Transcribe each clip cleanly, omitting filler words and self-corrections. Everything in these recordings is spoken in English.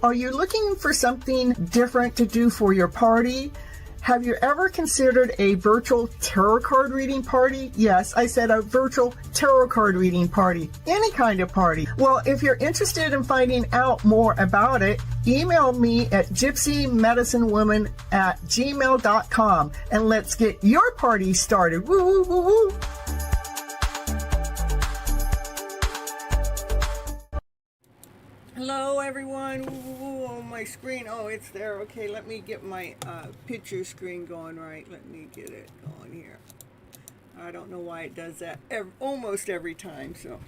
Are you looking for something different to do for your party? Have you ever considered a virtual tarot card reading party? Yes, I said a virtual tarot card reading party. Any kind of party. Well, if you're interested in finding out more about it, email me at gypsymedicinewoman@gmail.com and let's get your party started. Woo, woo, woo, woo. Hello everyone. Ooh, on my screen. Oh, it's there. Okay, let me get my picture screen going right. Let me get it going here. I don't know why it does that almost every time. So,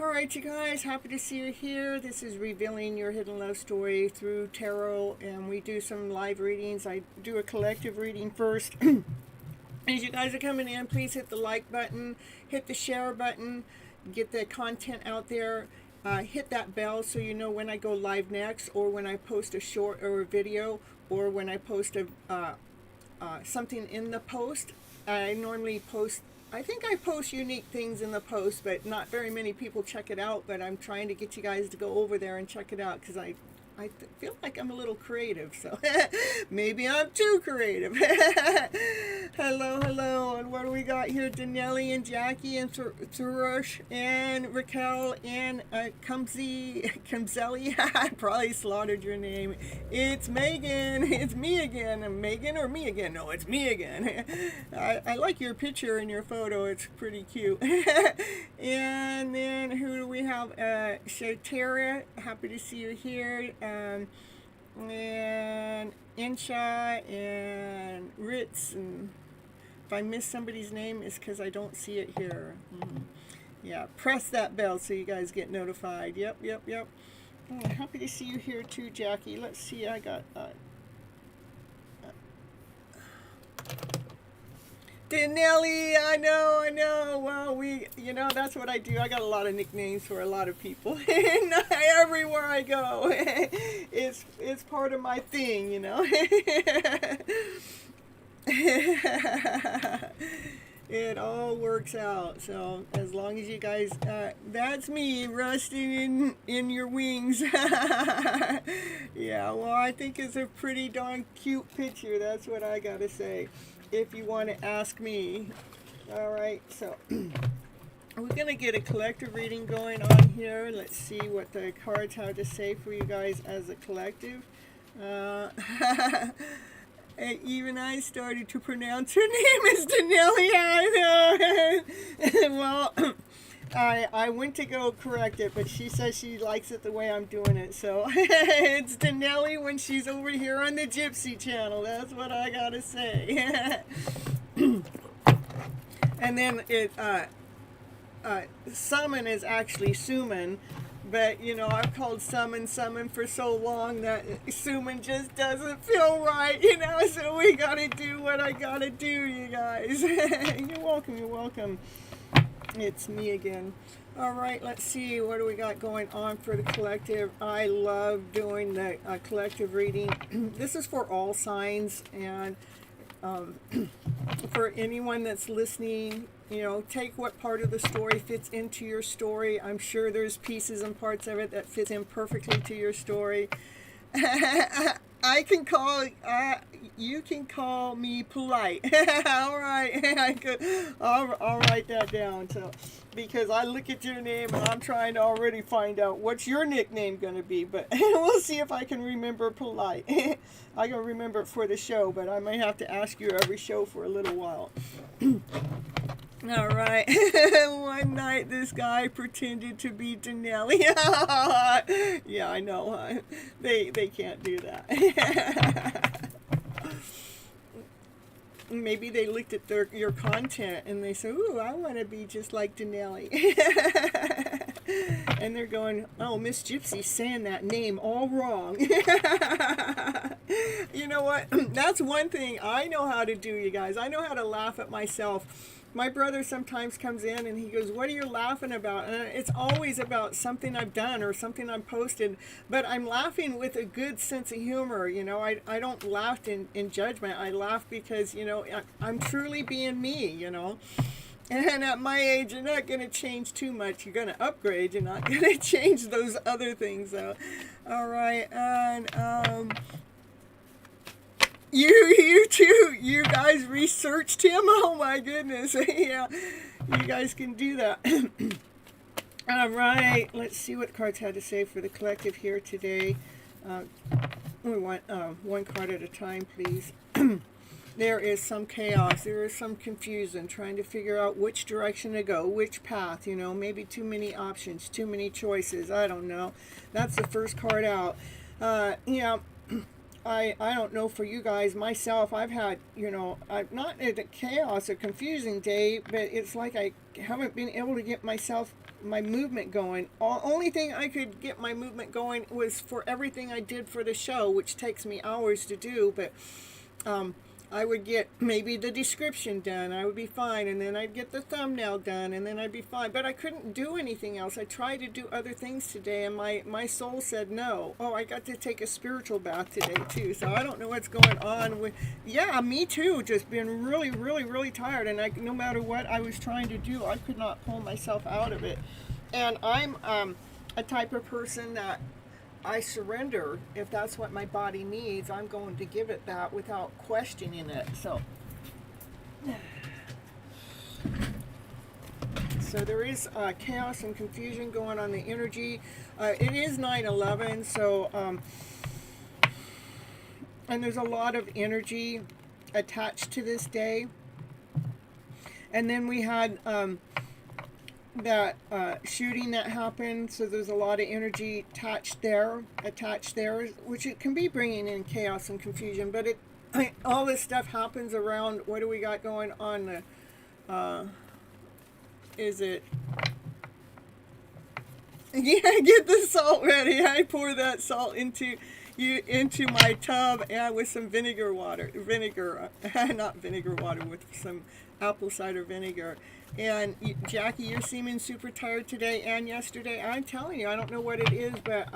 all right, you guys. Happy to see you here. This is Revealing Your Hidden Love Story through tarot, and we do some live readings. I do a collective reading first. As you guys are coming in, please hit the like button, hit the share button, get the content out there. Hit that bell so you know when I go live next, or when I post a short or a video, or when I post a something in the post. I normally post, I think I post unique things in the post, but not very many people check it out. But I'm trying to get you guys to go over there and check it out, because I feel like I'm a little creative, so maybe I'm too creative. Hello, hello, and what do we got here? Danelli and Jackie and Thurush and Raquel and Kamzeli. I probably slaughtered your name. It's Megan. It's me again. Megan or me again? No, it's me again. I like your picture and your photo. It's pretty cute. And then who do we have? Shatara. Happy to see you here. And Insha and Ritz, and if I miss somebody's name, it's because I don't see it here. Yeah, press that bell so you guys get notified. Yep. Oh, happy to see you here too, Jackie. Let's see, I got Danelli, I know. Well, that's what I do. I got a lot of nicknames for a lot of people. And everywhere I go, it's part of my thing, It all works out. So as long as you guys, that's me rusting in your wings. Yeah, well, I think it's a pretty darn cute picture. That's what I gotta say, if you want to ask me. All right, so we're gonna get a collective reading going on here. Let's see what the cards have to say for you guys as a collective. Even I started to pronounce her name as Danelli. I know. Well, I went to go correct it, but she says she likes it the way I'm doing it. So it's Danelli when she's over here on the Gypsy channel. That's what I gotta say. And then summon is actually summon. But, I've called summon for so long that summon just doesn't feel right, so we gotta do what I gotta do, you guys. You're welcome. It's me again. All right, let's see, what do we got going on for the collective? I love doing the collective reading. This is for all signs, and for anyone that's listening, take what part of the story fits into your story. I'm sure there's pieces and parts of it that fits in perfectly to your story. You can call me polite. All right, I'll write that down. So, because I look at your name and I'm trying to already find out what's your nickname going to be, but we'll see if I can remember polite. I can remember it for the show, but I might have to ask you every show for a little while. All right. One night, this guy pretended to be Danelli. Yeah, I know. They can't do that. Maybe they looked at your content and they said, "Ooh, I want to be just like Danelli." And they're going, "Oh, Miss Gypsy's saying that name all wrong." You know what? That's one thing I know how to do, you guys. I know how to laugh at myself. My brother sometimes comes in and he goes, "What are you laughing about?" And it's always about something I've done or something I've posted, but I'm laughing with a good sense of humor. I don't laugh in judgment. I laugh because, I'm truly being me, And at my age, you're not going to change too much. You're going to upgrade. You're not going to change those other things, though. All right. And you too. You guys researched him. Oh, my goodness. Yeah, you guys can do that. All right. Let's see what cards had to say for the collective here today. We want one card at a time, please. There is some chaos, there is some confusion, trying to figure out which direction to go, which path, maybe too many options, too many choices, I don't know. That's the first card out. Yeah, I don't know for you guys, myself, I've had, I'm not a chaos, a confusing day, but it's like I haven't been able to get my movement going. Only thing I could get my movement going was for everything I did for the show, which takes me hours to do, but I would get maybe the description done, I would be fine, and then I'd get the thumbnail done, and then I'd be fine. But I couldn't do anything else. I tried to do other things today, and my soul said no. Oh, I got to take a spiritual bath today, too, so I don't know what's going on with... Yeah, me too, just been really, really, really tired, and no matter what I was trying to do, I could not pull myself out of it. And I'm a type of person that I surrender. If that's what my body needs, I'm going to give it that without questioning it. So there is chaos and confusion going on the energy. It is 9/11, so and there's a lot of energy attached to this day. And then we had that shooting that happened, so there's a lot of energy attached there, which it can be bringing in chaos and confusion. But all this stuff happens around. What do we got going on? Is it? Yeah, get the salt ready. I pour that salt into my tub, and with some vinegar, not vinegar water, with some apple cider vinegar. And Jackie, you're seeming super tired today and yesterday. I'm telling you, I don't know what it is, but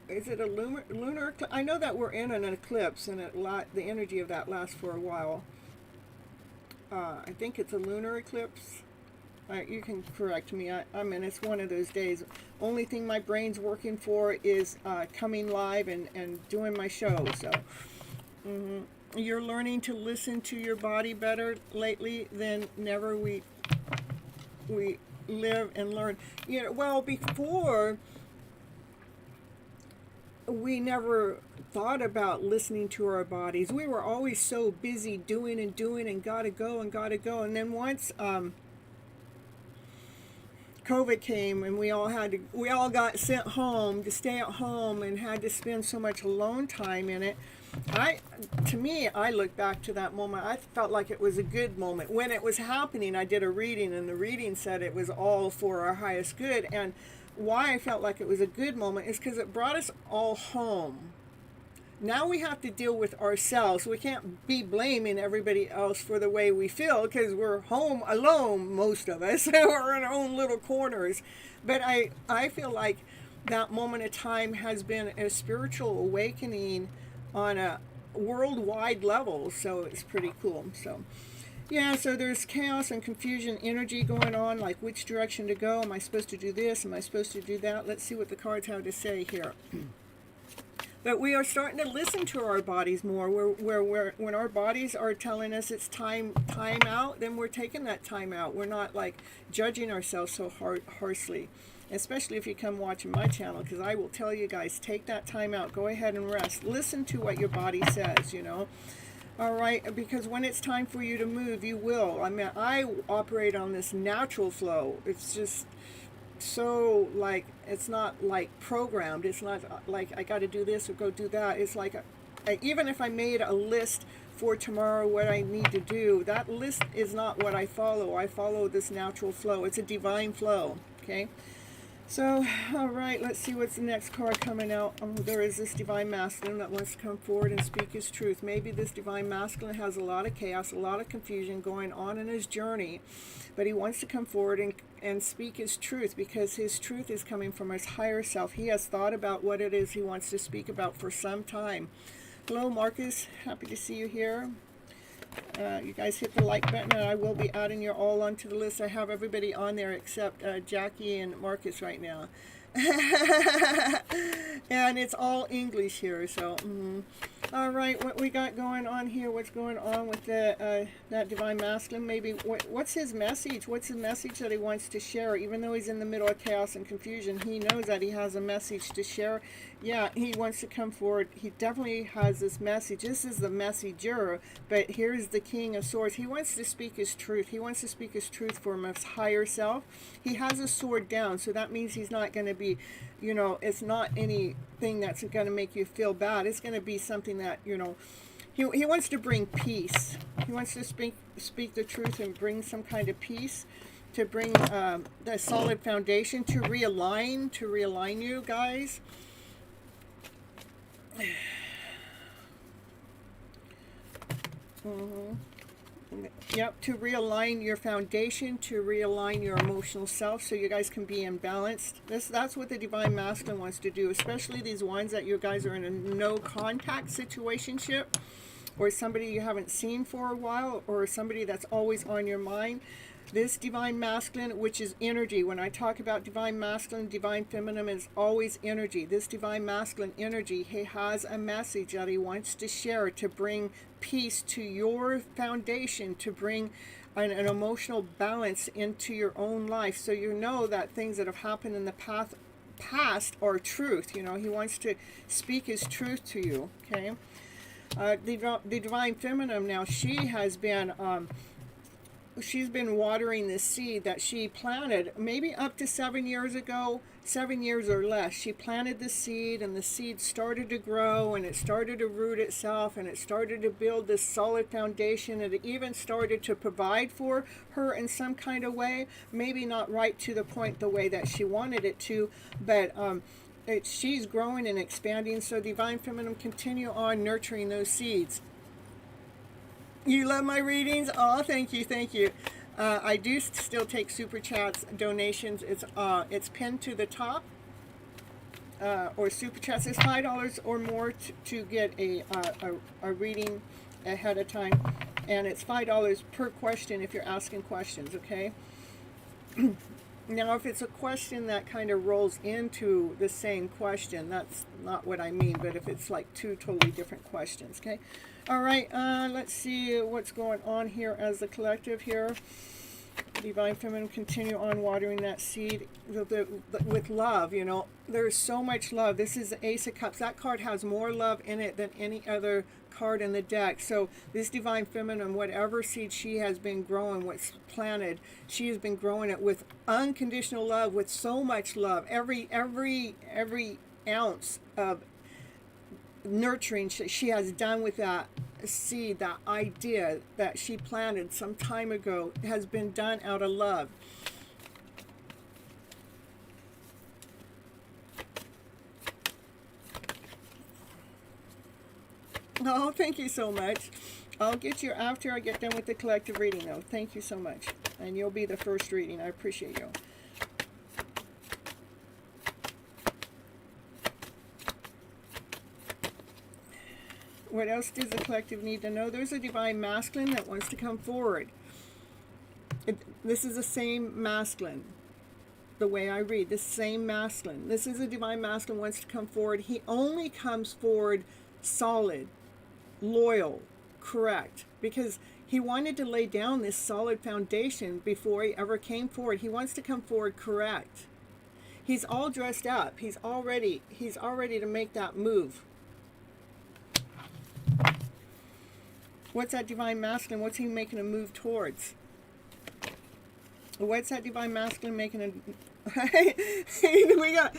is it a lunar eclipse? I know that we're in an eclipse, and the energy of that lasts for a while. I think it's a lunar eclipse. You can correct me. I mean, it's one of those days. Only thing my brain's working for is coming live and doing my show. So. You're learning to listen to your body better lately than never. We live and learn. Well, before we never thought about listening to our bodies. We were always so busy doing and gotta go. And then once COVID came and we all got sent home to stay at home and had to spend so much alone time in it. To me, I look back to that moment. I felt like it was a good moment. When it was happening, I did a reading, and the reading said it was all for our highest good. And why I felt like it was a good moment is because it brought us all home. Now we have to deal with ourselves. We can't be blaming everybody else for the way we feel, because we're home alone, most of us. We're in our own little corners. But I feel like that moment of time has been a spiritual awakening on a worldwide level, so it's pretty cool. So yeah, so there's chaos and confusion energy going on, like which direction to go. Am I supposed to do this? Am I supposed to do that? Let's see what the cards have to say here. But we are starting to listen to our bodies more. When our bodies are telling us it's time out, then we're taking that time out. We're not like judging ourselves so harshly. Especially if you come watching my channel, because I will tell you guys, take that time out, go ahead and rest, listen to what your body says, all right, because when it's time for you to move, you will. I mean, I operate on this natural flow. It's just so, like, it's not like programmed. It's not like I got to do this or go do that. It's like even if I made a list for tomorrow what I need to do, that list is not what I follow. I follow this natural flow. It's a divine flow, okay? So, all right, let's see what's the next card coming out. There is this divine masculine that wants to come forward and speak his truth. Maybe this divine masculine has a lot of chaos, a lot of confusion going on in his journey, but he wants to come forward and speak his truth, because his truth is coming from his higher self. He has thought about what it is he wants to speak about for some time. Hello, Marcus. Happy to see you here. You guys hit the like button, and I will be adding you all onto the list. I have everybody on there except Jackie and Marcus right now. And it's all English here, so all right, what we got going on here? What's going on with the that divine masculine? Maybe what's his message? What's the message that he wants to share? Even though he's in the middle of chaos and confusion, he knows that he has a message to share. Yeah, he wants to come forward. He definitely has this message. This is the messenger, but here's the King of Swords. He wants to speak his truth. He wants to speak his truth for his higher self. He has a sword down, so that means he's not going to be, you know, it's not anything that's going to make you feel bad. It's going to be something that, you know, he wants to bring peace. He wants to speak the truth and bring some kind of peace, to bring the solid foundation, to realign you guys. Yep, to realign your foundation, to realign your emotional self, so you guys can be imbalanced. That's what the divine masculine wants to do, especially these ones that you guys are in a no contact situationship, or somebody you haven't seen for a while, or somebody that's always on your mind. This divine masculine, which is energy. When I talk about divine masculine, divine feminine, is always energy. This divine masculine energy, he has a message that he wants to share, to bring peace to your foundation, to bring an emotional balance into your own life, so you know that things that have happened in the past are truth. You know, he wants to speak his truth to you. Okay, the divine feminine, now she has been she's been watering this seed that she planted maybe up to 7 years ago, 7 years or less. She planted the seed, and the seed started to grow, and it started to root itself, and it started to build this solid foundation, and it even started to provide for her in some kind of way. Maybe not right to the point the way that she wanted it to, but she's growing and expanding. So divine feminine, continue on nurturing those seeds. You love my readings? Oh, thank you, thank you. I do still take super chats, donations. It's pinned to the top, or super chats. It's $5 or more to get a reading ahead of time, and it's $5 per question if you're asking questions. Okay. Now, if it's a question that kind of rolls into the same question, that's not what I mean. But if it's like two totally different questions, okay. All right, let's see what's going on here as the collective here. Divine feminine, continue on watering that seed with love. You know, there's so much love. This is the Ace of Cups. That card has more love in it than any other card in the deck. So this divine feminine, whatever seed she has been growing, what's planted, she has been growing it with unconditional love, with so much love. Every ounce of nurturing she has done with that seed, that idea that she planted some time ago, has been done out of love. Oh, thank you so much. I'll get you after I get done with the collective reading, though. Thank you so much. And you'll be the first reading. I appreciate you. What else does the collective need to know? There's a divine masculine that wants to come forward. This is the same masculine. The way I read, the same masculine. This is a divine masculine wants to come forward. He only comes forward solid, loyal, correct, because he wanted to lay down this solid foundation before he ever came forward. He wants to come forward correct. He's all dressed up. He's all ready to make that move. What's that divine masculine? What's he making a move towards? What's that divine masculine making a... we got...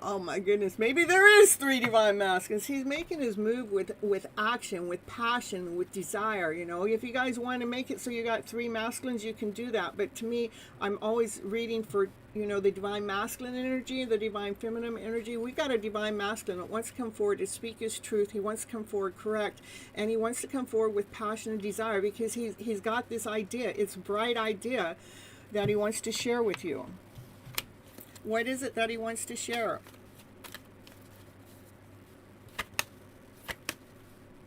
Oh my goodness. Maybe there is 3 divine masculines. He's making his move with action, with passion, with desire. You know, if you guys want to make it so you got 3 masculines, you can do that. But to me, I'm always reading for, you know, the divine masculine energy, the divine feminine energy. We got a divine masculine that wants to come forward to speak his truth. He wants to come forward correct, and he wants to come forward with passion and desire, because he's got this idea. It's a bright idea that he wants to share with you. What is it that he wants to share?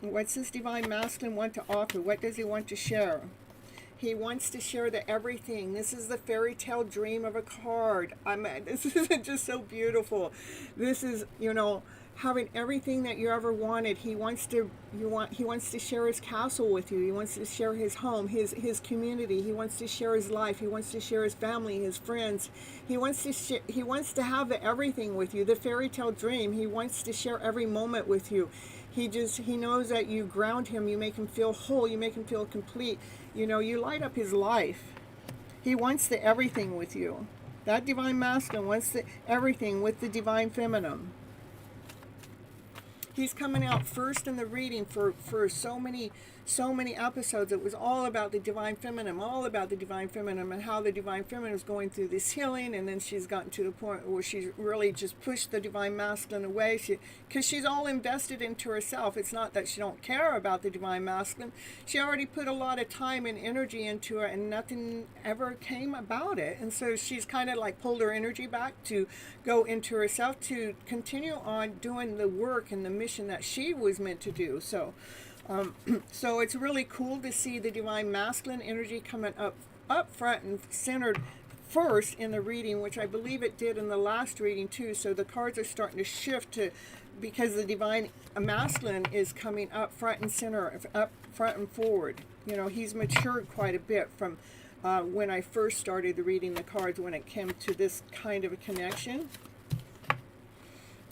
What's this divine masculine want to offer? What does he want to share? He wants to share the everything. This is the fairy tale dream of a card. This is just so beautiful. This is, having everything that you ever wanted. He wants to share his castle with you. He wants to share his home, his community. He wants to share his life. He wants to share his family, his friends. He wants to have the everything with you. The fairy tale dream. He wants to share every moment with you. He knows that you ground him, you make him feel whole, you make him feel complete. You light up his life. He wants the everything with you. That divine masculine wants the everything with the divine feminine. He's coming out first in the reading for so many episodes. It was all about the divine feminine, and how the divine feminine is going through this healing, and then she's gotten to the point where she's really just pushed the divine masculine away, because she's all invested into herself. It's not that she don't care about the divine masculine. She already put a lot of time and energy into it, and nothing ever came about it. And so she's kind of like pulled her energy back to go into herself, to continue on doing the work and the mission that she was meant to do. So it's really cool to see the divine masculine energy coming up front and centered first in the reading, which I believe it did in the last reading too. So the cards are starting to shift because the divine masculine is coming up front and center, up front and forward. He's matured quite a bit from when I first started reading the cards, when it came to this kind of a connection.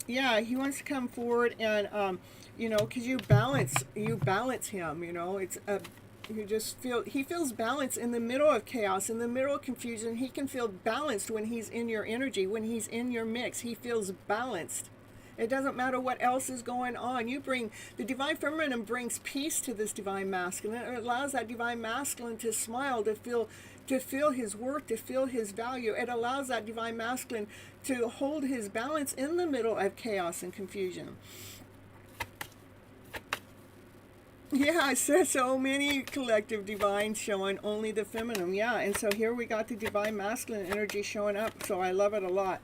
Yeah, he wants to come forward and because you balance him. He feels balance in the middle of chaos, in the middle of confusion. He can feel balanced when he's in your energy, when he's in your mix. He feels balanced. It doesn't matter what else is going on. The divine feminine brings peace to this divine masculine. It allows that divine masculine to smile, to feel his worth, to feel his value. It allows that divine masculine to hold his balance in the middle of chaos and confusion. Yeah, I said so many collective divines showing only the feminine. Yeah, and so here we got the divine masculine energy showing up. So I love it a lot.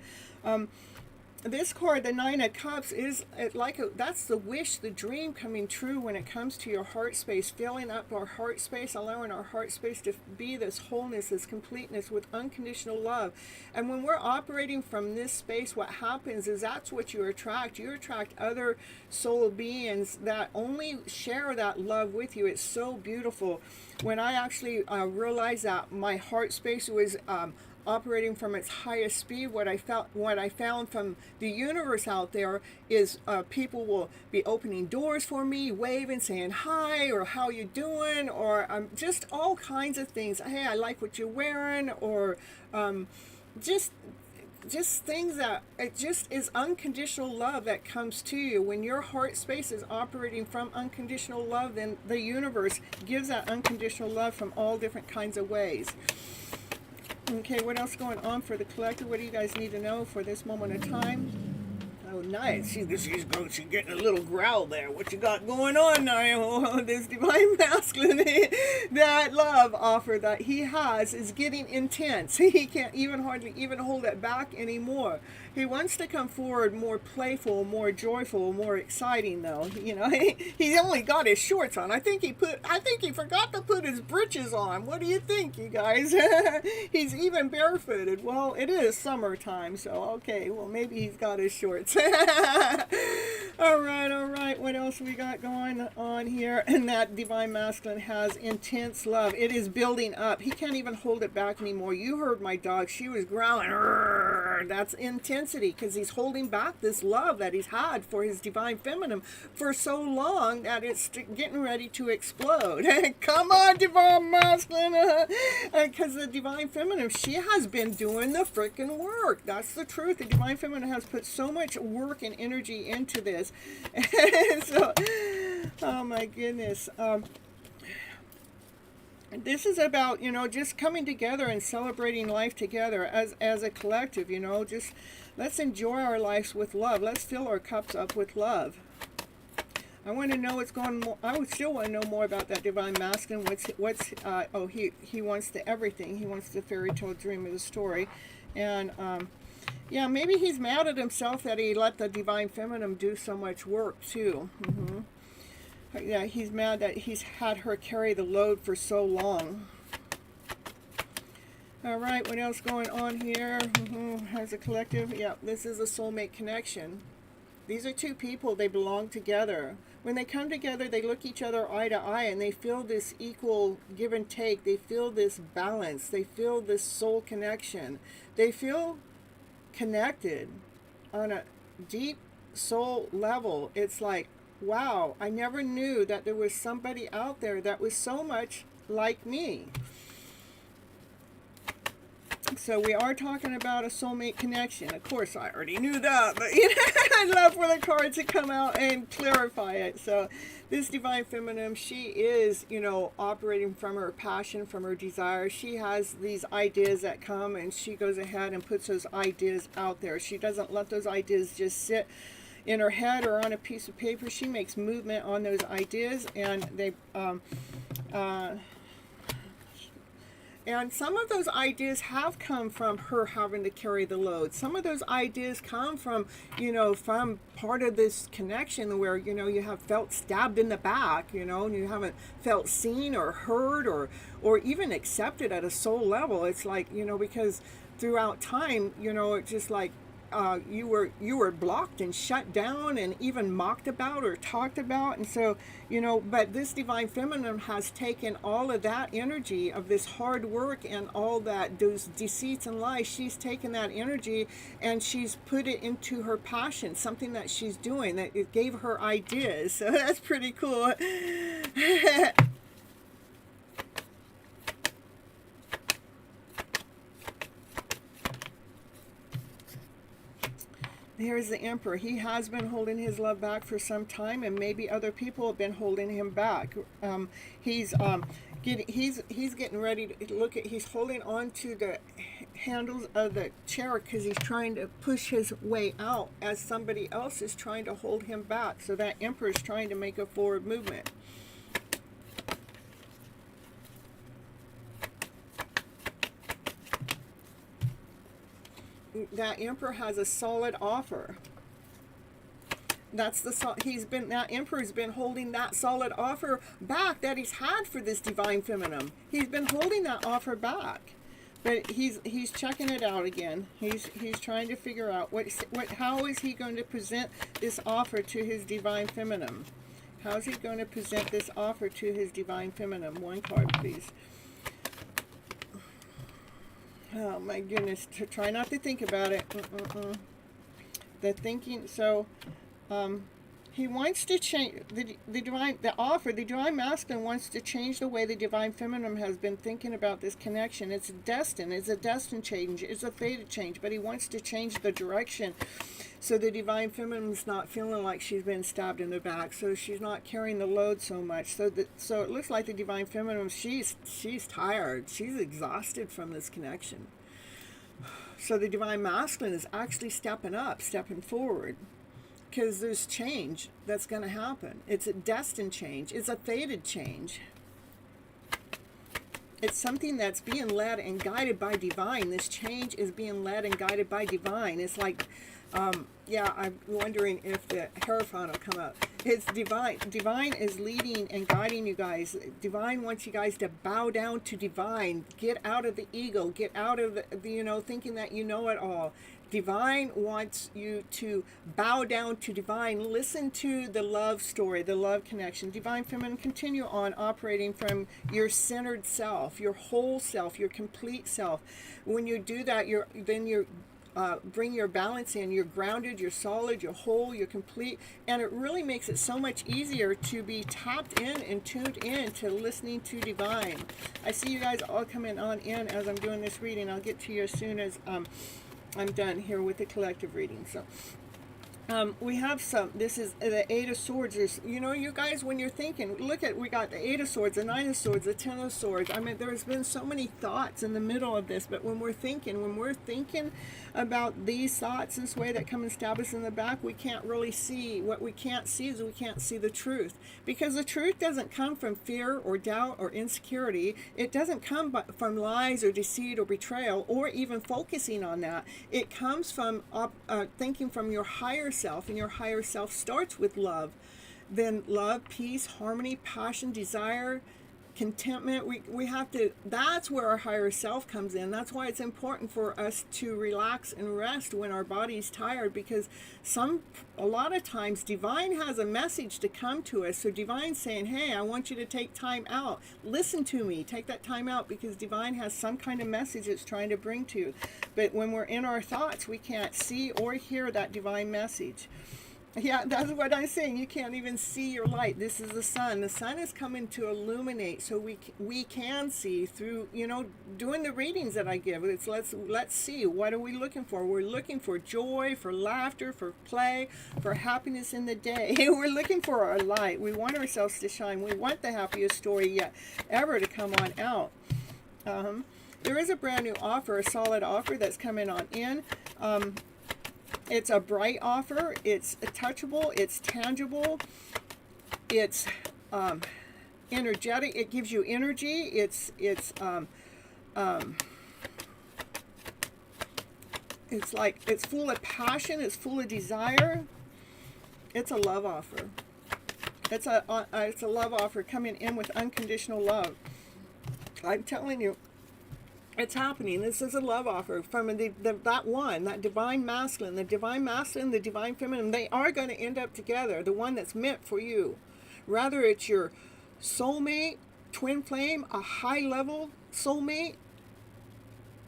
This card, the Nine of Cups, that's the wish, the dream coming true when it comes to your heart space, filling up our heart space, allowing our heart space to be this wholeness, this completeness with unconditional love. And when we're operating from this space, what happens is that's what you attract. You attract other soul beings that only share that love with you. It's so beautiful. When I actually realized that my heart space was operating from its highest speed, what I found from the universe out there is people will be opening doors for me, waving, saying hi, or how you doing, or just all kinds of things. Hey, I like what you're wearing, or just things that it just is unconditional love that comes to you. When your heart space is operating from unconditional love, then the universe gives that unconditional love from all different kinds of ways. Okay, what else is going on for the collective? What do you guys need to know for this moment of time? Oh, nice. She's getting a little growl there. What you got going on now? Oh, this divine masculine, that love offer that he has is getting intense. He can't hardly even hold it back anymore. He wants to come forward more playful, more joyful, more exciting, though. He only got his shorts on. I think he forgot to put his breeches on. What do you think, you guys? He's even barefooted. Well, it is summertime, so okay. Well, maybe he's got his shorts. All right. What else we got going on here? And that divine masculine has intense love. It is building up. He can't even hold it back anymore. You heard my dog. She was growling. That's intensity, because he's holding back this love that he's had for his divine feminine for so long that it's getting ready to explode. Come on, divine masculine. Because the divine feminine, she has been doing the freaking work. That's the truth. The divine feminine has put so much work and energy into this. So, oh my goodness. This is about, just coming together and celebrating life together as a collective, just let's enjoy our lives with love. Let's fill our cups up with love. I want to know what's going on. I would still want to know more about that divine masculine. He wants the everything. He wants the fairy tale dream of the story. And, yeah, maybe he's mad at himself that he let the divine feminine do so much work, too. Yeah, he's mad that he's had her carry the load for so long. All right, what else going on here? Has a collective? Yeah, this is a soulmate connection. These are two people, they belong together. When they come together, they look each other eye to eye and they feel this equal give and take. They feel this balance. They feel this soul connection. They feel connected on a deep soul level. It's like, wow, I never knew that there was somebody out there that was so much like me. So we are talking about a soulmate connection. Of course, I already knew that, but I love for the cards to come out and clarify it. So this divine feminine, she is, operating from her passion, from her desire. She has these ideas that come, and she goes ahead and puts those ideas out there. She doesn't let those ideas just sit in her head or on a piece of paper. She makes movement on those ideas, and they and some of those ideas have come from her having to carry the load. Some of those ideas come from, from part of this connection where, you have felt stabbed in the back, and you haven't felt seen or heard or even accepted at a soul level. It's like, because throughout time, it's just like, you were blocked and shut down and even mocked about or talked about. And so, but this divine feminine has taken all of that energy of this hard work and all that, those deceits and lies. She's taken that energy and she's put it into her passion, something that she's doing that it gave her ideas. So that's pretty cool. Here's the Emperor. He has been holding his love back for some time, and maybe other people have been holding him back. He's getting ready to look at. He's holding on to the handles of the chair because he's trying to push his way out, as somebody else is trying to hold him back. So that Emperor is trying to make a forward movement. That Emperor has a solid offer. That's that Emperor's been holding that solid offer back that he's had for this divine feminine. He's been holding that offer back, but he's checking it out again. He's trying to figure out how is he going to present this offer to his divine feminine. How's he going to present this offer to his divine feminine? One card, please. Oh my goodness, try not to think about it. The thinking, so he wants to change the divine masculine wants to change the way the divine feminine has been thinking about this connection. It's a destined change, it's a fated change, but he wants to change the direction so the divine feminine's not feeling like she's been stabbed in the back, so she's not carrying the load so much. So it looks like the divine feminine, she's tired, she's exhausted from this connection. So the divine masculine is actually stepping forward, because there's change that's going to happen. It's a destined change. It's a fated change. It's something that's being led and guided by divine. This change is being led and guided by divine. It's like, I'm wondering if the Hierophant will come up. It's divine. Divine is leading and guiding you guys. Divine wants you guys to bow down to divine. Get out of the ego. Get out of the thinking that you know it all. Divine wants you to bow down to divine. Listen to the love story, the love connection. Divine feminine, continue on operating from your centered self, your whole self, your complete self. When you do that, you're bring your balance in. You're grounded, you're solid, you're whole, you're complete, and it really makes it so much easier to be tapped in and tuned in to listening to divine. I see you guys all coming on in as I'm doing this reading. I'll get to you as soon as I'm done here with the collective reading. So we have this is the Eight of Swords. There's, you guys, when you're thinking, we got the Eight of Swords, the Nine of Swords, the Ten of Swords. I mean, there's been so many thoughts in the middle of this, but when we're thinking about these thoughts this way that come and stab us in the back, we can't really see. What we can't see is we can't see the truth, because the truth doesn't come from fear or doubt or insecurity. It doesn't come from lies or deceit or betrayal or even focusing on that. It comes from thinking from your higher self, and your higher self starts with love. then love, peace, harmony, passion, desire, contentment. We have to, that's where our higher self comes in. That's why it's important for us to relax and rest when our body's tired, because a lot of times divine has a message to come to us. So divine's saying, hey, I want you to take time out, listen to me, take that time out, because divine has some kind of message it's trying to bring to you. But when we're in our thoughts, we can't see or hear that divine message. Yeah, that's what I'm saying. You can't even see your light. This is the sun. The sun is coming to illuminate, so we can see through, doing the readings that I give. It's let's see, what are we looking for? We're looking for joy, for laughter, for play, for happiness in the day. We're looking for our light. We want ourselves to shine. We want the happiest story yet ever to come on out. There is a brand new offer, a solid offer that's coming on in. It's a bright offer. It's touchable. It's tangible. It's energetic. It gives you energy. It's like it's full of passion. It's full of desire. It's a love offer. It's a love offer coming in with unconditional love. I'm telling you. It's happening. This is a love offer from that divine masculine, the divine feminine. They are going to end up together. The one that's meant for you. Rather it's your soulmate, twin flame, a high level soulmate.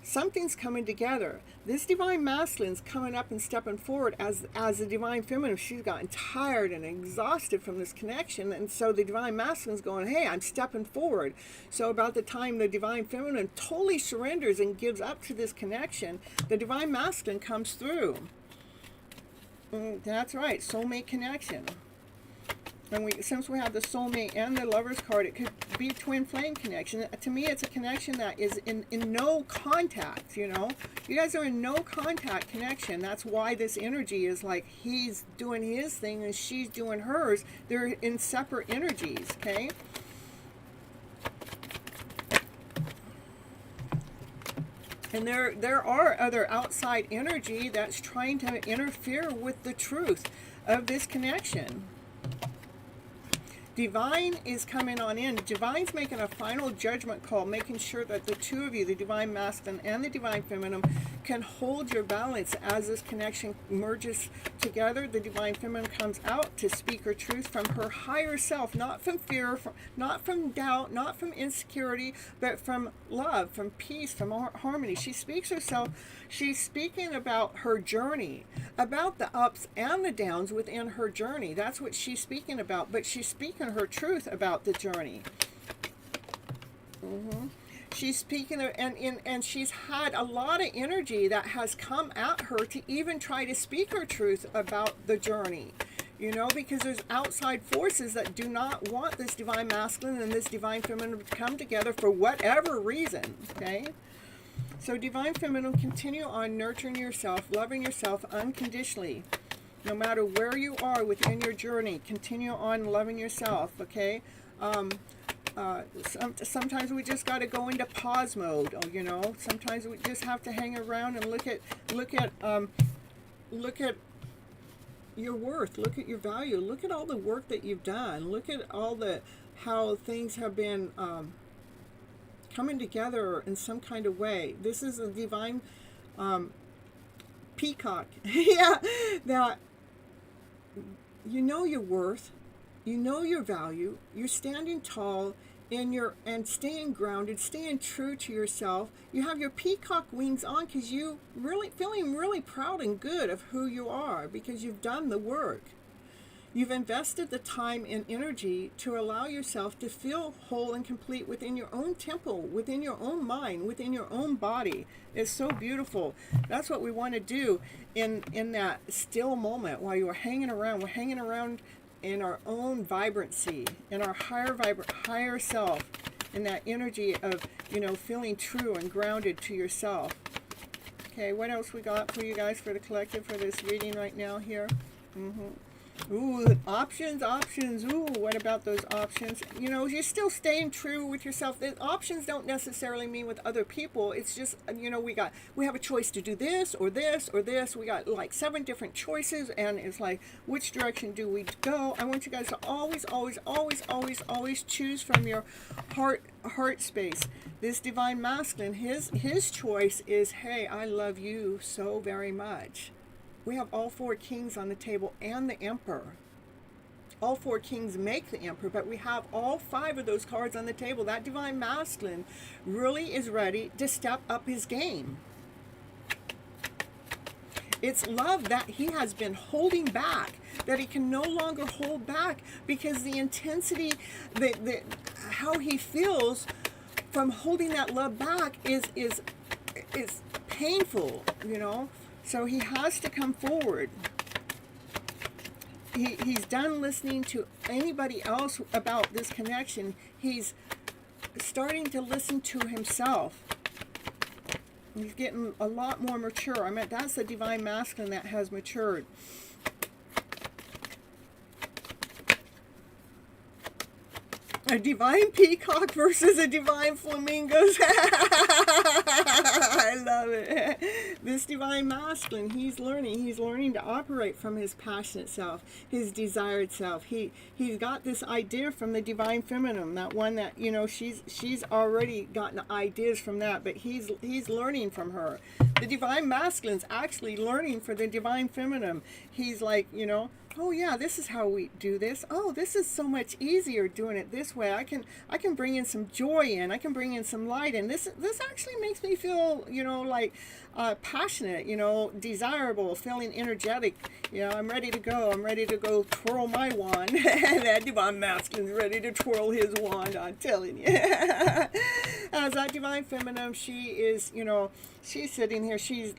Something's coming together. This divine masculine's coming up and stepping forward as the divine feminine. She's gotten tired and exhausted from this connection, and so the divine masculine's going, hey, I'm stepping forward. So about the time the divine feminine totally surrenders and gives up to this connection, the divine masculine comes through. That's right, soulmate connection. And since we have the soulmate and the lover's card, it could be twin flame connection. To me, it's a connection that is in no contact, You guys are in no contact connection. That's why this energy is like he's doing his thing and she's doing hers. They're in separate energies, okay? And there are other outside energy that's trying to interfere with the truth of this connection. Divine is coming on in. Divine's making a final judgment call, making sure that the two of you, the divine masculine and the divine feminine, can hold your balance as this connection merges together. The divine feminine comes out to speak her truth from her higher self, not from fear, not from doubt, not from insecurity, but from love, from peace, from harmony. She speaks herself. She's speaking about her journey, about the ups and the downs within her journey. That's what she's speaking about, but she's speaking her truth about the journey. She's speaking of, and she's had a lot of energy that has come at her to even try to speak her truth about the journey. Because there's outside forces that do not want this divine masculine and this divine feminine to come together for whatever reason, okay? So divine feminine, continue on nurturing yourself, loving yourself unconditionally. No matter where you are within your journey, continue on loving yourself, okay? Sometimes we just got to go into pause mode, Sometimes we just have to hang around and look at your worth, look at your value, look at all the work that you've done, look at how things have been coming together in some kind of way. This is a divine peacock. Yeah, that you know your worth, you know your value, you're standing tall and staying grounded, staying true to yourself. You have your peacock wings on because you feeling really proud and good of who you are, because you've done the work. You've invested the time and energy to allow yourself to feel whole and complete within your own temple, within your own mind, within your own body. It's so beautiful. That's what we want to do in that still moment while you're hanging around. We're hanging around in our own vibrancy, in our higher self, in that energy of, feeling true and grounded to yourself. Okay, what else we got for you guys for the collective for this reading right now here? Ooh, options, options. Ooh, what about those options? You know, you're still staying true with yourself. The options don't necessarily mean with other people. It's just, you know, we have a choice to do this or this or this. We got like 7 different choices, and it's like, which direction do we go? I want you guys to always, always, always, always, always choose from your heart space. This divine masculine, his choice is, hey, I love you so very much. We have all 4 kings on the table and the emperor. All 4 kings make the emperor, but we have all 5 of those cards on the table. That divine masculine really is ready to step up his game. It's love that he has been holding back, that he can no longer hold back, because the intensity, how he feels from holding that love back is painful, you know. So he has to come forward. He's done listening to anybody else about this connection. He's starting to listen to himself. He's getting a lot more mature. I mean, that's the divine masculine that has matured. A divine peacock versus a divine flamingos. I love it. This divine masculine, he's learning to operate from his passionate self, his desired self. He's got this idea from the divine feminine, that one that, you know, she's already gotten ideas from that, but he's learning from her. The divine masculine's actually learning for the divine feminine. He's like, you know, oh yeah, this is how we do this. Oh, this is so much easier doing it this way. I can bring in some joy in. I can bring in some light in. This actually makes me feel, you know, like passionate, you know, desirable, feeling energetic. You know, I'm ready to go. I'm ready to go twirl my wand. That divine masculine's ready to twirl his wand, I'm telling you. As that divine feminine, she is, you know, she's sitting here. She's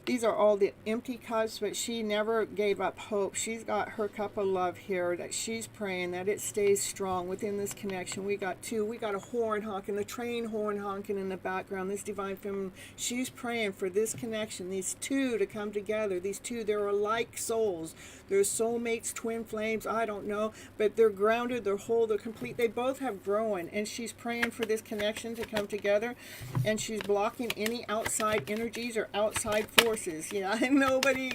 these are all the empty cups, but she never gave up hope. She's got her cup of love here that she's praying that it stays strong within this connection. We got 2. We got a horn honking, the train horn honking in the background. This divine feminine, she's praying for this connection, these 2 to come together. These 2, they're alike souls. They're soulmates, twin flames, I don't know, but they're grounded, they're whole, they're complete. They both have grown, and she's praying for this connection to come together, and she's blocking any outside energies or outside forces. Yeah, nobody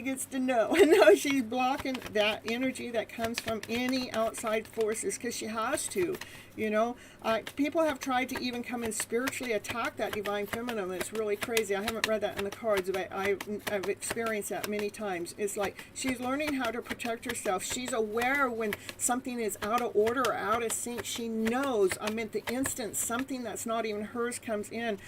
gets to know. No, she's blocking that energy that comes from any outside forces, because she has to. You know, people have tried to even come and spiritually attack that divine feminine. It's really crazy. I haven't read that in the cards, but I've experienced that many times. It's like she's learning how to protect herself. She's aware when something is out of order or out of sync. She knows, I mean, the instant something that's not even hers comes in,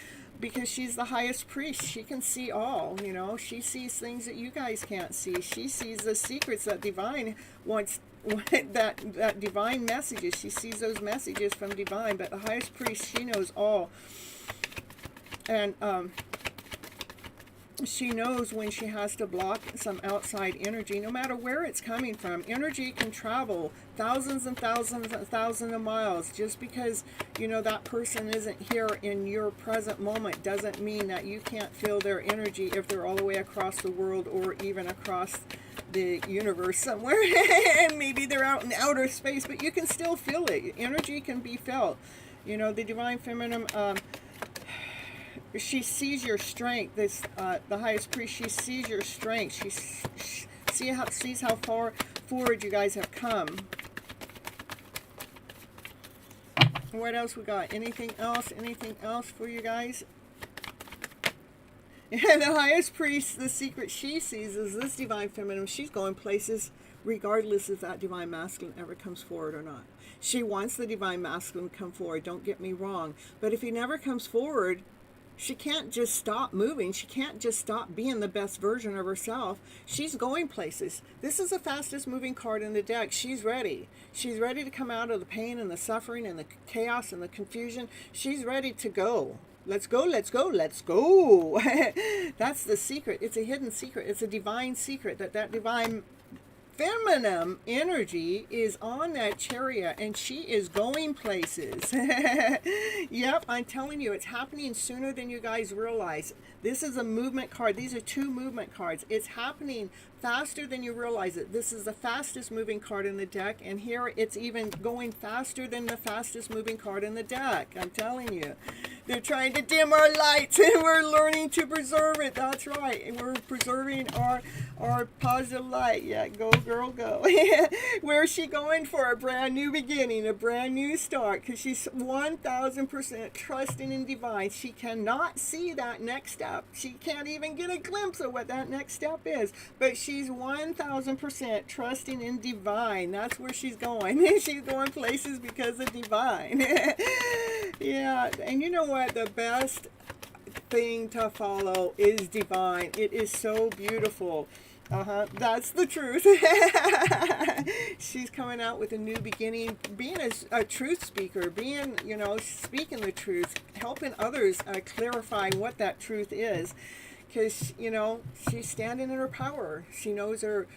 because she's the highest priest. She can see all, you know. She sees things that you guys can't see. She sees the secrets that divine wants, that divine messages. She sees those messages from divine, but the highest priest, she knows all. And she knows when she has to block some outside energy, no matter where it's coming from. Energy can travel thousands and thousands and thousands of miles. Just because, you know, that person isn't here in your present moment doesn't mean that you can't feel their energy if they're all the way across the world, or even across the universe somewhere. And maybe they're out in outer space, but you can still feel it. Energy can be felt. You know, the divine feminine, she sees your strength. This the highest priest, she sees your strength. She sees how far forward you guys have come. What else we got? Anything else? Anything else for you guys? And the highest priest, the secret she sees is this divine feminine. She's going places regardless if that divine masculine ever comes forward or not. She wants the divine masculine to come forward, don't get me wrong. But if he never comes forward, she can't just stop moving. She can't just stop being the best version of herself. She's going places. This is the fastest moving card in the deck. She's ready. She's ready to come out of the pain and the suffering and the chaos and the confusion. She's ready to go. Let's go, let's go, let's go. That's the secret. It's a hidden secret. It's a divine secret, that divine feminine energy is on that chariot, and she is going places. Yep, I'm telling you, it's happening sooner than you guys realize. This is a movement card. These are 2 movement cards. It's happening faster than you realize it. This is the fastest moving card in the deck, and here it's even going faster than the fastest moving card in the deck. I'm telling you. They're trying to dim our lights, and we're learning to preserve it. That's right. And we're preserving our positive light. Yeah, go, girl, go. Where's she going for? A brand new beginning, a brand new start, because she's 1,000% trusting in divine. She cannot see that next step. She can't even get a glimpse of what that next step is. But she's 1,000% trusting in divine. That's where she's going. She's going places because of divine. Yeah, and you know what? The best thing to follow is divine. It is so beautiful. That's the truth. She's coming out with a new beginning, being a truth speaker, being, speaking the truth, helping others clarify what that truth is. Because, she's standing in her power. She knows her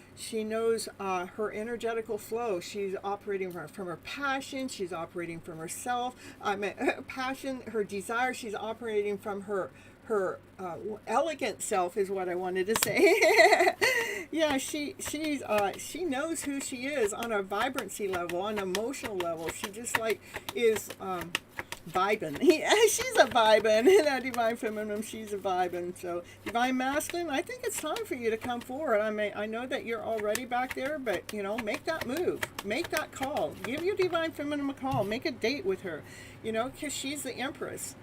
energetical flow. She's operating from her passion. She's operating from herself. Passion, her desire. She's operating from her elegant self is what I wanted to say. Yeah, she knows who she is on a vibrancy level, on an emotional level. She just is vibing. She's a vibing. That divine feminine, she's a vibing. So divine masculine, I think it's time for you to come forward. I know that you're already back there, but make that move, make that call, give your divine feminine a call, make a date with her, because she's the empress.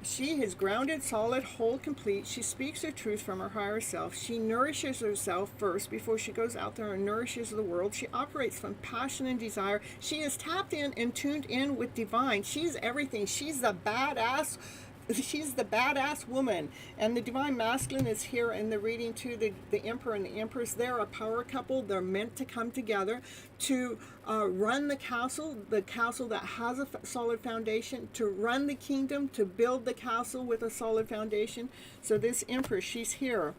She is grounded, solid, whole, complete. She speaks her truth from her higher self. She nourishes herself first before she goes out there and nourishes the world. She operates from passion and desire. She is tapped in and tuned in with divine. She's everything. She's the badass. She's the badass woman. And the divine masculine is here in the reading too. The emperor and the empress, they're a power couple. They're meant to come together to run the castle that has a solid foundation, to run the kingdom, to build the castle with a solid foundation. So this empress, she's here.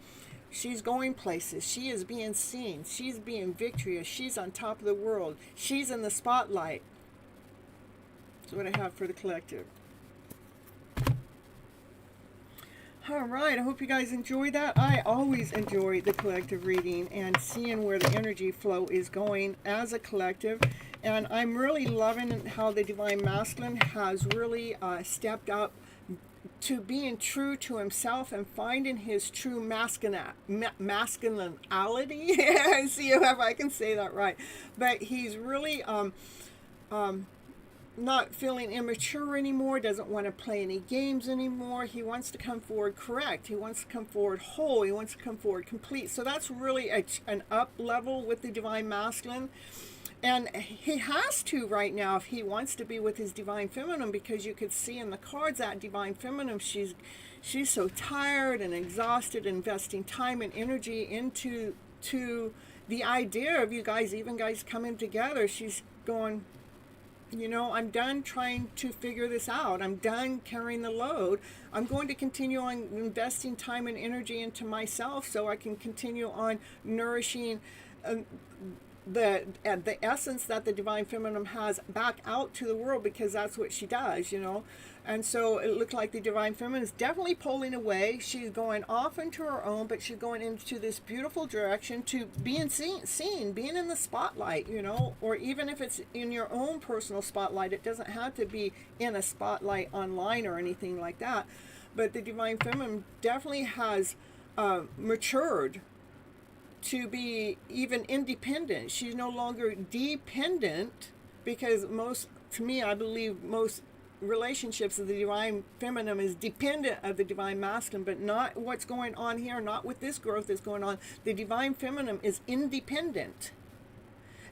She's going places. She is being seen. She's being victorious. She's on top of the world. She's in the spotlight. That's what I have for the collective. All right, I hope you guys enjoy that. I always enjoy the collective reading and seeing where the energy flow is going as a collective. And I'm really loving how the divine masculine has really stepped up to being true to himself and finding his true masculinity. See if I can say that right. But he's really not feeling immature anymore, doesn't want to play any games anymore. He wants to come forward correct. He wants to come forward whole. He wants to come forward complete. So that's really an up level with the divine masculine. And he has to right now if he wants to be with his divine feminine, because you could see in the cards that divine feminine, she's so tired and exhausted, investing time and energy into the idea of you guys coming together. She's going, I'm done trying to figure this out. I'm done carrying the load. I'm going to continue on investing time and energy into myself so I can continue on nourishing the essence that the divine feminine has back out to the world, because that's what she does, And so it looked like the divine feminine is definitely pulling away. She's going off into her own, but she's going into this beautiful direction to being seen, being in the spotlight, or even if it's in your own personal spotlight, it doesn't have to be in a spotlight online or anything like that. But the divine feminine definitely has matured to be even independent. She's no longer dependent, because I believe most relationships of the divine feminine is dependent of the divine masculine, but not what's going on here, not with this growth that's going on. The divine feminine is independent,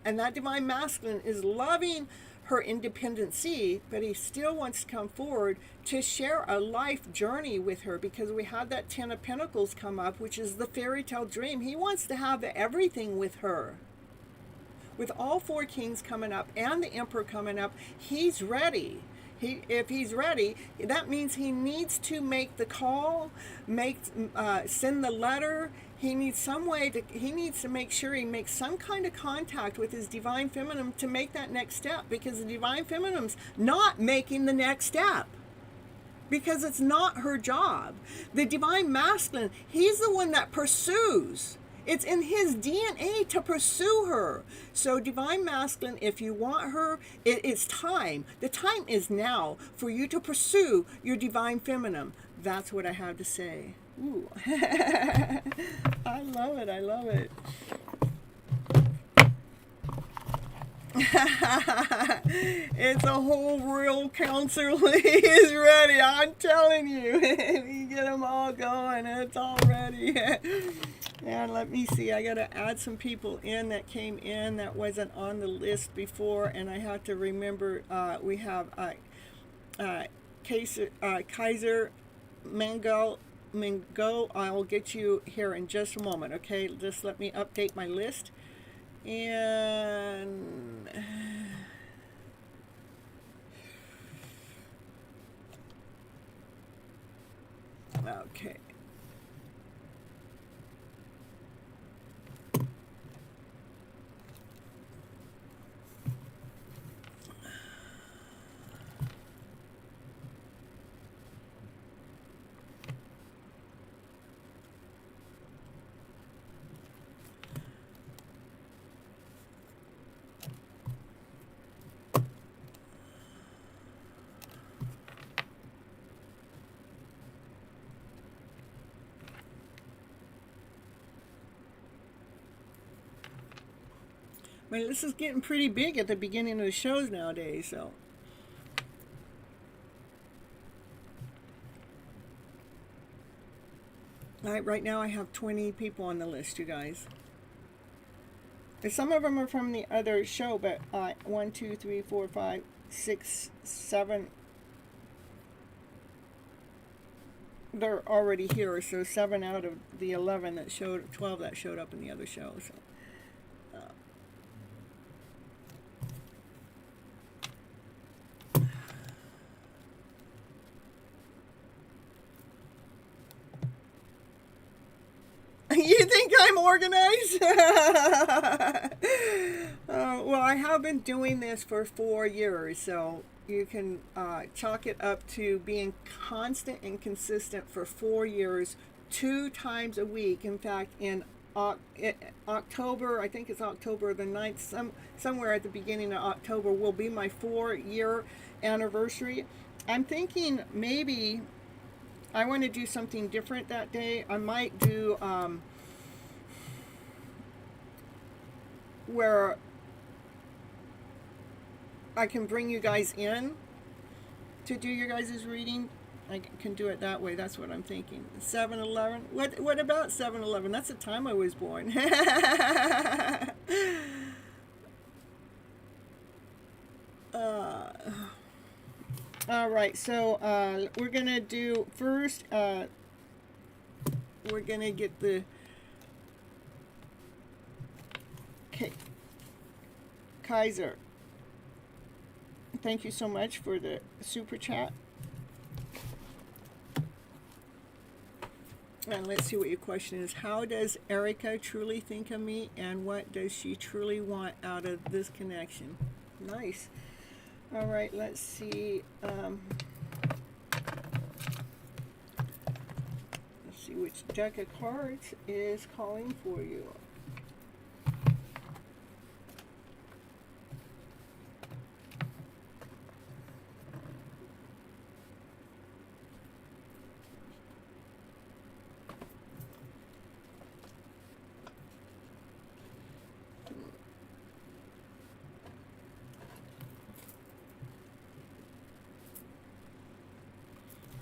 and that divine masculine is loving her independency, but he still wants to come forward to share a life journey with her, because we had that 10 of Pentacles come up, which is the fairy tale dream. He wants to have everything with her. With all 4 kings coming up and the emperor coming up, he's ready. If he's ready, that means he needs to make the call, send the letter. He needs to make sure he makes some kind of contact with his divine feminine to make that next step, because the divine feminine's not making the next step, because it's not her job. The divine masculine, he's the one that pursues. It's in his DNA to pursue her. So divine masculine, if you want her, it's time. The time is now for you to pursue your divine feminine. That's what I have to say. Ooh. I love it. I love it. It's a whole real council is ready. I'm telling you. You get them all going. It's all ready. And let me see. I got to add some people in that came in that wasn't on the list before. And I have to remember we have Kaiser Mango. I will get you here in just a moment. Okay, just let me update my list. And okay. I mean, this is getting pretty big at the beginning of the shows nowadays, so. Right now I have 20 people on the list, you guys. And some of them are from the other show, but 1, 2, 3, 4, 5, 6, 7. They're already here, so 7 out of the 11 that showed, 12 that showed up in the other show, so. You think I'm organized? Well, I have been doing this for 4 years, so you can chalk it up to being constant and consistent for 4 years, 2 times a week. In fact, in October, I think it's October the 9th, somewhere at the beginning of October will be my 4-year anniversary. I'm thinking maybe I want to do something different that day. I might do where I can bring you guys in to do your guys' reading. I can do it that way. That's what I'm thinking. 7-Eleven. What about 7-Eleven? That's the time I was born. All right, so we're going to do first, we're going to get the Kaiser. Thank you so much for the super chat. And let's see what your question is. How does Erica truly think of me, and what does she truly want out of this connection? Nice. All right, let's see. Let's see which deck of cards is calling for you.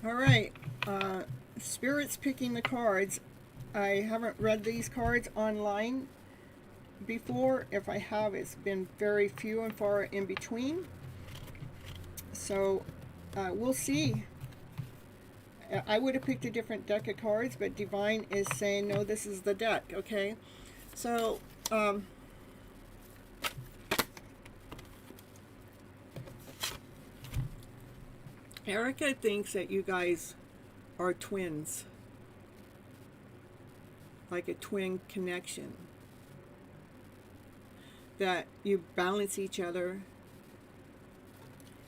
All right, Spirit's picking the cards. I haven't read these cards online before. If I have, it's been very few and far in between. So we'll see. I would have picked a different deck of cards, but Divine is saying, no, this is the deck, okay? So, Erica thinks that you guys are twins, like a twin connection, that you balance each other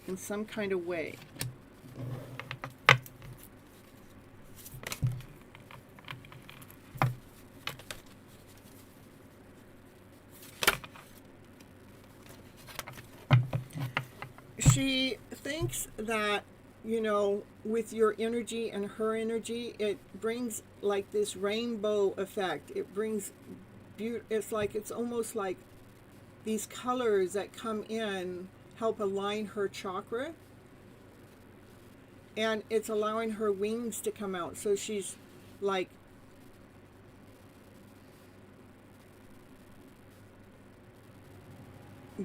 in some kind of way. She thinks that, you know, with your energy and her energy, it brings like this rainbow effect. It brings beauty. It's like, it's almost like these colors that come in help align her chakra, and it's allowing her wings to come out. So she's like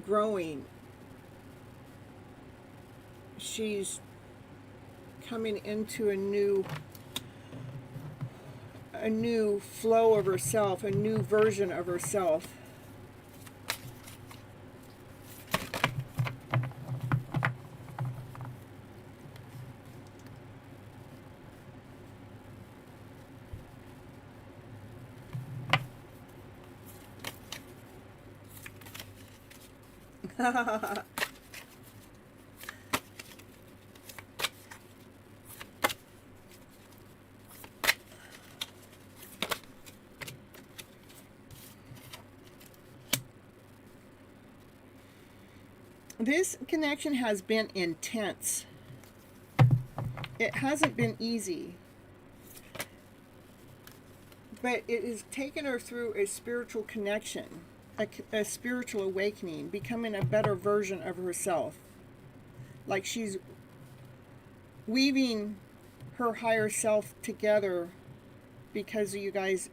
growing. She's coming into a new flow of herself, a new version of herself. This connection has been intense. It hasn't been easy, but it has taken her through a spiritual connection, a spiritual awakening, becoming a better version of herself. Like she's weaving her higher self together because of you guys,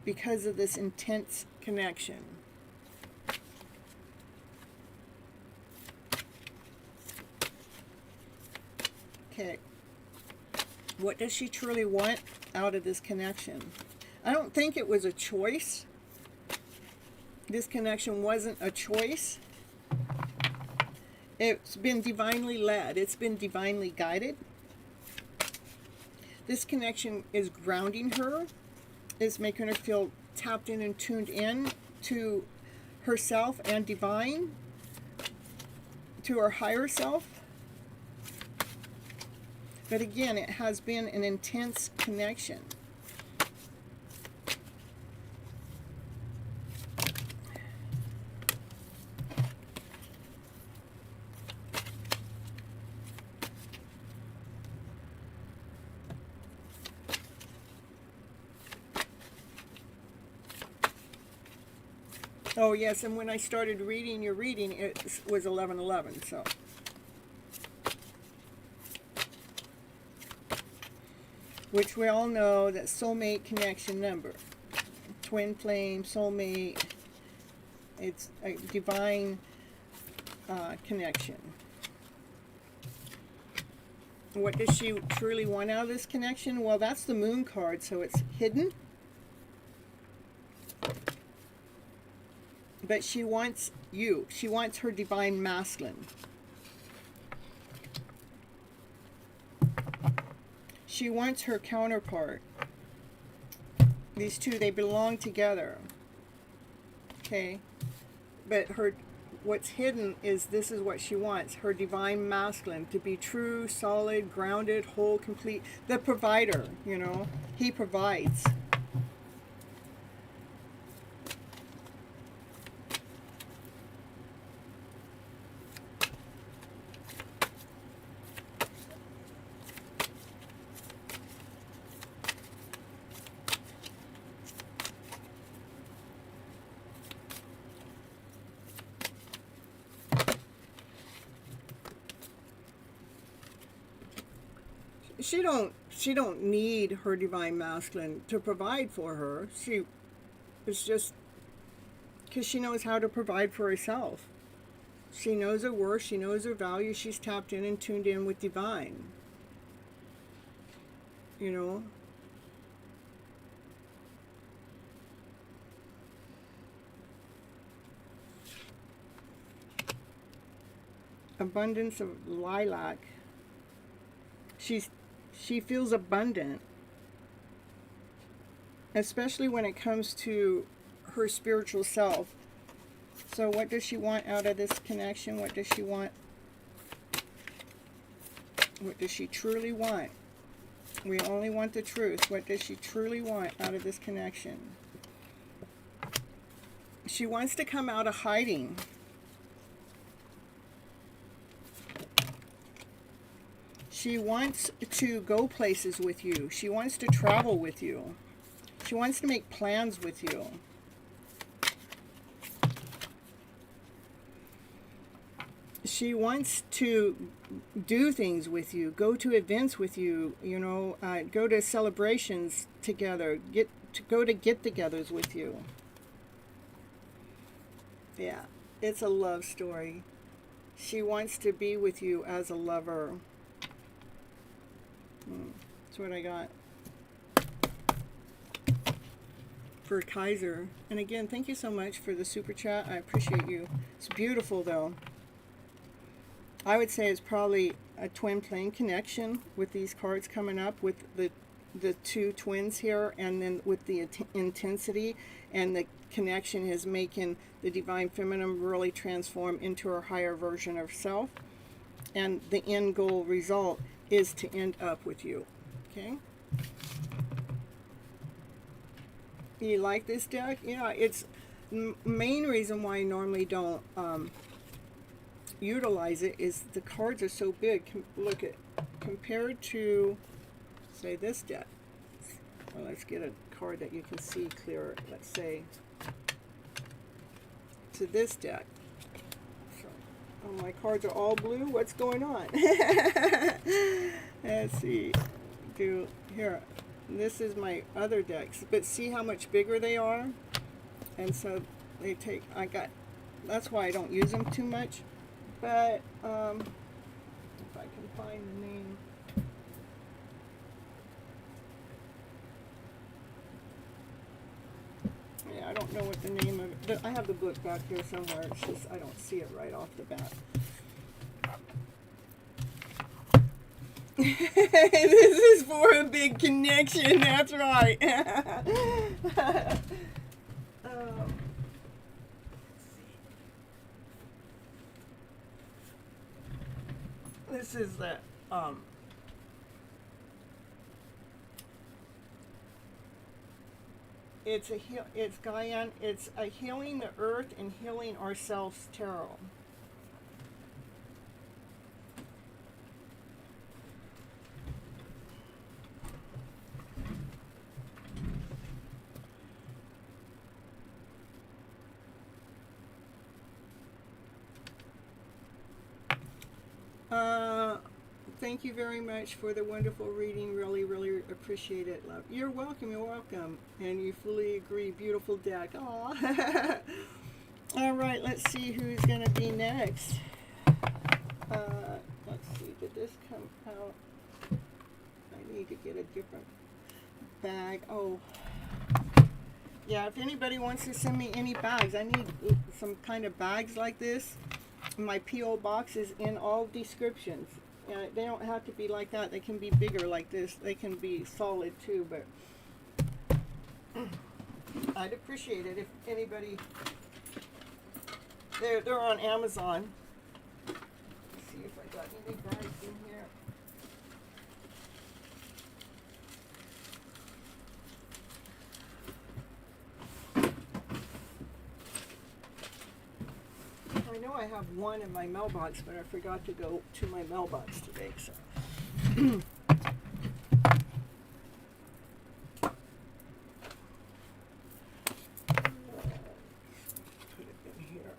because of this intense connection. Okay, what does she truly want out of this connection? I don't think it was a choice. This connection wasn't a choice. It's been divinely led. It's been divinely guided. This connection is grounding her, is making her feel tapped in and tuned in to herself and divine, to her higher self. But again, it has been an intense connection. Oh yes, and when I started reading your reading, it was 1111, so. Which we all know that soulmate connection number. Twin flame, soulmate. It's a divine connection. What does she truly want out of this connection? Well, that's the moon card, so it's hidden. But she wants you. She wants her divine masculine. She wants her counterpart. These two, they belong together. Okay? But what's hidden is this is what she wants. Her divine masculine to be true, solid, grounded, whole, complete. The provider, you know. He provides. She don't need her divine masculine to provide for her. It's just because she knows how to provide for herself. She knows her worth, she knows her value, she's tapped in and tuned in with divine. You know? Abundance of lilac. She feels abundant, especially when it comes to her spiritual self. So what does she want out of this connection? What does she want? What does she truly want? We only want the truth. What does she truly want out of this connection? She wants to come out of hiding. She wants to go places with you. She wants to travel with you. She wants to make plans with you. She wants to do things with you, go to events with you, you know, go to celebrations together, go to get-togethers with you. Yeah, it's a love story. She wants to be with you as a lover. That's what I got for Kaiser. And again, thank you so much for the super chat. I appreciate you. It's beautiful, though. I would say it's probably a twin flame connection with these cards coming up with the two twins here, and then with the intensity and the connection is making the divine feminine really transform into her higher version of self, and the end goal result is to end up with you. Okay, you like this deck? Yeah, it's main reason why I normally don't utilize it is the cards are so big. Look at, compared to say this deck. Well, let's get a card that you can see clearer. Let's say to this deck. So, oh, my cards are all blue. What's going on? Let's see. Here. This is my other decks, but see how much bigger they are, and so they take. That's why I don't use them too much. But if I can find the name. Yeah, I don't know what the name of it. I have the book back there somewhere. It's just I don't see it right off the bat. This is for a big connection. That's right. This is the it's Gaian. It's a healing the earth and healing ourselves tarot. Thank you very much for the wonderful reading. Really, really appreciate it, love. You're welcome, you're welcome. And you fully agree. Beautiful deck. Aw. All right, let's see who's going to be next. Let's see, did this come out? I need to get a different bag. Oh. Yeah, if anybody wants to send me any bags, I need some kind of bags like this. My P.O. box is in all descriptions. They don't have to be like that. They can be bigger like this. They can be solid too, but I'd appreciate it if anybody... They're on Amazon. Let's see if I got any bags in here. I know I have one in my mailbox, but I forgot to go to my mailbox today, so. Put it in here.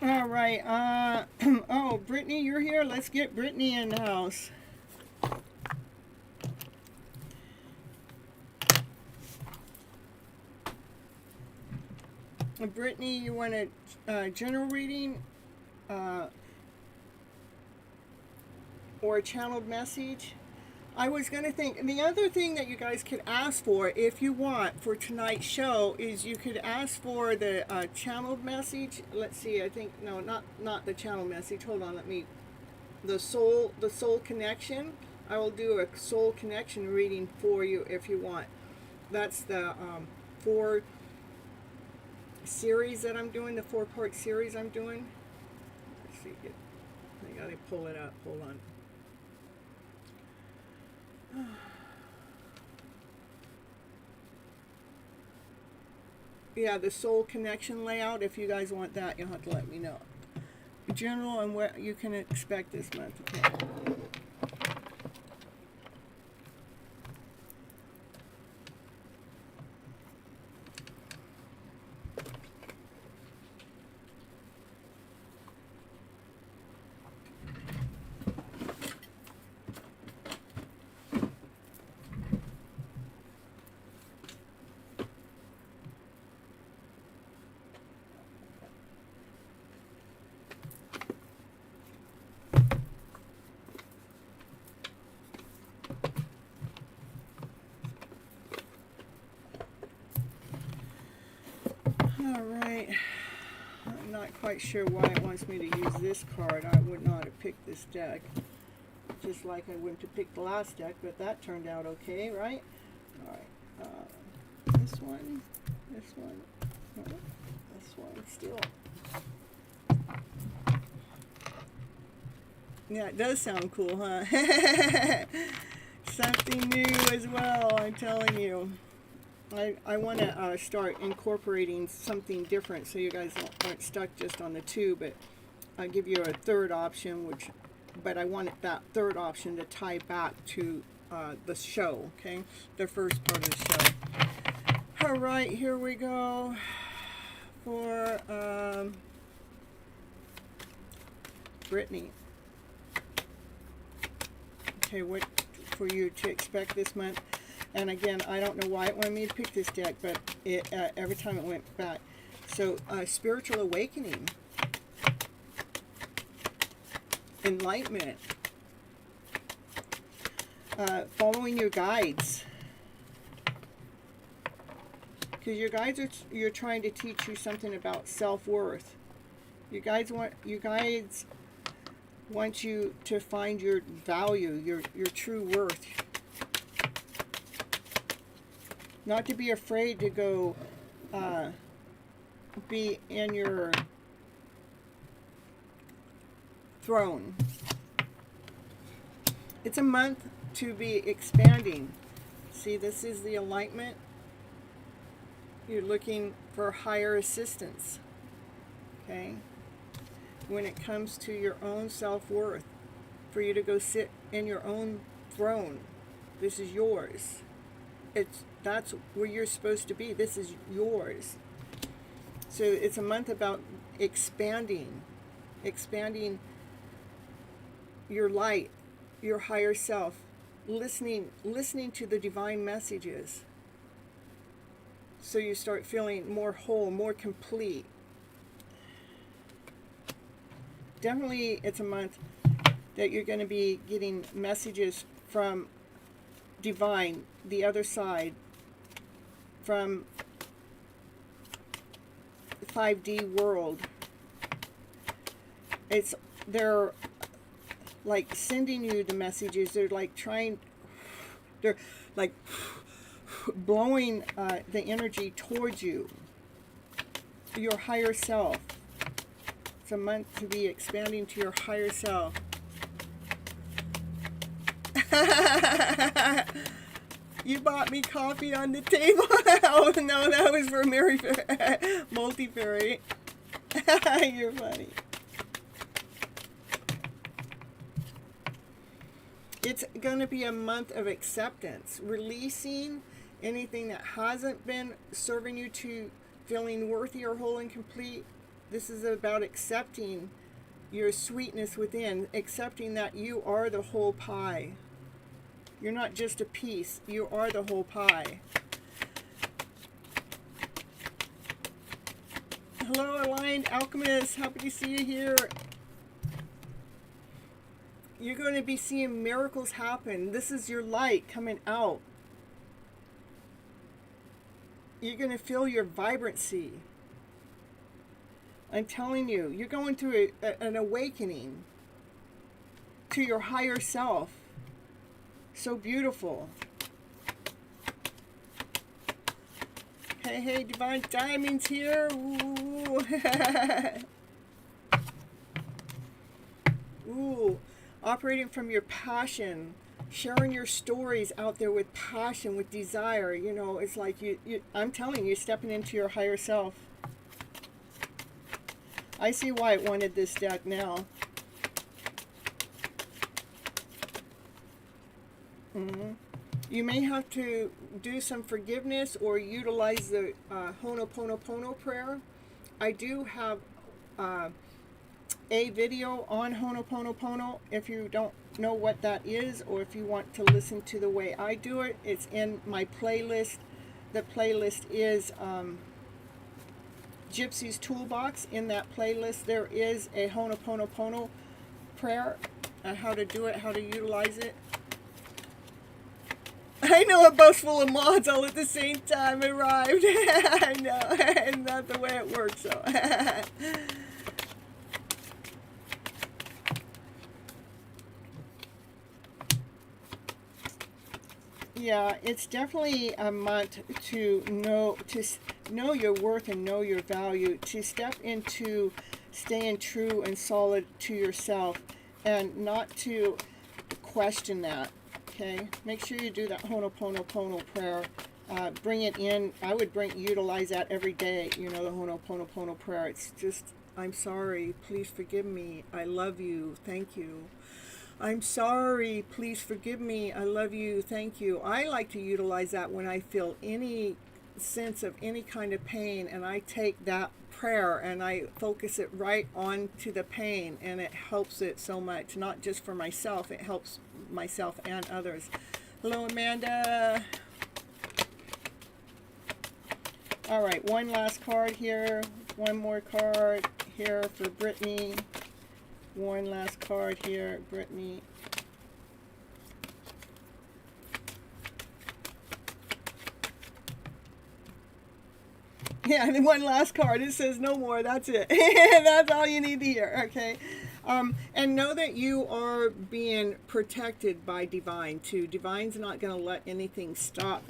All right, oh, Brittany, you're here. Let's get Brittany in the house. Brittany, you want a general reading or a channeled message? I was going to think, and the other thing that you guys could ask for, if you want, for tonight's show, is you could ask for the channeled message. Let's see, I think, no, not the channel message. Hold on, the soul connection. I will do a soul connection reading for you if you want. That's the 4 series that I'm doing, the 4-part series I'm doing. Let's see, I gotta pull it up. Hold on. yeah, the soul connection layout. If you guys want that, you'll have to let me know. General and what you can expect this month. Okay. Alright, I'm not quite sure why it wants me to use this card. I would not have picked this deck, just like I wouldn't have picked the last deck, but that turned out okay, right? Alright, this one, no, this one still. Yeah, it does sound cool, huh? Something new as well, I'm telling you. I want to start incorporating something different so you guys aren't stuck just on the two, but I'll give you a third option, but I want that third option to tie back to the show, okay? The first part of the show. All right, here we go for Brittany. Okay, what for you to expect this month? And again, I don't know why it wanted me to pick this deck, but it every time it went back. So, spiritual awakening, enlightenment, following your guides, because your guides you're trying to teach you something about self-worth. You guys want you to find your value, your true worth. Not to be afraid to go be in your throne. It's a month to be expanding. See, this is the alignment. You're looking for higher assistance. Okay? When it comes to your own self-worth, for you to go sit in your own throne. This is yours. That's where you're supposed to be. This is yours. So it's a month about expanding your light, your higher self, listening to the divine messages. So you start feeling more whole, more complete. Definitely it's a month that you're going to be getting messages from divine, the other side, from the 5D world. They're like sending you the messages. They're like blowing the energy towards you, your higher self. It's a month to be expanding to your higher self. You bought me coffee on the table. Oh no, that was for Mary Multifairy. You're funny. It's going to be a month of acceptance, releasing anything that hasn't been serving you to feeling worthy or whole and complete. This is about accepting your sweetness within, accepting that you are the whole pie. You're not just a piece, you are the whole pie. Hello, Aligned Alchemist. Happy to see you here. You're going to be seeing miracles happen. This is your light coming out. You're going to feel your vibrancy. I'm telling you, you're going through an awakening to your higher self. So beautiful. Hey, Divine Diamonds here. Ooh. Ooh. operating from your passion, sharing your stories out there with passion, with desire. You know, it's like I'm telling you, stepping into your higher self. I see why it wanted this deck now. You may have to do some forgiveness or utilize the Ho'oponopono prayer. I do have a video on Ho'oponopono. If you don't know what that is, or if you want to listen to the way I do it, it's in my playlist. The playlist is Gypsy's Toolbox. In that playlist there is a Ho'oponopono prayer, how to do it, how to utilize it. I know a bus full of mods all at the same time arrived. I know, and that's the way it works. So, yeah, it's definitely a month to know your worth and know your value. To step into staying true and solid to yourself, and not to question that. Okay, make sure you do that Ho'oponopono prayer. Bring it in. I would utilize that every day. You know, the Ho'oponopono prayer. It's just, I'm sorry. Please forgive me. I love you. Thank you. I'm sorry. Please forgive me. I love you. Thank you. I like to utilize that when I feel any sense of any kind of pain, and I take that prayer and I focus it right onto the pain, and it helps it so much. Not just for myself, it helps myself and others. Hello, Amanda. All right, one last card here. One more card here for Brittany. One last card here, Brittany. Yeah, and one last card. It says no more. That's it. That's all you need to hear. Okay. And know that you are being protected by Divine too. Divine's not going to let anything stop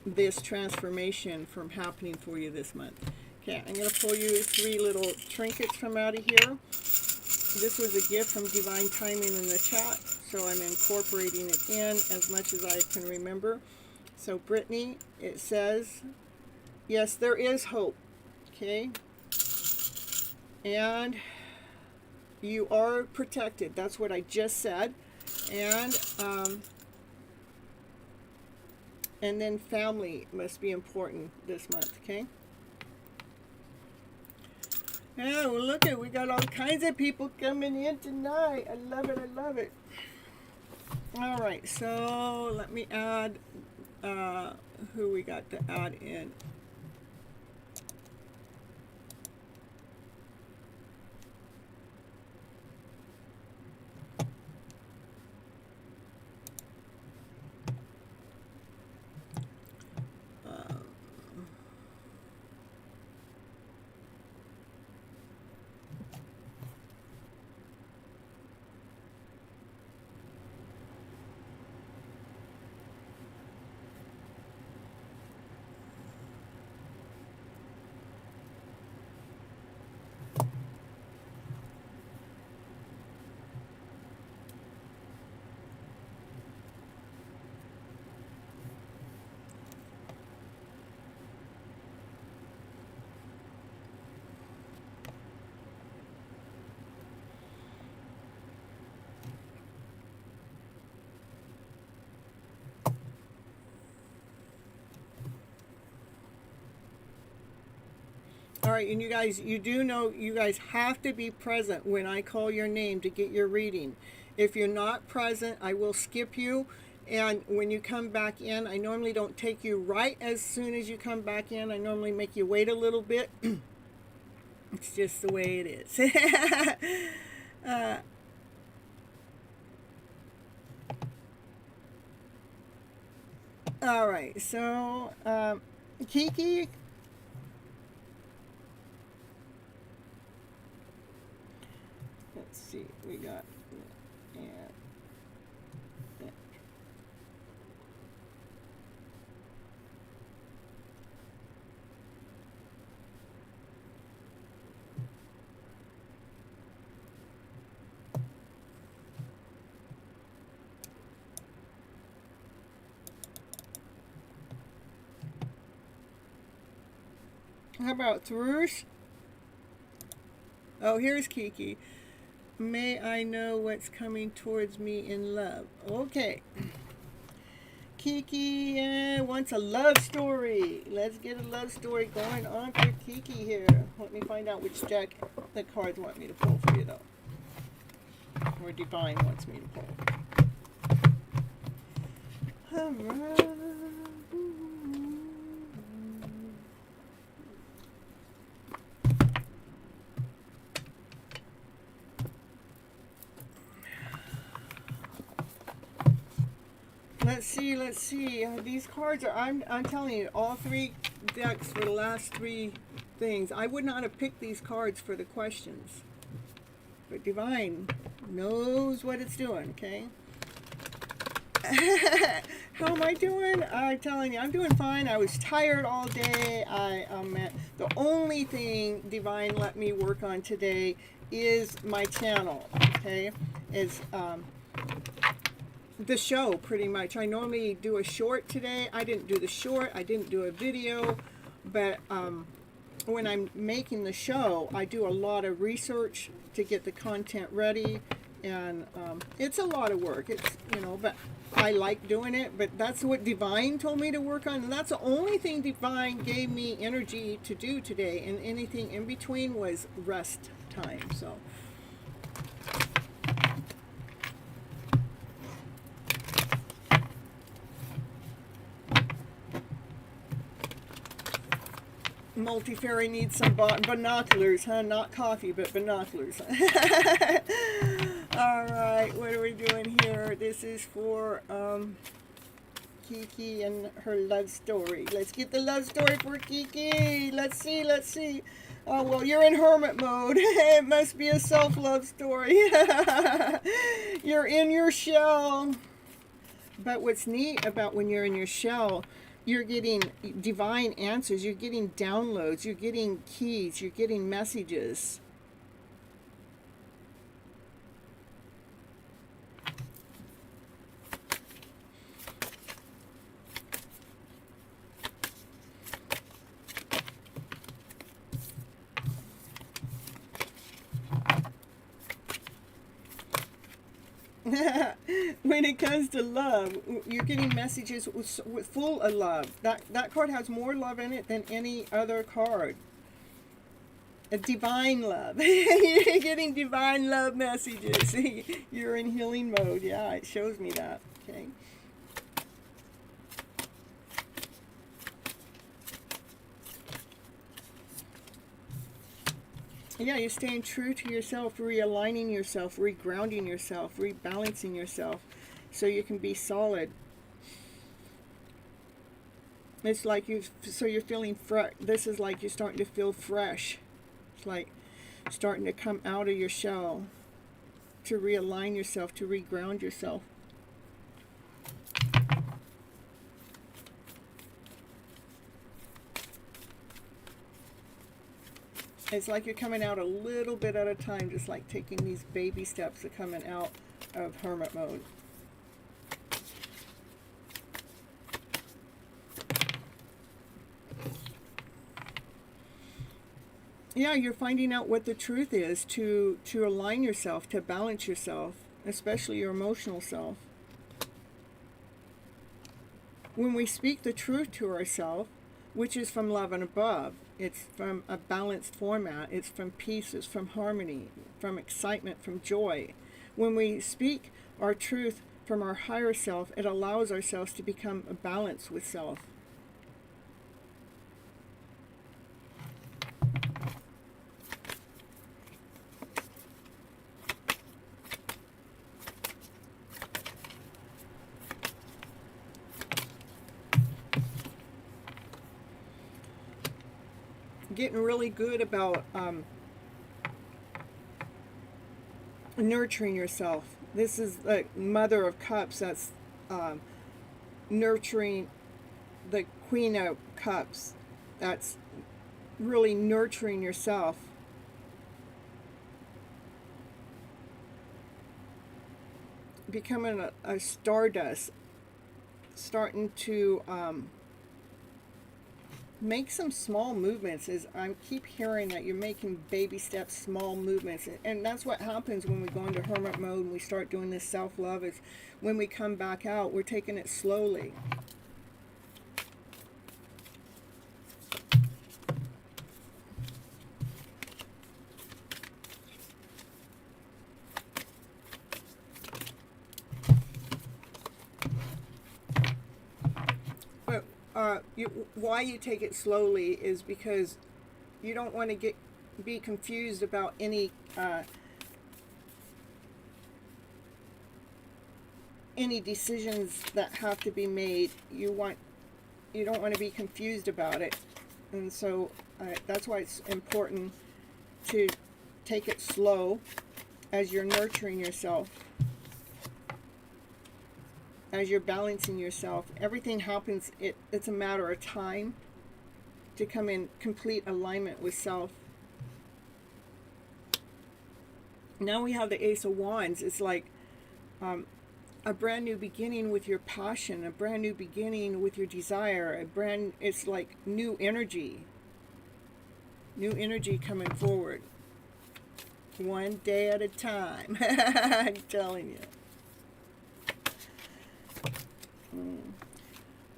this transformation from happening for you this month. Okay, I'm going to pull you 3 little trinkets from out of here. This was a gift from Divine Timing in the chat, so I'm incorporating it in as much as I can remember. So Brittany, it says, yes, there is hope. Okay. And you are protected. That's what I just said. And then family must be important this month, okay? Oh, well, look at, we got all kinds of people coming in tonight. I love it, I love it. All right, so let me add who we got to add in. All right, and you guys, you do know you guys have to be present when I call your name to get your reading. If you're not present, I will skip you. And when you come back in, I normally don't take you right as soon as you come back in. I normally make you wait a little bit. It's just the way it is. All right, so Kiki. Let's see, we got, yeah. How about Thrush? Oh, here's Kiki. May I know what's coming towards me in love? Okay. Kiki wants a love story. Let's get a love story going on for Kiki here. Let me find out which deck the cards want me to pull for you, though. Or Divine wants me to pull. Alright. Let's see. These cards are, I'm telling you, all three decks for the last three things. I would not have picked these cards for the questions. But Divine knows what it's doing, okay? How am I doing? I'm telling you, I'm doing fine. I was tired all day. The only thing Divine let me work on today is my channel, okay? Is the show, pretty much. I normally do a short today. I didn't do the short. I didn't do a video. But when I'm making the show, I do a lot of research to get the content ready. And it's a lot of work. It's, you know, but I like doing it. But that's what Divine told me to work on. And that's the only thing Divine gave me energy to do today. And anything in between was rest time. So Multifairy needs some binoculars, huh? Not coffee, but binoculars. Alright, what are we doing here? This is for Kiki and her love story. Let's get the love story for Kiki. Let's see. Oh, well, you're in hermit mode. It must be a self-love story. You're in your shell. But what's neat about when you're in your shell, you're getting divine answers, you're getting downloads, you're getting keys, you're getting messages. When it comes to love, you're getting messages full of love. That card has more love in it than any other card. A divine love. You're getting divine love messages. You're in healing mode. Yeah, it shows me that. Okay. Yeah, you're staying true to yourself, realigning yourself, regrounding yourself, rebalancing yourself so you can be solid. It's like you're feeling fresh. This is like you're starting to feel fresh. It's like starting to come out of your shell to realign yourself, to reground yourself. It's like you're coming out a little bit at a time, just like taking these baby steps of coming out of hermit mode. Yeah, you're finding out what the truth is to align yourself, to balance yourself, especially your emotional self. When we speak the truth to ourselves, which is from love and above, it's from a balanced format, it's from peace, it's from harmony, from excitement, from joy. When we speak our truth from our higher self, it allows ourselves to become a balance with self. Getting really good about nurturing yourself. This is like Mother of Cups. That's nurturing the Queen of Cups. That's really nurturing yourself. Becoming a stardust. Starting to make some small movements. Is I keep hearing that you're making baby steps, small movements, and that's what happens when we go into hermit mode and we start doing this self-love. Is when we come back out, we're taking it slowly. Why you take it slowly is because you don't want to be confused about any decisions that have to be made. You don't want to be confused about it, and so that's why it's important to take it slow as you're nurturing yourself. As you're balancing yourself, everything happens, it's a matter of time to come in complete alignment with self. Now we have the Ace of Wands. It's like a brand new beginning with your passion, a brand new beginning with your desire, it's like new energy coming forward. One day at a time. I'm telling you.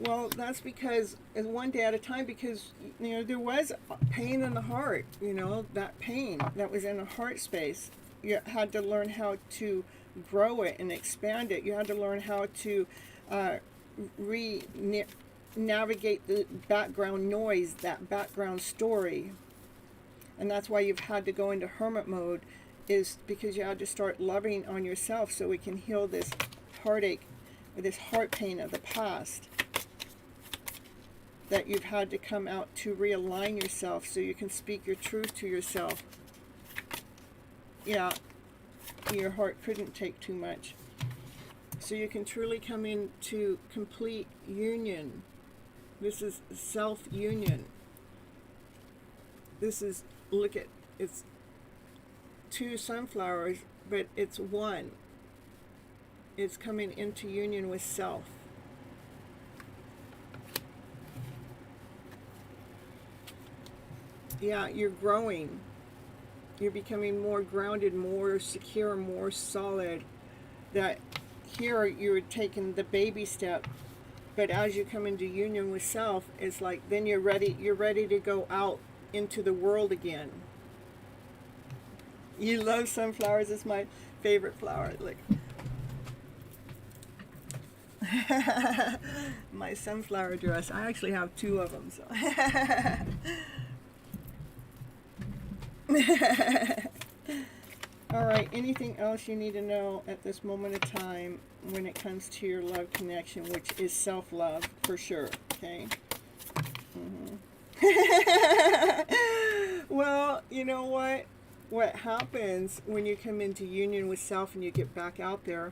Well, that's because it's one day at a time, because there was pain in the heart. That pain that was in the heart space, you had to learn how to grow it and expand it. You had to learn how to navigate the background noise, that background story. And that's why you've had to go into hermit mode, is because you had to start loving on yourself so we can heal this heartache, this heart pain of the past, that you've had to come out to realign yourself so you can speak your truth to yourself. Yeah, your heart couldn't take too much. So you can truly come into complete union. This is self-union. This is, look at, it's two sunflowers, but it's one. It's coming into union with self. Yeah, you're growing. You're becoming more grounded, more secure, more solid. That here you're taking the baby step, but as you come into union with self, it's like then you're ready to go out into the world again. You love sunflowers. It's my favorite flower. Look. My sunflower dress. I actually have two of them. So. All right, anything else you need to know at this moment of time when it comes to your love connection, which is self-love for sure, okay? Well, you know what? What happens when you come into union with self and you get back out there,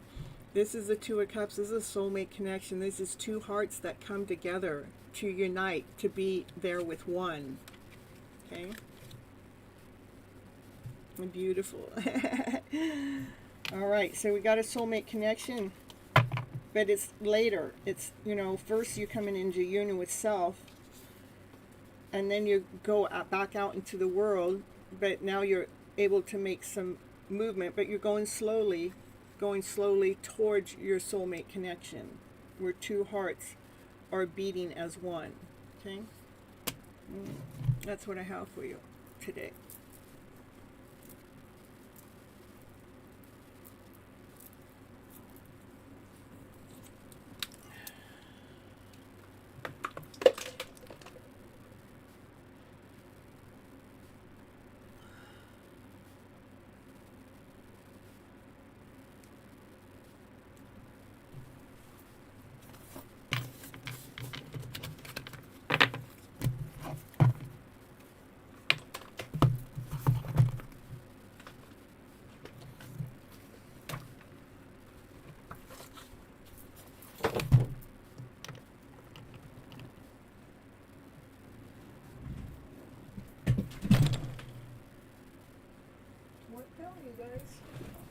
this is the Two of Cups. This is a soulmate connection. This is two hearts that come together to unite, to be there with one, okay? Beautiful. All right, so we got a soulmate connection, but it's later. It's, first you're coming into union with self, and then you go back out into the world, but now you're able to make some movement, but you're going slowly towards your soulmate connection, where two hearts are beating as one, okay? That's what I have for you today.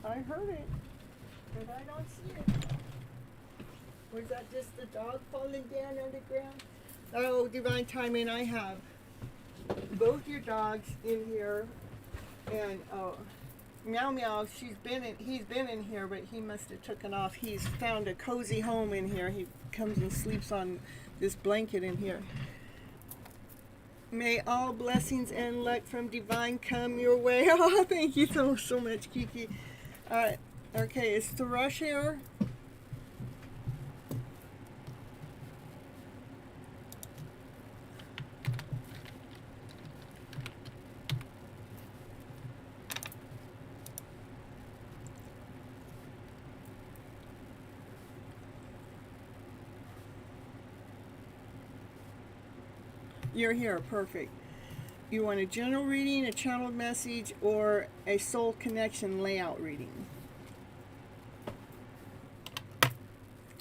I heard it, but I don't see it. Was that just the dog falling down on the ground? Oh, divine timing, I have both your dogs in here, and Meow Meow, he's been in here, but he must have taken off. He's found a cozy home in here. He comes and sleeps on this blanket in here. May all blessings and luck from divine come your way. Oh, thank you so much, Kiki. Okay, is Thrush here? You're here, perfect. You want a general reading, a channeled message, or a soul connection layout reading?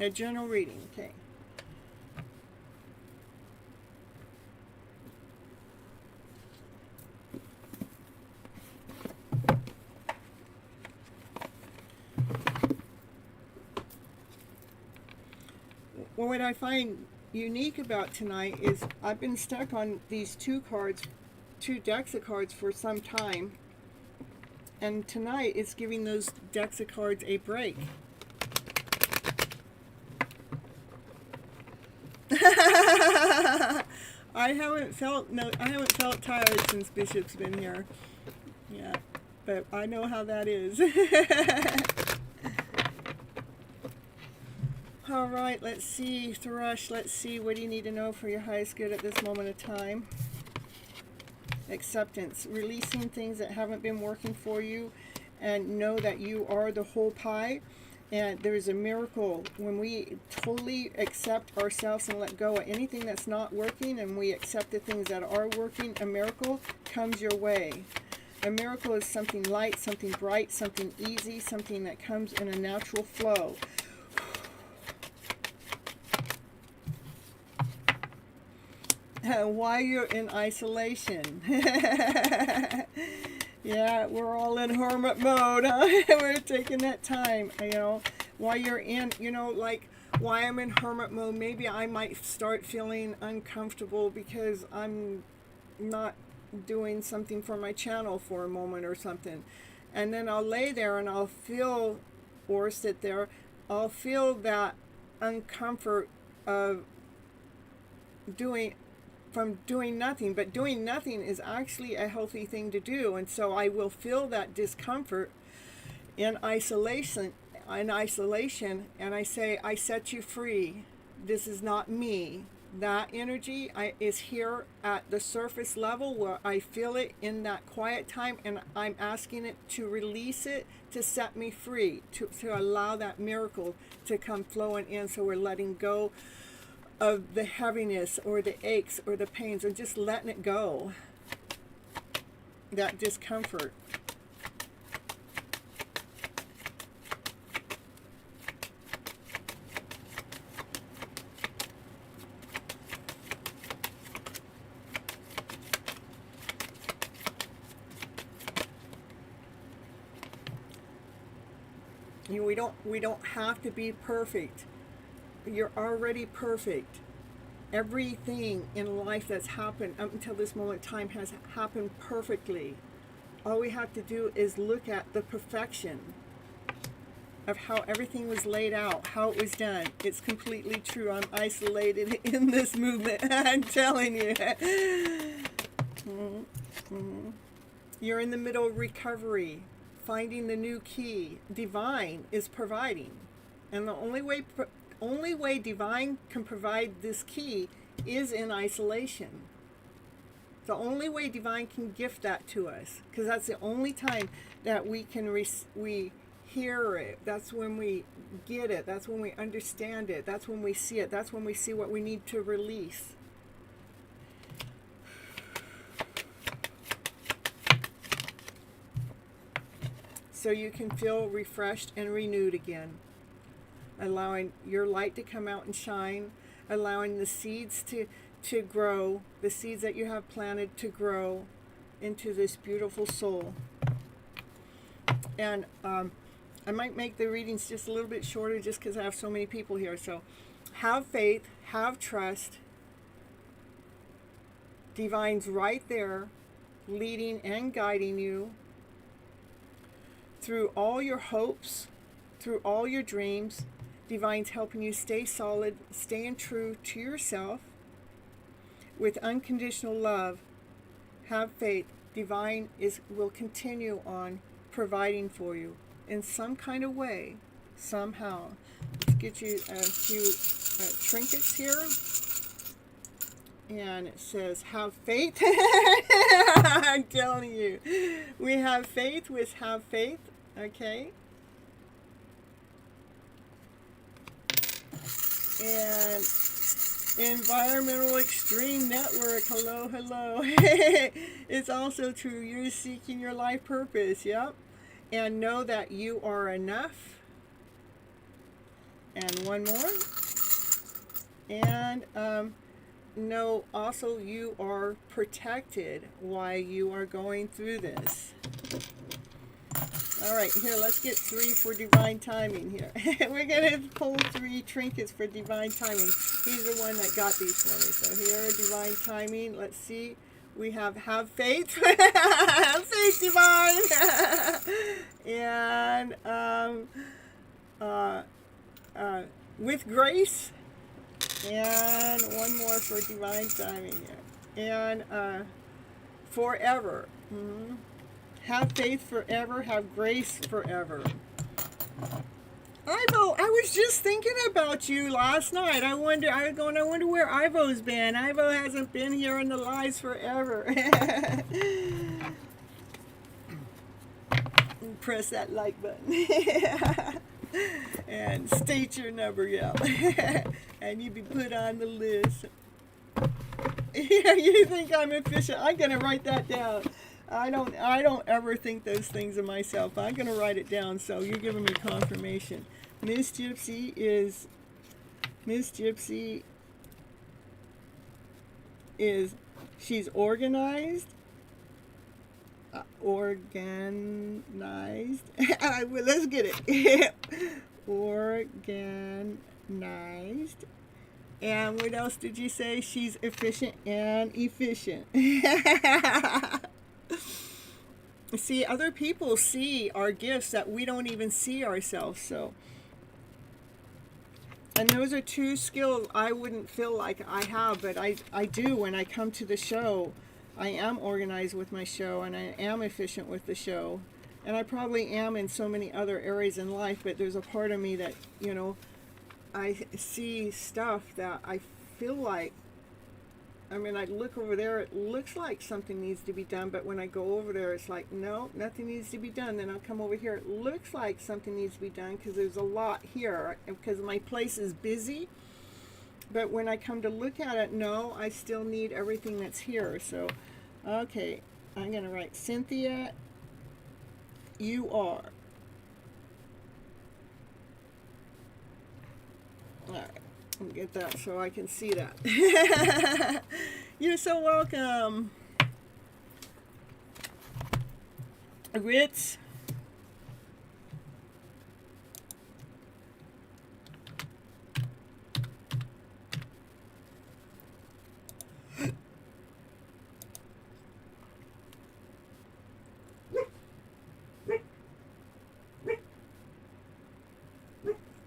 A general reading, okay. Well, what I find unique about tonight is I've been stuck on these two decks of cards for some time, and tonight it's giving those decks of cards a break. I haven't felt tired since Bishop's been here. Yeah, but I know how that is. All right, let's see, Thrush, let's see, what do you need to know for your highest good at this moment of time? Acceptance, releasing things that haven't been working for you, and know that you are the whole pie. And there's a miracle when we totally accept ourselves and let go of anything that's not working, and we accept the things that are working. A miracle comes your way. A miracle is something light, something bright, something easy, something that comes in a natural flow. Why you're in isolation. Yeah, we're all in hermit mode, huh? We're taking that time, you know. While you're in, you know, like, why I'm in hermit mode, maybe I might start feeling uncomfortable because I'm not doing something for my channel for a moment or something. And then I'll lay there and I'll feel, or sit there, I'll feel that uncomfort of doing nothing, but doing nothing is actually a healthy thing to do. And so I will feel that discomfort in isolation, and I say, I set you free. This is not me. That energy is here at the surface level where I feel it in that quiet time, and I'm asking it to release it, to set me free, to allow that miracle to come flowing in. So we're letting go of the heaviness or the aches or the pains, and just letting it go, that discomfort. We don't have to be perfect. You're already perfect. Everything in life that's happened up until this moment in time has happened perfectly. All we have to do is look at the perfection of how everything was laid out, how it was done. It's completely true. I'm isolated in this movement. I'm telling you. You're in the middle of recovery, finding the new key. Divine is providing. And the only way divine can provide this key is in isolation. The only way divine can gift that to us, because that's the only time that we can we hear it. That's when we get it. That's when we understand it. That's when we see it. That's when we see what we need to release. So you can feel refreshed and renewed again. Allowing your light to come out and shine, allowing the seeds to grow, the seeds that you have planted to grow into this beautiful soul. And I might make the readings just a little bit shorter just because I have so many people here. So have faith, have trust, Divine's right there, leading and guiding you through all your hopes, through all your dreams. Divine's helping you stay solid, staying true to yourself with unconditional love. Have faith. Divine will continue on providing for you in some kind of way, somehow. Let's get you a few trinkets here. And it says, have faith. I'm telling you. We have faith with have faith. Okay. And Environmental Extreme Network. Hello, hello. It's also true. You're seeking your life purpose. Yep. And know that you are enough. And one more. And know also you are protected while you are going through this. All right, here, let's get 3 for divine timing here. We're going to pull 3 trinkets for divine timing. He's the one that got these for me. So here, divine timing. Let's see. We have faith. Have faith, divine. And with grace. And one more for divine timing here. And forever. Mm-hmm. Have faith forever. Have grace forever. Ivo, I was just thinking about you last night. I wonder where Ivo's been. Ivo hasn't been here in the lives forever. Press that like button. And state your number, yeah. And you be put on the list. Yeah, you think I'm efficient? I'm gonna write that down. I don't ever think those things of myself. I'm gonna write it down, so you're giving me confirmation. Miss Gypsy is she's organized. Organized. Let's get it. Organized. And what else did you say? She's efficient and efficient. See, other people see our gifts that we don't even see ourselves. So, and those are 2 skills I wouldn't feel like I have, but I do when I come to the show. I am organized with my show, and I am efficient with the show. And I probably am in so many other areas in life, but there's a part of me that, you know, I see stuff that I feel like, I mean, I look over there, it looks like something needs to be done, but when I go over there, it's like, no, nothing needs to be done. Then I'll come over here, it looks like something needs to be done because there's a lot here, because my place is busy. But when I come to look at it, no, I still need everything that's here. So, okay, I'm going to write Cynthia, you are. All right, let me get that so I can see that. You're so welcome. Ritz.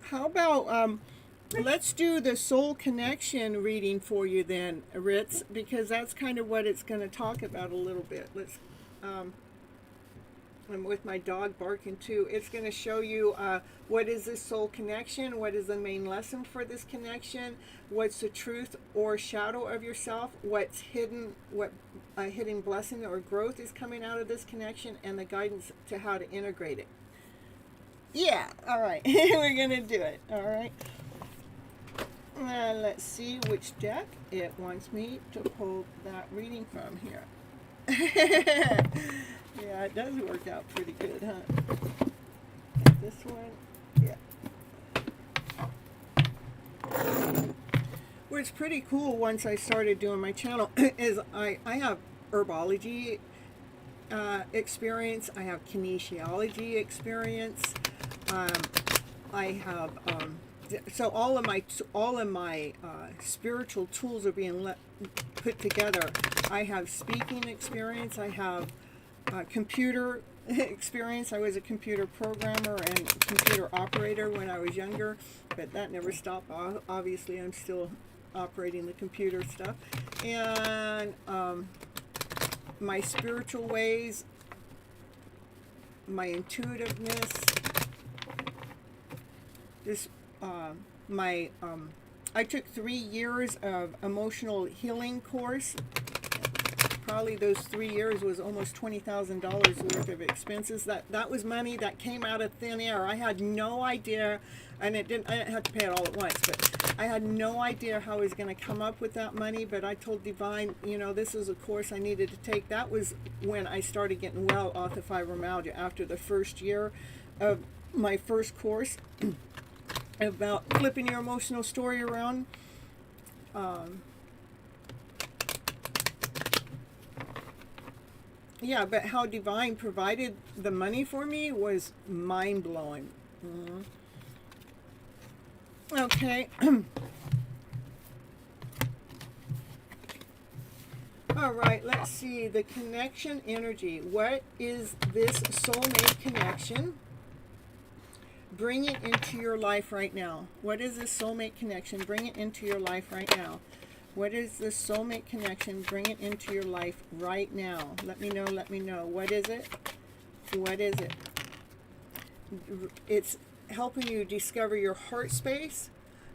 How about let's do the soul connection reading for you then, Ritz, because that's kind of what it's going to talk about a little bit. Let's and with my dog barking too, it's going to show you what is this soul connection, what is the main lesson for this connection, what's the truth or shadow of yourself, what's hidden, what hidden blessing or growth is coming out of this connection, and the guidance to how to integrate it. Yeah, all right. We're going to do it, all right. Let's see which deck it wants me to pull that reading from here. Yeah, it does work out pretty good, huh? This one, yeah. What's pretty cool once I started doing my channel is I have herbology experience, I have kinesiology experience, I have so all of my spiritual tools are being put together. I have speaking experience. I have computer experience. I was a computer programmer and computer operator when I was younger, but that never stopped. Obviously, I'm still operating the computer stuff. And my spiritual ways, my intuitiveness, this I took 3 years of emotional healing course. Probably those 3 years was almost $20,000 worth of expenses. That was money that came out of thin air. I had no idea, and I didn't have to pay it all at once, but I had no idea how I was going to come up with that money. But I told Divine, this is a course I needed to take. That was when I started getting well off the fibromyalgia, after the first year of my first course about flipping your emotional story around. Yeah, but how Divine provided the money for me was mind-blowing. Okay. All right, let's see. The connection energy. What is this soulmate connection? Bring it into your life right now. What is this soulmate connection? Bring it into your life right now. What is this soulmate connection? Bring it into your life right now. Let me know, let me know. What is it? What is it? It's helping you discover your heart space,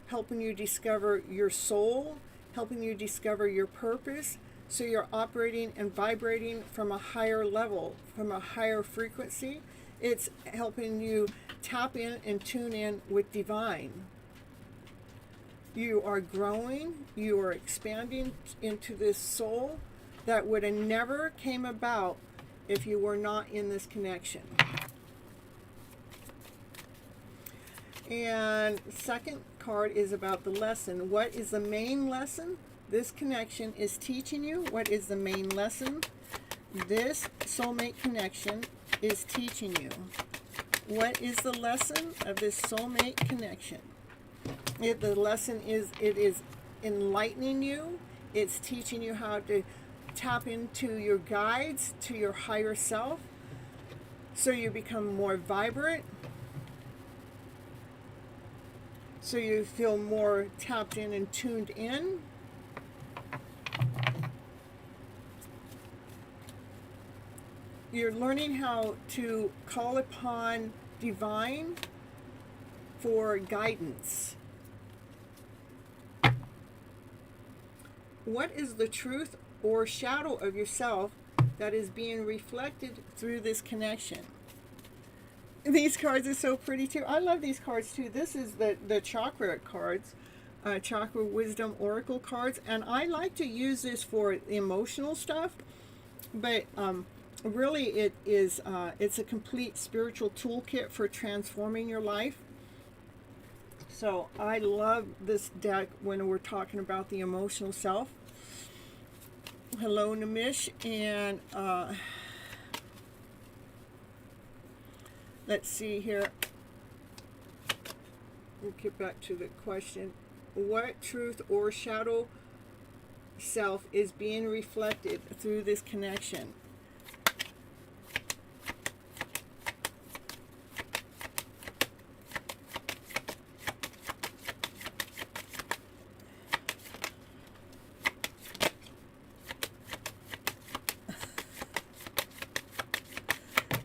helping you discover your soul, helping you discover your purpose, so you're operating and vibrating from a higher level, from a higher frequency. It's helping you tap in and tune in with Divine. You are growing, you are expanding into this soul that would have never came about if you were not in this connection. And second card is about the lesson. What is the main lesson this connection is teaching you? What is the main lesson this soulmate connection is teaching you? What is the lesson of this soulmate connection? The lesson is, it is enlightening you. It's teaching you how to tap into your guides, to your higher self, so you become more vibrant, so you feel more tapped in and tuned in. You're learning how to call upon Divine for guidance. What is the truth or shadow of yourself that is being reflected through this connection? These cards are so pretty too. I love these cards too. This is the chakra cards, chakra wisdom oracle cards, and I like to use this for emotional stuff, but really it is it's a complete spiritual toolkit for transforming your life. So I love this deck when we're talking about the emotional self. Hello, Namish, and let's see here. We'll get back to the question. What truth or shadow self is being reflected through this connection?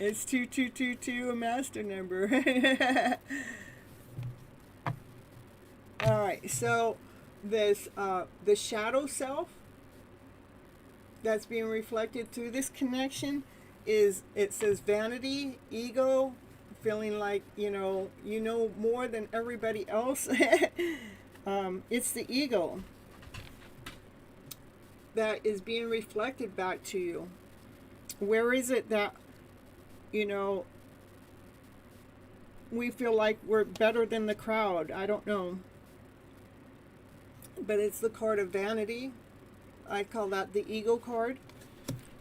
It's 2222, a master number. All right, so this the shadow self that's being reflected through this connection is, it says vanity, ego, feeling like you know more than everybody else. It's the ego that is being reflected back to you. Where is it that we feel like we're better than the crowd? I don't know. But it's the card of vanity. I call that the ego card.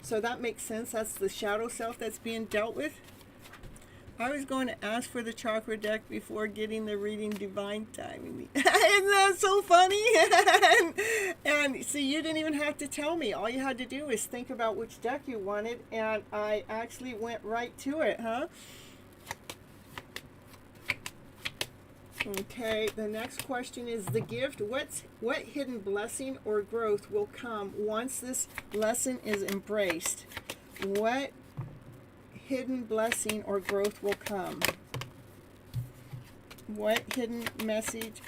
So that makes sense. That's the shadow self that's being dealt with. I was going to ask for the chakra deck before getting the reading divine timing. Isn't that so funny? and see, you didn't even have to tell me. All you had to do is think about which deck you wanted, and I actually went right to it, huh? Okay, the next question is the gift. What hidden blessing or growth will come once this lesson is embraced? What hidden blessing or growth will come? What hidden message,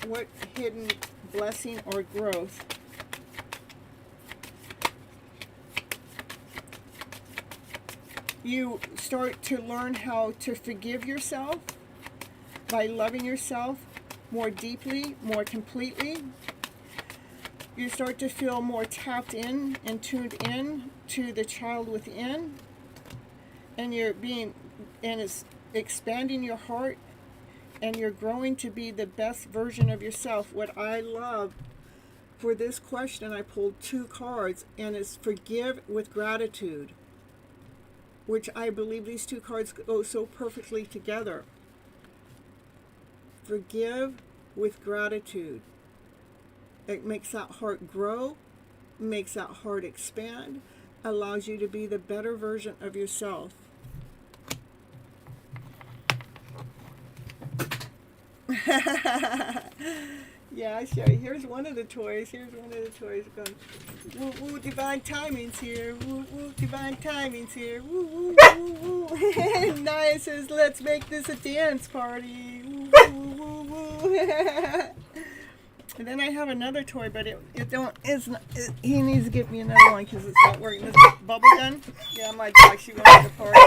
what hidden blessing or growth? You start to learn how to forgive yourself by loving yourself more deeply, more completely. You start to feel more tapped in and tuned in to the child within, and it's expanding your heart, and you're growing to be the best version of yourself. What I love for this question, I pulled 2 cards, and it's forgive with gratitude, which I believe these 2 cards go so perfectly together. Forgive with gratitude. It makes that heart grow, makes that heart expand, allows you to be the better version of yourself. Yeah, I show you. Here's one of the toys. Going, woo woo, divine timing's here. Woo woo, divine timing's here. Woo woo woo woo. Naya says, let's make this a dance party. Woo woo woo woo. And then I have another toy, but he needs to get me another one because it's not working. This bubble gun. Yeah, my dog, she wants to party.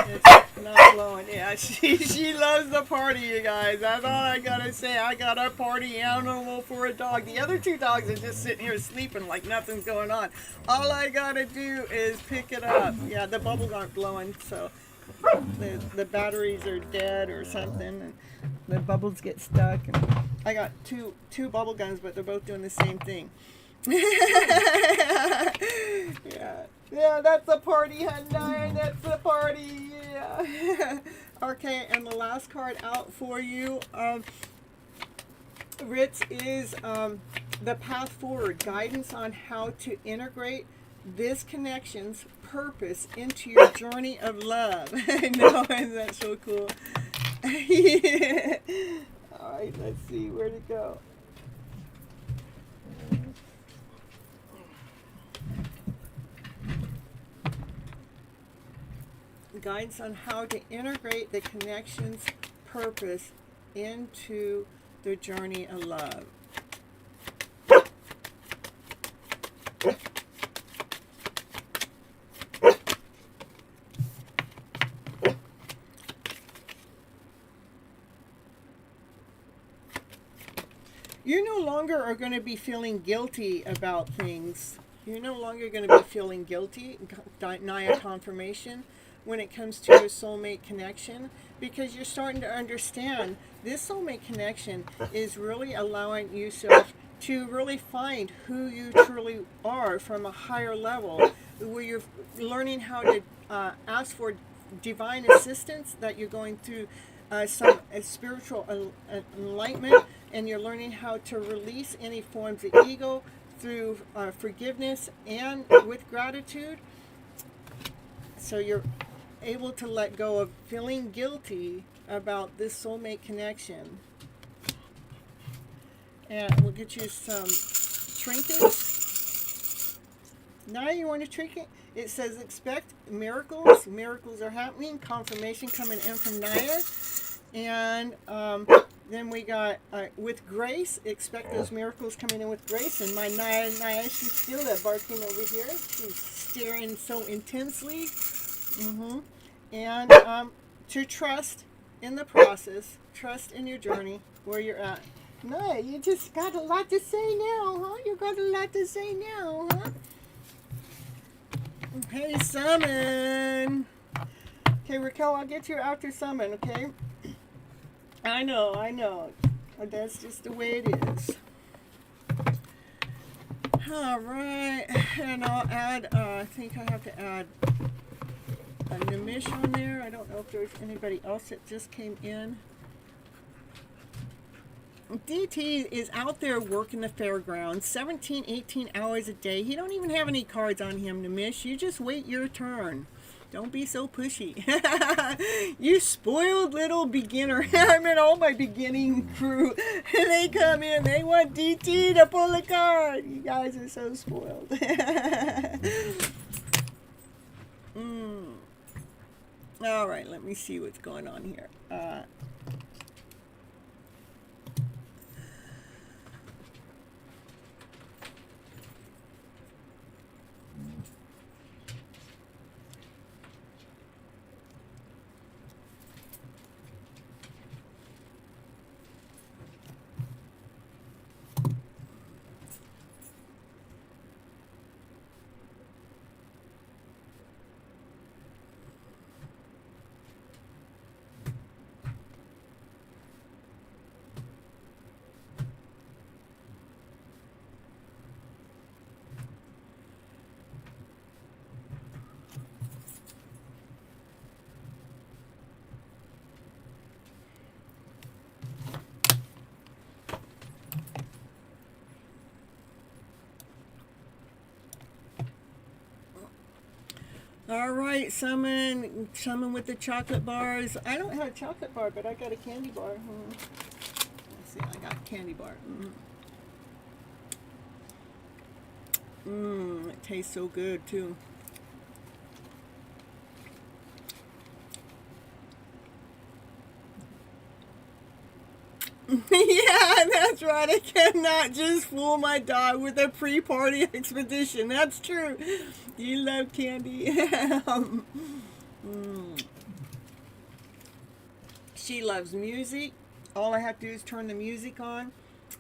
It's not blowing. Yeah, she loves the party, you guys. That's all I gotta say. I got a party animal for a dog. The other 2 dogs are just sitting here sleeping like nothing's going on. All I gotta do is pick it up. Yeah, the bubbles aren't blowing, so the batteries are dead or something, and the bubbles get stuck. And I got two bubble guns, but they're both doing the same thing. Yeah, that's a party, honey. That's a party. Yeah. Okay, and the last card out for you, Ritz, is the path forward, guidance on how to integrate this connection's purpose into your journey of love. I know, isn't that so cool? Yeah. All right, let's see where to go. Guidance on how to integrate the connection's purpose into the journey of love. You no longer are going to be feeling guilty about things. You're no longer going to be feeling guilty, Naya confirmation, when it comes to a soulmate connection, because you're starting to understand this soulmate connection is really allowing yourself to really find who you truly are from a higher level, where you're learning how to ask for divine assistance, that you're going through some spiritual enlightenment, and you're learning how to release any forms of ego through forgiveness and with gratitude. So you're able to let go of feeling guilty about this soulmate connection. And we'll get you some trinkets. Now you want a trinket? It says expect miracles. Miracles are happening. Confirmation coming in from Naya. And then we got with grace. Expect those miracles coming in with grace. And my Naya, she's still barking over here. She's staring so intensely. And to trust in the process, trust in your journey, where you're at. No, you just got a lot to say now, huh? You got a lot to say now, huh? Okay, summon. Okay, Raquel, I'll get you after summon, okay? I know. That's just the way it is. All right, and I'll add, I think I have to add a Nimish on there. I don't know if there's anybody else that just came in. DT is out there working the fairgrounds 17, 18 hours a day. He don't even have any cards on him, Nimish. You just wait your turn. Don't be so pushy. You spoiled little beginner. I mean, all my beginning crew, they come in, they want DT to pull a card. You guys are so spoiled. All right, let me see what's going on here. All right, summon with the chocolate bars. I don't have a chocolate bar, but I got a candy bar. Let's see, I got a candy bar. It tastes so good too. Yeah, that's right. I cannot just fool my dog with a pre-party expedition. That's true. You love candy. She loves music. All I have to do is turn the music on,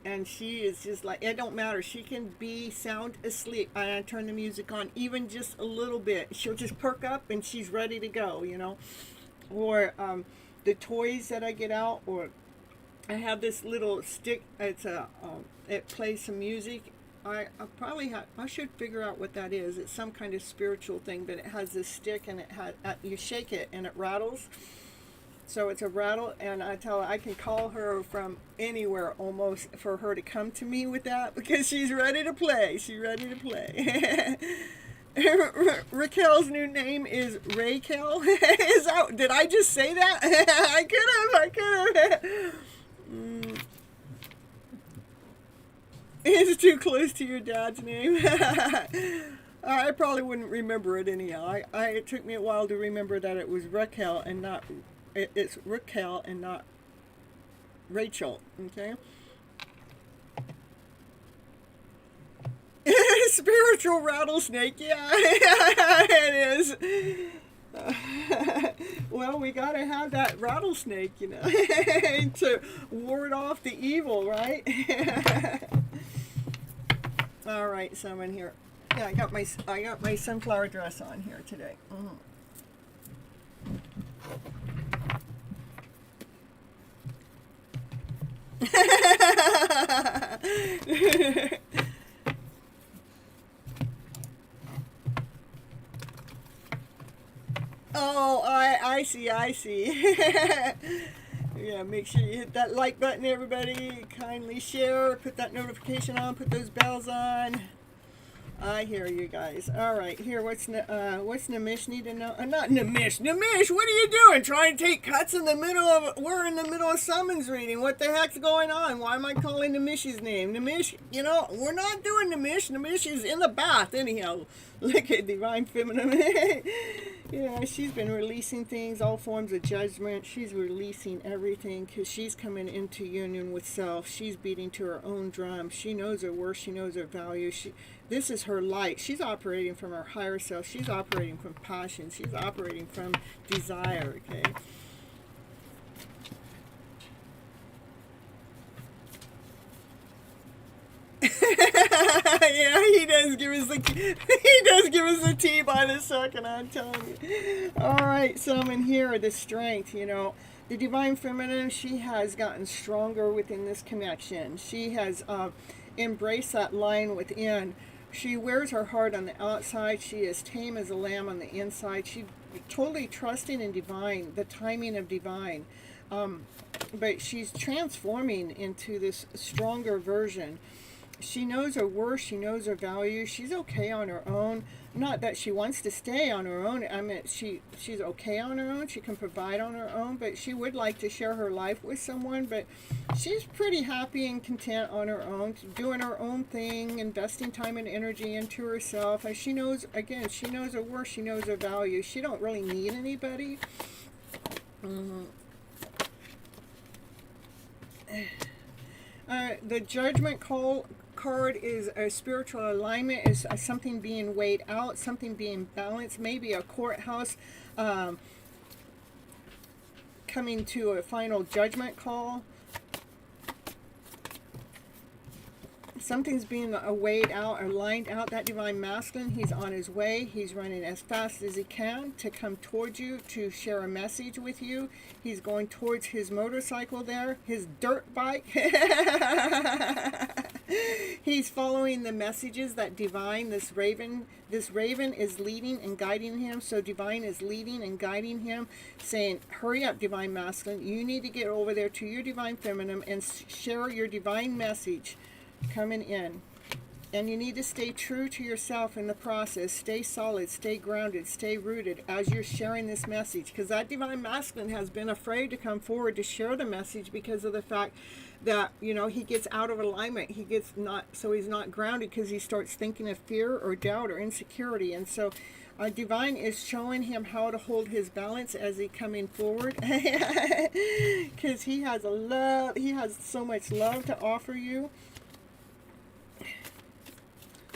and she is just like, it don't matter. She can be sound asleep. I turn the music on even just a little bit. She'll just perk up and she's ready to go, you know. Or the toys that I get out, or I have this little stick. It's it plays some music. I should figure out what that is. It's some kind of spiritual thing, but it has this stick, and it has you shake it and it rattles. So it's a rattle, and I tell her I can call her from anywhere almost for her to come to me with that, because she's ready to play. She's ready to play. Raquel's new name is Raquel. Did I just say that? I could have. It's too close to your dad's name. I probably wouldn't remember it anyhow. It took me a while to remember that it was Raquel and not. It's Raquel and not Rachel. Okay. Spiritual rattlesnake. Yeah, it is. Well, we gotta have that rattlesnake, you know, to ward off the evil, right? All right, someone here. Yeah, I got my sunflower dress on here today. Oh, I see. Yeah, make sure you hit that like button, everybody. Kindly share, put that notification on, put those bells on. I hear you guys. All right, here, what's Nimish need to know? Not Nimish. Nimish, what are you doing? Trying to take cuts in the middle of, we're in the middle of summons reading. What the heck's going on? Why am I calling Nimish's name? Nimish, you know, we're not doing Nimish. Nimish is in the bath anyhow. Look at Divine Feminine. Yeah, she's been releasing things, all forms of judgment. She's releasing everything because she's coming into union with self. She's beating to her own drum. She knows her worth. She knows her value. This is her light. She's operating from her higher self. She's operating from passion. She's operating from desire, okay? Yeah, he does give us the tea by the second, I'm telling you. All right, in here, the strength, you know, the divine feminine, she has gotten stronger within this connection. She has embraced that line within She wears her heart on the outside. She is tame as a lamb on the inside. She's totally trusting in divine, the timing of divine. But she's transforming into this stronger version. She knows her worth. She knows her value. She's okay on her own. Not that she wants to stay on her own. I mean, she's okay on her own. She can provide on her own, but she would like to share her life with someone. But she's pretty happy and content on her own, doing her own thing, investing time and energy into herself. And she knows, again, she knows her worth. She knows her value. She don't really need anybody. The judgment card is a spiritual alignment, is something being weighed out, something being balanced, maybe a courthouse coming to a final judgment call. Something's being weighed out or lined out. That divine masculine, he's on his way. He's running as fast as he can to come towards you, to share a message with you. He's going towards his motorcycle there, his dirt bike. He's following the messages that divine, this raven is leading and guiding him. So divine is leading and guiding him, saying, hurry up, divine masculine. You need to get over there to your divine feminine and share your divine message coming in. And you need to stay true to yourself in the process. Stay solid, stay grounded, stay rooted as you're sharing this message. Because that divine masculine has been afraid to come forward to share the message because of the fact that, you know, he gets out of alignment. He's not grounded because he starts thinking of fear or doubt or insecurity. And so divine is showing him how to hold his balance as he coming forward. Because he has so much love to offer you.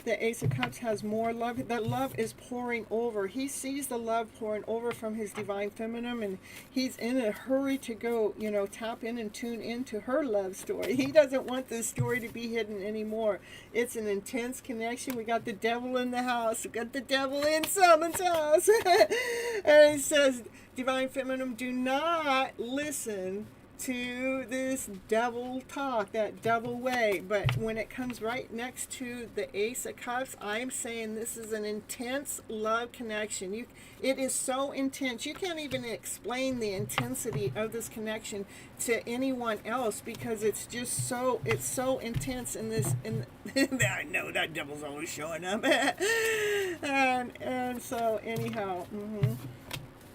The Ace of Cups has more love. That love is pouring over. He sees the love pouring over from his divine feminine, and he's in a hurry to go, you know, tap in and tune into her love story. He doesn't want this story to be hidden anymore. It's an intense connection. We got the devil in the house. We got the devil in someone's house. And it says, divine feminine, do not listen to this devil talk, that devil way. But when it comes right next to the Ace of Cups, I'm saying this is an intense love connection. It is so intense. You can't even explain the intensity of this connection to anyone else because it's just so intense in this. I know that devil's always showing up. and so anyhow,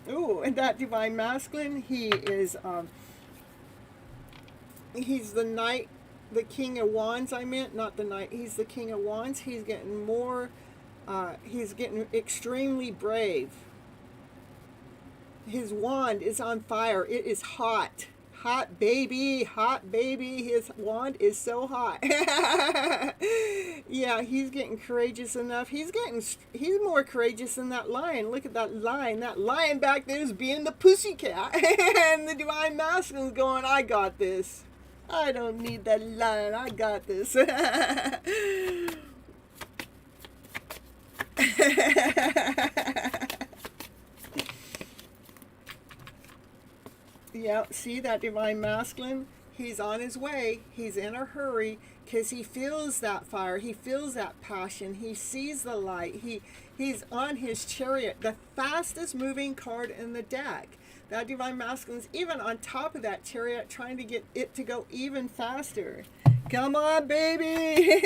ooh, and that divine masculine, he is he's the knight, the king of wands. I meant not the knight. He's the king of wands. He's getting more. He's getting extremely brave. His wand is on fire. It is hot. Hot baby, hot baby. His wand is so hot. Yeah, he's getting courageous enough. He's more courageous than that lion. Look at that lion. That lion back there is being the pussycat. And the divine masculine's going, I got this. I don't need that lion. I got this. Yeah, see that divine masculine? He's on his way. He's in a hurry because he feels that fire. He feels that passion. He sees the light. He's on his chariot, the fastest moving card in the deck. That divine masculine's even on top of that chariot trying to get it to go even faster. Come on, baby.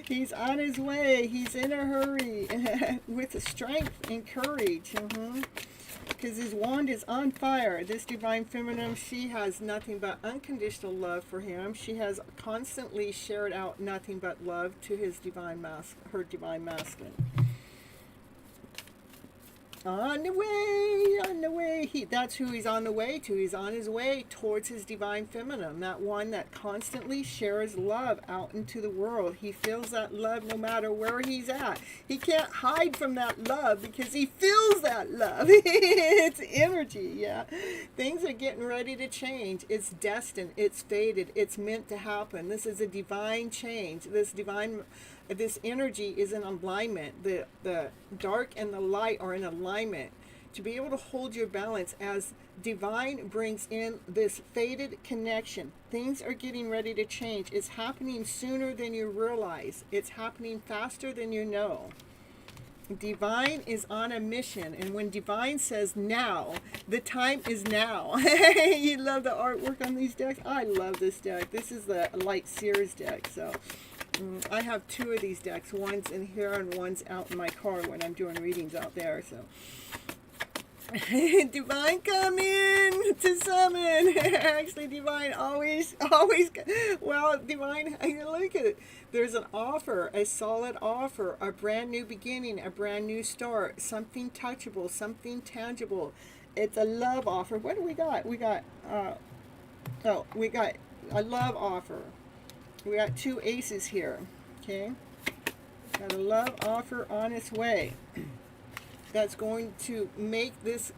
He's on his way. He's in a hurry with strength and courage. Because his wand is on fire. This divine feminine, she has nothing but unconditional love for him. She has constantly shared out nothing but love to her divine masculine. On the way. That's who he's on the way to. He's on his way towards his divine feminine, that one that constantly shares love out into the world. He feels that love no matter where he's at. He can't hide from that love because he feels that love. It's energy, yeah. Things are getting ready to change. It's destined. It's fated. It's meant to happen. This is a divine change. This energy is in alignment. The dark and the light are in alignment. to be able to hold your balance as divine brings in this faded connection. Things are getting ready to change. It's happening sooner than you realize. It's happening faster than you know. Divine is on a mission, and when divine says now, the time is now. You love the artwork on these decks? I love this deck. This is the Light Sears deck. So I have 2 of these decks. One's in here and one's out in my car when I'm doing readings out there. So divine, come in to summon. Actually, divine always, well, divine, look at it. There's an offer, a solid offer, a brand new beginning, a brand new start, something touchable, something tangible. It's a love offer. What do we got? We got, we got a love offer. We got 2 aces here, okay? Got a love offer on its way. That's going to make this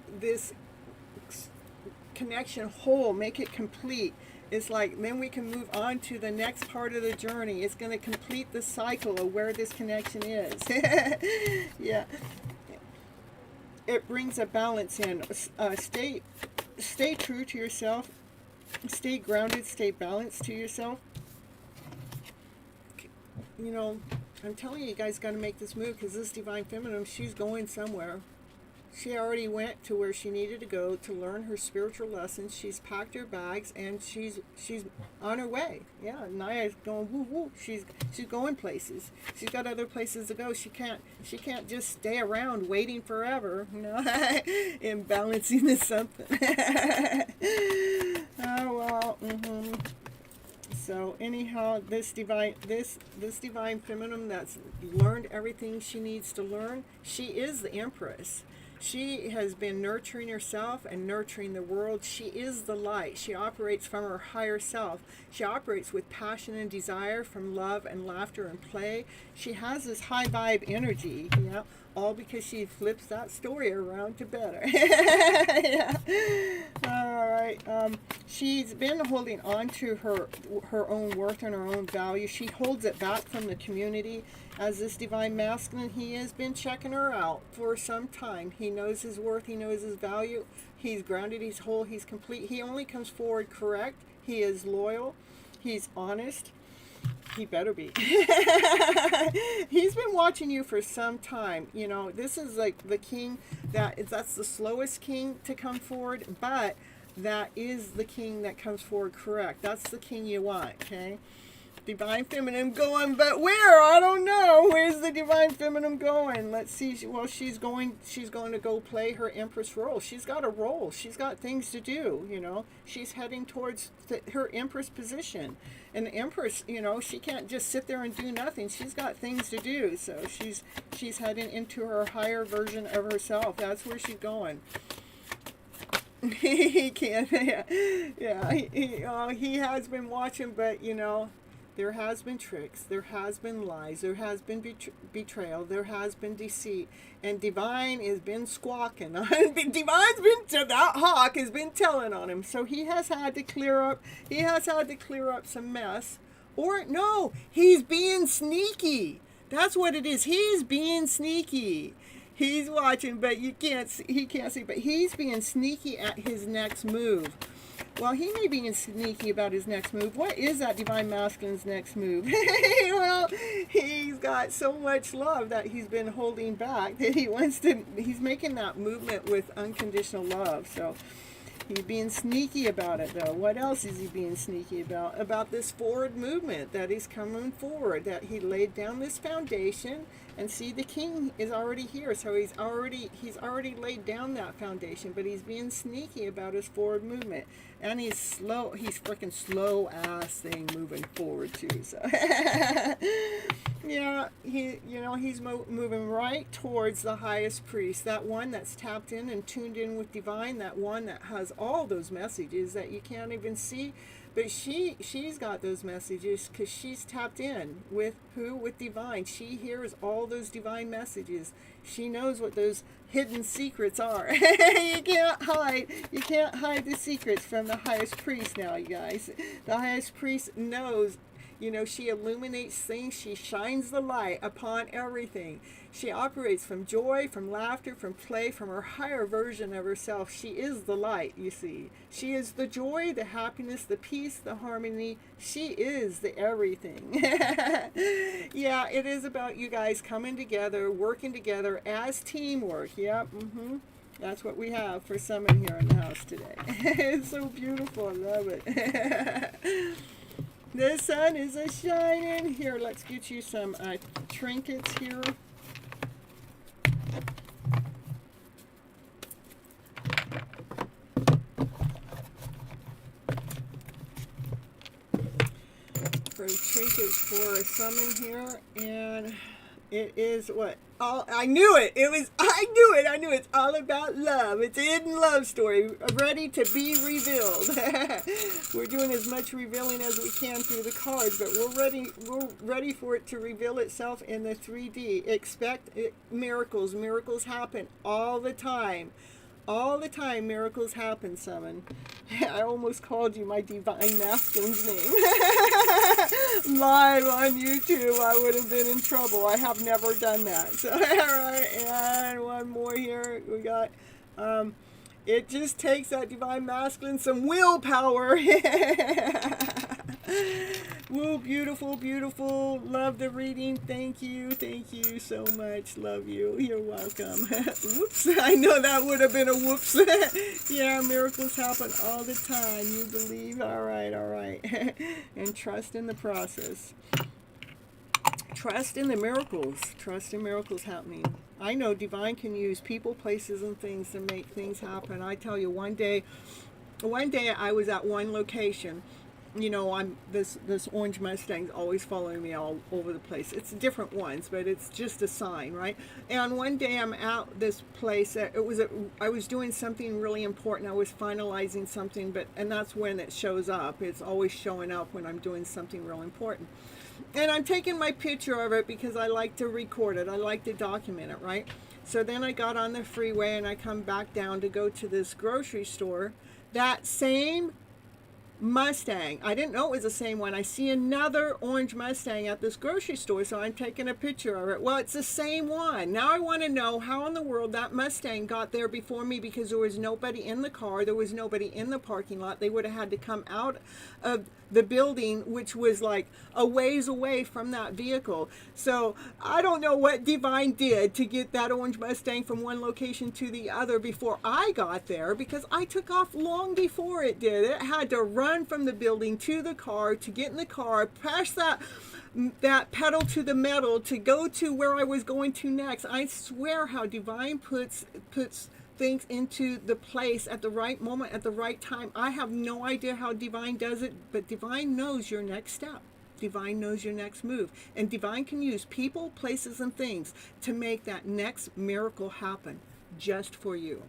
connection whole, make it complete. It's like then we can move on to the next part of the journey. It's going to complete the cycle of where this connection is. Yeah. It brings a balance in. Stay true to yourself. Stay grounded. Stay balanced to yourself. You know, I'm telling you, you guys got to make this move, because this divine feminine, she's going somewhere. She already went to where she needed to go to learn her spiritual lessons. She's packed her bags and she's on her way. Yeah, Naya's going woo woo. She's going places. She's got other places to go. She can't just stay around waiting forever, you know, and balancing is something. Oh well. So anyhow, this divine feminine that's learned everything she needs to learn, she is the Empress. She has been nurturing herself and nurturing the world. She is the light. She operates from her higher self. She operates with passion and desire, from love and laughter and play. She has this high vibe energy, you know, all because she flips that story around to better. Yeah. All right. She's been holding on to her own worth and her own value. She holds it back from the community. As this divine masculine, he has been checking her out for some time. He knows his worth. He knows his value. He's grounded. He's whole. He's complete. He only comes forward correct. He is loyal. He's honest. He better be. He's been watching you for some time. You know, this is like the king that's the slowest king to come forward, but that is the king that comes forward correct. That's the king you want, okay? Divine feminine going, but where? I don't know. Where's the divine feminine going? Let's see. Well, she's going to go play her Empress role. She's got a role. She's got things to do, you know. She's heading towards her Empress position. And the Empress, you know, she can't just sit there and do nothing. She's got things to do. So she's heading into her higher version of herself. That's where she's going. He can't. Yeah. He has been watching, but, you know, there has been tricks, there has been lies, there has been betrayal, there has been deceit, and divine has been squawking. Divine's been, that hawk has been telling on him. So he has had to clear up some mess. Or no, he's being sneaky. That's what it is. He's being sneaky. He's watching, but he can't see, but he's being sneaky at his next move. Well, he may be sneaky about his next move. What is that divine masculine's next move? Well, he's got so much love that he's been holding back that he's making that movement with unconditional love. So he's being sneaky about it, though. What else is he being sneaky about? About this forward movement, that he's coming forward, that he laid down this foundation. And see, the king is already here, so he's already laid down that foundation, but he's being sneaky about his forward movement. And he's freaking slow ass thing moving forward too. So yeah, he's moving right towards the highest priest, that one that's tapped in and tuned in with divine, that one that has all those messages that you can't even see. But she's got those messages because she's tapped in with who? With divine. She hears all those divine messages. She knows what those hidden secrets are. You can't hide the secrets from the highest priest now, you guys. The highest priest knows. You know, she illuminates things. She shines the light upon everything. She operates from joy, from laughter, from play, from her higher version of herself. She is the light, you see. She is the joy, the happiness, the peace, the harmony. She is the everything. Yeah, it is about you guys coming together, working together as teamwork. Yep. That's what we have for Summon here in the house today. It's so beautiful. I love it. The sun is a shining. Here, let's get you some trinkets here. For trinkets for a Summon here, and it is what? I knew it. I knew it. It's all about love. It's a hidden love story ready to be revealed. We're doing as much revealing as we can through the cards, but we're ready for it to reveal itself in the 3D. Expect miracles. Miracles happen all the time. All the time miracles happen, Summon. I almost called you my divine masculine's name. Live on YouTube, I would have been in trouble. I have never done that. So, all right, and one more here. We got, it just takes that divine masculine some willpower. Woo, beautiful, beautiful. Love the reading. Thank you so much. Love you. You're welcome. Whoops, I know that would have been a whoops. Yeah, miracles happen all the time. You believe? All right. And trust in the process. Trust in the miracles. Trust in miracles happening. I know divine can use people, places, and things to make things happen. I tell you, one day I was at one location. You know, this orange Mustang's always following me all over the place. It's different ones, but it's just a sign, right? And one day I'm at this place. I was doing something really important. I was finalizing something, and that's when it shows up. It's always showing up when I'm doing something real important. And I'm taking my picture of it because I like to record it. I like to document it, right? So then I got on the freeway and I come back down to go to this grocery store. That same Mustang. I didn't know it was the same one. I see another orange Mustang at this grocery store, so I'm taking a picture of it. Well, it's the same one. Now I want to know how in the world that Mustang got there before me, because there was nobody in the car. There was nobody in the parking lot. They would have had to come out of the building, which was like a ways away from that vehicle. So I don't know what divine did to get that orange Mustang from one location to the other before I got there, because I took off long before it did. It had to run from the building to the car, to get in the car, press that pedal to the metal to go to where I was going to next. I swear how divine puts things into the place at the right moment, at the right time. I have no idea how divine does it, but divine knows your next step. Divine knows your next move. And divine can use people, places, and things to make that next miracle happen just for you.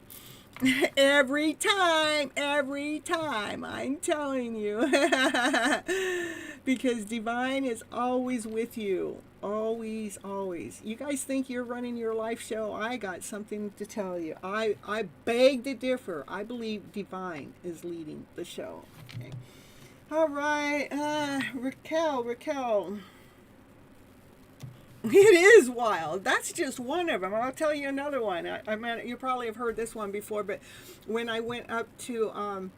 Every time, I'm telling you. Because divine is always with you. Always. You guys think you're running your life show? I got something to tell you. I beg to differ. I believe divine is leading the show. Okay. All right, Raquel. It is wild. That's just one of them. I'll tell you another one. I mean, you probably have heard this one before, but when I went up to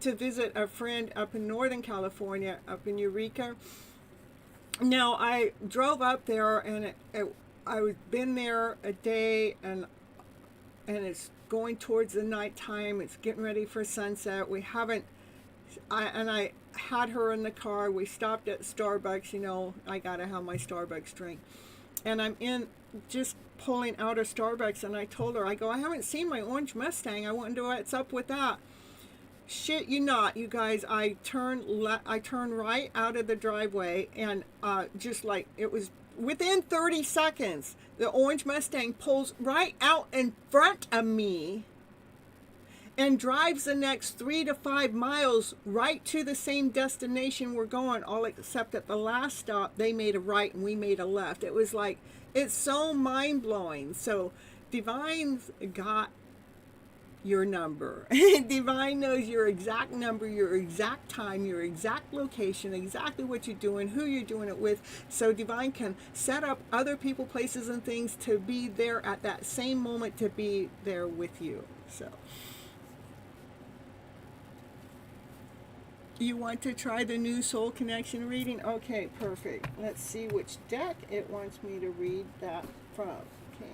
visit a friend up in Northern California, up in Eureka. Now, I drove up there, and I've been there a day, and it's going towards the nighttime. It's getting ready for sunset. I had her in the car. We stopped at Starbucks. You know, I gotta have my Starbucks drink. And I'm just pulling out of Starbucks, and I told her, I go, I haven't seen my orange Mustang. I wonder what's up with that. Shit you not, you guys. I turn right out of the driveway, and just like it was within 30 seconds, the orange Mustang pulls right out in front of me and drives the next 3 to 5 miles right to the same destination we're going, all except at the last stop they made a right and we made a left. It was like, it's so mind-blowing. So divine's got your number. Divine knows your exact number, your exact time, your exact location, exactly what you're doing, who you're doing it with. So Divine can set up other people, places, and things to be there at that same moment, to be there with you. So you want to try the new soul connection reading? Okay, perfect. Let's see which deck it wants me to read that from. Okay.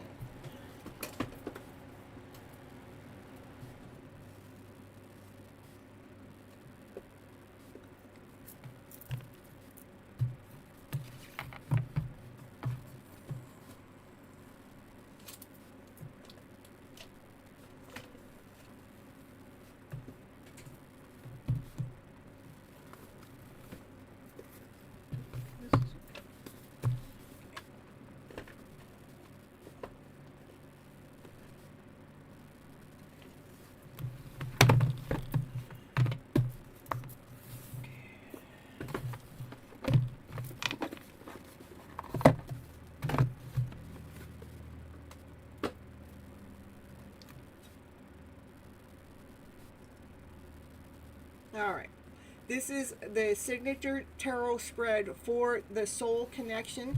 All right. This is the signature tarot spread for the soul connection.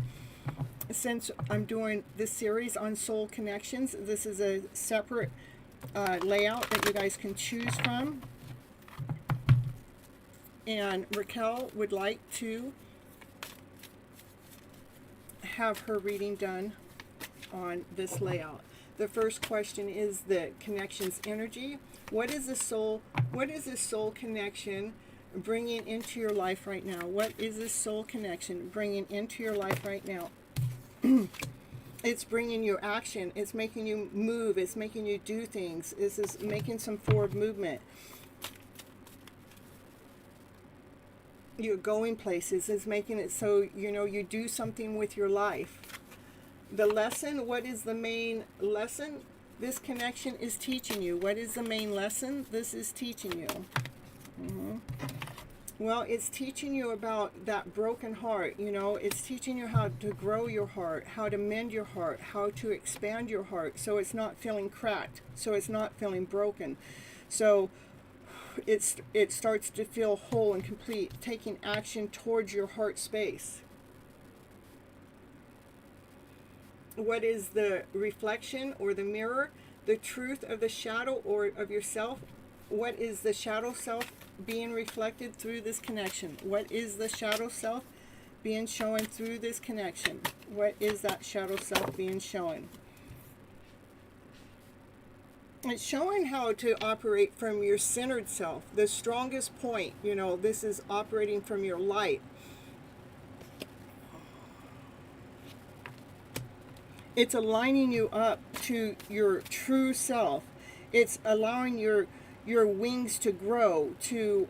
Since I'm doing this series on soul connections, this is a separate layout that you guys can choose from. And Raquel would like to have her reading done on this layout. The first question is the connection's energy. What is the soul connection bringing into your life right now? What is this soul connection bringing into your life right now? It's bringing you action. It's making you move. It's making you do things. This is making some forward movement. You're going places. It's making it so, you do something with your life. The lesson, what is the main lesson? This connection is teaching you. What is the main lesson? This is teaching you. Well, it's teaching you about that broken heart. It's teaching you how to grow your heart, how to mend your heart, how to expand your heart so it's not feeling cracked, so it's not feeling broken. So it starts to feel whole and complete, taking action towards your heart space. What is the reflection or the mirror? The truth of the shadow or of yourself. What is the shadow self being reflected through this connection? What is the shadow self being shown through this connection? What is that shadow self being shown? It's showing how to operate from your centered self, the strongest point. This is operating from your light. It's aligning you up to your true self. It's allowing your wings to grow to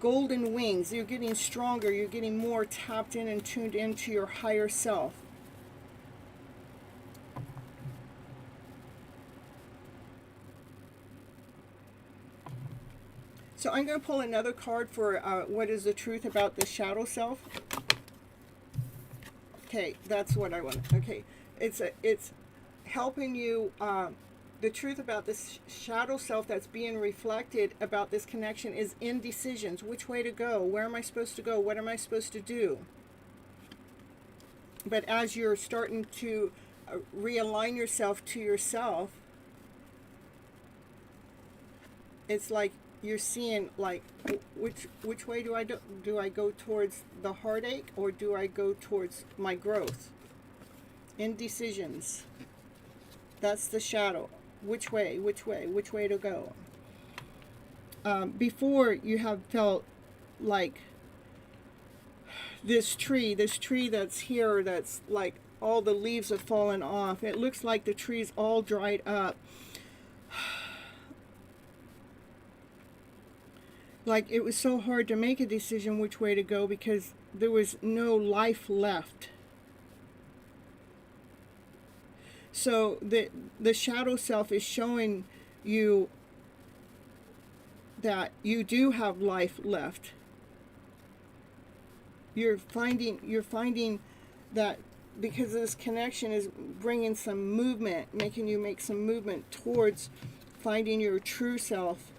golden wings. You're getting stronger. You're getting more tapped in and tuned into your higher self. So I'm going to pull another card for what is the truth about the shadow self. Okay, that's what I want. Okay, it's helping you. The truth about this shadow self that's being reflected about this connection is indecisions. Which way to go? Where am I supposed to go? What am I supposed to do? But as you're starting to realign yourself to yourself, it's like you're seeing, like, which way do I go towards the heartache, or do I go towards my growth? Indecisions. That's the shadow. Which way to go? Before, you have felt like this tree that's here, that's like all the leaves have fallen off. It looks like the tree's all dried up. Like it was so hard to make a decision which way to go because there was no life left. So the shadow self is showing you that you do have life left. You're finding that because this connection is bringing some movement, making you make some movement towards finding your true self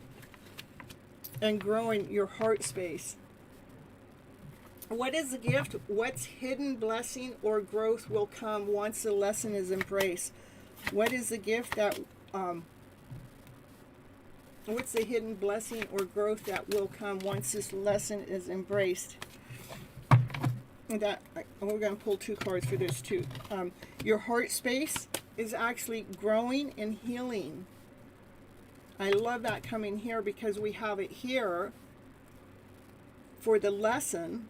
and growing your heart space. What is the gift? What's hidden blessing or growth will come once the lesson is embraced? What is the gift that, what's the hidden blessing or growth that will come once this lesson is embraced? That we're going to pull 2 cards for this too. Your heart space is actually growing and healing. I love that coming here because we have it here for the lesson,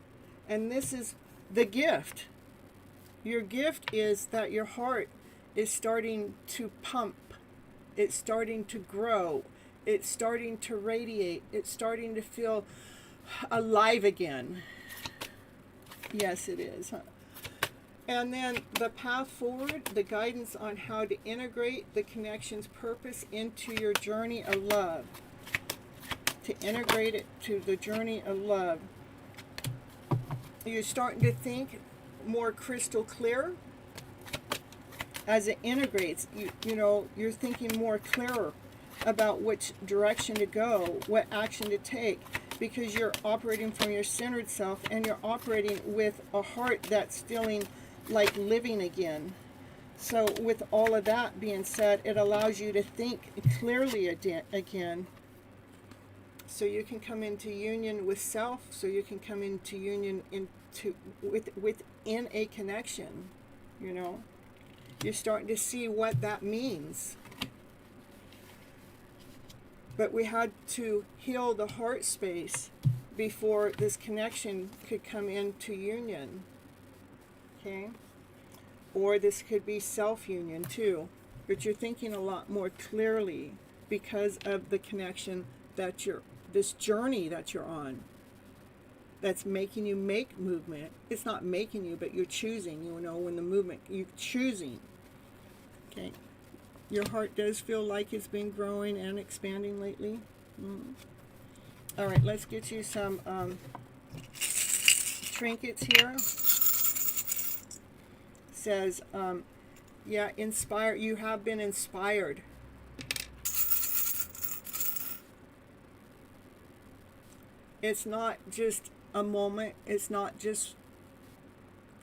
and this is the gift. Your gift is that your heart is starting to pump. It's starting to grow. It's starting to radiate. It's starting to feel alive again. Yes, it is. And then the path forward, the guidance on how to integrate the connection's purpose into your journey of love. To integrate it to the journey of love. You're starting to think more crystal clear as it integrates. You know, you're thinking more clearer about which direction to go, what action to take, because you're operating from your centered self and you're operating with a heart that's feeling like living again. So with all of that being said, it allows you to think clearly again. So you can come into union with self, so you can come into union within a connection, you know. You're starting to see what that means. But we had to heal the heart space before this connection could come into union. Okay? Or this could be self-union too. But you're thinking a lot more clearly because of the connection that this journey that you're on. That's making you make movement. It's not making you, but you're choosing, you know, when the movement, you're choosing. Okay? Your heart does feel like it's been growing and expanding lately. All right, let's get you some trinkets here. Says, yeah, inspire. You have been inspired. It's not just a moment. It's not just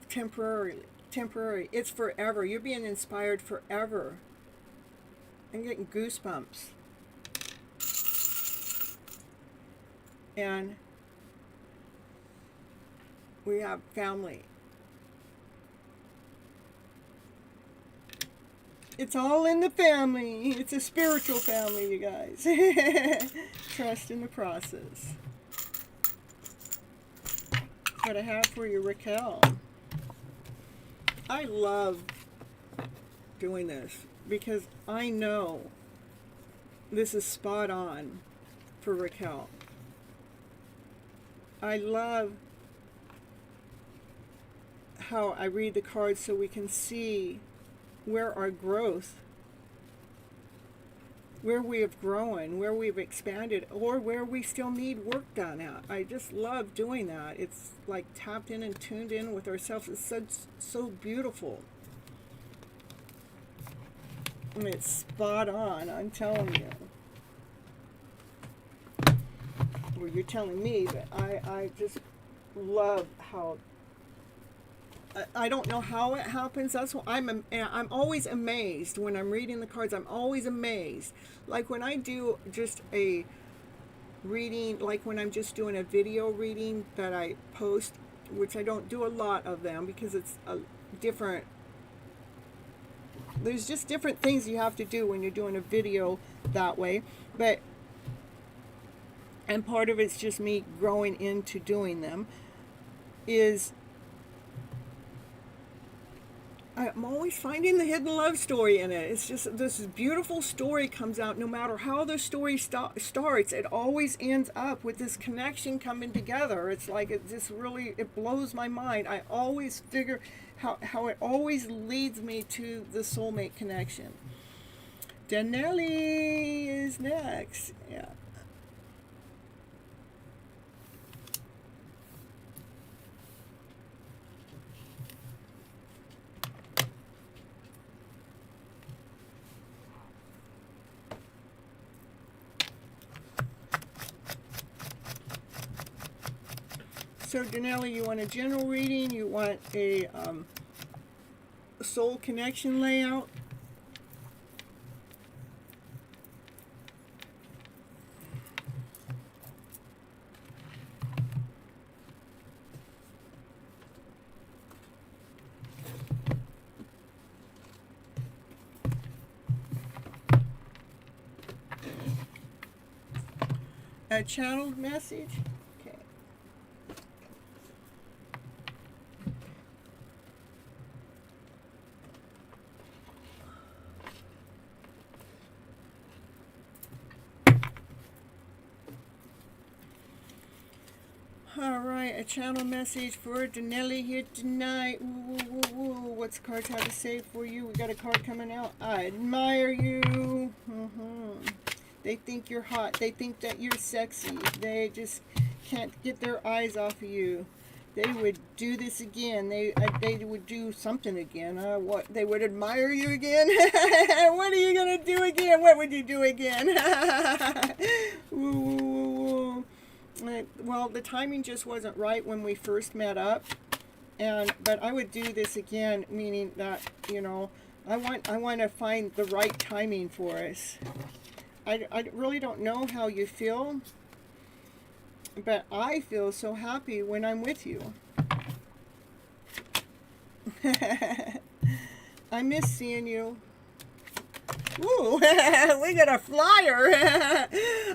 temporary. It's forever. You're being inspired forever. I'm getting goosebumps. And we have family. It's all in the family. It's a spiritual family, you guys. Trust in the process. That's what I have for you, Raquel. I love doing this because I know this is spot on for Raquel. I love how I read the cards so we can see where our growth, where we have grown, where we've expanded, or where we still need work done at. I just love doing that. It's like tapped in and tuned in with ourselves. It's so beautiful. I mean, it's spot on, I'm telling you. Well, you're telling me, but I just love how, I don't know how it happens. That's what I'm always amazed when I'm reading the cards. I'm always amazed. Like when I do just a reading, like when I'm just doing a video reading that I post, which I don't do a lot of them because it's a different, there's just different things you have to do when you're doing a video that way. But, and part of it's just me growing into doing them, is I'm always finding the hidden love story in it. It's just this beautiful story comes out. No matter how the story starts, it always ends up with this connection coming together. It's like it just really, it blows my mind. I always figure how it always leads me to the soulmate connection. Danelli is next. Yeah. So Danelli, you want a general reading? You want a soul connection layout? A channeled message? Okay. Alright, a channel message for Danelli here tonight. Ooh, ooh, ooh, ooh. What's the cards have to say for you? We got a card coming out. I admire you. They think you're hot. They think that you're sexy. They just can't get their eyes off of you. They would do this again. They would do something again. What? They would admire you again? What are you going to do again? What would you do again? Ooh, ooh, ooh. Well, the timing just wasn't right when we first met up. But I would do this again, meaning that, you know, I want to find the right timing for us. I really don't know how you feel, but I feel so happy when I'm with you. I miss seeing you. Ooh, we got a flyer.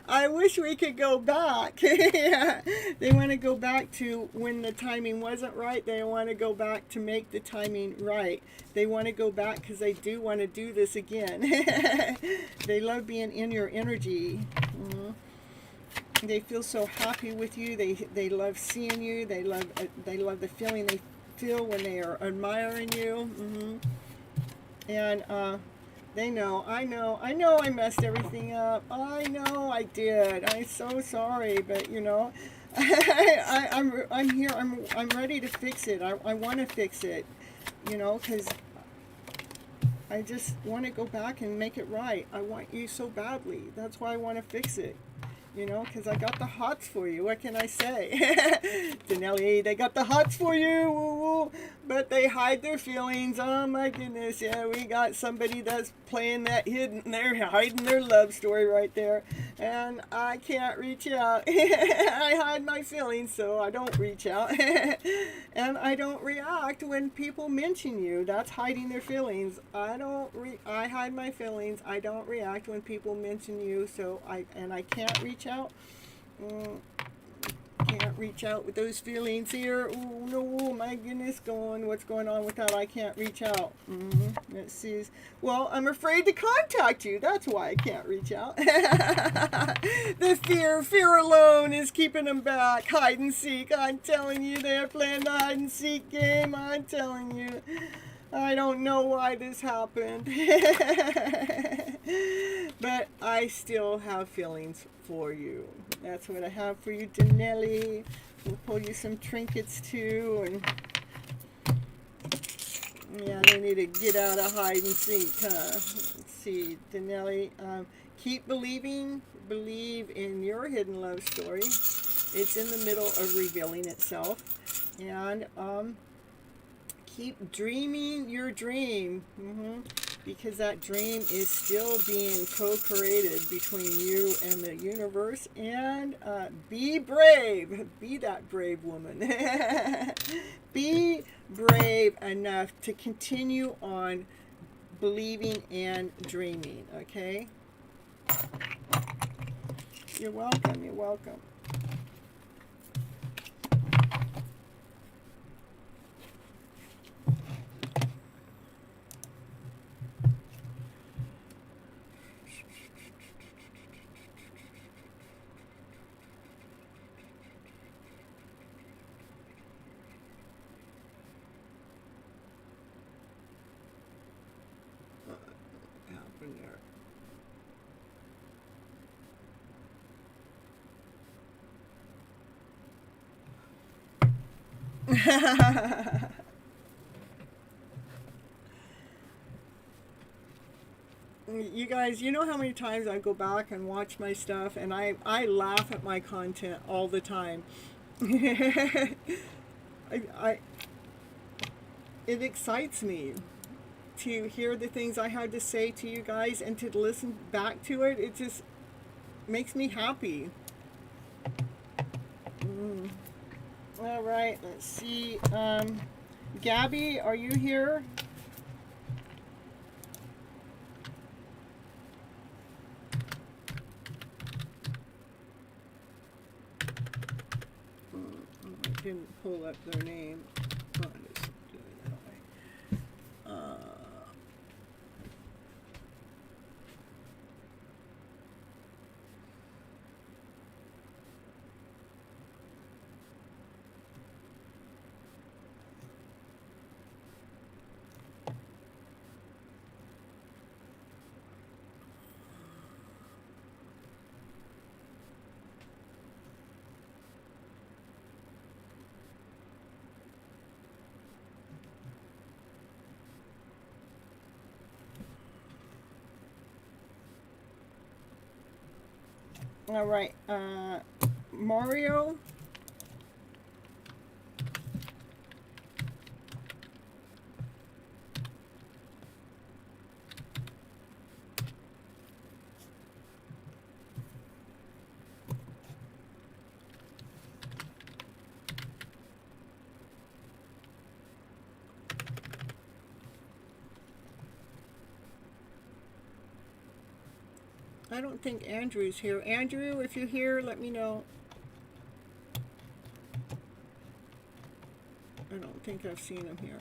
I wish we could go back. Yeah. They want to go back to when the timing wasn't right. They want to go back to make the timing right. They want to go back because they do want to do this again. They love being in your energy. They feel so happy with you. They love seeing you. They love the feeling they feel when they are admiring you. And they know, I know I messed everything up. I know I did. I'm so sorry, but you know, I'm here. I'm ready to fix it. I want to fix it, you know, because I just want to go back and make it right. I want you so badly. That's why I want to fix it. You know, because I got the hots for you. What can I say? Danelli, they got the hots for you. Woo, woo. But they hide their feelings. Oh my goodness. Yeah, we got somebody that's playing that hidden. They're hiding their love story right there. And I can't reach out. I hide my feelings, so I don't reach out. And I don't react when people mention you. That's hiding their feelings. I hide my feelings. I don't react when people mention you, so I can't reach out. Can't reach out with those feelings here. Oh no, my goodness, what's going on with that? I can't reach out. Let's see. Well, I'm afraid to contact you. That's why I can't reach out. The fear alone is keeping them back. Hide and seek. I'm telling you, they're playing the hide and seek game. I'm telling you. I don't know why this happened. But I still have feelings for you. That's what I have for you, Danelli. We'll pull you some trinkets too. And yeah, they need to get out of hide and seek, huh? Let's see, Danelli. Keep believing. Believe in your hidden love story. It's in the middle of revealing itself. And keep dreaming your dream, because that dream is still being co-created between you and the universe. And be brave. Be that brave woman. Be brave enough to continue on believing and dreaming, okay? You're welcome. You're welcome. You guys, you know how many times I go back and watch my stuff, and I laugh at my content all the time. I it excites me to hear the things I had to say to you guys and to listen back to it. It just makes me happy. All right, let's see. Gabby, are you here? I didn't pull up their name. Oh, I just do it that way. All right, Mario. I don't think Andrew's here. Andrew, if you're here, let me know. I don't think I've seen him here.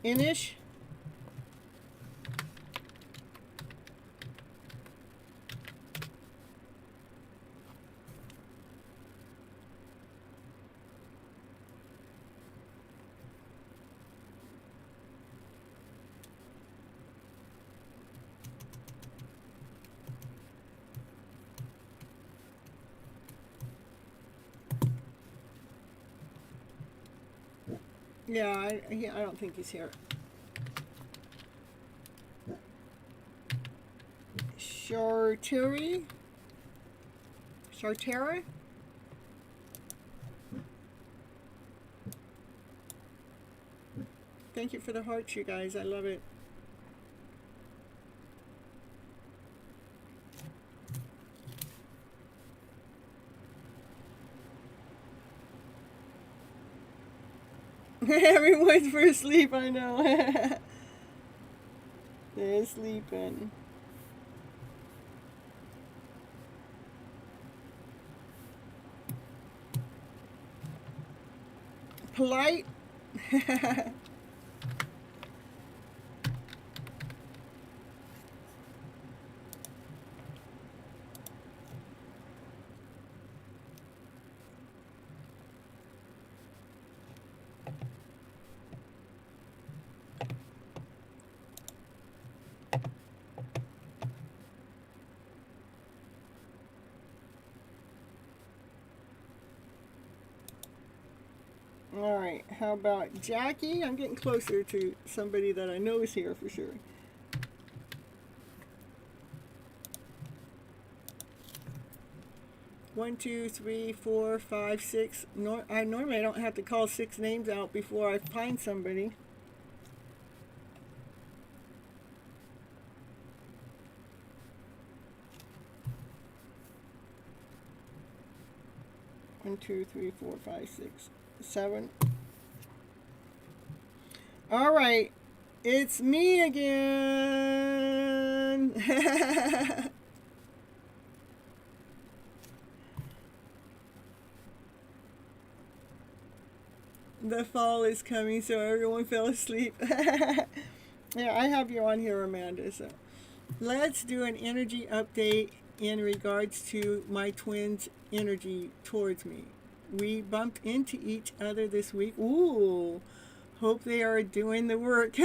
Okay. Inish? Yeah, I don't think he's here. Charteri? Chartera? Thank you for the hearts, you guys. I love it. Everyone's for sleep, I know. They're sleeping. Polite. All right, how about Jackie? I'm getting closer to somebody that I know is here for sure. One, two, three, four, five, six. I normally don't have to call 6 names out before I find somebody. One, two, three, four, five, 6, 7. All right, it's me again. The fall is coming, so everyone fell asleep. Yeah, I have you on here, Amanda. So let's do an energy update in regards to my twins' energy towards me. We bumped into each other this week. Ooh, hope they are doing the work.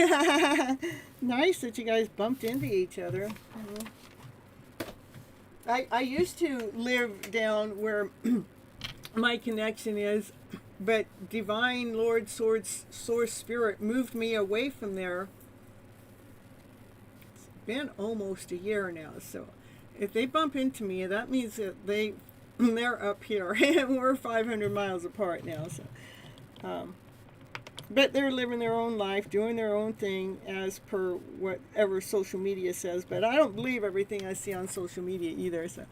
Nice that you guys bumped into each other. I used to live down where my connection is, But Divine Lord Source Spirit moved me away from there. It's been almost a year now, so if they bump into me, that means that they're up here and we're 500 miles apart now. So, but they're living their own life, doing their own thing as per whatever social media says. But I don't believe everything I see on social media either. So,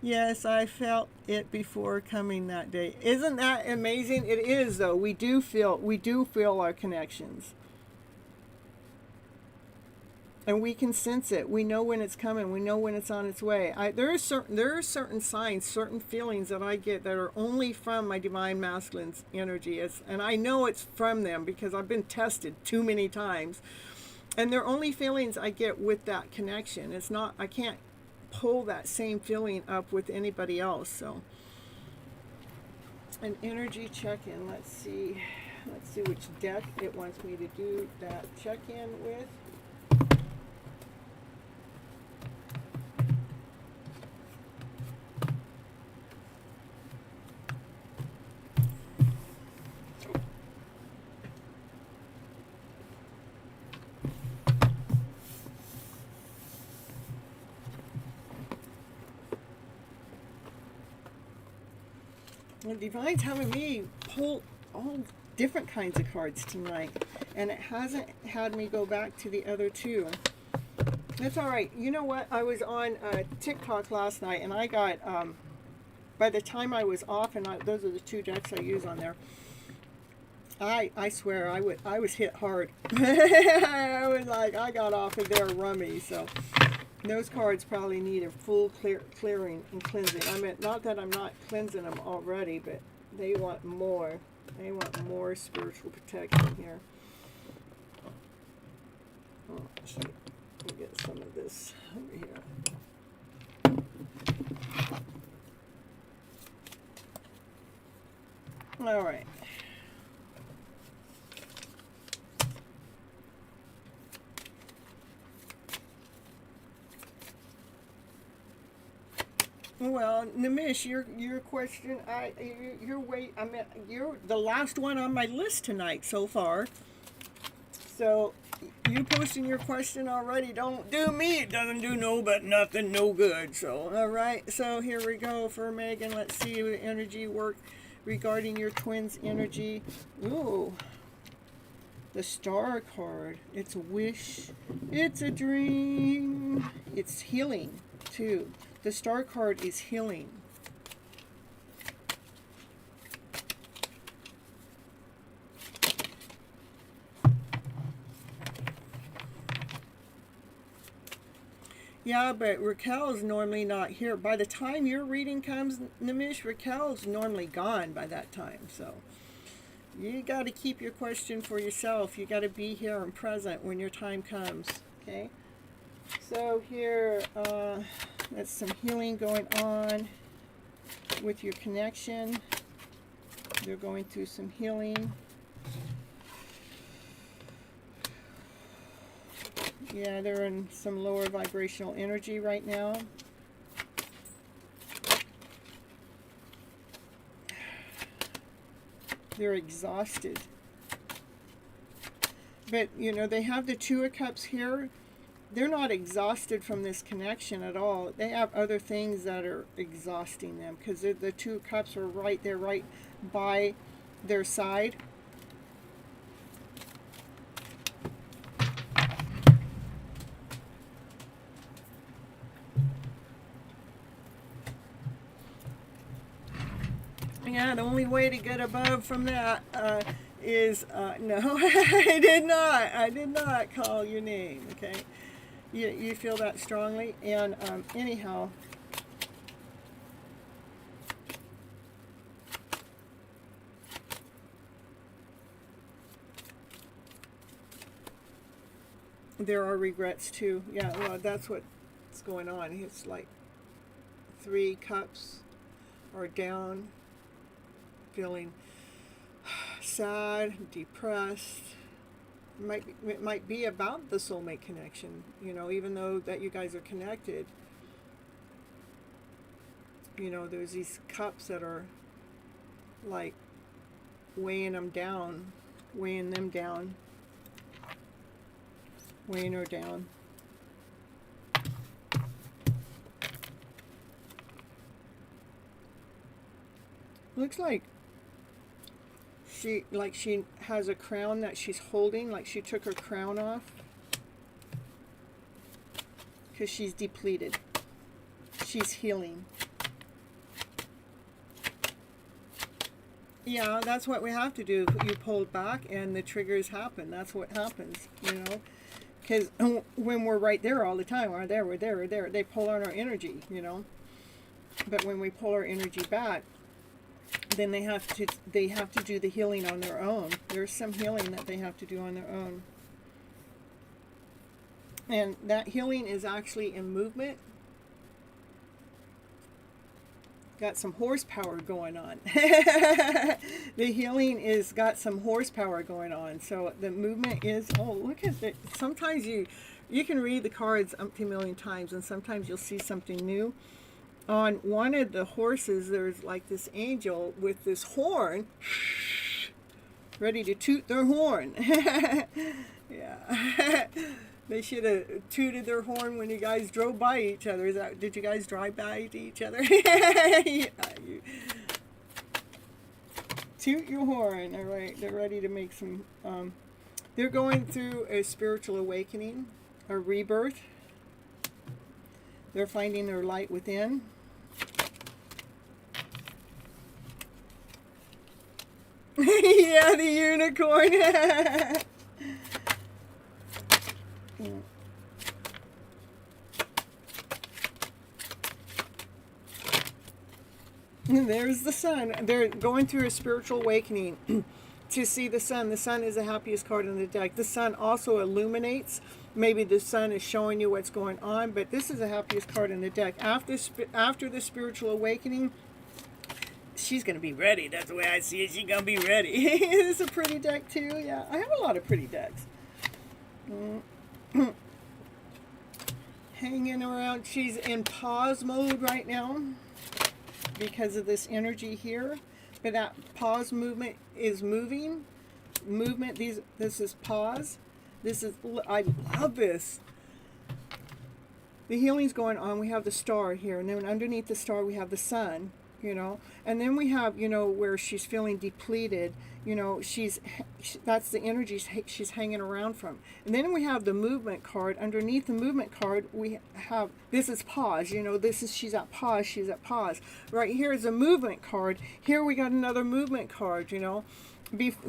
yes, I felt it before coming that day. Isn't that amazing? It is, though. We do feel our connections. And we can sense it. We know when it's coming. We know when it's on its way. There are certain signs, certain feelings that I get that are only from my divine masculine's energy. And I know it's from them because I've been tested too many times. And they're only feelings I get with that connection. It's not, I can't pull that same feeling up with anybody else. So, an energy check-in. Let's see which deck it wants me to do that check-in with. The Divine's having me pull all different kinds of cards tonight, and it hasn't had me go back to the other two. That's all right. You know what? I was on TikTok last night, and I got, by the time I was off, and those are the two decks I use on there, I swear I was hit hard. I was like, I got off of there rummy, so those cards probably need a full clearing and cleansing. I mean, not that I'm not cleansing them already, but they want more. They want more spiritual protection here. Oh, shoot. We'll get some of this over here. All right. Well, Nimish, your question, you're the last one on my list tonight so far. So you posting your question already don't do me. It doesn't do no but nothing, no good. So all right. So here we go for Megan. Let's see the energy work regarding your twins' energy. Ooh. The Star card. It's a wish. It's a dream. It's healing too. The Star card is healing. Yeah, but Raquel's normally not here. By the time your reading comes, Nimish, Raquel's normally gone by that time. So you got to keep your question for yourself. You got to be here and present when your time comes. Okay? So here, that's some healing going on with your connection. They're going through some healing. Yeah, they're in some lower vibrational energy right now. They're exhausted. But, you know, they have the Two of Cups here. They're not exhausted from this connection at all. They have other things that are exhausting them because the Two of Cups are right there, right by their side. Yeah, the only way to get above from that is, no, I did not call your name, okay? You feel that strongly, and anyhow, there are regrets too. Yeah, well, that's what's going on. It's like 3 cups are down, feeling sad, depressed. It might be about the soulmate connection, you know, even though that you guys are connected. You know, there's these cups that are like weighing them down, weighing them down, weighing her down. Looks like she has a crown that she's holding, like she took her crown off because she's depleted. She's healing. Yeah, that's what we have to do. You pull back and the triggers happen. That's what happens, you know. Because when we're right there all the time, we're there, they pull on our energy, you know. But when we pull our energy back, then they have to do the healing on their own. There's some healing that they have to do on their own. And that healing is actually in movement. Got some horsepower going on. The healing is got some horsepower going on. So the movement is, oh, look at it. Sometimes you can read the cards umpty million times, and sometimes you'll see something new. On one of the horses, there's like this angel with this horn, ready to toot their horn. Yeah. They should have tooted their horn when you guys drove by each other. Did you guys drive by each other? Yeah, you toot your horn. All right, they're ready to make some. They're going through a spiritual awakening, a rebirth. They're finding their light within. Yeah, the unicorn. And there's the sun. They're going through a spiritual awakening to see the sun. The sun is the happiest card in the deck. The sun also illuminates. Maybe the sun is showing you what's going on, but this is the happiest card in the deck. After the spiritual awakening, she's going to be ready. That's the way I see it. She's going to be ready. It's a pretty deck too. Yeah, I have a lot of pretty decks. Hanging around. She's in pause mode right now because of this energy here. But that pause movement is moving. This is pause. I love this. The healing's going on. We have the star here, and then underneath the star we have the sun, you know. And then we have, you know, where she's feeling depleted, you know, that's the energy she's hanging around from. And then we have the movement card. Underneath the movement card, we have, this is pause, you know, she's at pause. Right here is a movement card. Here we got another movement card, you know.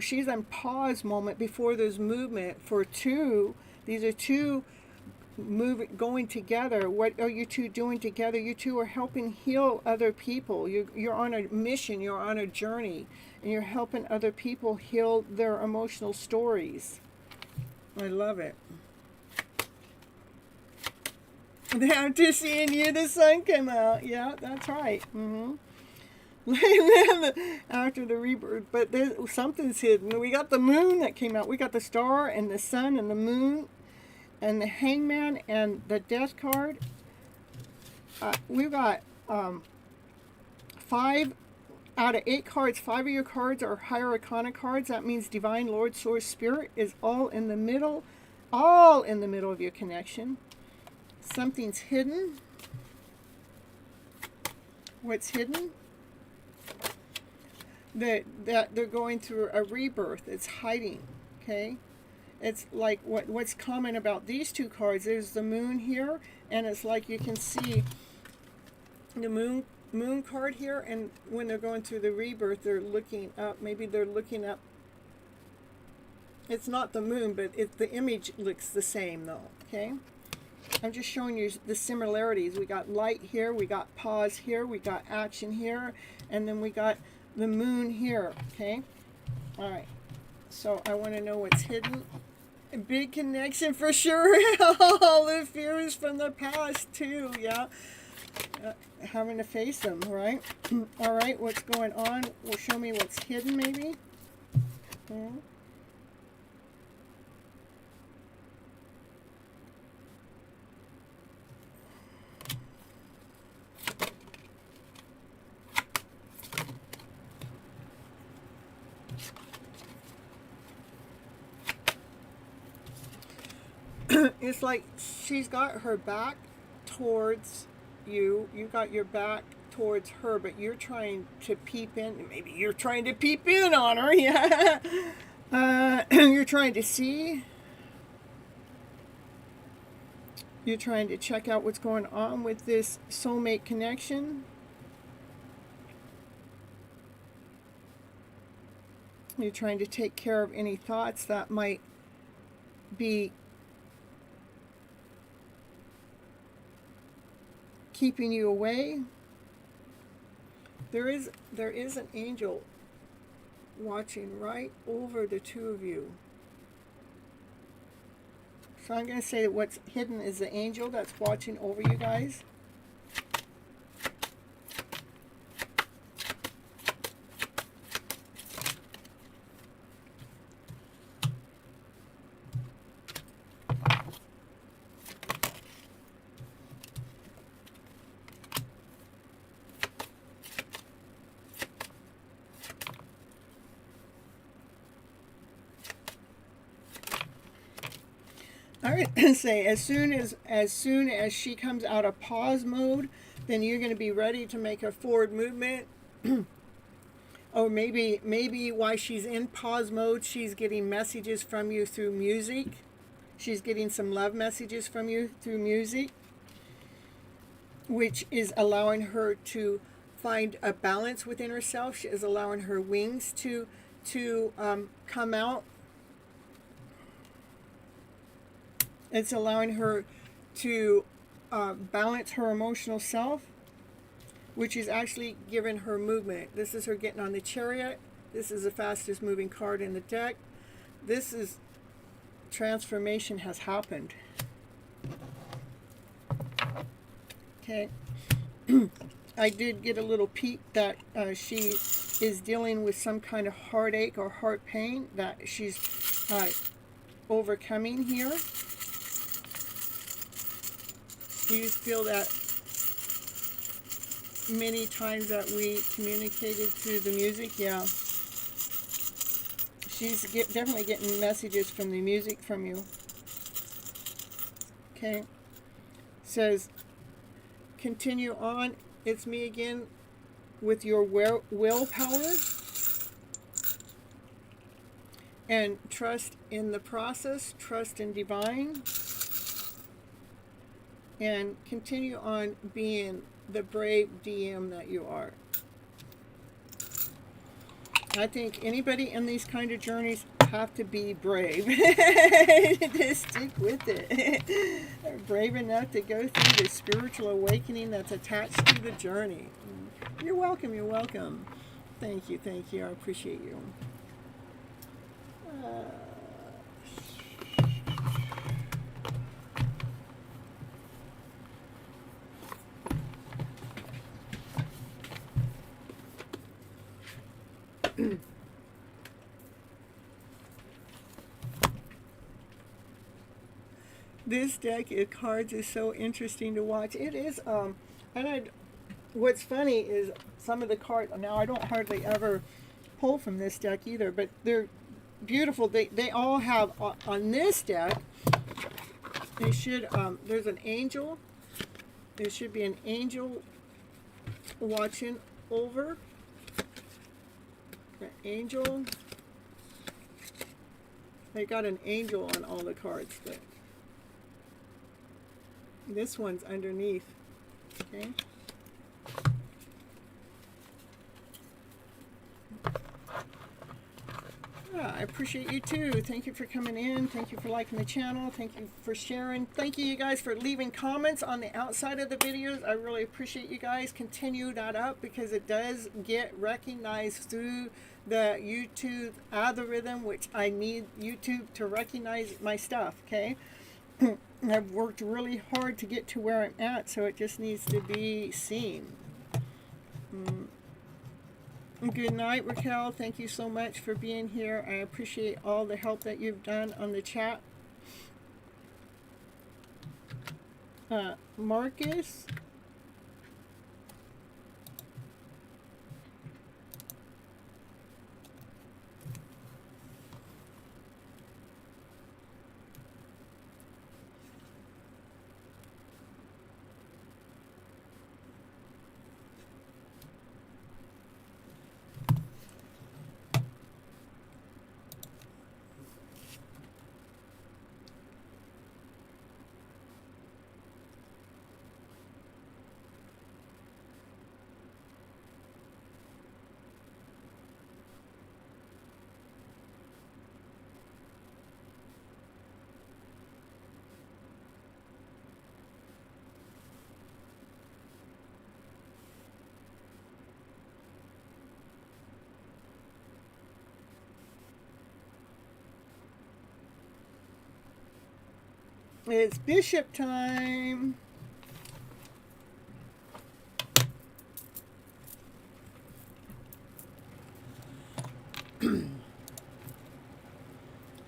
She's in pause moment before there's movement for two. These are two going together. What are you two doing together? You two are helping heal other people. You're on a mission. You're on a journey, and you're helping other people heal their emotional stories. I love it. After seeing you, the sun came out. Yeah, that's right. After the rebirth, but something's hidden. We got the moon that came out. We got the star and the sun and the moon and the hangman and the death card. We've got 5 out of 8 cards. 5 of your cards are higher arcana cards. That means divine, Lord, source, spirit is all in the middle of your connection. Something's hidden. What's hidden? That they're going through a rebirth. It's hiding. Okay, it's like what's common about these two cards. There's the moon here, and it's like you can see the moon card here, and when they're going through the rebirth, they're looking up. Maybe they're looking up. It's not the moon, but the image looks the same though. Okay, I'm just showing you the similarities. We got light here, we got pause here, we got action here, and then we got the moon here. Okay, all right, so I want to know what's hidden. A big connection for sure. All the fears from the past too. Yeah, having to face them, right? All right, what's going on? Will show me what's hidden maybe. It's like she's got her back towards you. You got your back towards her, but you're trying to peep in. Maybe you're trying to peep in on her. Yeah. You're trying to see. You're trying to check out what's going on with this soulmate connection. You're trying to take care of any thoughts that might be keeping you away. There is an angel watching right over the two of you. So I'm going to say that what's hidden is the angel that's watching over you guys. All right, say as soon as she comes out of pause mode, then you're going to be ready to make a forward movement. Or maybe while she's in pause mode, she's getting messages from you through music. She's getting some love messages from you through music, which is allowing her to find a balance within herself. She is allowing her wings to come out. It's allowing her to balance her emotional self, which is actually giving her movement. This is her getting on the Chariot. This is the fastest moving card in the deck. This is transformation has happened. Okay. I did get a little peek that she is dealing with some kind of heartache or heart pain that she's overcoming here. You feel that many times that we communicated through the music? Yeah. She's definitely getting messages from the music from you. Okay. Says, continue on. It's me again with your willpower. And trust in the process. Trust in divine. And continue on being the brave DM that you are. I think anybody in these kind of journeys have to be brave. To stick with it. They're brave enough to go through the spiritual awakening that's attached to the journey. You're welcome, you're welcome. Thank you, I appreciate you. This deck of cards is so interesting to watch. It is, what's funny is some of the cards, now I don't hardly ever pull from this deck either, but they're beautiful. They all have, on this deck, they should, there's an angel. There should be an angel watching over. An angel. They got an angel on all the cards, but this one's underneath. Okay. Yeah, I appreciate you too. Thank you for coming in. Thank you for liking the channel. Thank you for sharing. Thank you guys for leaving comments on the outside of the videos. I really appreciate you guys. Continue that up because it does get recognized through the YouTube algorithm, which I need YouTube to recognize my stuff, okay? I've worked really hard to get to where I'm at, so it just needs to be seen. Good night, Raquel. Thank you so much for being here. I appreciate all the help that you've done on the chat. Marcus. It's Bishop time.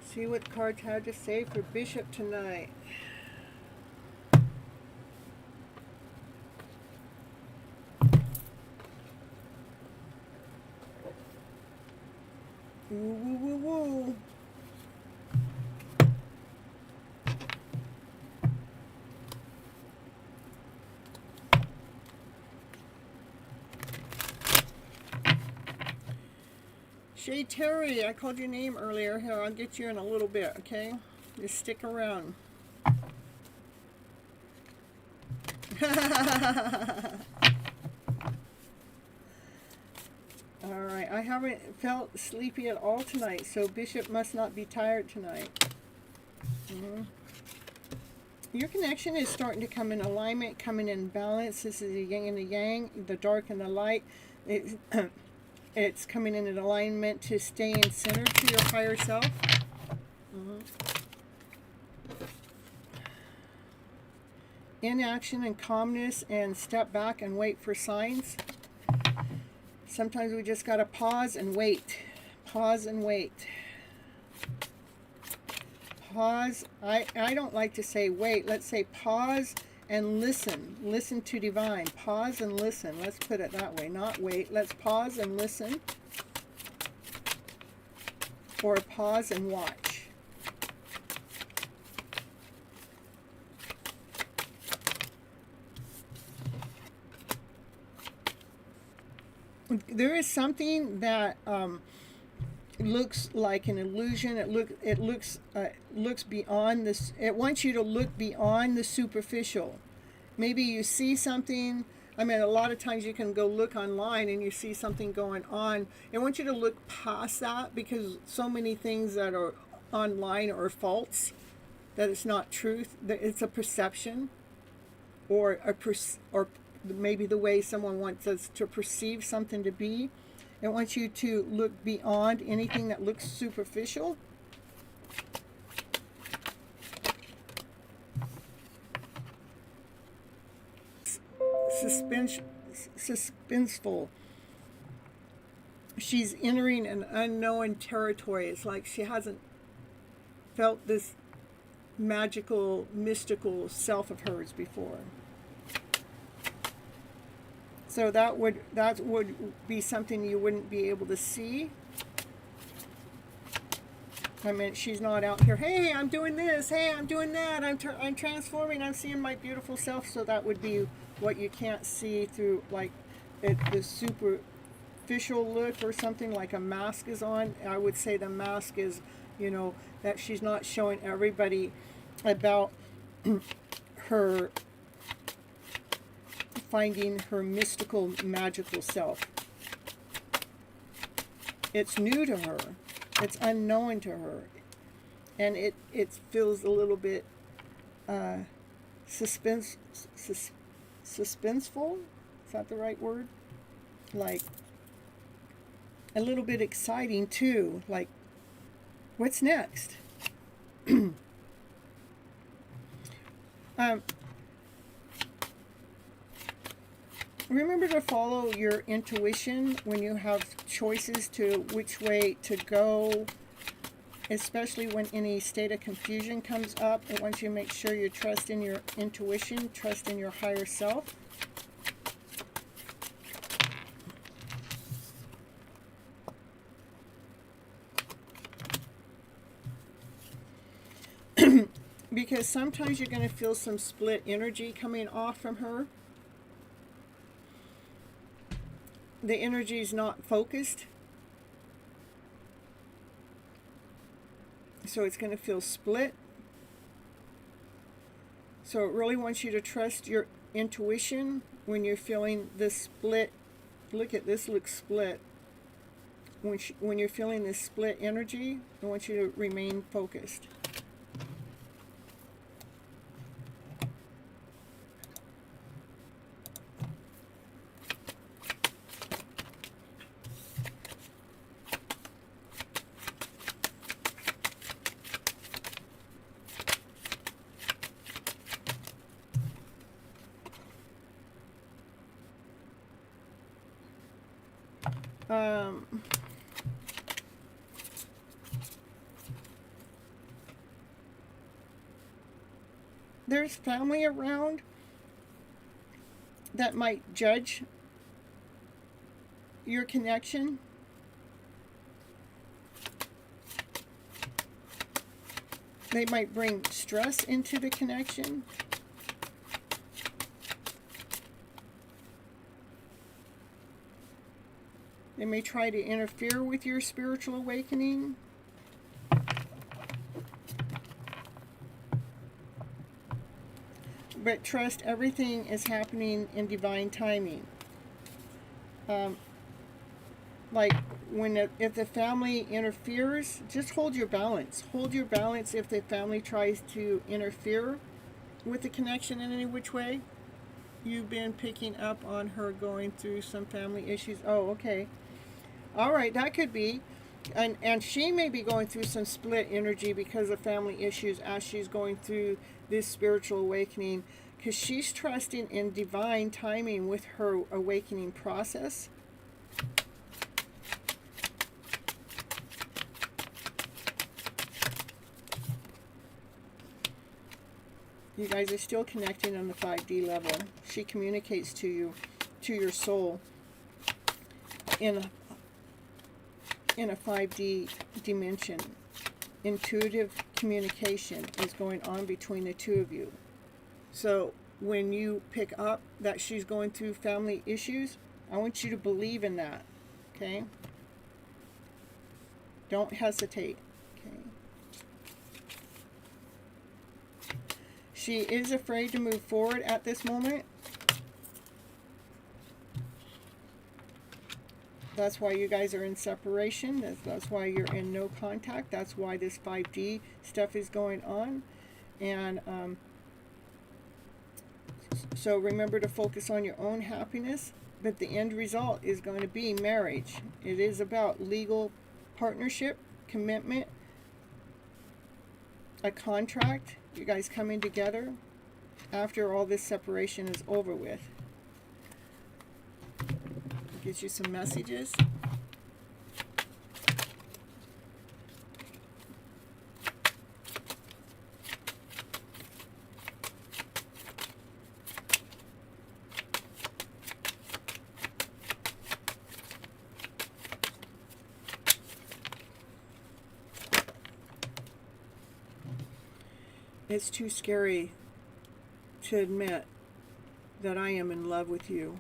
See what cards have to say for Bishop tonight. Woo, woo, woo, woo. Shay Terry, I called your name earlier. Here, I'll get you in a little bit, okay? Just stick around. Alright, I haven't felt sleepy at all tonight, so Bishop must not be tired tonight. Your connection is starting to come in alignment, coming in balance. This is the yin and the yang, the dark and the light. It's coming in an alignment to stay in center to your higher self. Inaction and calmness, and step back and wait for signs. Sometimes we just got to pause and wait. Pause and wait. Pause. I don't like to say wait. Let's say pause and listen. Listen to divine. Pause and listen. Let's put it that way. Not wait. Let's pause and listen. Or pause and watch. There is something that looks like an illusion. It looks beyond this. It wants you to look beyond the superficial. Maybe you see something. I mean, a lot of times you can go look online and you see something going on. It wants you to look past that, because so many things that are online are false, that it's not truth. That it's a perception, or maybe the way someone wants us to perceive something to be. It wants you to look beyond anything that looks superficial. Suspenseful. She's entering an unknown territory. It's like she hasn't felt this magical, mystical self of hers before. So that would be something you wouldn't be able to see. I mean, she's not out here, hey, I'm doing this, hey, I'm doing that, I'm transforming, I'm seeing my beautiful self. So that would be what you can't see through, like, the superficial look, or something like a mask is on. I would say the mask is, that she's not showing everybody about her finding her mystical, magical self. It's new to her. It's unknown to her. And it feels a little bit suspenseful. Is that the right word? Like, a little bit exciting too. Like, what's next? Remember to follow your intuition when you have choices to which way to go, especially when any state of confusion comes up. It wants you to make sure you trust in your intuition, trust in your higher self. Because sometimes you're going to feel some split energy coming off from her. The energy is not focused. So it's going to feel split. So it really wants you to trust your intuition when you're feeling this split. Look at this, looks split. When you're feeling this split energy, I want you to remain focused. there's family around that might judge your connection. They might bring stress into the connection. They may try to interfere with your spiritual awakening. But trust, everything is happening in divine timing. Like if the family interferes, just hold your balance. Hold your balance if the family tries to interfere with the connection in any which way. You've been picking up on her going through some family issues. Oh, okay. All right, that could be. And she may be going through some split energy because of family issues as she's going through this spiritual awakening, because she's trusting in divine timing with her awakening process. You guys are still connecting on the 5D level. She communicates to you, to your soul, in a 5D dimension. Intuitive communication is going on between the two of you. So when you pick up that she's going through family issues, I want you to believe in that. Okay? Don't hesitate. Okay? She is afraid to move forward at this moment. That's why you guys are in separation. That's why you're in no contact. That's why this 5D stuff is going on. And so remember to focus on your own happiness. But the end result is going to be marriage. It is about legal partnership, commitment, a contract. You guys coming together after all this separation is over with. Gives you some messages. It's too scary to admit that I am in love with you.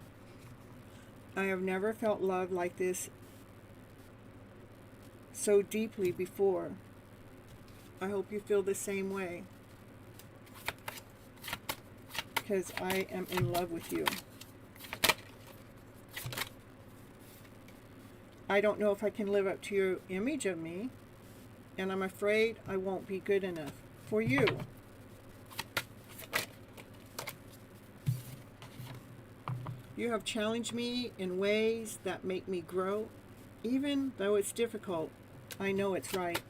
I have never felt love like this so deeply before. I hope you feel the same way, because I am in love with you. I don't know if I can live up to your image of me, and I'm afraid I won't be good enough for you. You have challenged me in ways that make me grow. Even though it's difficult, I know it's right.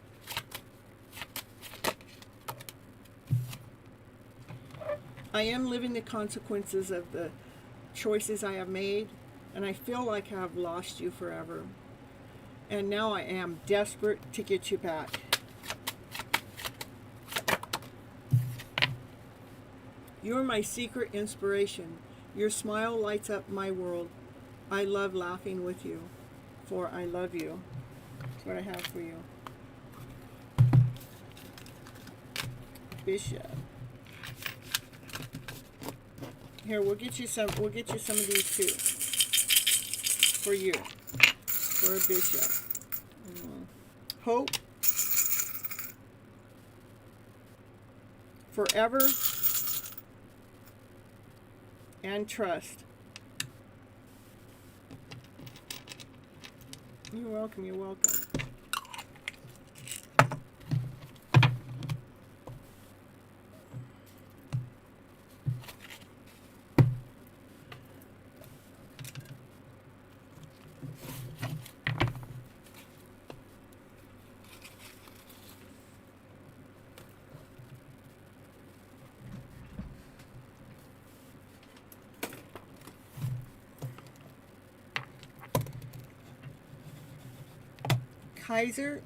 I am living the consequences of the choices I have made, and I feel like I have lost you forever. And now I am desperate to get you back. You're my secret inspiration. Your smile lights up my world. I love laughing with you, for I love you. That's what I have for you. Bishop. Here, we'll get you some of these too. For you. For a bishop. Hope. Forever. And trust. You're welcome, you're welcome. Kaiser.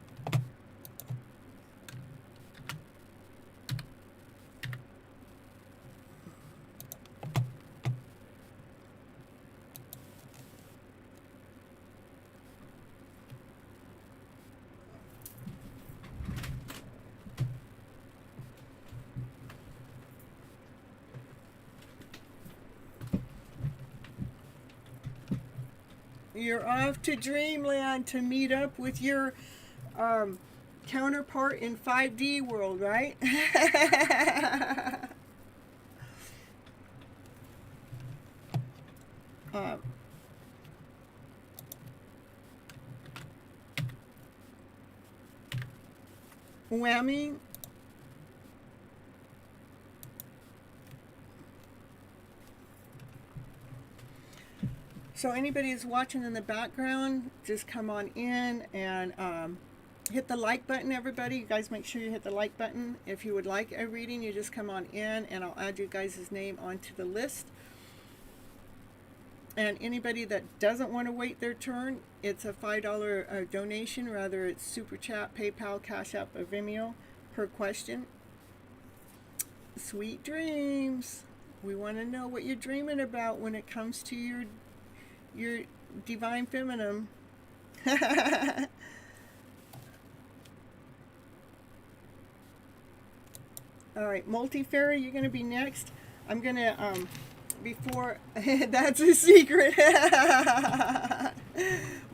you're off to Dreamland to meet up with your counterpart in 5D world, right? Whammy. So anybody who's watching in the background, just come on in and hit the like button, everybody. You guys make sure you hit the like button. If you would like a reading, you just come on in and I'll add you guys' name onto the list. And anybody that doesn't want to wait their turn, it's a $5 donation, rather it's Super Chat, PayPal, Cash App, or Vimeo per question. Sweet dreams. We want to know what you're dreaming about when it comes to your divine feminine. All right, Multi-Fairy, you're going to be next. I'm going to, before, that's a secret.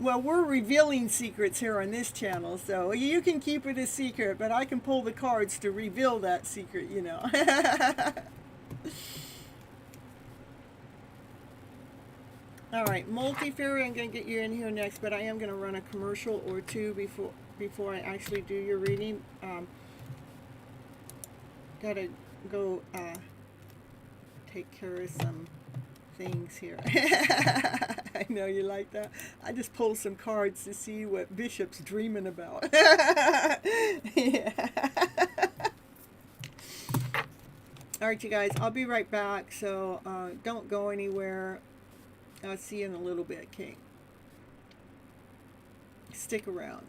Well, we're revealing secrets here on this channel, so you can keep it a secret, but I can pull the cards to reveal that secret, you know. All right, Multi-Fairy, I'm going to get you in here next, but I am going to run a commercial or two before I actually do your reading. Gotta go take care of some things here. I know you like that. I just pulled some cards to see what Bishop's dreaming about. Yeah. All right, you guys, I'll be right back, so don't go anywhere. I'll see you in a little bit, okay? Stick around.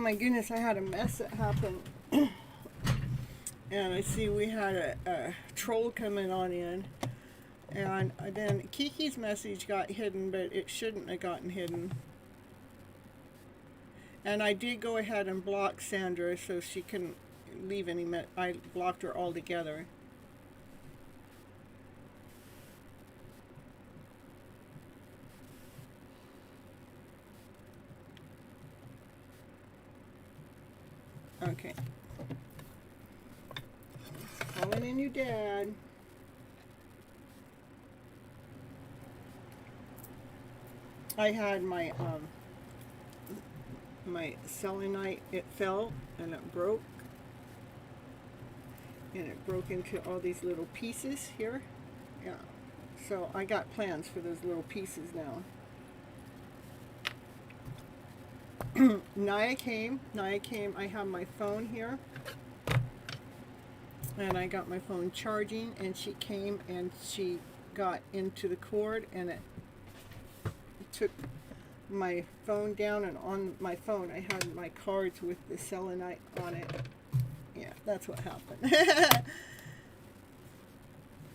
my goodness, I had a mess that happened. And I see we had a troll coming on in. And then Kiki's message got hidden, but it shouldn't have gotten hidden. And I did go ahead and block Sandra so she couldn't leave any. I blocked her altogether. Okay. Calling in your dad. I had my selenite, it fell and it broke. And it broke into all these little pieces here. Yeah. So I got plans for those little pieces now. Naya came. I have my phone here. And I got my phone charging, and she came and she got into the cord, and it took my phone down, and on my phone I had my cards with the selenite on it. Yeah, that's what happened.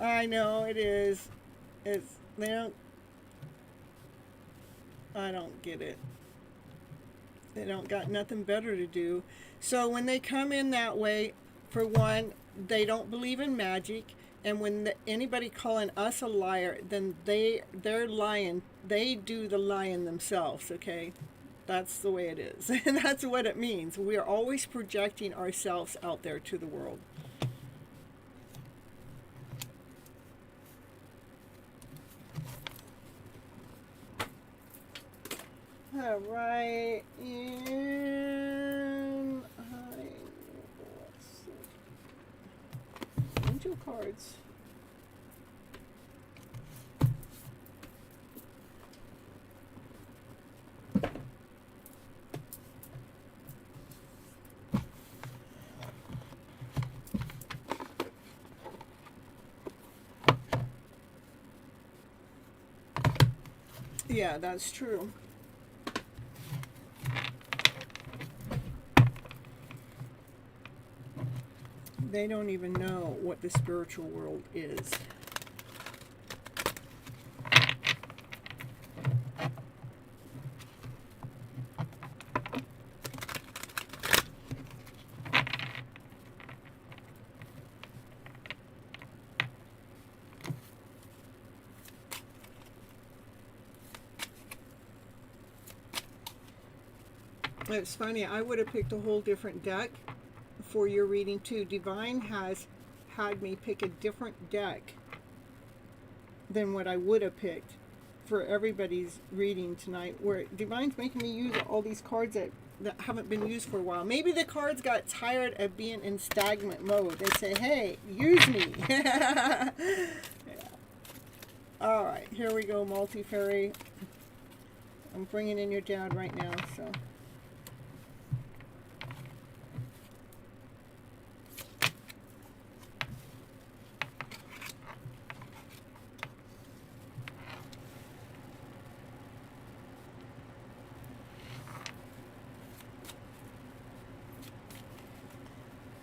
I know it is. I don't get it. They don't got nothing better to do. So when they come in that way, for one, they don't believe in magic, and when anybody calling us a liar, then they're lying. They do the lying themselves, okay? That's the way it is. And that's what it means. We are always projecting ourselves out there to the world. All right, and angel cards. Yeah, that's true. They don't even know what the spiritual world is. It's funny, I would have picked a whole different deck for your reading too. Divine has had me pick a different deck than what I would have picked for everybody's reading tonight, where Divine's making me use all these cards that haven't been used for a while. Maybe the cards got tired of being in stagnant mode. They say, hey, use me. Yeah. All right, here we go, multi-fairy. I'm bringing in your dad right now, so...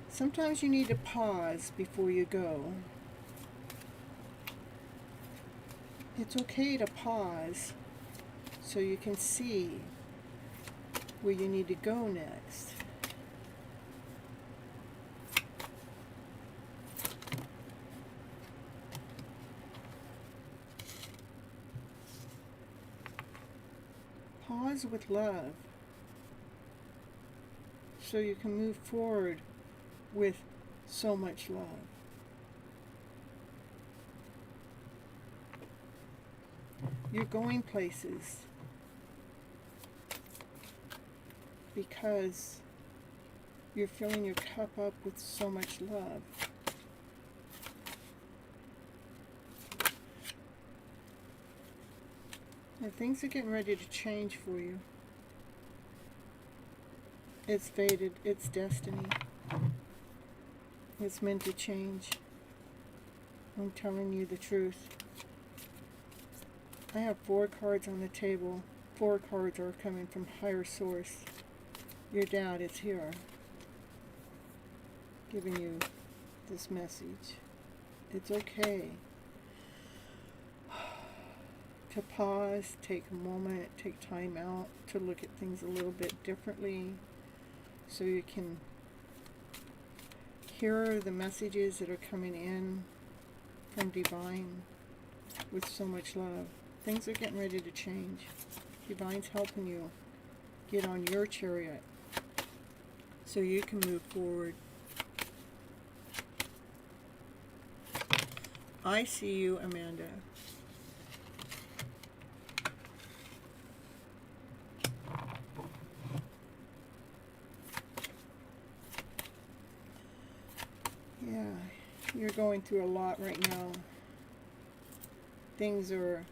Sometimes you need to pause before you go. It's okay to pause so you can see where you need to go next. Pause with love so you can move forward with so much love. You're going places because you're filling your cup up with so much love. And things are getting ready to change for you. It's fated, it's destiny. It's meant to change. I'm telling you the truth. I have 4 cards on the table. 4 cards are coming from higher source. Your dad is here, giving you this message. It's okay to pause, take a moment, take time out to look at things a little bit differently, so you can hear the messages that are coming in from Divine with so much love. Things are getting ready to change. Divine's helping you get on your chariot so you can move forward. I see you, Amanda. Yeah, you're going through a lot right now. Things are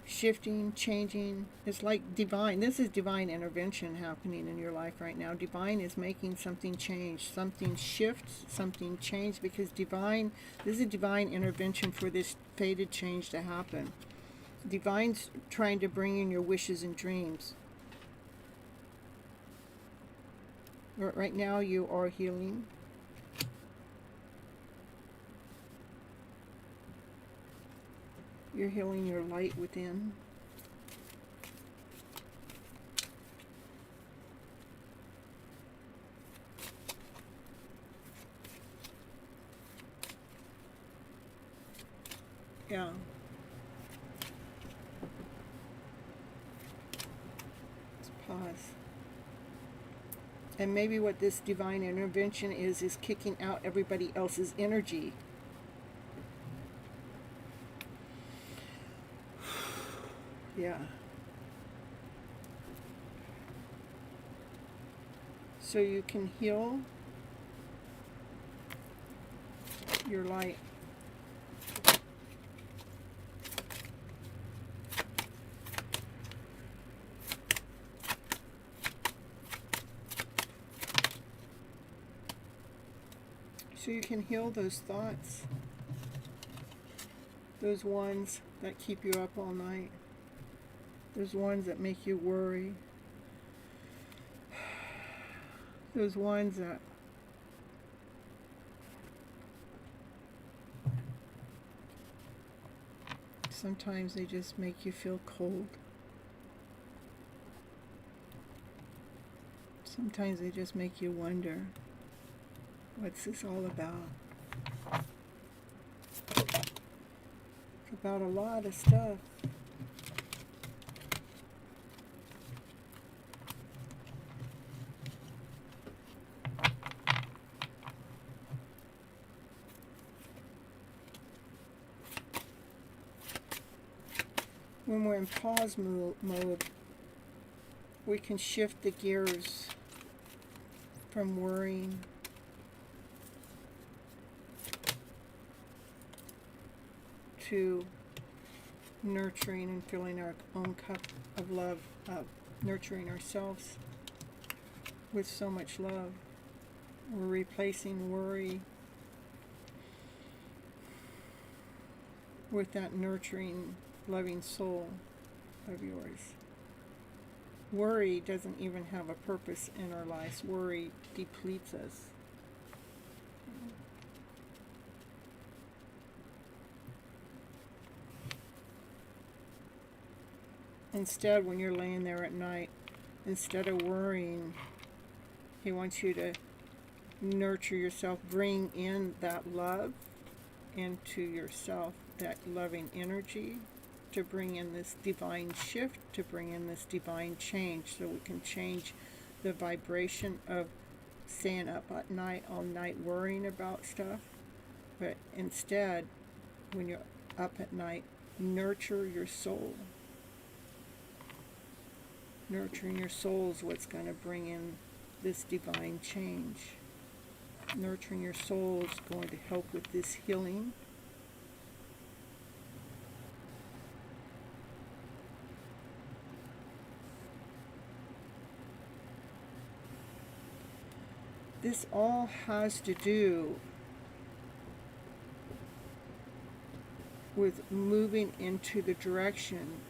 shifting, changing. It's like divine. This is divine intervention happening in your life right now. Divine is making something change, something shift, something change, because divine, this is a divine intervention for this fated change to happen. Divine's trying to bring in your wishes and dreams. Right now you are healing. You're healing your light within. Yeah. Let's pause. And maybe what this divine intervention is kicking out everybody else's energy. Yeah. So you can heal your light. So you can heal those thoughts, those ones that keep you up all night, those ones that make you worry, those ones that sometimes they just make you feel cold. Sometimes they just make you wonder, what's this all about? It's about a lot of stuff. When we're in pause mode, we can shift the gears from worrying to nurturing and filling our own cup of love, nurturing ourselves with so much love. We're replacing worry with that nurturing, loving soul of yours. Worry doesn't even have a purpose in our lives. Worry depletes us. Instead, when you're laying there at night, instead of worrying, he wants you to nurture yourself, bring in that love into yourself, that loving energy, to bring in this divine shift, to bring in this divine change, so we can change the vibration of staying up at night, all night worrying about stuff. But instead, when you're up at night, nurture your soul. Nurturing your soul is what's going to bring in this divine change. Nurturing your soul is going to help with this healing. This all has to do with moving into the direction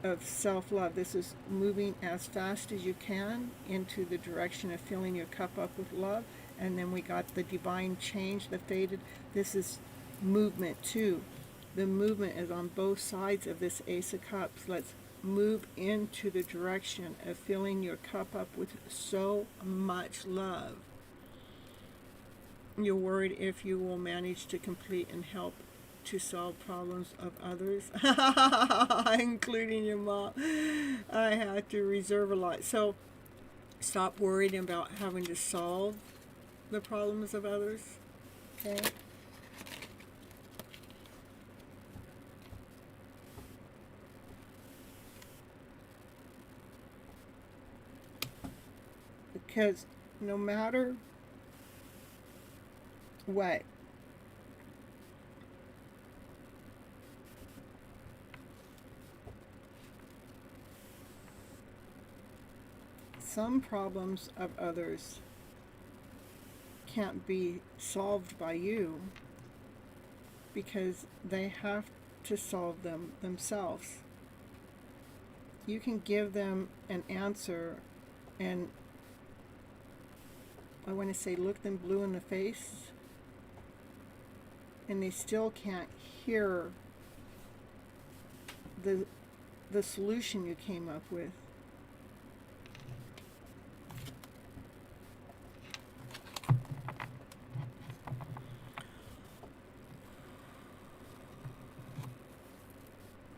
of self-love. This is moving as fast as you can into the direction of filling your cup up with love. And then we got the divine change, the faded. This is movement too. The movement is on both sides of this Ace of Cups. Let's move into the direction of filling your cup up with so much love. You're worried if you will manage to complete and help to solve problems of others, including your mom. I had to reserve a lot. So stop worrying about having to solve the problems of others. Okay? Because no matter what, some problems of others can't be solved by you because they have to solve them themselves. You can give them an answer and, I want to say, look them blue in the face, and they still can't hear the solution you came up with.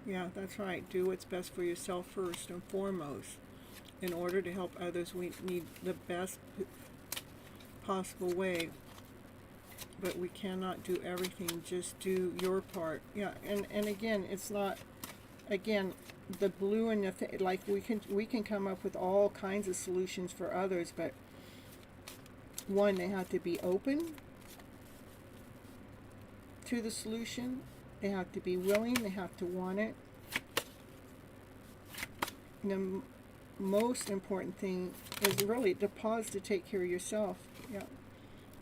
Yeah, that's right. Do what's best for yourself first and foremost. In order to help others, we need the best possible way. But we cannot do everything. Just do your part. Yeah, and again, it's not, again, the blue and the like we can come up with all kinds of solutions for others, but one, they have to be open to the solution. They have to be willing. They have to want it. The most important thing is really to pause to take care of yourself. Yeah.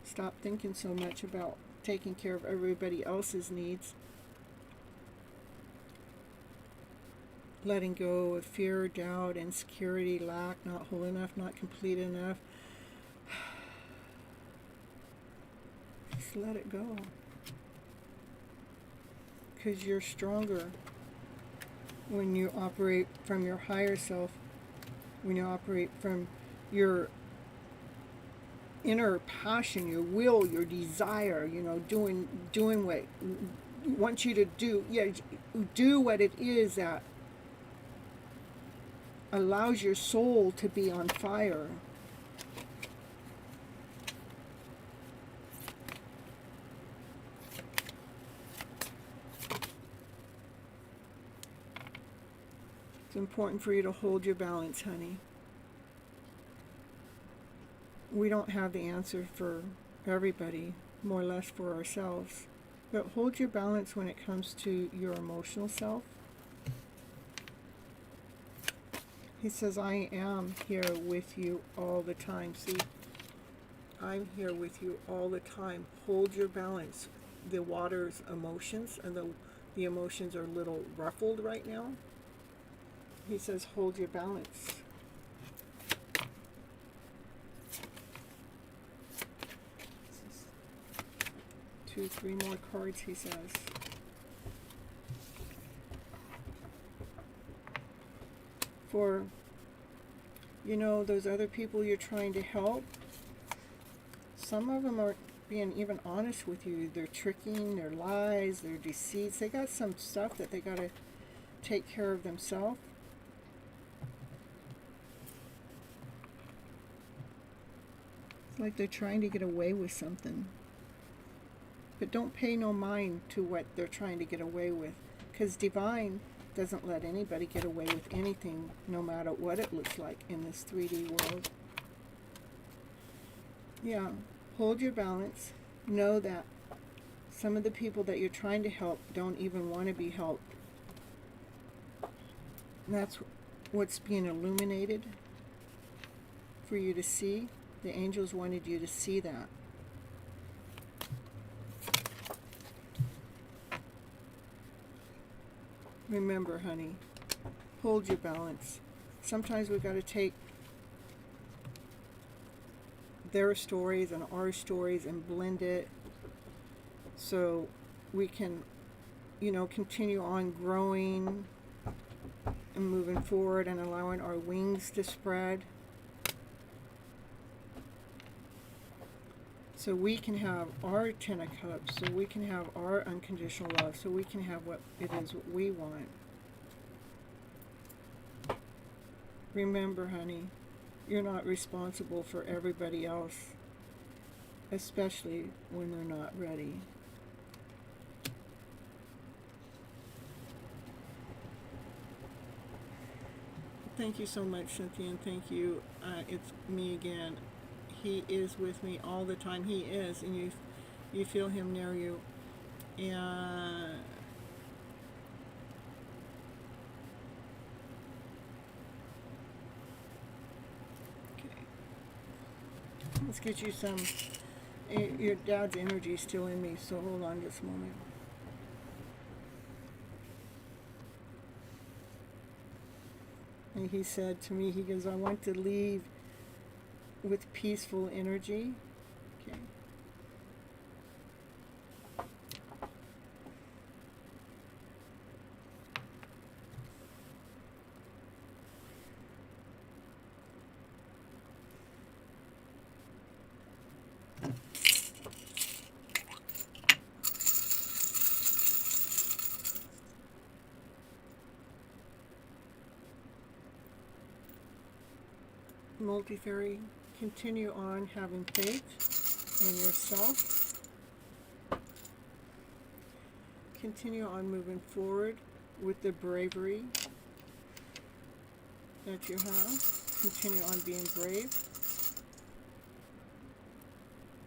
Stop thinking so much about taking care of everybody else's needs. Letting go of fear, doubt, insecurity, lack, not whole enough, not complete enough. Just let it go. Because you're stronger when you operate from your higher self, when you operate from your inner passion, your will, your desire, doing what wants you to do. Yeah, do what it is that allows your soul to be on fire. It's important for you to hold your balance, honey. We don't have the answer for everybody, more or less for ourselves. But hold your balance when it comes to your emotional self. He says, I am here with you all the time. See, I'm here with you all the time. Hold your balance. The water's emotions, and the emotions are a little ruffled right now. He says, hold your balance. Two, three more cards, he says. For, those other people you're trying to help, some of them aren't being even honest with you. They're tricking, their lies, their deceits. They got some stuff that they got to take care of themselves. It's like they're trying to get away with something. But don't pay no mind to what they're trying to get away with, because divine doesn't let anybody get away with anything, no matter what it looks like in this 3D world. Yeah, hold your balance. Know that some of the people that you're trying to help don't even want to be helped. And that's what's being illuminated for you to see. The angels wanted you to see that. Remember, honey, hold your balance. Sometimes we've got to take their stories and our stories and blend it so we can, continue on growing and moving forward and allowing our wings to spread. So we can have our Ten of Cups, so we can have our unconditional love, so we can have what it is we want. Remember, honey, you're not responsible for everybody else, especially when they're not ready. Thank you so much, Cynthia, and thank you. It's me again. He is with me all the time. He is, and you feel him near you. And okay, let's get you some. Your dad's energy is still in me, so hold on just a moment. And he said to me, he goes, I want to leave with peaceful energy. Okay. Multi-fairy, continue on having faith in yourself. Continue on moving forward with the bravery that you have. Continue on being brave,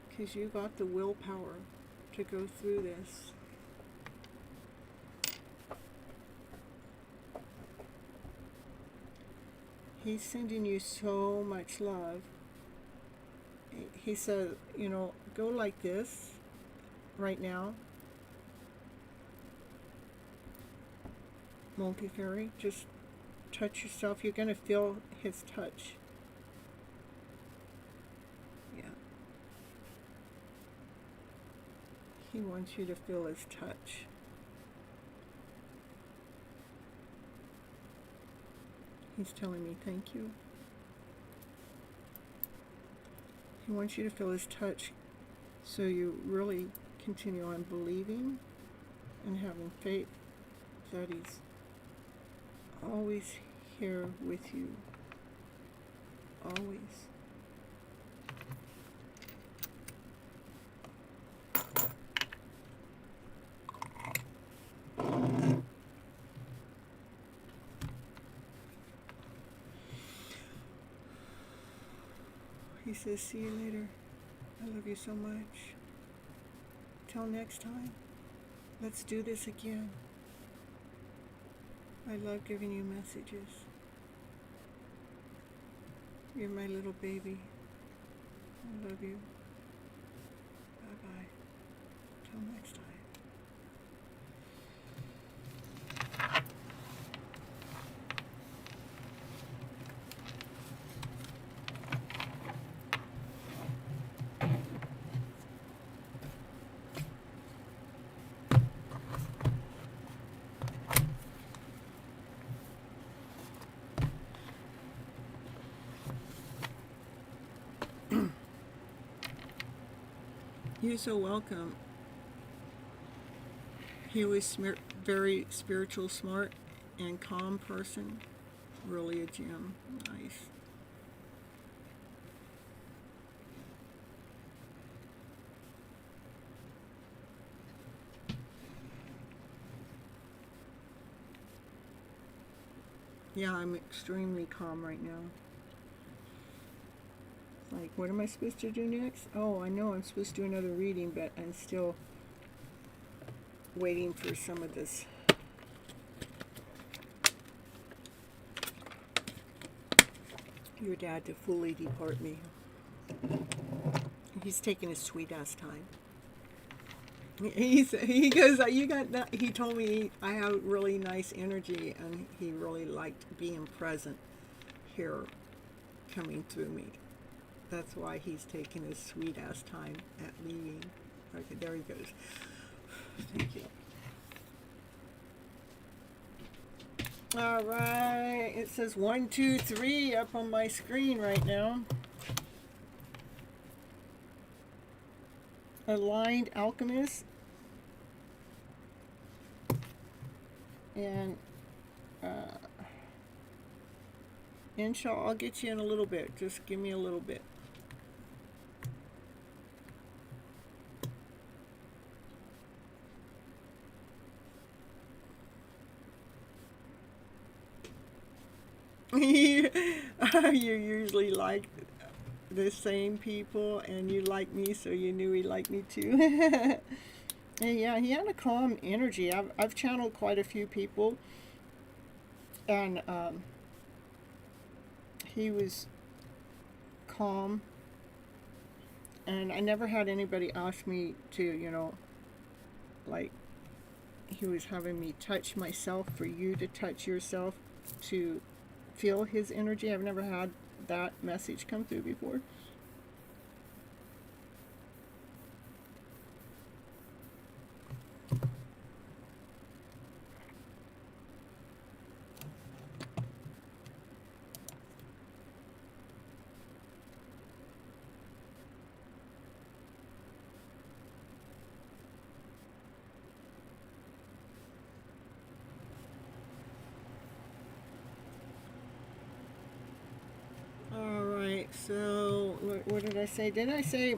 because you got the willpower to go through this. He's sending you so much love. He said, go like this right now. Multi-fairy, just touch yourself. You're going to feel his touch. Yeah. He wants you to feel his touch. He's telling me thank you. He wants you to feel his touch so you really continue on believing and having faith that he's always here with you. Always. He says, see you later. I love you so much. Till next time, let's do this again. I love giving you messages. You're my little baby. I love you. Bye-bye. Till next time. You're so welcome. He was very spiritual, smart, and calm person. Really a gem. Nice. Yeah, I'm extremely calm right now. Like, what am I supposed to do next? Oh, I know I'm supposed to do another reading, but I'm still waiting for some of this. Your dad to fully depart me. He's taking his sweet ass time. He goes, you got that. He told me I have really nice energy, and he really liked being present here, coming through me. That's why he's taking his sweet ass time at leaving. Okay, there he goes. Thank you. All right, it says 1, 2, 3 up on my screen right now. Aligned Alchemist. And inshallah, I'll get you in a little bit. Just give me a little bit. You usually like the same people, and you like me, so you knew he liked me too. And yeah, he had a calm energy. I've channeled quite a few people, and he was calm, and I never had anybody ask me to, you know, like, he was having me touch myself for you to touch yourself to feel his energy. I've never had that message come through before. Alright, so what did I say? Did I say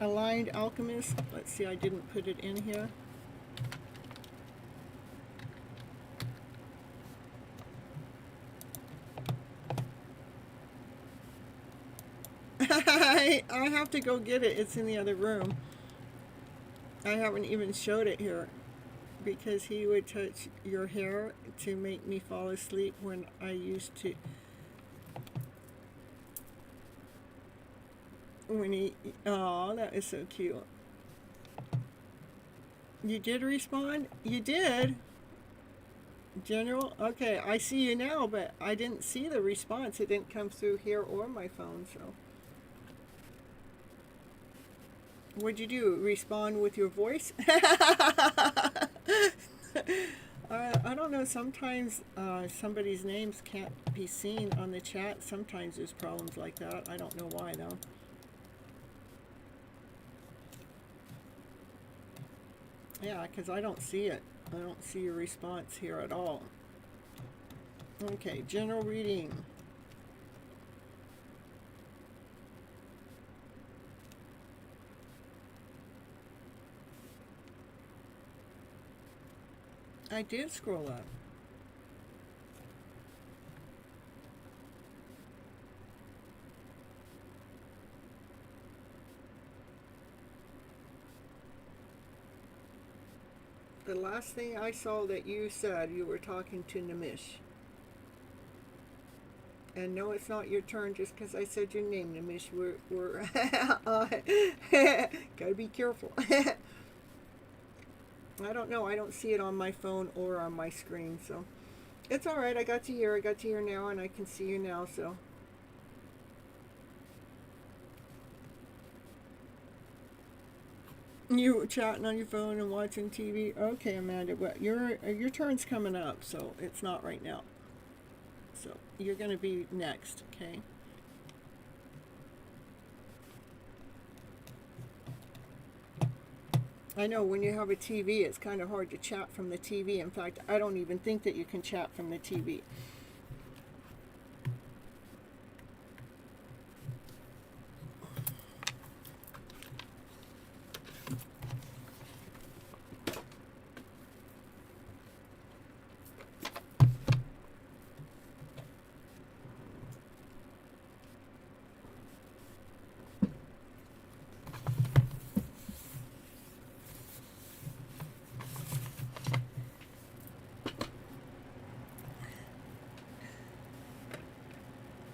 Aligned Alchemist? Let's see, I didn't put it in here. I have to go get it. It's in the other room. I haven't even showed it here, because he would touch your hair to make me fall asleep when I used to. When he, oh, that is so cute. You did respond? You did? General? Okay, I see you now, but I didn't see the response. It didn't come through here or my phone, so. What'd you do? Respond with your voice? I don't know. Sometimes somebody's names can't be seen on the chat. Sometimes there's problems like that. I don't know why, though. Yeah, because I don't see it. I don't see your response here at all. Okay, general reading. I did scroll up. The last thing I saw that you said, you were talking to Nimish. And no, it's not your turn just because I said your name, Nimish. We're gotta be careful. I don't know. I don't see it on my phone or on my screen, so it's all right. I got you here. I got you here now, and I can see you now, so. You were chatting on your phone and watching TV. Okay, Amanda, but your turn's coming up, so it's not right now. So you're going to be next, okay? I know when you have a TV, it's kind of hard to chat from the TV. In fact, I don't even think that you can chat from the TV.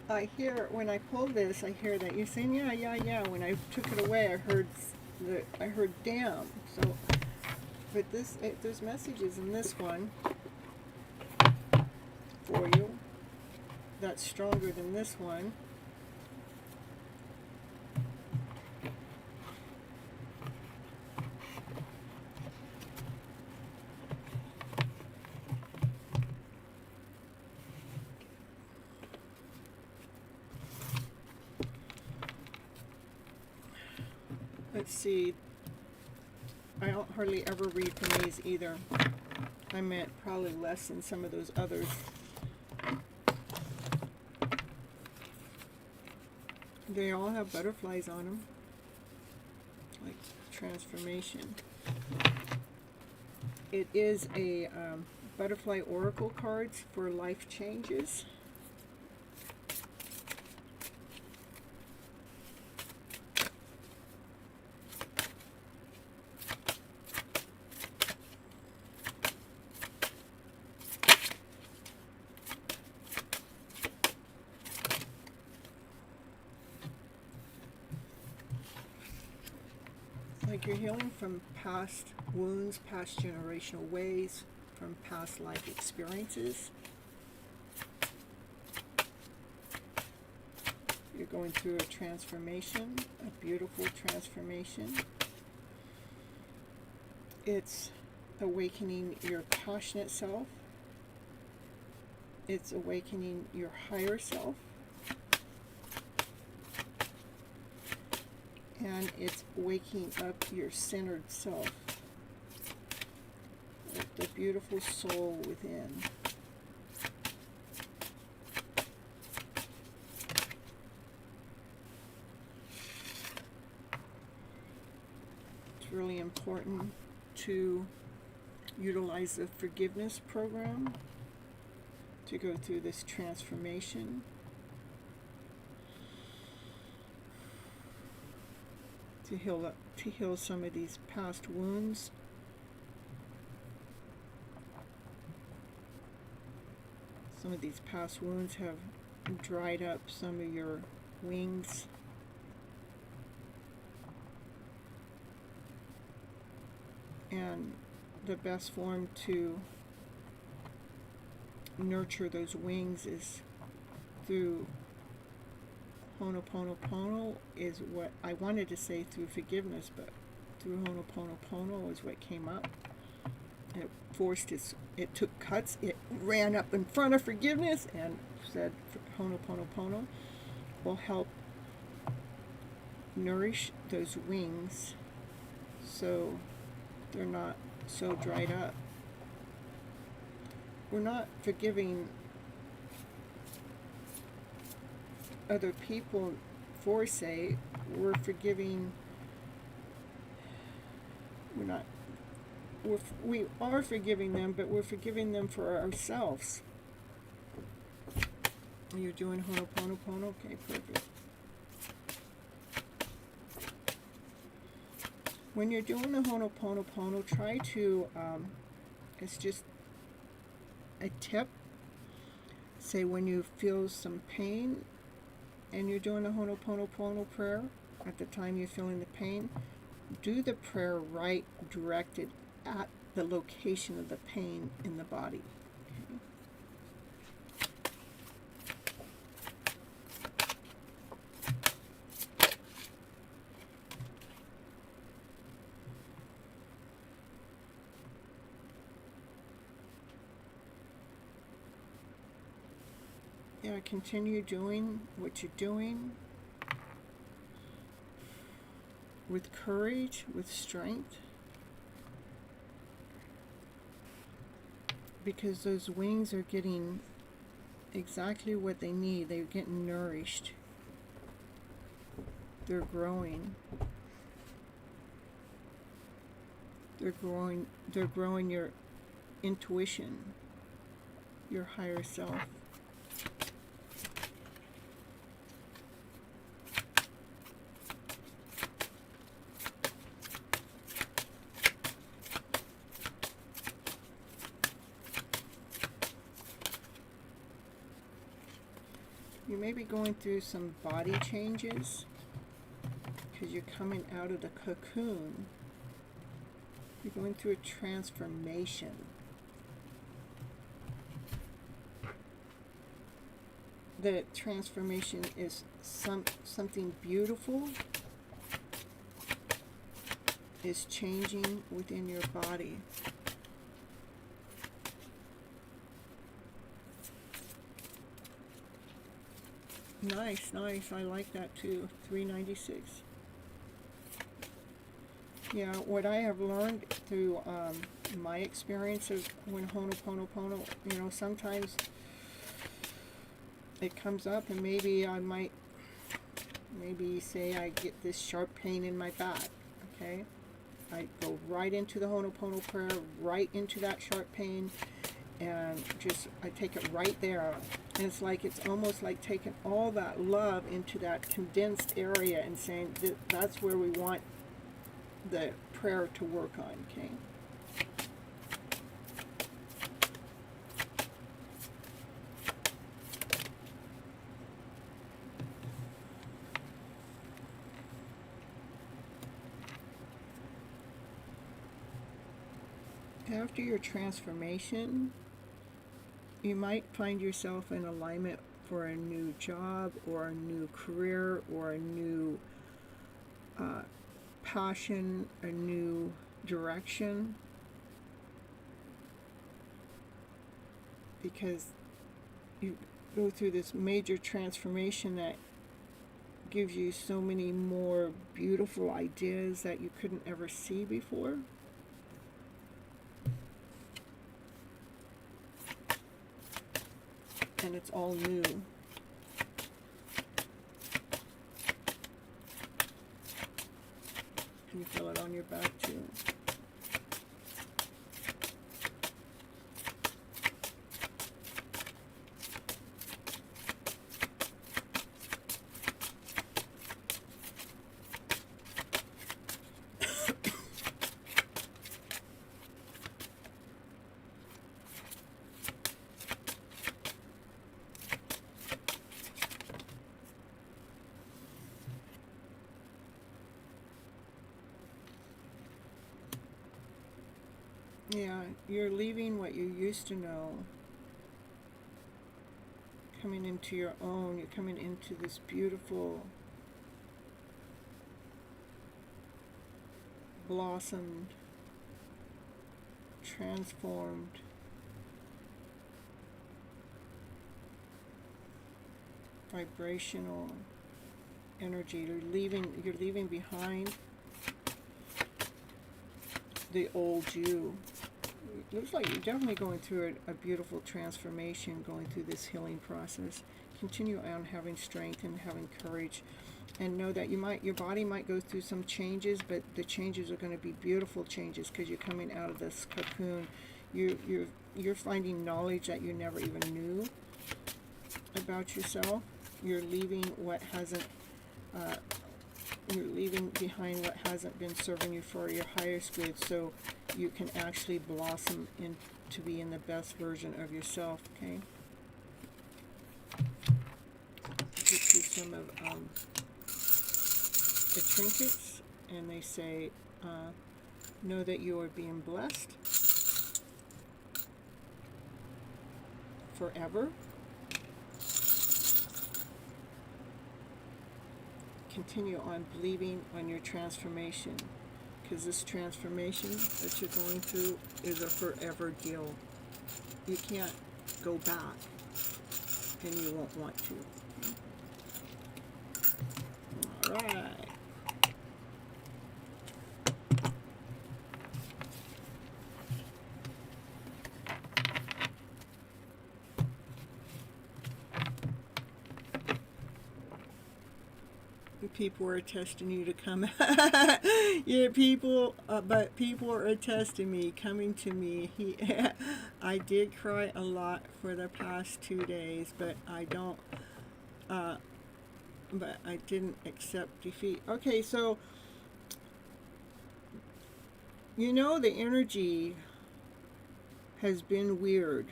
I hear, when I pull this, I hear that you're saying, yeah. When I took it away, I heard I heard damn. So, but there's messages in this one for you that's stronger than this one. Let's see. I don't hardly ever read from these either. I meant probably less than some of those others. They all have butterflies on them, like transformation. It is a butterfly oracle cards for life changes. Like you're healing from past wounds, past generational ways, from past life experiences. You're going through a transformation, a beautiful transformation. It's awakening your passionate self. It's awakening your higher self. And it's waking up your centered self, the beautiful soul within. It's really important to utilize the forgiveness program to go through this transformation. To heal some of these past wounds. Some of these past wounds have dried up some of your wings. And the best form to nurture those wings is through Ho'oponopono, is what I wanted to say through forgiveness, but through Ho'oponopono is what came up. It took cuts, it ran up in front of forgiveness and said Ho'oponopono will help nourish those wings so they're not so dried up. We're not forgiving other people for say, we're forgiving, we are forgiving them, but we're forgiving them for ourselves. You're doing Ho'oponopono? Okay, perfect. When you're doing the Ho'oponopono, try to, it's just a tip, say when you feel some pain, and you're doing a Ho'oponopono prayer, at the time you're feeling the pain, do the prayer right directed at the location of the pain in the body. Yeah, continue doing what you're doing with courage, with strength, because those wings are getting exactly what they need. They're getting nourished. They're growing. They're growing your intuition, your higher self. You may be going through some body changes because you're coming out of the cocoon. You're going through a transformation. The transformation is something beautiful is changing within your body. Nice, nice. I like that too. 396. Yeah, what I have learned through my experience of when Ho'oponopono, you know, sometimes it comes up and maybe I might, maybe say I get this sharp pain in my back, okay? I go right into the Ho'oponopono prayer, right into that sharp pain, and just, I take it right there. And it's like, it's almost like taking all that love into that condensed area and saying that that's where we want the prayer to work on, okay? After your transformation, you might find yourself in alignment for a new job or a new career or a new passion, a new direction, because you go through this major transformation that gives you so many more beautiful ideas that you couldn't ever see before. And it's all new. Can you feel it on your back too? Yeah, you're leaving what you used to know, coming into your own. You're coming into this beautiful, blossomed, transformed, vibrational energy. You're leaving behind the old you. It looks like you're definitely going through a beautiful transformation, going through this healing process. Continue on having strength and having courage, and know that your body might go through some changes, but the changes are going to be beautiful changes because you're coming out of this cocoon. You're finding knowledge that you never even knew about yourself. You're leaving what hasn't. You're leaving behind what hasn't been serving you for your highest good, so you can actually blossom into being the best version of yourself, okay? Get you some of the trinkets, and they say, know that you are being blessed forever. Continue on believing on your transformation, because this transformation that you're going through is a forever deal. You can't go back, and you won't want to. All right. People are testing you to come. Yeah, but people are testing me, coming to me. I did cry a lot for the past 2 days, but I don't. But I didn't accept defeat. Okay, so you know the energy has been weird.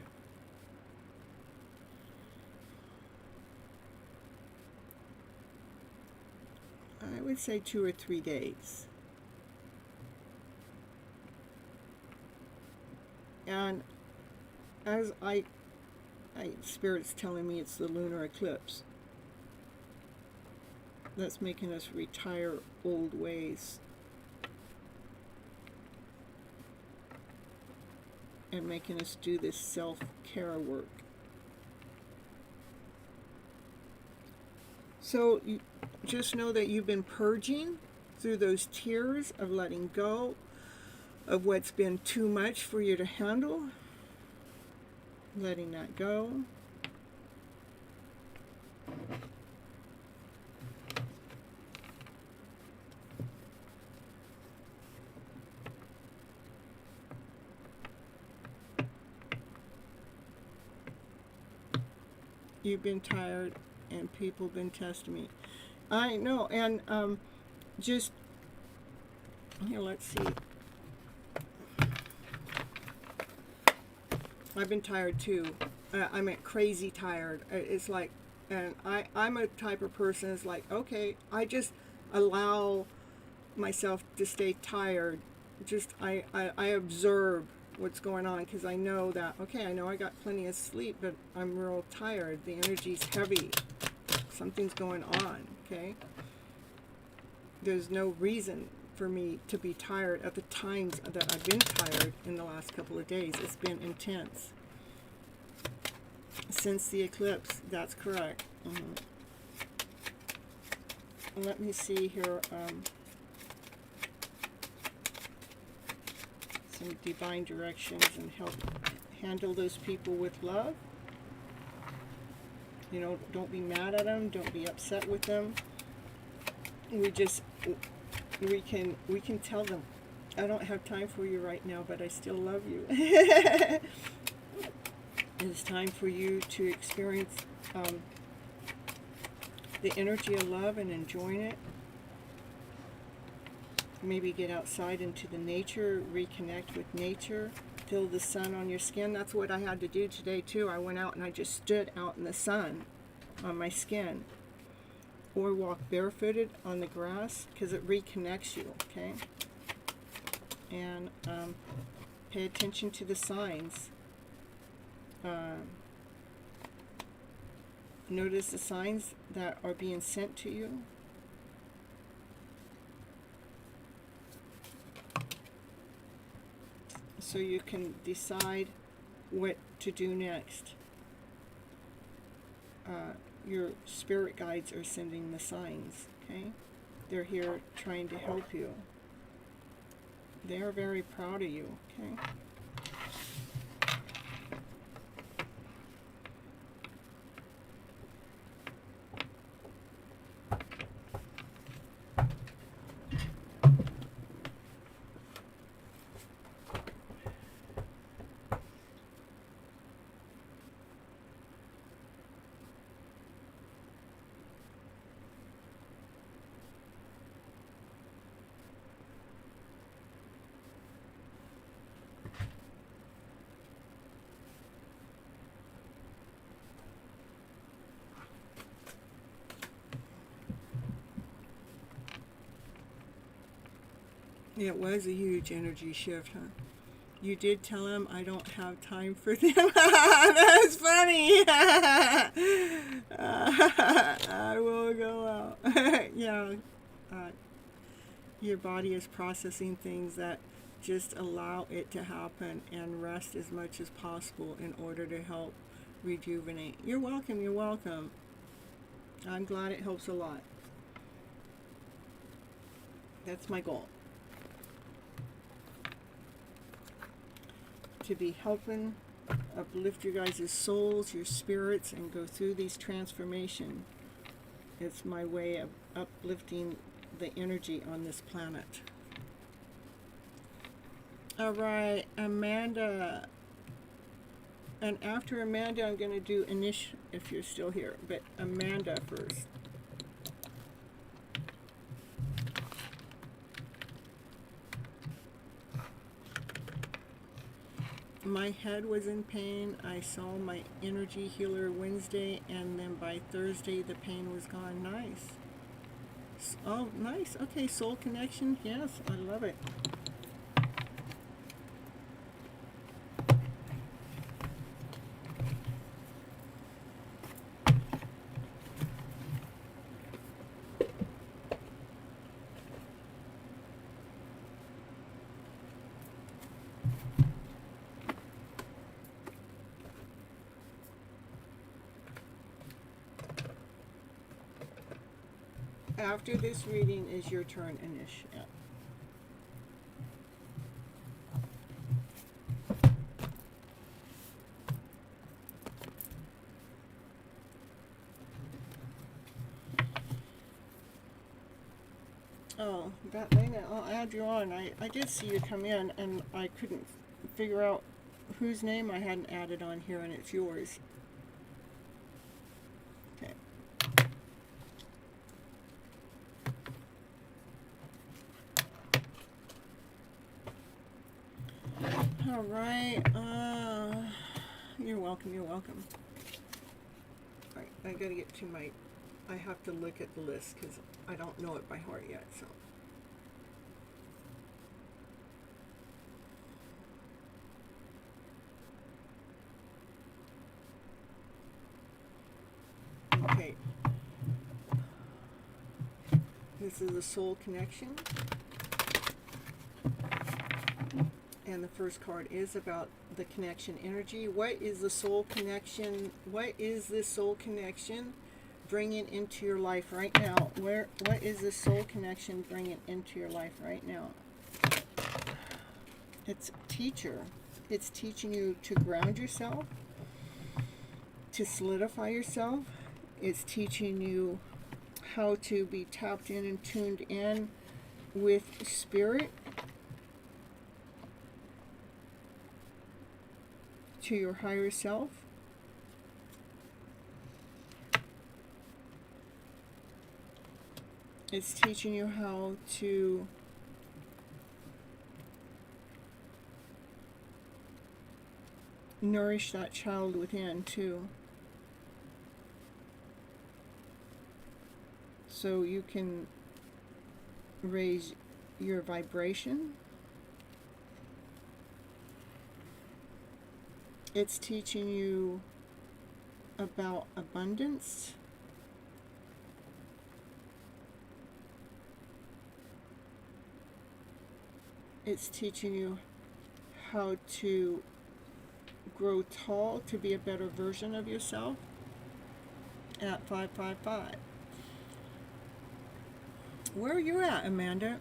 I would say 2 or 3 days. And as Spirit's telling me it's the lunar eclipse that's making us retire old ways and making us do this self-care work. So you just know that you've been purging through those tears of letting go of what's been too much for you to handle, letting that go. You've been tired and people been testing me. I know, and just here, let's see. I've been tired too. I meant crazy tired. It's like, and I'm a type of person that's like, okay, I just allow myself to stay tired. Just I observe what's going on, because I know that, okay, I know I got plenty of sleep, but I'm real tired. The energy's heavy. Something's going on, okay? There's no reason for me to be tired at the times that I've been tired in the last couple of days. It's been intense. Since the eclipse, that's correct. Let me see here. Some divine directions and help handle those people with love. You know, don't be mad at them. Don't be upset with them. We can tell them, I don't have time for you right now, but I still love you. It's time for you to experience the energy of love and enjoying it. Maybe get outside into the nature, reconnect with nature, feel the sun on your skin. That's what I had to do today too. I went out and I just stood out in the sun on my skin. Or walk barefooted on the grass, because it reconnects you, okay? And pay attention to the signs. Notice the signs that are being sent to you. So you can decide what to do next. Your spirit guides are sending the signs, okay? They're here trying to help you. They are very proud of you, okay? It was a huge energy shift, huh? You did tell him I don't have time for them. That's funny. I will go out. Yeah. Your body is processing things that just allow it to happen and rest as much as possible in order to help rejuvenate. You're welcome. You're welcome. I'm glad it helps a lot. That's my goal. To be helping uplift your guys' souls, your spirits, and go through these transformation. It's my way of uplifting the energy on this planet. All right, Amanda. And after Amanda, I'm going to do Anish, if you're still here. But Amanda first. My head was in pain. I saw my energy healer Wednesday, and then by Thursday the pain was gone. Nice. Oh, nice. Okay, soul connection. Yes, I love it. After this reading is your turn, Anish. Yeah. Oh, that thing, I'll add you on. I did see you come in, and I couldn't figure out whose name I hadn't added on here, and it's yours. Okay. All right. You're welcome. You're welcome. All right. I gotta get to my. I have to look at the list because I don't know it by heart yet. So. Okay. This is a soul connection. And the first card is about the connection energy. What is the soul connection? What is this soul connection bringing into your life right now? What is this soul connection bringing into your life right now? It's teacher. It's teaching you to ground yourself, to solidify yourself. It's teaching you how to be tapped in and tuned in with spirit, to your higher self. It's teaching you how to nourish that child within too, so you can raise your vibration. It's teaching you about abundance. It's teaching you how to grow tall, to be a better version of yourself at 555. Where are you at, Amanda?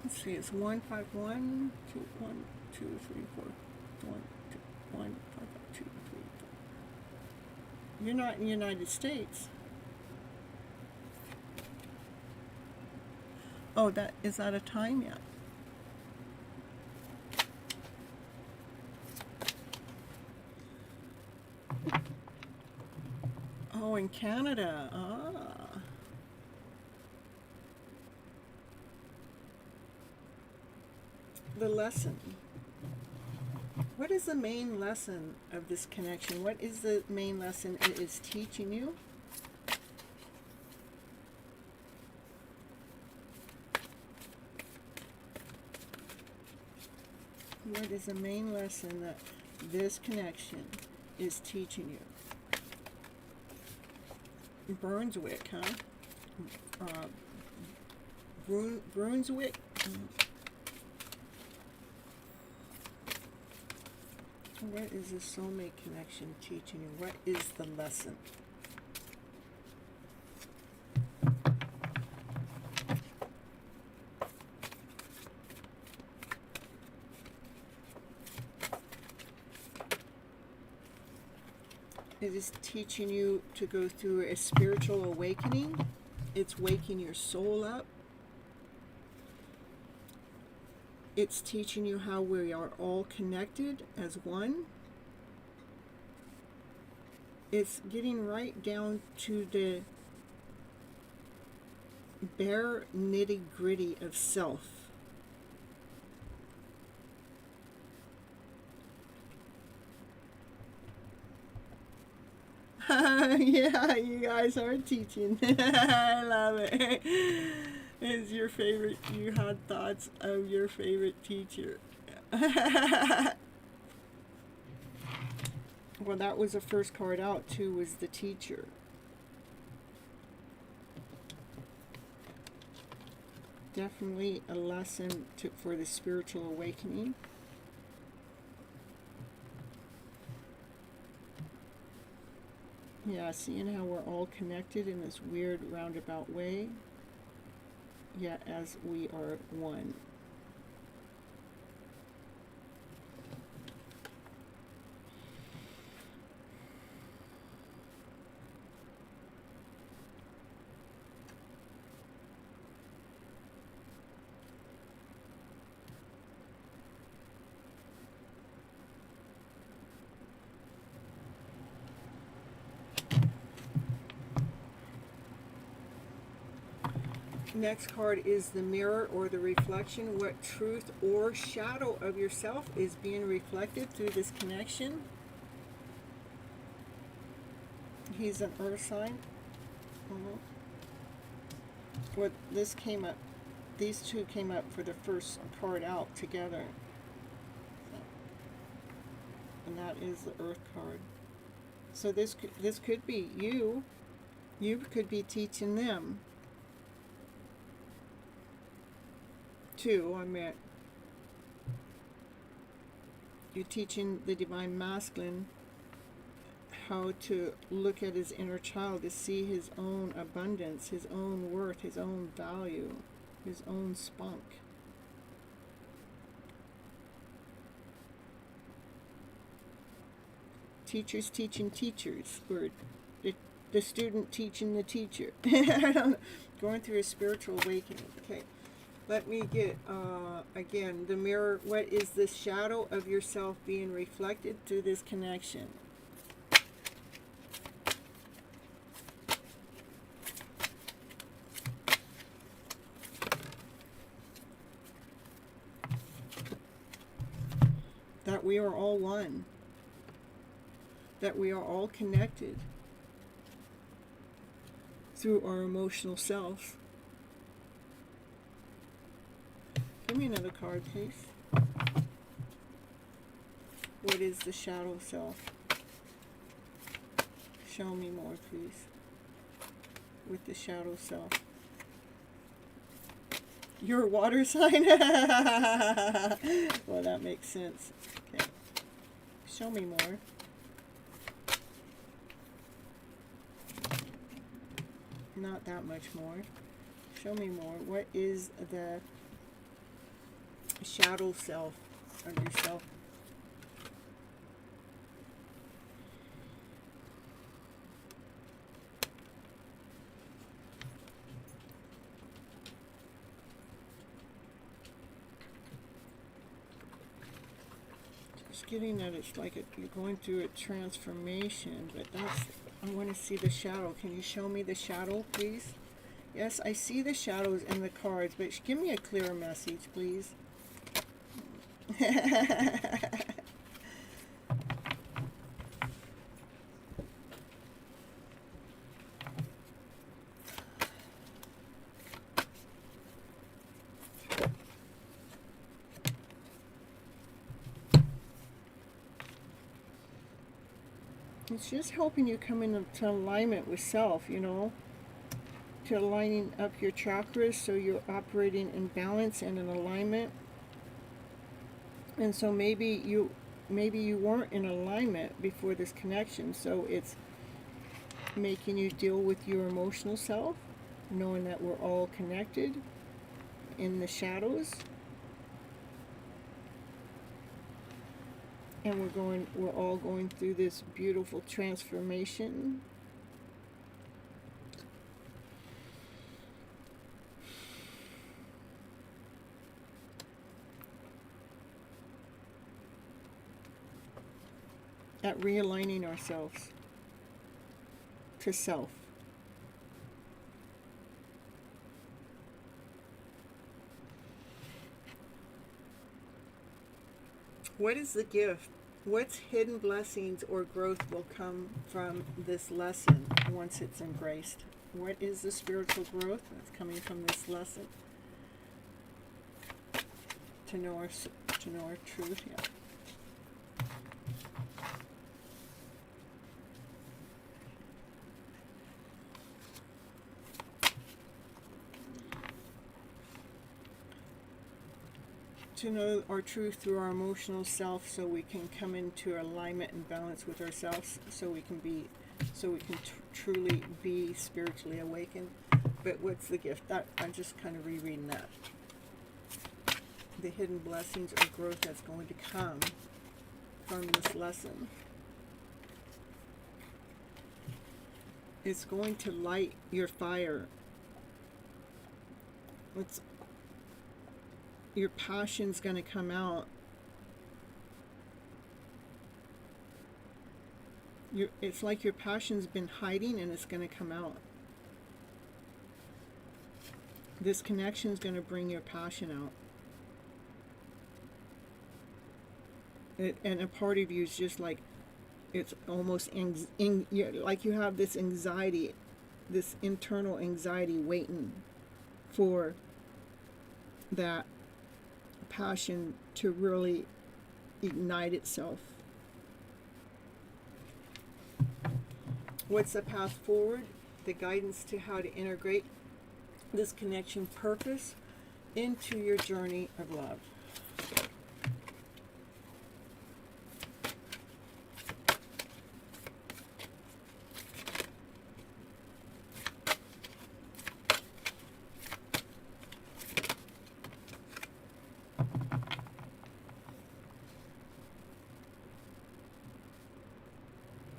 Let's see, it's 151, 2, 1, 2, 3, 4, 1, 2, 1, 5, 2, 3, 4. You're not in the United States. Oh, is that a time yet? Oh, in Canada. Ah. The lesson. What is the main lesson of this connection? What is the main lesson it is teaching you? What is the main lesson that this connection is teaching you? Brunswick, huh? Brunswick. What is the soulmate connection teaching you? What is the lesson? It is teaching you to go through a spiritual awakening. It's waking your soul up. It's teaching you how we are all connected as one. It's getting right down to the bare nitty-gritty of self. Yeah, you guys are teaching. I love it. is your favorite? You had thoughts of your favorite teacher. Well, that was the first card out too, was the teacher. Definitely a lesson for the spiritual awakening. Yeah, seeing how we're all connected in this weird roundabout way. Yeah, as we are one. Next card is the mirror or the reflection. What truth or shadow of yourself is being reflected through this connection? He's an earth sign. What this came up, these two came up for the first card out together. And that is the earth card. So this could be you. You could be teaching them. Too, I meant you're teaching the divine masculine how to look at his inner child, to see his own abundance, his own worth, his own value, his own spunk. Teachers teaching teachers, or the student teaching the teacher. Going through a spiritual awakening. Okay. Let me get, again, the mirror. What is the shadow of yourself being reflected through this connection? That we are all one. That we are all connected through our emotional self. Give me another card, please. What is the shadow self? Show me more, please. With the shadow self. You're a water sign? Well, that makes sense. Okay. Show me more. Not that much more. Show me more. What is the shadow self of yourself? Just getting that it's like you're going through a transformation, but that's, I want to see the shadow. Can you show me the shadow, please? Yes, I see the shadows in the cards, but give me a clearer message, please. It's just helping you come into alignment with self, you know, to aligning up your chakras so you're operating in balance and in alignment. And so maybe you weren't in alignment before this connection, so it's making you deal with your emotional self, knowing that we're all connected in the shadows. And we're all going through this beautiful transformation. At realigning ourselves to self. What is the gift? What hidden blessings or growth will come from this lesson once it's embraced? What is the spiritual growth that's coming from this lesson? To know our truth, yeah. To know our truth through our emotional self, so we can come into alignment and balance with ourselves, so we can truly be spiritually awakened. But what's the gift? That I'm just kind of rereading that. The hidden blessings or growth that's going to come from this lesson. It's going to light your fire. Your passion's going to come out. It's like your passion's been hiding and it's going to come out. This connection is going to bring your passion out. And a part of you is just like, it's almost like you have this anxiety, this internal anxiety waiting for that passion to really ignite itself. What's the path forward? The guidance to how to integrate this connection purpose into your journey of love.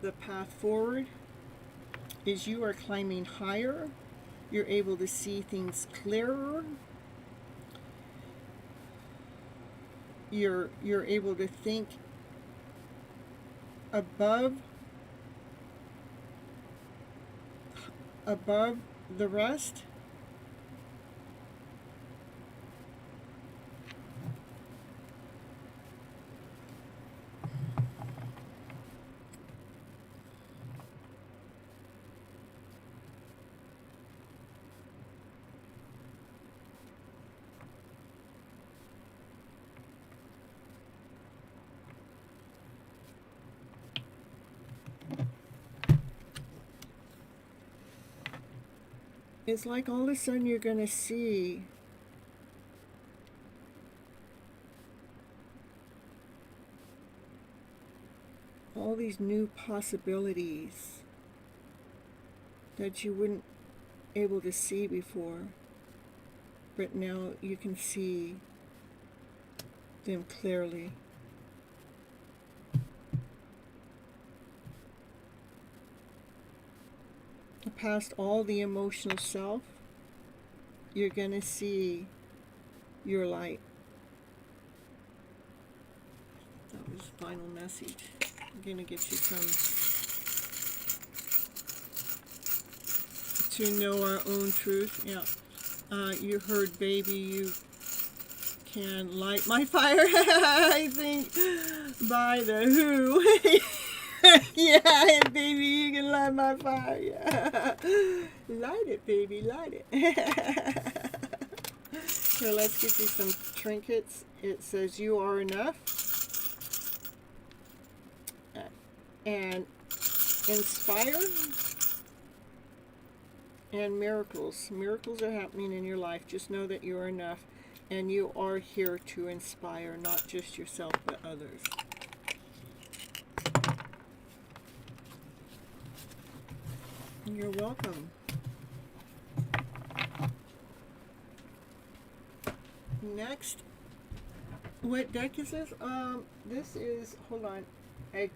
The path forward is you are climbing higher. You're able to see things clearer. You're able to think above the rest. It's like all of a sudden you're going to see all these new possibilities that you weren't able to see before, but now you can see them clearly. Past all the emotional self, you're going to see your light. That was the final message. I'm going to get you to know our own truth. Yeah. You heard, baby, you can light my fire. I think by the Who. Yeah, baby, you can light my fire. Yeah. Light it, baby, light it. So let's get you some trinkets. It says you are enough. And inspire. And miracles. Miracles are happening in your life. Just know that you are enough. And you are here to inspire not just yourself, but others. You're welcome. Next, what deck is this? This is, hold on, I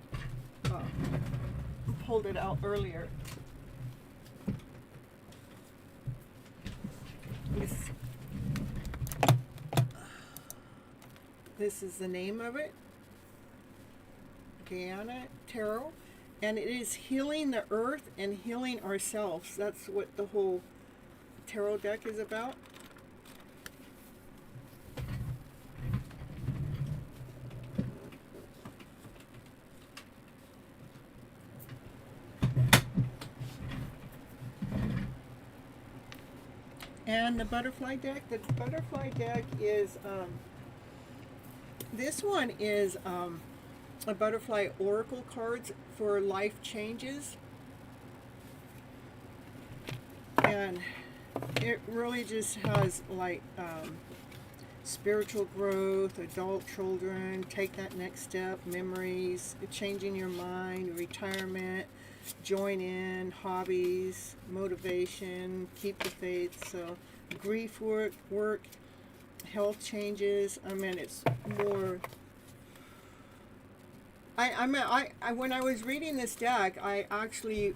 pulled it out earlier. This is the name of it, Guyana Tarot. And it is healing the earth and healing ourselves. That's what the whole tarot deck is about. And the butterfly deck. The butterfly deck is this one is a butterfly oracle cards for life changes, and it really just has like spiritual growth, adult children, take that next step, memories, changing your mind, retirement, join in, hobbies, motivation, keep the faith. So grief work, health changes. I mean, it's more. When I was reading this deck, I actually,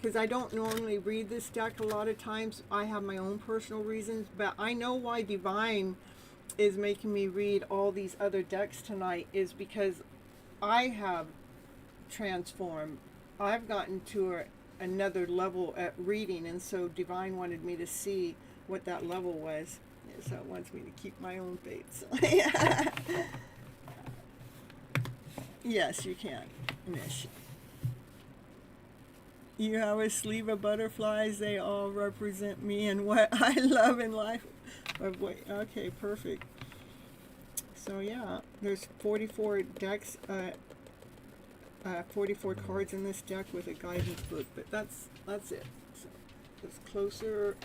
because I don't normally read this deck a lot of times, I have my own personal reasons, but I know why Divine is making me read all these other decks tonight is because I have transformed. I've gotten to another level at reading, and so Divine wanted me to see what that level was. So it wants me to keep my own faith. So, yes, you can, Mish. You have a sleeve of butterflies. They all represent me and what I love in life. Okay, perfect. So yeah, there's 44 decks, 44 cards in this deck with a guidance book, but that's it. So it's Closer,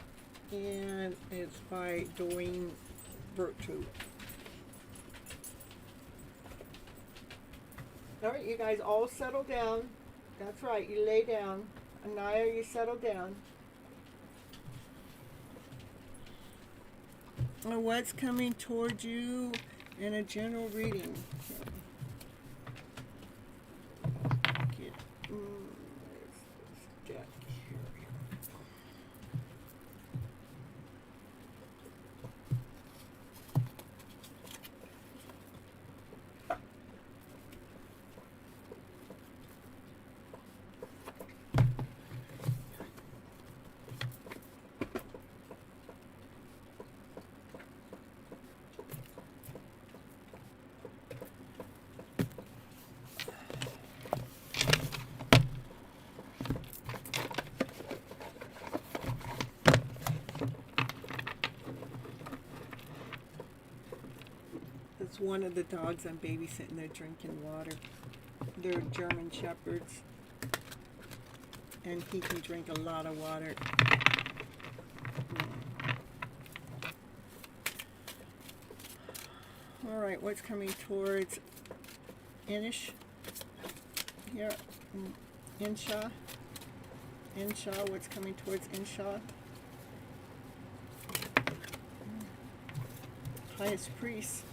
and it's by Doreen Virtue. All right, you guys all settle down. That's right, you lay down. Anaya, you settle down. What's coming towards you in a general reading? Get, there's this deck here. It's one of the dogs I'm babysitting. They're drinking water. They're German Shepherds, and he can drink a lot of water. All right, what's coming towards Inish here? Insha, what's coming towards Insha? Highest Priest.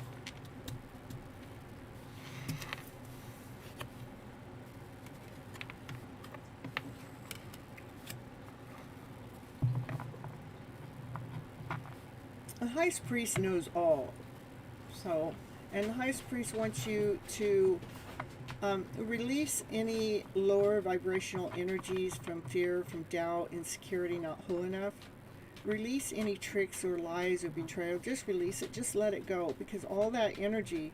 The Highest Priest knows all. So, and the Highest Priest wants you to release any lower vibrational energies from fear, from doubt, insecurity, not whole enough. Release any tricks or lies or betrayal. Just release it. Just let it go, because all that energy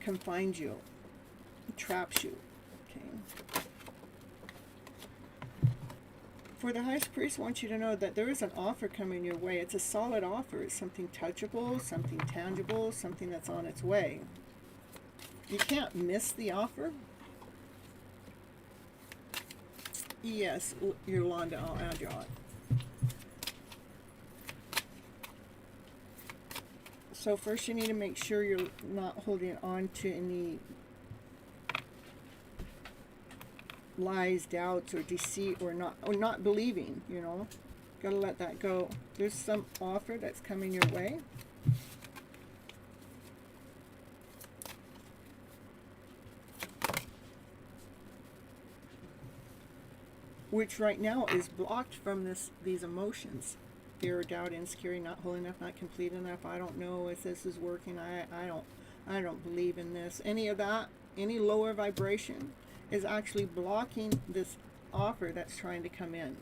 confines you, traps you. Okay. For the Highest Priest wants you to know that there is an offer coming your way. It's a solid offer. It's something touchable, something tangible, something that's on its way. You can't miss the offer. Yes, Yolanda, I'll add you on. So first you need to make sure you're not holding on to any lies, doubts, or deceit, or not believing, you know. Gotta let that go. There's some offer that's coming your way. Which right now is blocked from these emotions. Fear, doubt, insecurity, not whole enough, not complete enough, I don't know if this is working, I don't believe in this. Any of that, any lower vibration is actually blocking this offer that's trying to come in.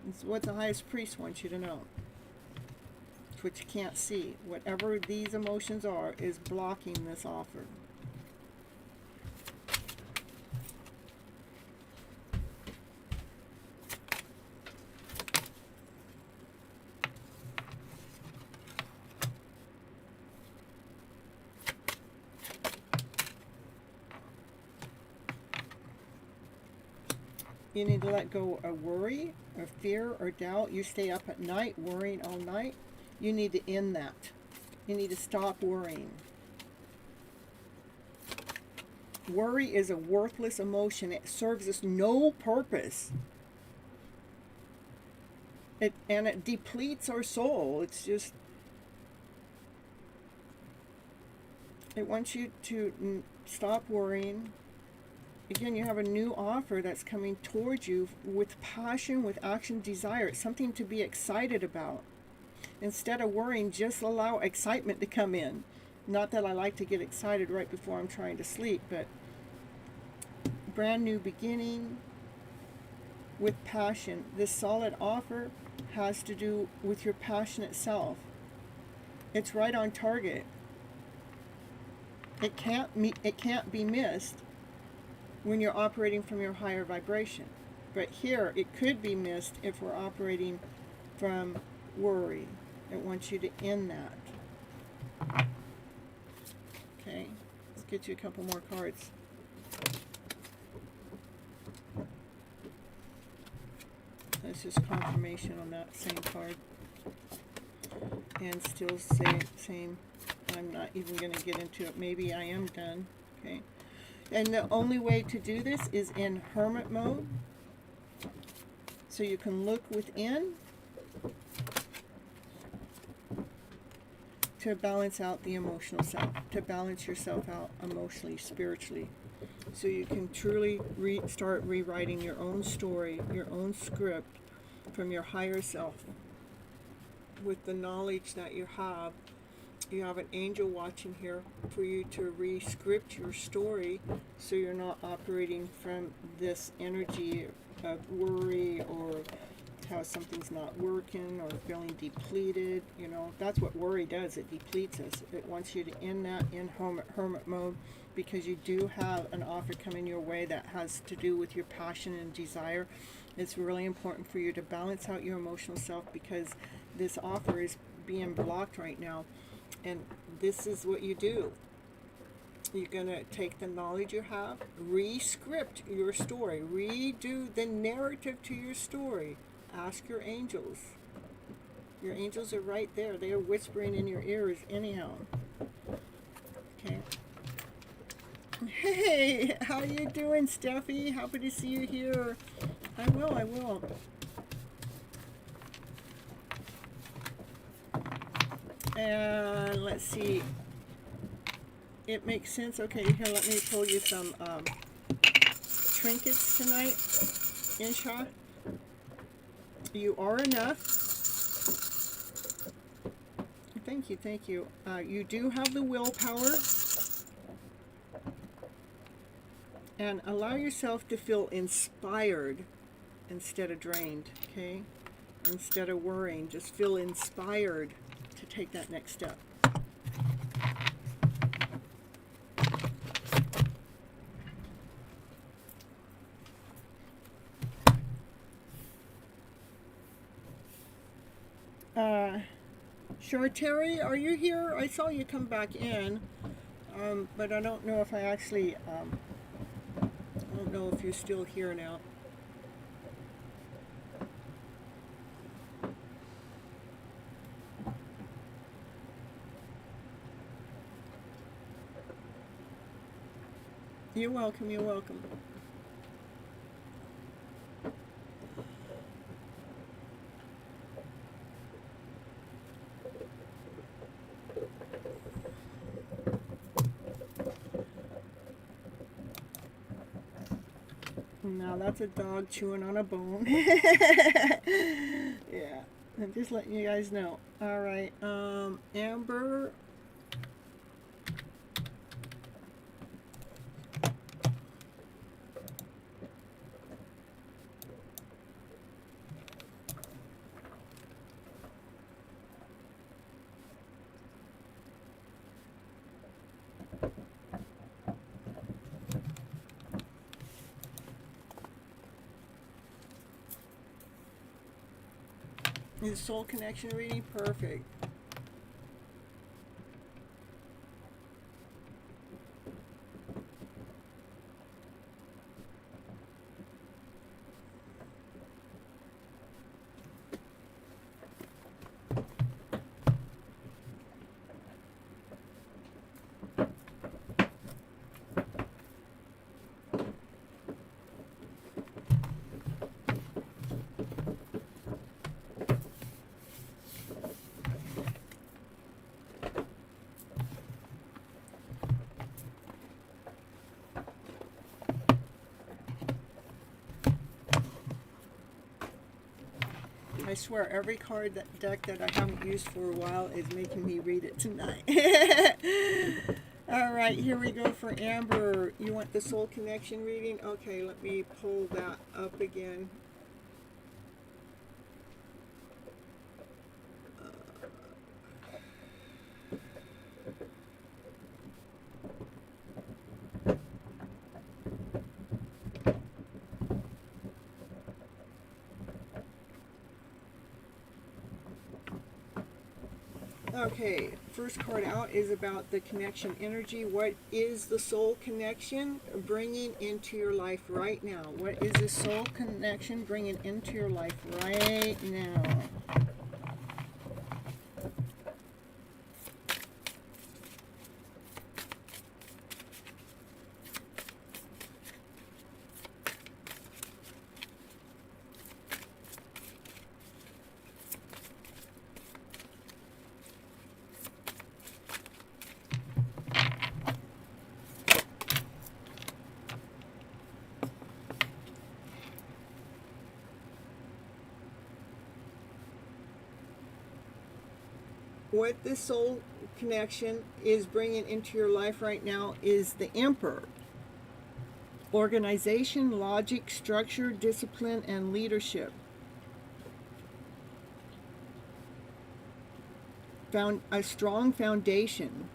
It's what the Highest Priest wants you to know. It's what you can't see. Whatever these emotions are is blocking this offer. You need to let go of worry or fear or doubt. You stay up at night worrying all night. You need to end that. You need to stop worrying. Worry is a worthless emotion. It serves us no purpose. And it depletes our soul. It's just, it wants you to stop worrying. Again, you have a new offer that's coming towards you with passion, with action, desire. It's something to be excited about. Instead of worrying, just allow excitement to come in. Not that I like to get excited right before I'm trying to sleep, but brand new beginning with passion. This solid offer has to do with your passionate self. It's right on target. It can't be missed when you're operating from your higher vibration. But here, it could be missed if we're operating from worry. It wants you to end that. Okay, let's get you a couple more cards. That's just confirmation on that same card. And still same. I'm not even going to get into it. Maybe I am done. Okay. And the only way to do this is in hermit mode. So you can look within to balance out the emotional self, to balance yourself out emotionally, spiritually. So you can truly start rewriting your own story, your own script from your higher self. With the knowledge that you have an angel watching here for you to re-script your story so you're not operating from this energy of worry or how something's not working or feeling depleted. You know, that's what worry does. It depletes us. It wants you to end that in hermit mode, because you do have an offer coming your way that has to do with your passion and desire. It's really important for you to balance out your emotional self, because this offer is being blocked right now. And this is what you do. You're going to take the knowledge you have, re-script your story, redo the narrative to your story. Ask your angels. Your angels are right there. They are whispering in your ears anyhow. Okay. Hey, how you doing, Steffi? Happy to see you here. I will. And let's see. It makes sense. Okay, here, let me pull you some trinkets tonight. Insha. You are enough. Thank you. You do have the willpower. And allow yourself to feel inspired instead of drained, okay? Instead of worrying, just feel inspired to take that next step. Sure, Terry, are you here? I saw you come back in, but I don't know if I actually, I don't know if you're still here now. You're welcome. Now that's a dog chewing on a bone. Yeah, I'm just letting you guys know. All right, Amber. Is soul connection reading perfect? swear every card deck that I haven't used for a while is making me read it tonight. All right, here we go for Amber. You want the soul connection reading? Okay, let me pull that up again. Okay, first card out is about the connection energy. What is the soul connection bringing into your life right now? What is the soul connection bringing into your life right now? What the soul connection is bringing into your life right now is the Emperor. Organization, logic, structure, discipline, and leadership. Found a strong foundation.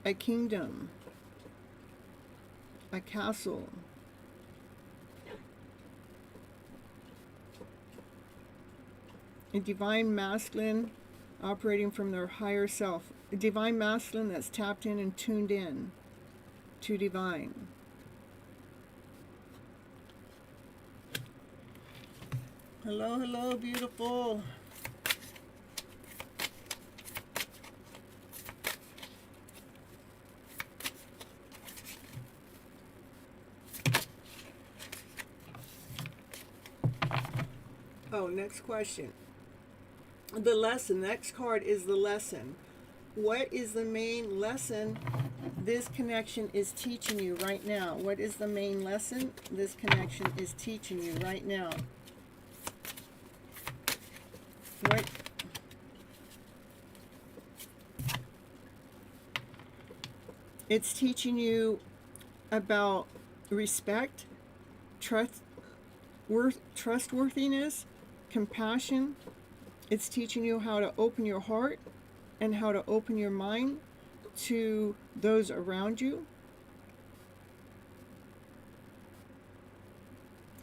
A kingdom. A castle. A divine masculine operating from their higher self. A divine masculine that's tapped in and tuned in to divine. Hello, hello, beautiful. Oh, next question. The lesson. Next card is the lesson. What is the main lesson this connection is teaching you right now? What is the main lesson this connection is teaching you right now? What? It's teaching you about respect, trustworthiness, compassion. It's teaching you how to open your heart and how to open your mind to those around you.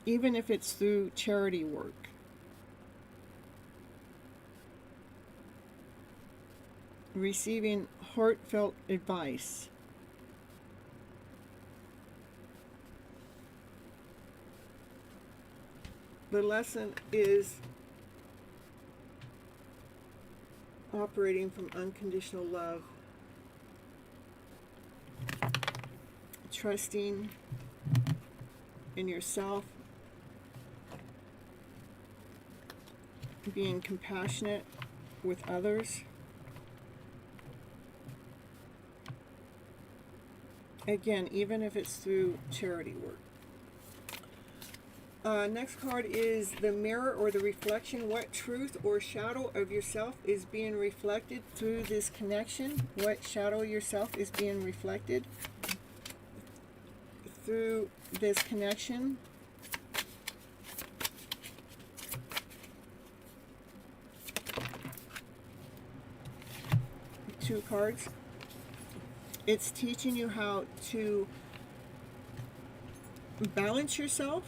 Even if it's through charity work. Receiving heartfelt advice. The lesson is operating from unconditional love, trusting in yourself, being compassionate with others. Again, even if it's through charity work. Next card is the mirror or the reflection. What truth or shadow of yourself is being reflected through this connection? What shadow of yourself is being reflected through this connection? Two cards. It's teaching you how to balance yourself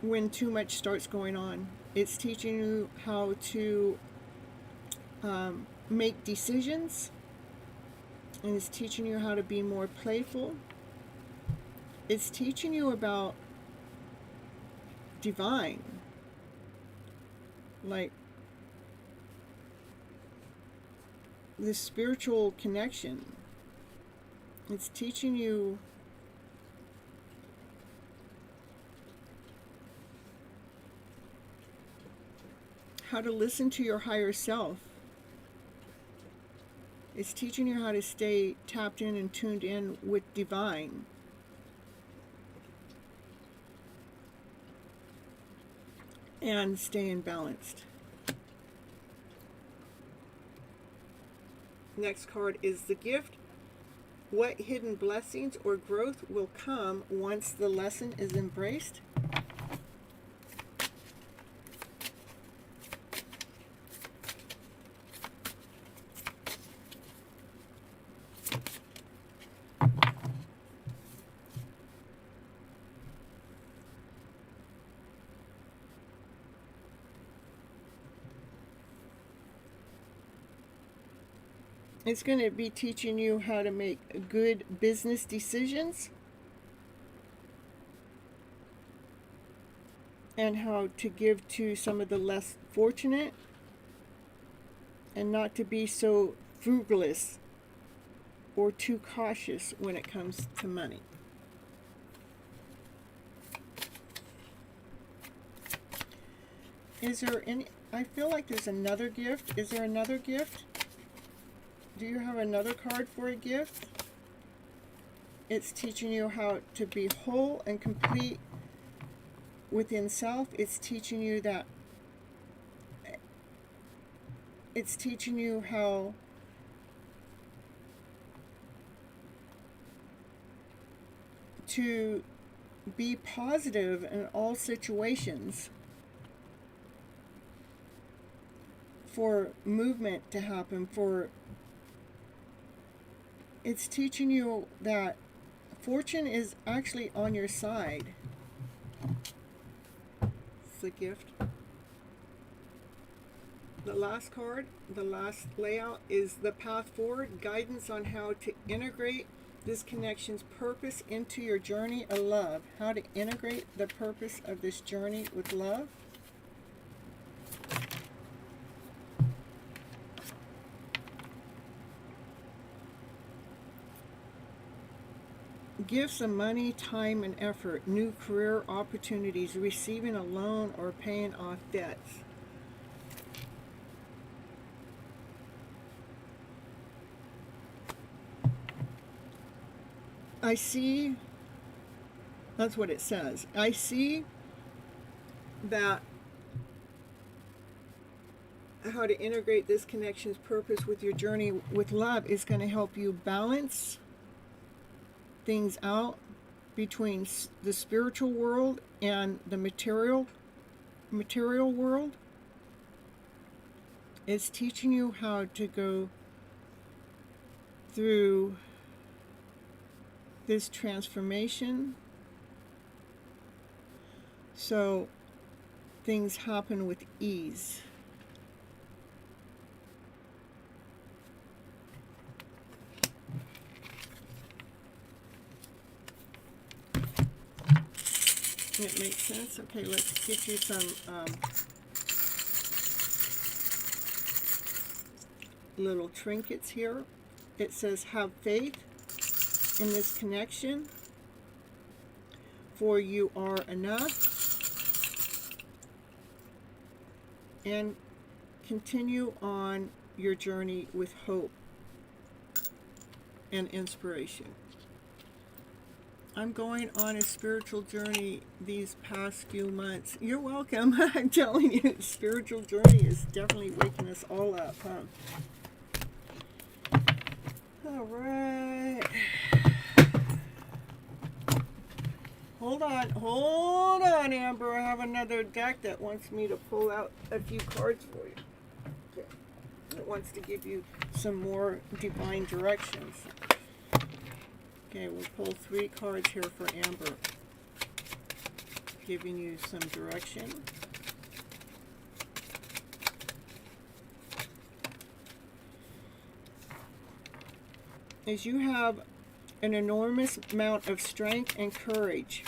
when too much starts going on. It's teaching you how to make decisions, and it's teaching you how to be more playful. It's teaching you about divine, like the spiritual connection. It's teaching you how to listen to your higher self. It's teaching you how to stay tapped in and tuned in with divine. And staying balanced. Next card is the gift. What hidden blessings or growth will come once the lesson is embraced? It's going to be teaching you how to make good business decisions and how to give to some of the less fortunate and not to be so frugalist or too cautious when it comes to money. Is there any, I feel like there's another gift. Is there another gift? Do you have another card for a gift? It's teaching you how to be whole and complete within self. It's teaching you that, it's teaching you how to be positive in all situations, for movement to happen, it's teaching you that fortune is actually on your side. It's a gift. The last card, the last layout, is the path forward, guidance on how to integrate this connection's purpose into your journey of love. How to integrate the purpose of this journey with love. Gifts of money, time, and effort, new career opportunities, receiving a loan, or paying off debts. I see, that's what it says. I see that how to integrate this connection's purpose with your journey with love is going to help you balance things out between the spiritual world and the material world. It's teaching you how to go through this transformation so things happen with ease. It makes sense. Okay, let's get you some little trinkets here. It says, have faith in this connection, for you are enough, and continue on your journey with hope and inspiration. I'm going on a spiritual journey these past few months. You're welcome. I'm telling you, spiritual journey is definitely waking us all up, huh? All right. Hold on, Amber. I have another deck that wants me to pull out a few cards for you. Okay. It wants to give you some more divine directions. Okay, we'll pull 3 cards here for Amber, giving you some direction. As you have an enormous amount of strength and courage,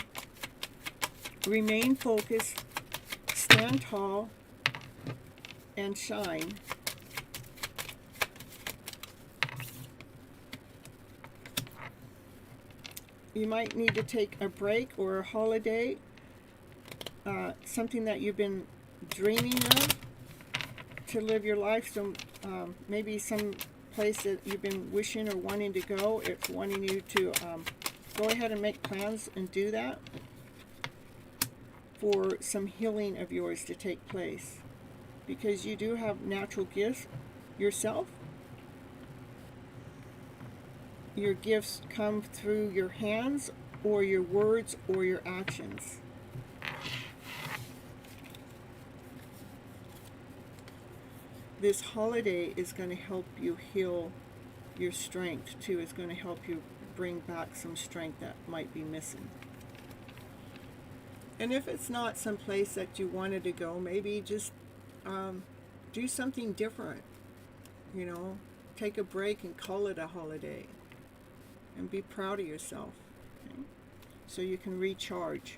remain focused, stand tall, and shine. You might need to take a break or a holiday, something that you've been dreaming of to live your life. So maybe some place that you've been wishing or wanting to go. It's wanting you to go ahead and make plans and do that for some healing of yours to take place. Because you do have natural gifts yourself. Your gifts come through your hands or your words or your actions. This holiday is going to help you heal your strength too. It's going to help you bring back some strength that might be missing. And if it's not some place that you wanted to go, maybe just do something different. You know, take a break and call it a holiday. And be proud of yourself. Okay? So you can recharge.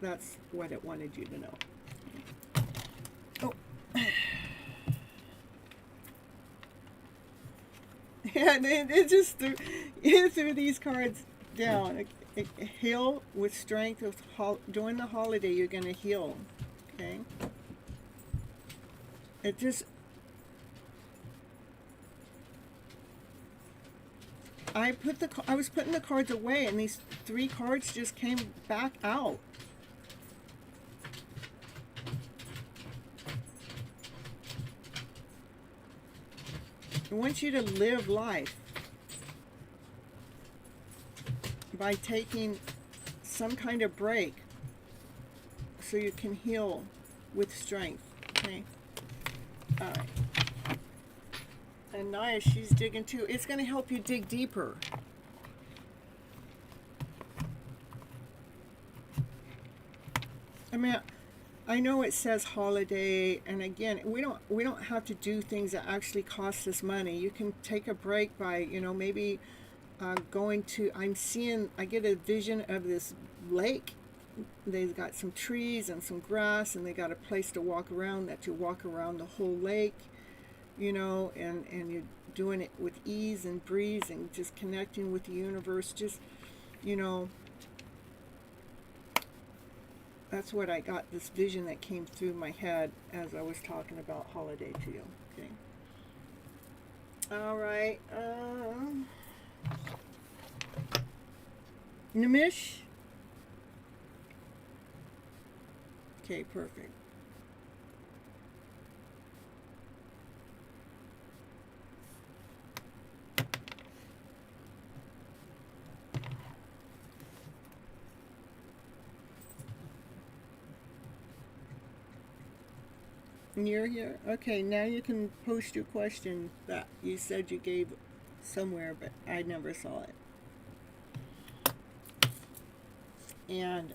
That's what it wanted you to know. Oh. Yeah, it just threw these cards down. Heal with strength. During the holiday, you're going to heal. Okay? It just... I was putting the cards away, and these 3 cards just came back out. I want you to live life by taking some kind of break so you can heal with strength. Okay? All right. And Naya, she's digging too. It's going to help you dig deeper. I mean, I know it says holiday, and again, we don't have to do things that actually cost us money. You can take a break by, you know, maybe going to. I get a vision of this lake. They've got some trees and some grass, and they got a place to walk around. That you walk around the whole lake. You know, and you're doing it with ease and breeze and just connecting with the universe. Just, you know, that's what I got, this vision that came through my head as I was talking about holiday to you. Okay. All right. Nimish? Okay, perfect. You're here? Okay, now you can post your question that you said you gave somewhere, but I never saw it. And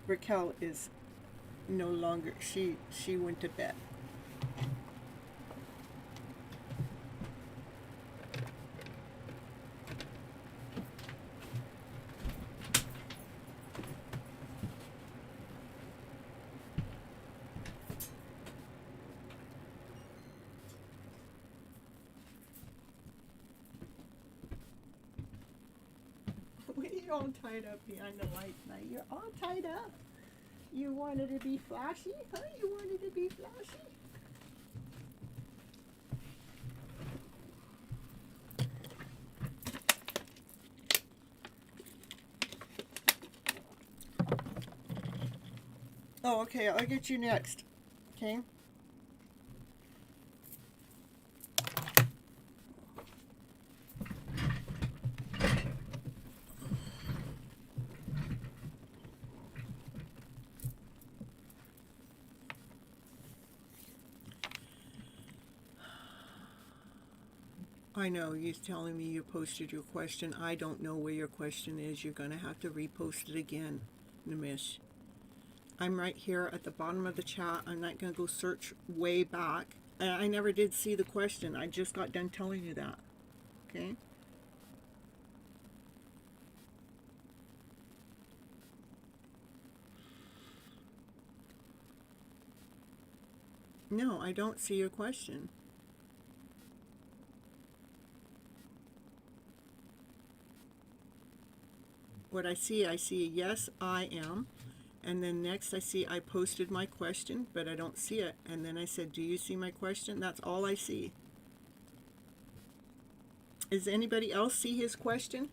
Raquel is no longer, she went to bed. You're all tied up behind the lights now. You're all tied up. You wanted to be flashy? Huh? You wanted to be flashy? Oh, okay. I'll get you next. Okay? I know, you're telling me you posted your question. I don't know where your question is. You're going to have to repost it again, Nimish. I'm right here at the bottom of the chat. I'm not going to go search way back. And I never did see the question. I just got done telling you that. Okay? No, I don't see your question. What I see a yes, I am. And then next I see I posted my question, but I don't see it. And then I said, do you see my question? That's all I see. Does anybody else see his question?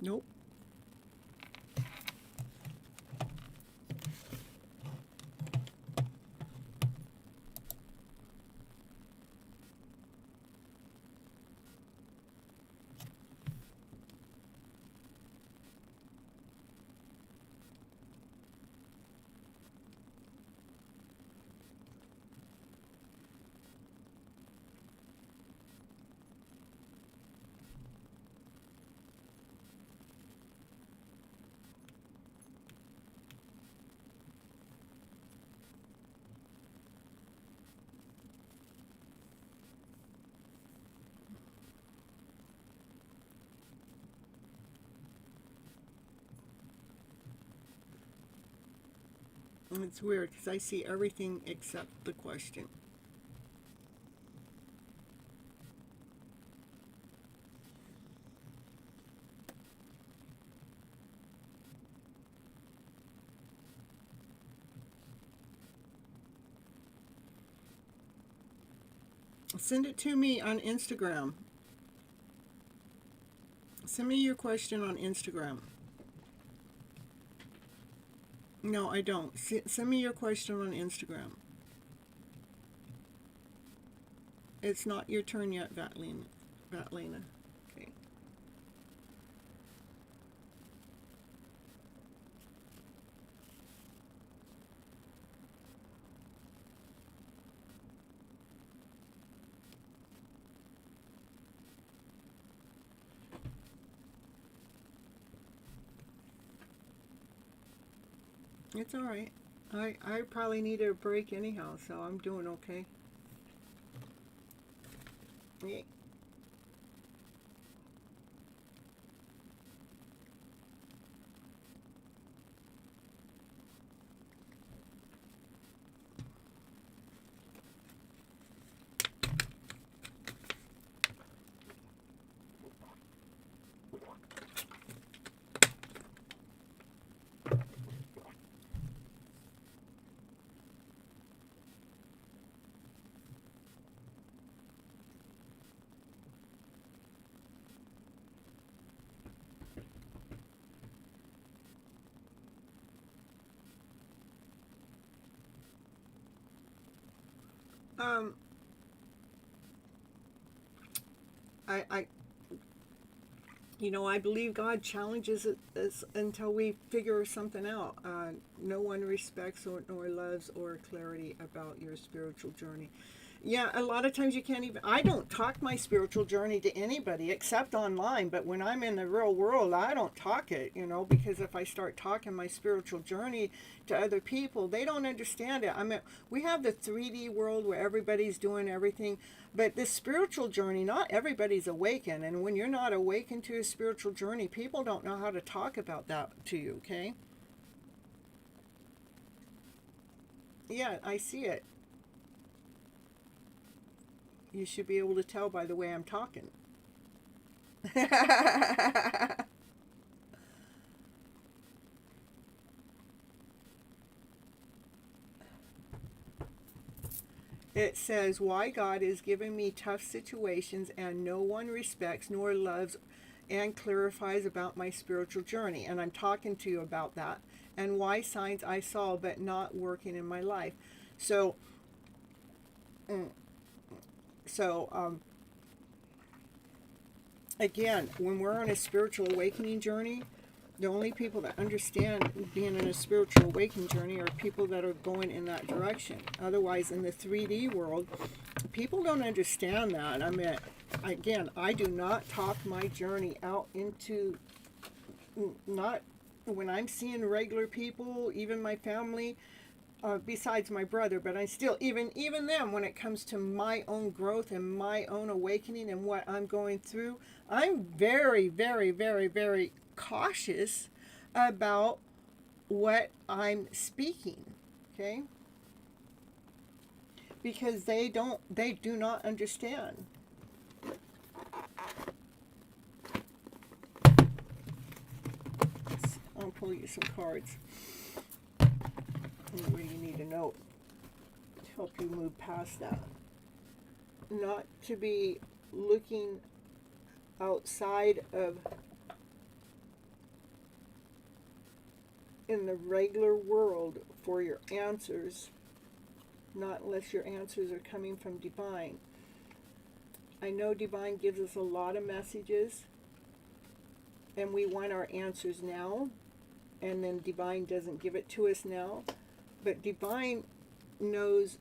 Nope. It's weird because I see everything except the question. Send it to me on Instagram. Send me your question on Instagram. No, I don't. Send me your question on Instagram. It's not your turn yet, Vatlina. Okay. It's all right. I probably need a break anyhow, so I'm doing okay. Yeah. Um, I I believe God challenges us until we figure something out. No one respects nor loves or clarity about your spiritual journey. Yeah, a lot of times you can't even. I don't talk my spiritual journey to anybody except online, but when I'm in the real world, I don't talk it, because if I start talking my spiritual journey to other people, they don't understand it. I mean, we have the 3D world where everybody's doing everything, but this spiritual journey, not everybody's awakened. And when you're not awakened to a spiritual journey, people don't know how to talk about that to you, okay? Yeah, I see it. You should be able to tell by the way I'm talking. It says, why God is giving me tough situations and no one respects nor loves and clarifies about my spiritual journey. And I'm talking to you about that. And why signs I saw but not working in my life. So, mm, so again, when we're on a spiritual awakening journey, the only people that understand being in a spiritual awakening journey are people that are going in that direction. Otherwise, in the 3D world, people don't understand that. I mean, again, I do not talk my journey out into not when I'm seeing regular people, even my family, besides my brother, but I still, even them, when it comes to my own growth and my own awakening and what I'm going through, I'm very, very, very, very cautious about what I'm speaking. Okay? Because they do not understand. I'll pull you some cards. Where you need a note to help you move past that. Not to be looking outside of in the regular world for your answers, not unless your answers are coming from Divine. I know Divine gives us a lot of messages, and we want our answers now, and then Divine doesn't give it to us now. But Divine knows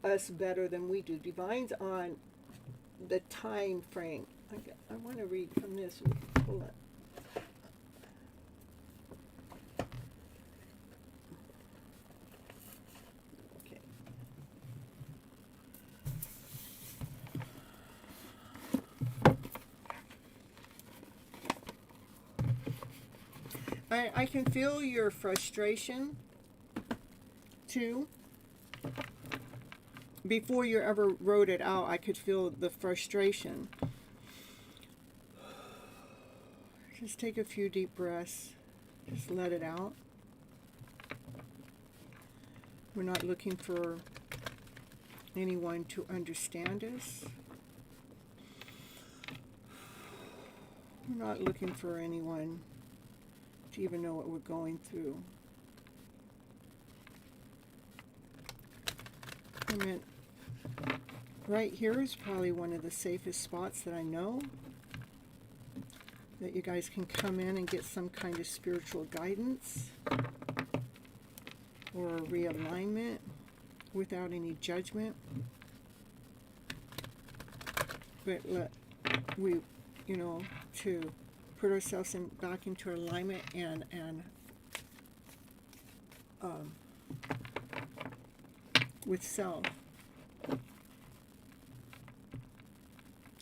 us better than we do. Divine's on the time frame. I want to read from this. Hold on. I can feel your frustration, too. Before you ever wrote it out, I could feel the frustration. Just take a few deep breaths. Just let it out. We're not looking for anyone to understand us. We're not looking for anyone to even know what we're going through. I mean, right here is probably one of the safest spots that I know that you guys can come in and get some kind of spiritual guidance or a realignment without any judgment. But we, to put ourselves back into alignment and with self.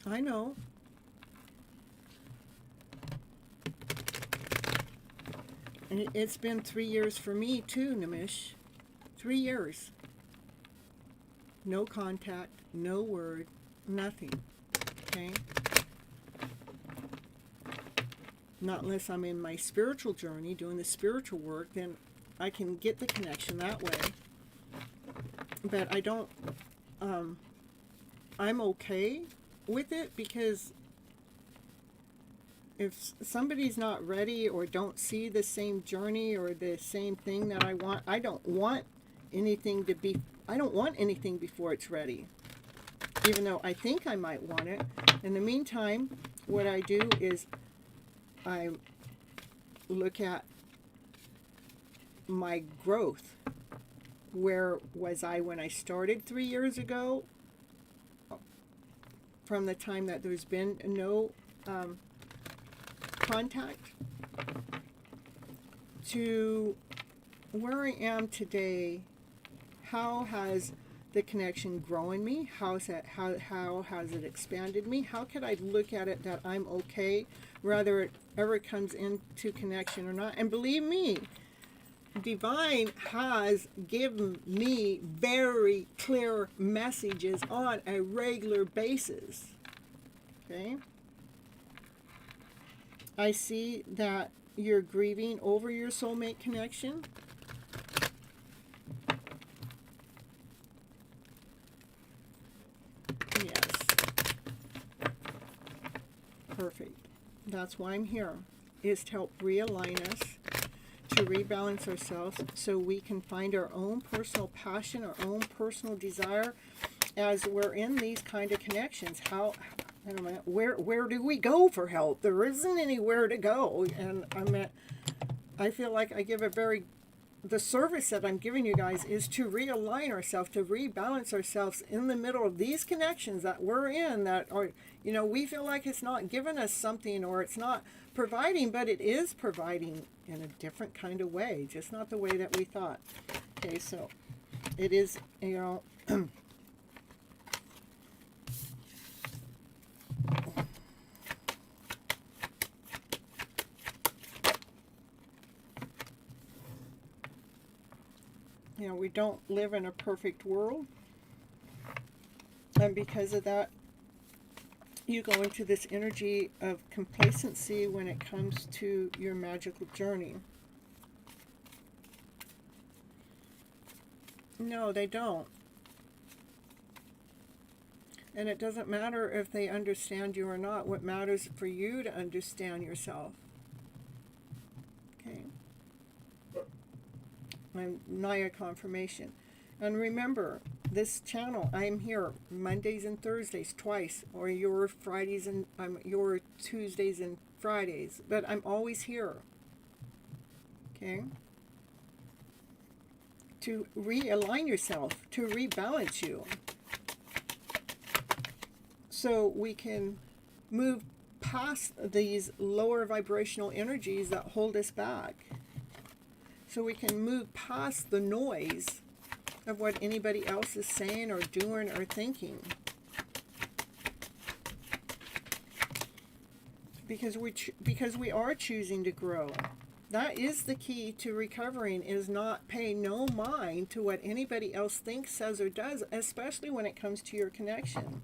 I know. And it's been 3 years for me too, Nimish. 3 years. No contact, no word, nothing. Okay? Not unless I'm in my spiritual journey, doing the spiritual work, then I can get the connection that way. But I don't, I'm okay with it, because if somebody's not ready or don't see the same journey or the same thing that I want, I don't want anything before it's ready. Even though I think I might want it. In the meantime, what I do is I look at my growth. Where was I when I started 3 years ago? From the time that there's been no contact to where I am today. How has the connection grown me? How has it expanded me? How could I look at it that I'm okay, whether it ever comes into connection or not? And believe me, Divine has given me very clear messages on a regular basis. Okay? I see that you're grieving over your soulmate connection. Yes. Perfect. That's why I'm here, is to help realign us, to rebalance ourselves so we can find our own personal passion, our own personal desire as we're in these kind of connections. Where do we go for help? There isn't anywhere to go. And I feel like I give a very the service that I'm giving you guys is to realign ourselves, to rebalance ourselves in the middle of these connections that we're in, that are, you know, we feel like it's not giving us something, or it's not providing, but it is providing in a different kind of way, just not the way that we thought. Okay, so it is, you know, you know, we don't live in a perfect world, and because of that, you go into this energy of complacency when it comes to your magical journey. No, they don't. And it doesn't matter if they understand you or not. What matters for you to understand yourself. Okay. And Naya confirmation. And remember, this channel, I'm here Mondays and Thursdays twice, or your Fridays and your Tuesdays and Fridays, but I'm always here. Okay? To realign yourself, to rebalance you, so we can move past these lower vibrational energies that hold us back. So we can move past the noise of what anybody else is saying or doing or thinking. Because we are choosing to grow. That is the key to recovering, is not pay no mind to what anybody else thinks, says, or does, especially when it comes to your connection.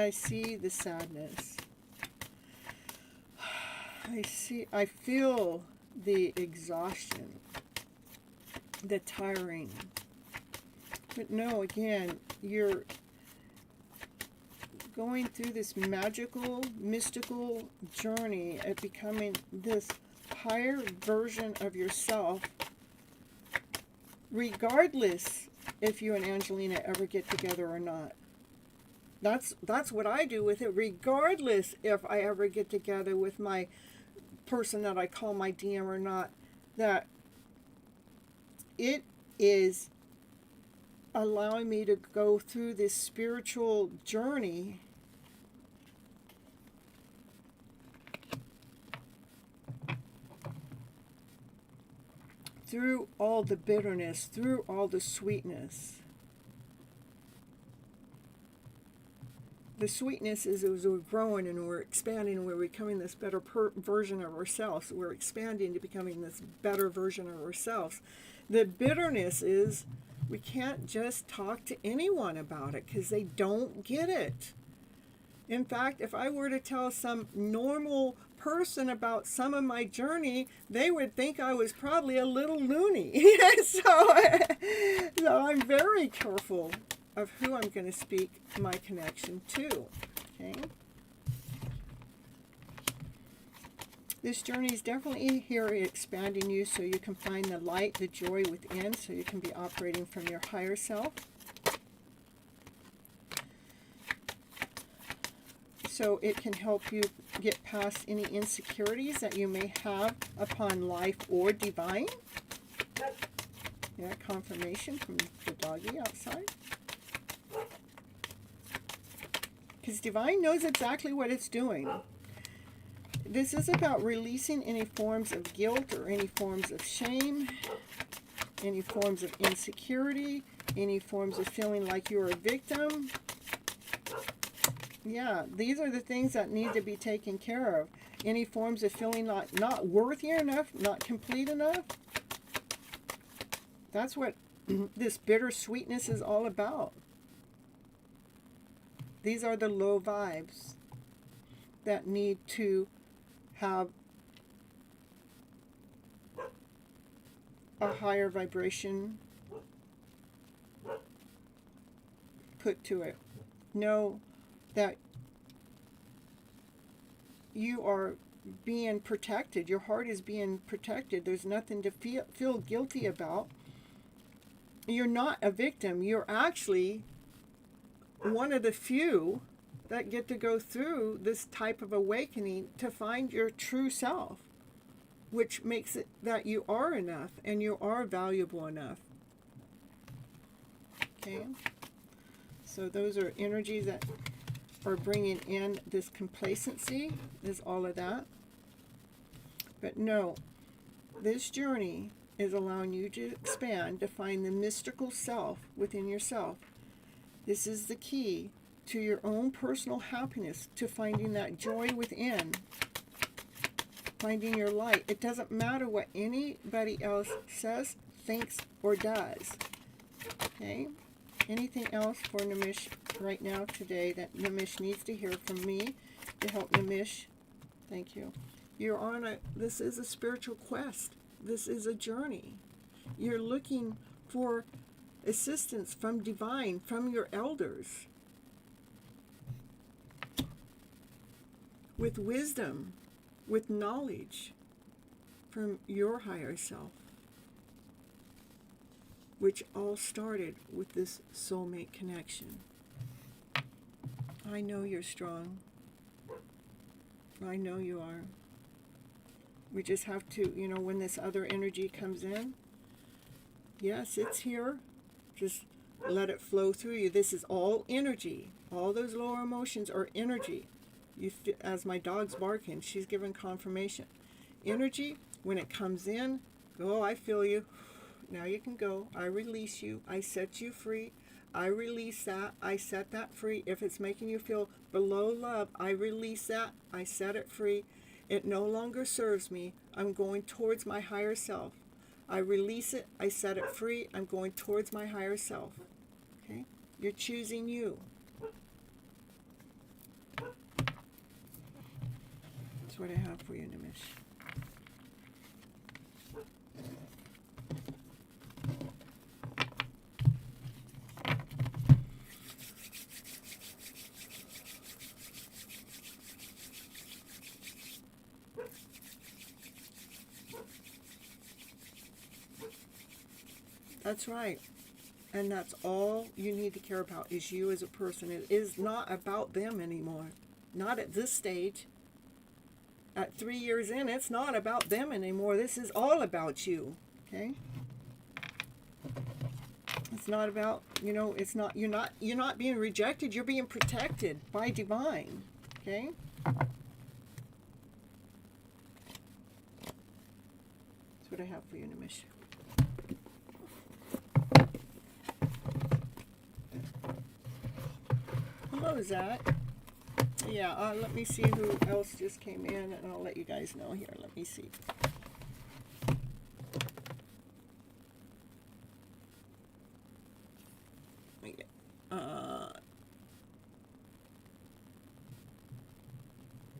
I see the sadness. I feel the exhaustion, the tiring. But no, again, you're going through this magical, mystical journey at becoming this higher version of yourself, regardless if you and Angelina ever get together or not. That's what I do with it, regardless if I ever get together with my person that I call my DM or not, that it is allowing me to go through this spiritual journey through all the bitterness, through all the sweetness. The sweetness is as we're growing and we're expanding and we're becoming this better version of ourselves. We're expanding to becoming this better version of ourselves. The bitterness is we can't just talk to anyone about it because they don't get it. In fact, if I were to tell some normal person about some of my journey, they would think I was probably a little loony. So I'm very careful of who I'm going to speak my connection to. Okay? This journey is definitely here expanding you so you can find the light, the joy within, so you can be operating from your higher self. So it can help you get past any insecurities that you may have upon life or divine. Yeah, confirmation from the doggy outside. Because divine knows exactly what it's doing. This is about releasing any forms of guilt or any forms of shame, any forms of insecurity, any forms of feeling like you're a victim. Yeah, these are the things that need to be taken care of. Any forms of feeling like not worthy enough, not complete enough. That's what this bittersweetness is all about. These are the low vibes that need to have a higher vibration put to it. Know that you are being protected. Your heart is being protected. There's nothing to feel guilty about. You're not a victim. You're actually one of the few that get to go through this type of awakening to find your true self, which makes it that you are enough and you are valuable enough. Okay? So those are energies that are bringing in this complacency, is all of that. But no, this journey is allowing you to expand, to find the mystical self within yourself. This is the key to your own personal happiness, to finding that joy within, finding your light. It doesn't matter what anybody else says, thinks, or does. Okay? Anything else for Nimish right now today that Nimish needs to hear from me to help Nimish? Thank you. You're on this is a spiritual quest. This is a journey. You're looking for assistance from divine, from your elders, with wisdom, with knowledge from your higher self, which all started with this soulmate connection. I know you're strong. I know you are. We just have to, when this other energy comes in, yes, it's here. Just let it flow through you. This is all energy. All those lower emotions are energy. As my dog's barking, she's giving confirmation. Energy, when it comes in, go, I feel you. Now you can go. I release you. I set you free. I release that. I set that free. If it's making you feel below love, I release that. I set it free. It no longer serves me. I'm going towards my higher self. I release it. I set it free. I'm going towards my higher self. Okay? You're choosing you. That's what I have for you, Nimish. That's right. And that's all you need to care about, is you as a person. It is not about them anymore. Not at this stage. At 3 years in, it's not about them anymore. This is all about you. Okay? It's not about, it's not, you're not being rejected, you're being protected by divine. Okay? That's what I have for you, Nimish. Hello, Zach. Yeah, let me see who else just came in, and I'll let you guys know here. Let me see.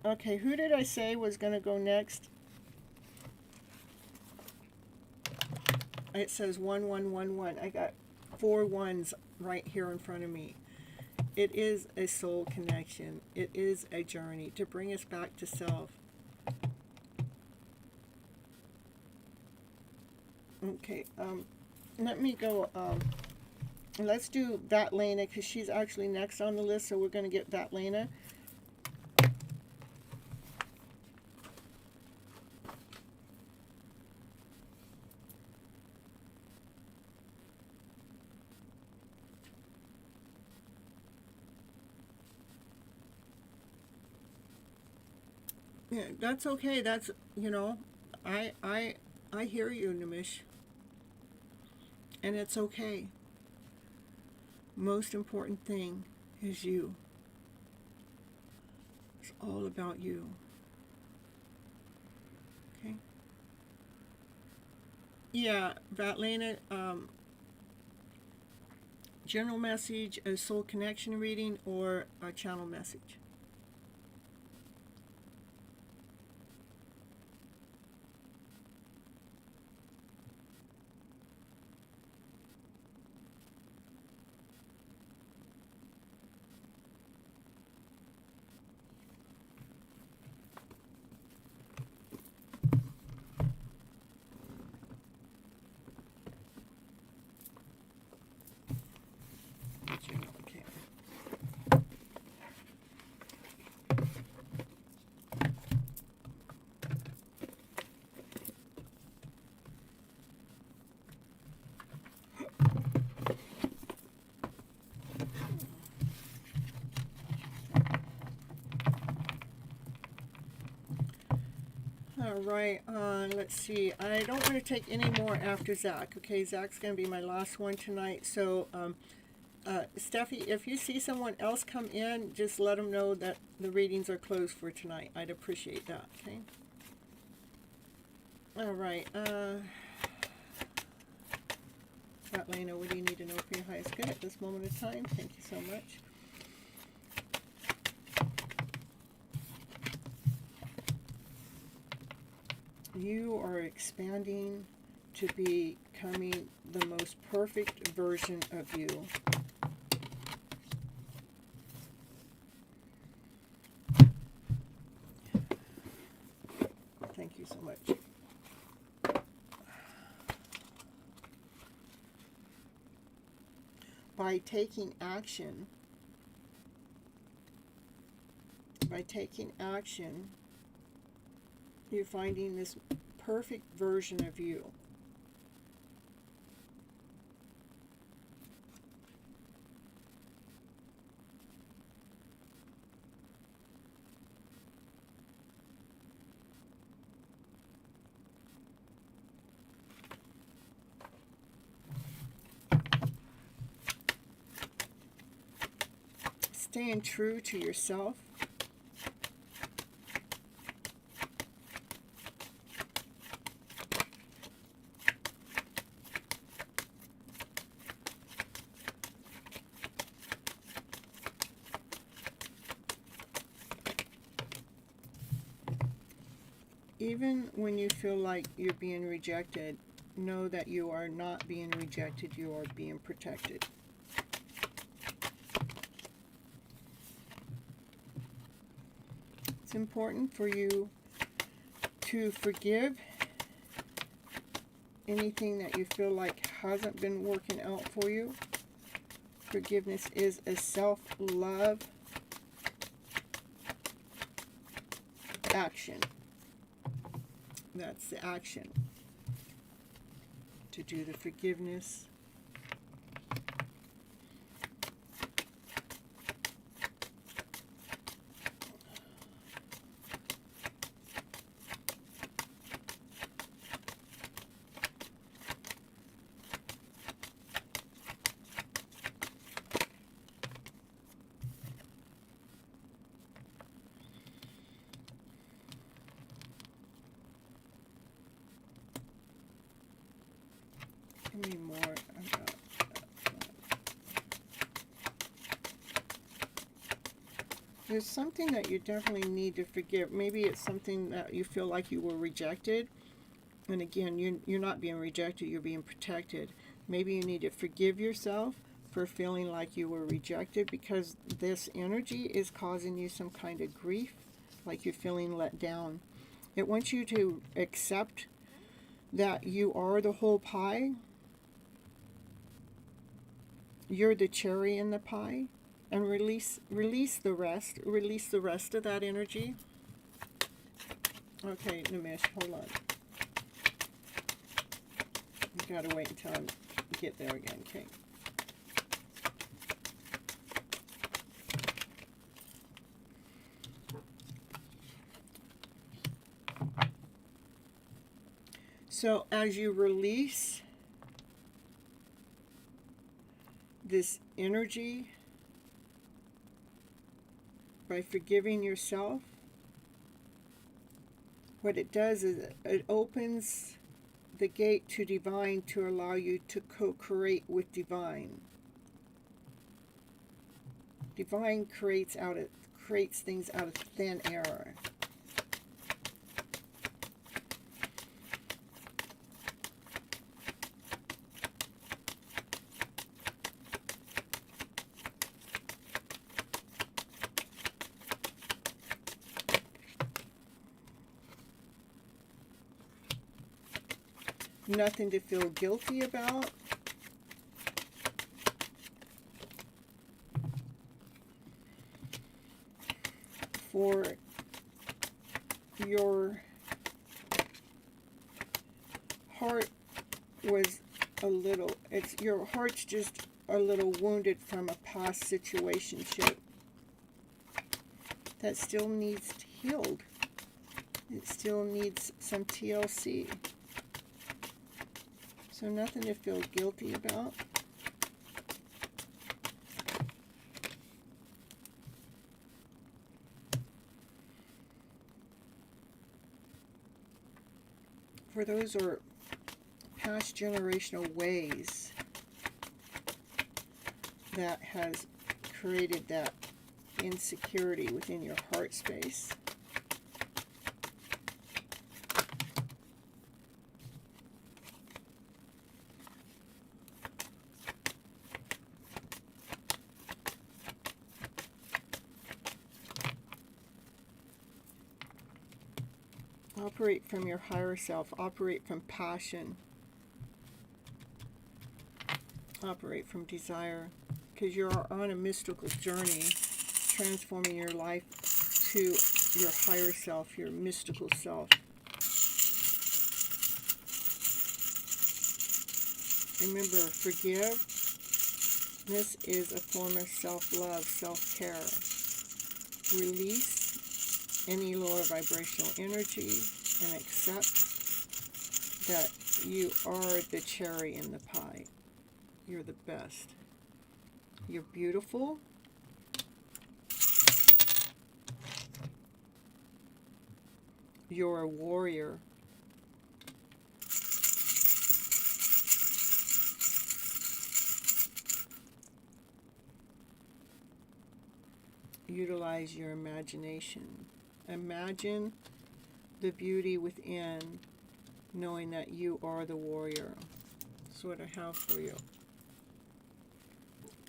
Okay, who did I say was going to go next? It says 1111. I got 4 ones right here in front of me. It is a soul connection. It is a journey to bring us back to self. Okay, let me go, let's do Vatlana, because she's actually next on the list, so we're going to get Vatlana. Yeah, that's okay. That's, I hear you, Nimish. And it's okay. Most important thing is you. It's all about you. Okay? Yeah, Vatlana, general message, a soul connection reading, or a channel message. Okay. All right, let's see. I don't want to take any more after Zach. Okay, Zach's going to be my last one tonight. So, Steffi, if you see someone else come in, just let them know that the readings are closed for tonight. I'd appreciate that, okay? All right. Lena, what do you need to know for your highest good at this moment of time? Thank you so much. You are expanding to becoming the most perfect version of you. Thank you so much. By taking action, you're finding this perfect version of you. Staying true to yourself. Even when you feel like you're being rejected, know that you are not being rejected, you are being protected. It's important for you to forgive anything that you feel like hasn't been working out for you. Forgiveness is a self-love action. That's the action. To do the forgiveness. Give me more. There's something that you definitely need to forgive. Maybe it's something that you feel like you were rejected. And again, you're not being rejected, you're being protected. Maybe you need to forgive yourself for feeling like you were rejected, because this energy is causing you some kind of grief, like you're feeling let down. It wants you to accept that you are the whole pie. You're the cherry in the pie, and release the rest. Release the rest of that energy. Okay, Nimish, hold on. You gotta wait until I get there again, okay? So as you release this energy by forgiving yourself, what it does is it opens the gate to divine to allow you to co-create with divine. Divine creates things out of thin air. Nothing to feel guilty about. For your heart was your heart's just a little wounded from a past situationship that still needs healed. It still needs some TLC. So nothing to feel guilty about. For those are past generational ways that has created that insecurity within your heart space. Operate from your higher self. Operate from passion. Operate from desire. Because you're on a mystical journey, transforming your life to your higher self, your mystical self. Remember, forgiveness is a form of self-love, self-care. Release any lower vibrational energy and accept that you are the cherry in the pie. You're the best. You're beautiful. You're a warrior. Utilize your imagination. Imagine the beauty within, knowing that you are the warrior. That's what I have for you,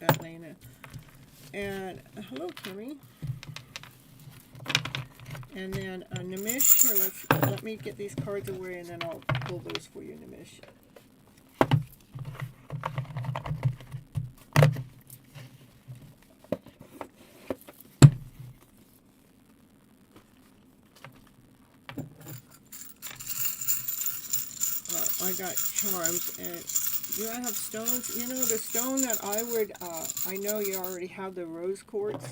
Atlanta. And hello, Kimmy. And then Nimish. Here, let me get these cards away, and then I'll pull those for you, Nimish. I got charms, and do I have stones? You know, the stone that I would, I know you already have the rose quartz.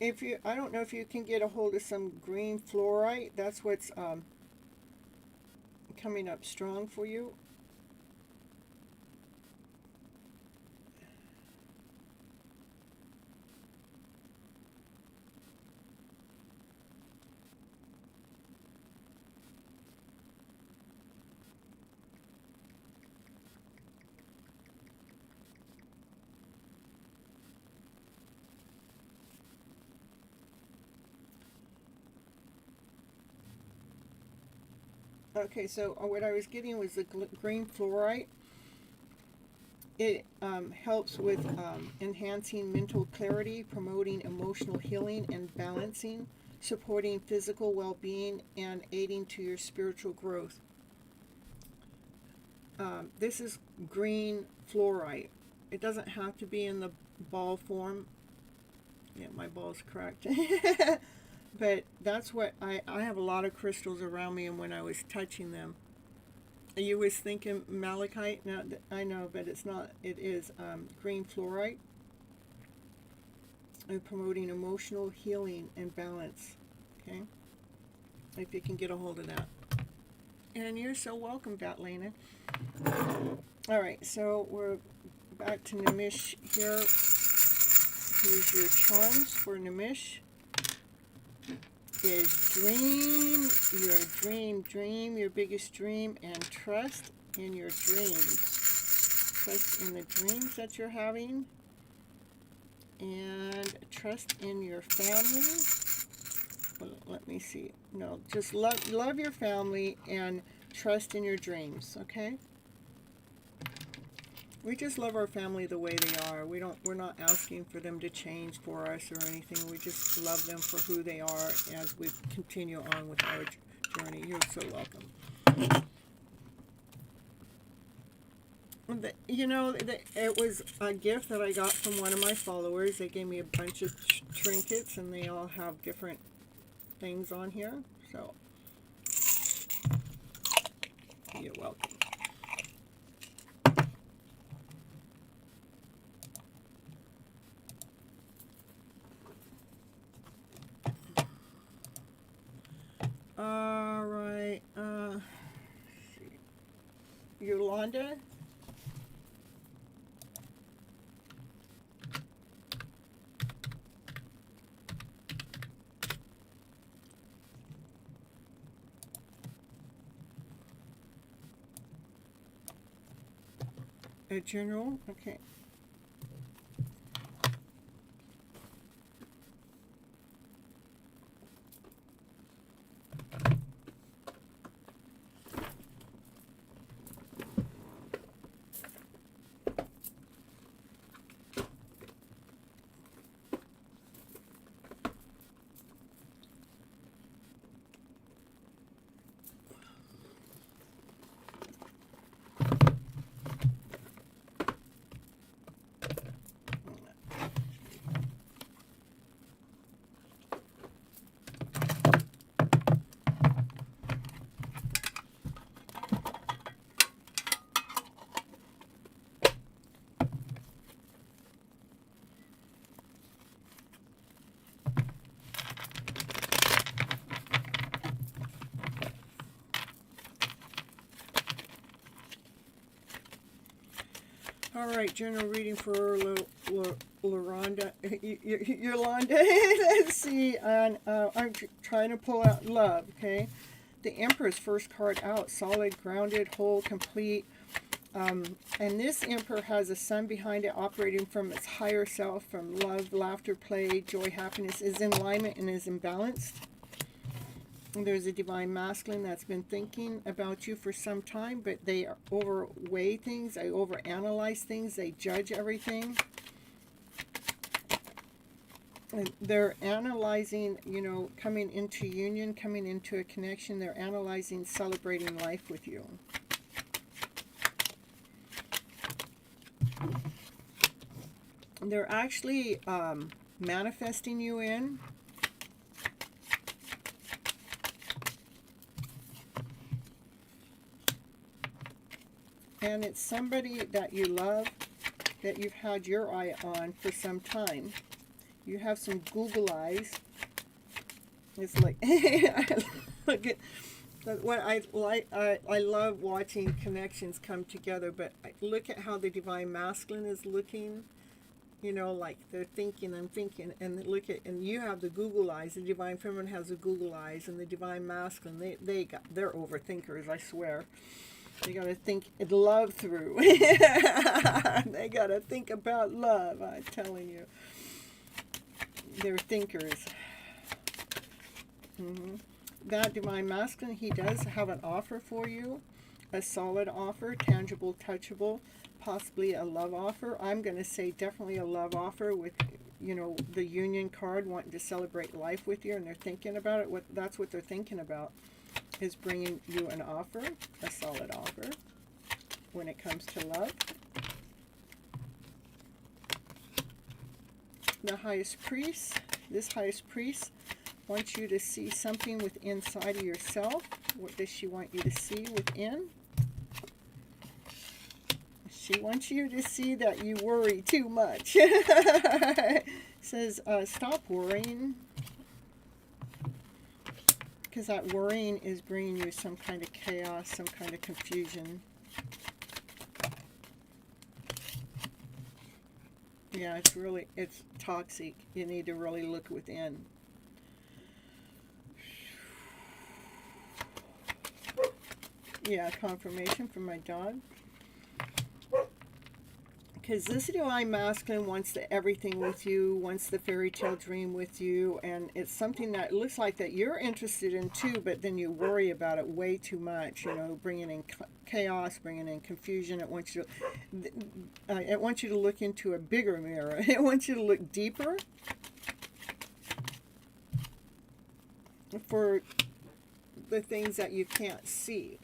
If you, I don't know if you can get a hold of some green fluorite. That's what's coming up strong for you. Okay, so what I was getting was the green fluorite. It helps with enhancing mental clarity, promoting emotional healing and balancing, supporting physical well-being, and aiding to your spiritual growth. This is green fluorite. It doesn't have to be in the ball form. Yeah, my ball's cracked. But that's what I have a lot of crystals around me, and when I was touching them, you was thinking malachite. Now I know, but it's not. It is green fluorite, and promoting emotional healing and balance. Okay, if you can get a hold of that. And you're so welcome, Batlana. All right, so we're back to Nimish here. Here's your charms for Nimish. Is dream your biggest dream, and trust in your dreams. Trust in the dreams that you're having, And trust in your family. Well, let me see. No, just love your family and trust in your dreams, okay? We just love our family the way they are. We're not asking for them to change for us or anything. We just love them for who they are as we continue on with our journey. You're so welcome. It was a gift that I got from one of my followers. They gave me a bunch of trinkets, and they all have different things on here. So, you're welcome. All right. Yolanda. A general. Okay. All right, general reading for Yolanda. Let's see. I'm trying to pull out love. Okay, the Emperor's first card out. Solid, grounded, whole, complete. And this Emperor has a sun behind it, operating from its higher self, from love, laughter, play, joy, happiness. Is in alignment and is imbalanced. There's a divine masculine that's been thinking about you for some time, but they overweigh things, they overanalyze things, they judge everything. And they're analyzing, coming into union, coming into a connection. They're analyzing, celebrating life with you. They're actually manifesting you in. And it's somebody that you love, that you've had your eye on for some time. You have some Google eyes. It's like, look at what I like. I love watching connections come together, but look at how the divine masculine is looking. Like they're thinking, I'm thinking, and look at, and you have the Google eyes. The divine feminine has the Google eyes, and the divine masculine, they're overthinkers, I swear. They gotta think love through. They gotta think about love, I'm telling you. They're thinkers. That divine masculine, he does have an offer for you. A solid offer, tangible, touchable, possibly a love offer. I'm going to say definitely a love offer with, the union card, wanting to celebrate life with you, and they're thinking about it. That's what they're thinking about, is bringing you an offer, a solid offer, when it comes to love. The highest priest, this highest priest wants you to see something within inside of yourself. What does she want you to see within? She wants you to see that you worry too much. Says, stop worrying. Because that worrying is bringing you some kind of chaos, some kind of confusion. Yeah, it's toxic. You need to really look within. Yeah, confirmation from my dog. Because this divine masculine wants everything with you, wants the fairy tale dream with you, and it's something that looks like that you're interested in too, but then you worry about it way too much, you know, bringing in chaos, bringing in confusion. It wants you to look into a bigger mirror. It wants you to look deeper for the things that you can't see.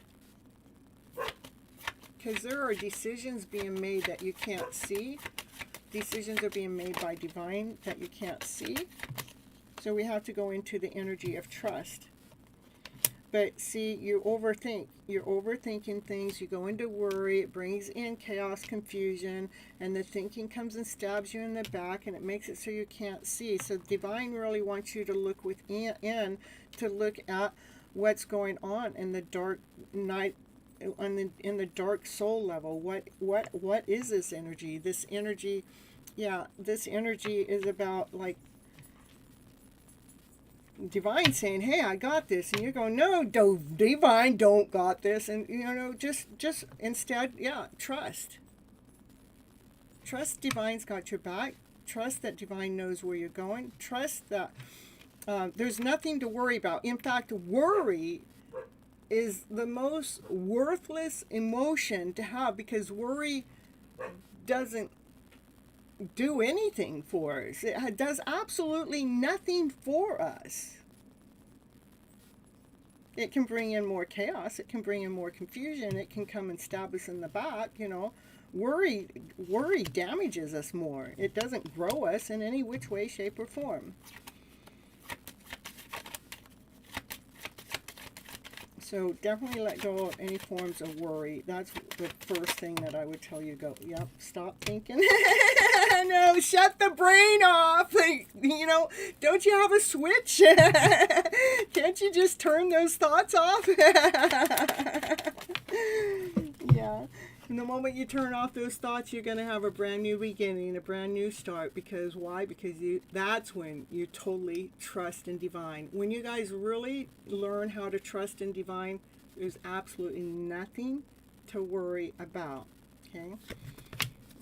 Because there are decisions being made that you can't see. Decisions are being made by divine that you can't see. So we have to go into the energy of trust. But see, you overthink. You're overthinking things. You go into worry. It brings in chaos, confusion. And the thinking comes and stabs you in the back. And it makes it so you can't see. So divine really wants you to look within, to look at what's going on in the dark night, in the dark soul level. What is this energy? This energy, yeah, this energy is about like divine saying, hey, I got this, and you're going, no, divine don't got this. And you know, just instead, yeah, trust divine's got your back. Trust that divine knows where you're going. Trust that there's nothing to worry about. In fact, worry is the most worthless emotion to have, because worry doesn't do anything for us. It does absolutely nothing for us. It can bring in more chaos. It can bring in more confusion. It can come and stab us in the back, you know. Worry damages us more. It doesn't grow us in any which way, shape, or form. So definitely let go of any forms of worry. That's the first thing that I would tell you to go. Yep, stop thinking. No, shut the brain off. Like, you know, don't you have a switch? Can't you just turn those thoughts off? Yeah. And the moment you turn off those thoughts, you're going to have a brand new beginning, a brand new start. Because why? Because that's when you totally trust in divine. When you guys really learn how to trust in divine, there's absolutely nothing to worry about. Okay?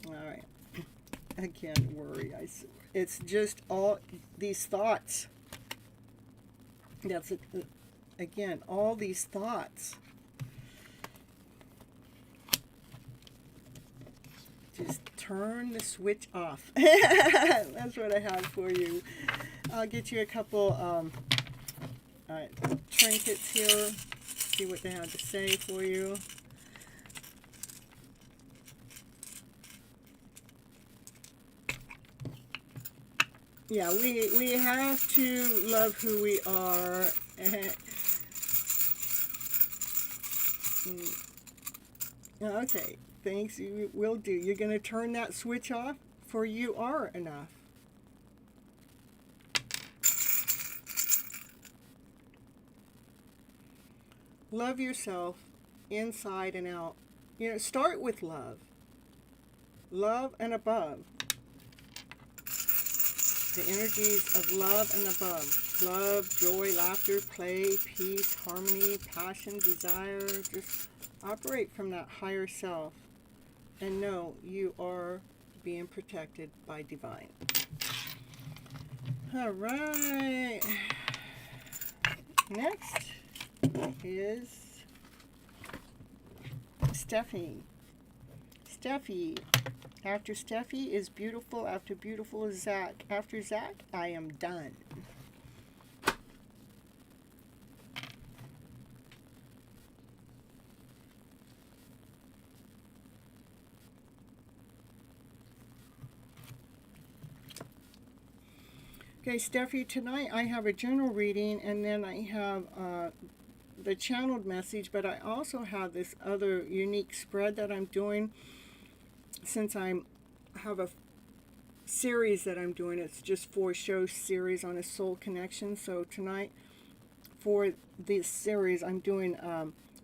All right. Again, worry. It's just all these thoughts. That's it. Again, all these thoughts. Just turn the switch off. That's what I have for you. I'll get you a couple trinkets here. See what they have to say for you. Yeah, we have to love who we are. Okay. Things you will do. You're going to turn that switch off, for you are enough. Love yourself inside and out. You know, start with love. Love and above. The energies of love and above. Love, joy, laughter, play, peace, harmony, passion, desire. Just operate from that higher self. And know you are being protected by divine. All right. Next is Steffi. Steffi. After Steffi is beautiful. After beautiful is Zach. After Zach, I am done. Okay, Steffi, tonight I have a general reading, and then I have the channeled message, but I also have this other unique spread that I'm doing. Since I have a series that I'm doing, it's just 4 show series on a soul connection. So tonight, for this series, I'm doing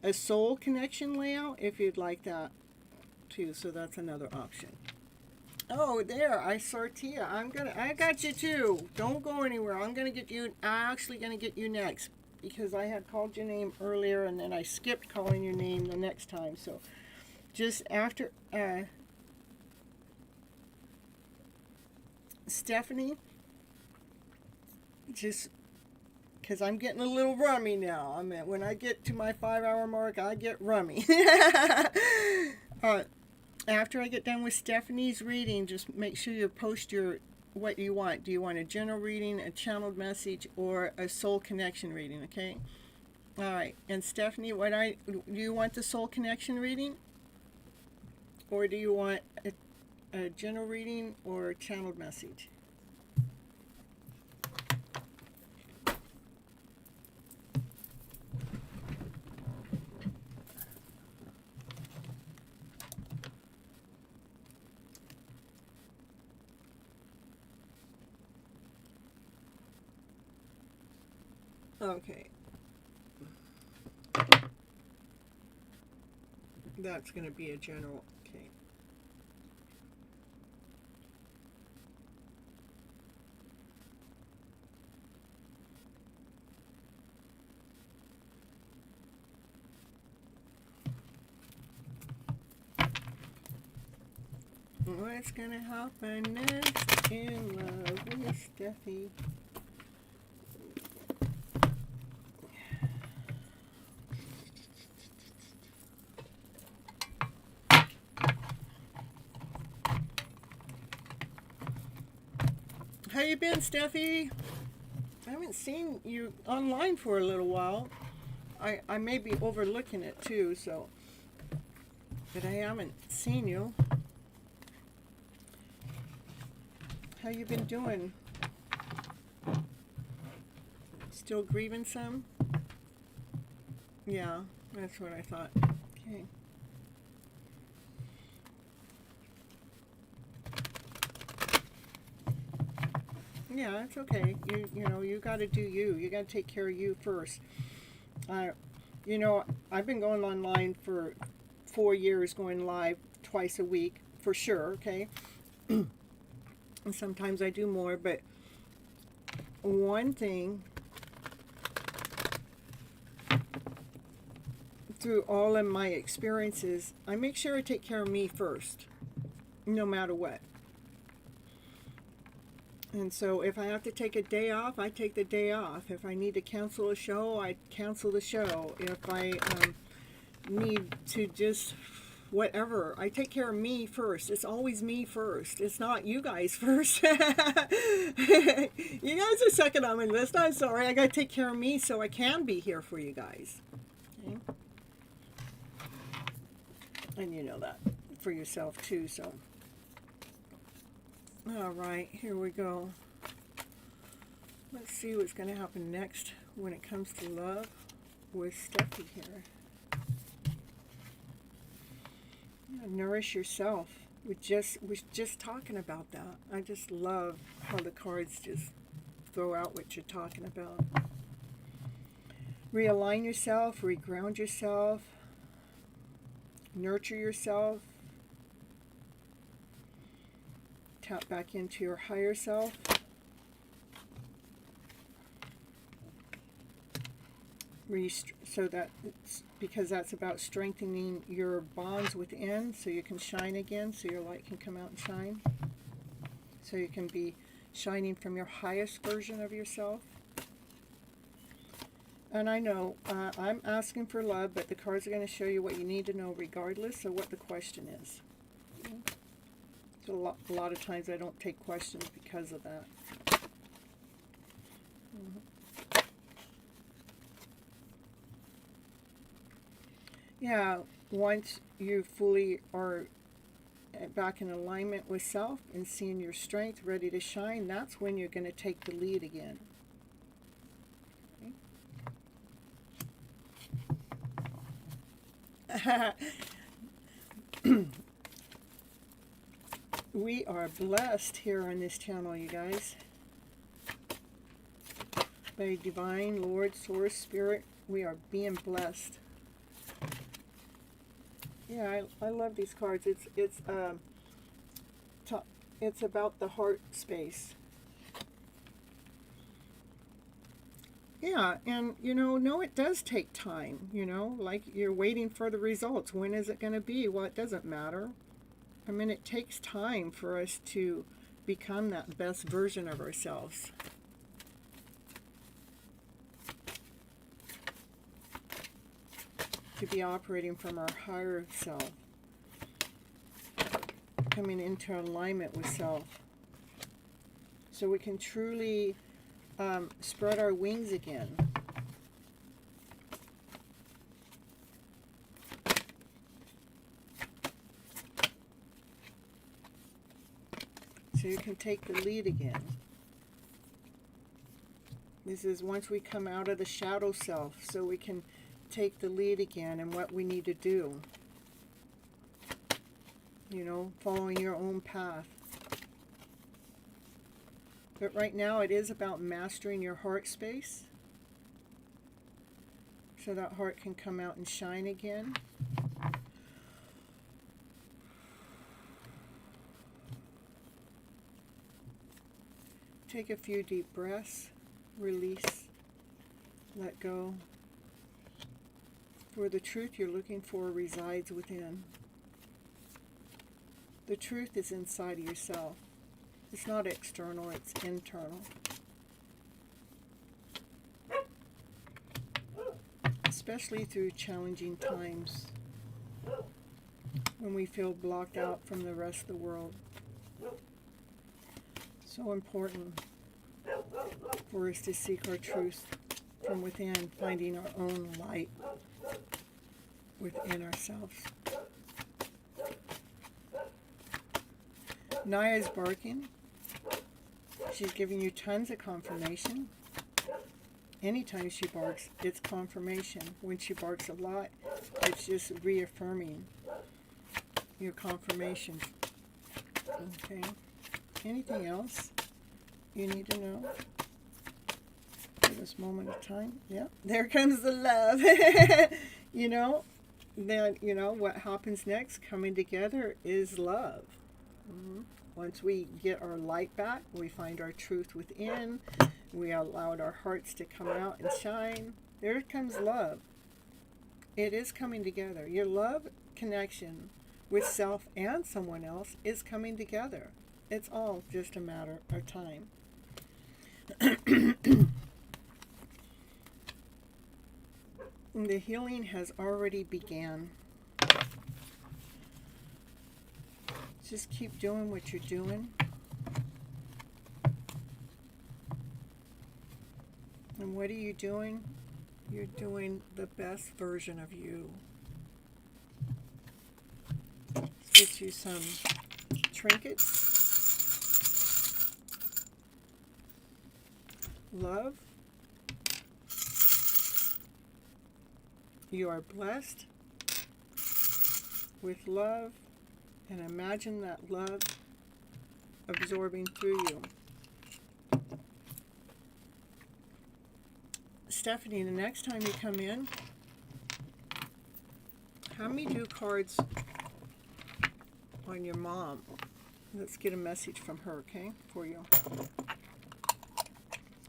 a soul connection layout, if you'd like that too. So that's another option. Oh, there, I Sartia. I got you too. Don't go anywhere. I'm actually gonna get you next, because I had called your name earlier and then I skipped calling your name the next time. So just after Stephanie, just because I'm getting a little rummy now. I mean, when I get to my 5-hour mark, I get rummy. After I get done with Stephanie's reading, just make sure you post what you want. Do you want a general reading, a channeled message, or a soul connection reading? Okay. All right. And Stephanie, do you want the soul connection reading, or do you want a general reading or a channeled message? Okay. That's going to be a general. Okay. What's going to happen next in love with Steffi? How you been, Steffi? I haven't seen you online for a little while. I may be overlooking it too, so, but I haven't seen you. How you been doing? Still grieving some? Yeah, that's what I thought. Okay. Yeah, it's okay. You know, you got to do you. You got to take care of you first. You know, I've been going online for 4 years, going live twice a week for sure. Okay, and sometimes I do more. But one thing through all of my experiences, I make sure I take care of me first, no matter what. And so if I have to take a day off, I take the day off. If I need to cancel a show, I cancel the show. If I need to just whatever, I take care of me first. It's always me first. It's not you guys first. You guys are second on my list. I'm sorry. I got to take care of me so I can be here for you guys. Okay? And you know that for yourself too, so. All right, here we go. Let's see what's going to happen next when it comes to love with Steffi here. Yeah, nourish yourself. We just talking about that. I just love how the cards just throw out what you're talking about. Realign yourself, reground yourself, nurture yourself. Tap back into your higher self. So that because that's about strengthening your bonds within, so you can shine again, so your light can come out and shine, so you can be shining from your highest version of yourself. And I know I'm asking for love, but the cards are going to show you what you need to know regardless of what the question is. Okay? So a lot of times I don't take questions because of that. Yeah, once you fully are back in alignment with self and seeing your strength ready to shine, that's when you're going to take the lead again. Okay? We are blessed here on this channel, you guys. By Divine, Lord, Source, Spirit, we are being blessed. Yeah, I love these cards. It's about the heart space. Yeah, and you know, it does take time, you know, like you're waiting for the results. When is it going to be? Well, it doesn't matter. I mean, it takes time for us to become that best version of ourselves. To be operating from our higher self. Coming into alignment with self. So we can truly spread our wings again. So you can take the lead again. This is once we come out of the shadow self, so we can take the lead again in what we need to do. You know, following your own path. But right now it is about mastering your heart space. So that heart can come out and shine again. Take a few deep breaths, release, let go. For the truth you're looking for resides within. The truth is inside of yourself. It's not external, it's internal. Especially through challenging times when we feel blocked out from the rest of the world. So important for us to seek our truth from within, finding our own light within ourselves. Naya's barking. She's giving you tons of confirmation. Anytime she barks, it's confirmation. When she barks a lot, it's just reaffirming your confirmation. Okay. Anything else you need to know for this moment of time? Yeah, there comes the love. You know, then, you know, what happens next, coming together, is love. Once we get our light back, we find our truth within, we allowed our hearts to come out and shine, there comes love. It is coming together. Your love connection with self and someone else is coming together. It's all just a matter of time. The healing has already began. Just keep doing what you're doing. And what are you doing? You're doing the best version of you. Get you some trinkets. Love. You are blessed with love, and imagine that love absorbing through you. Stephanie, the next time you come in, have me do cards on your mom. Let's get a message from her, okay, for you.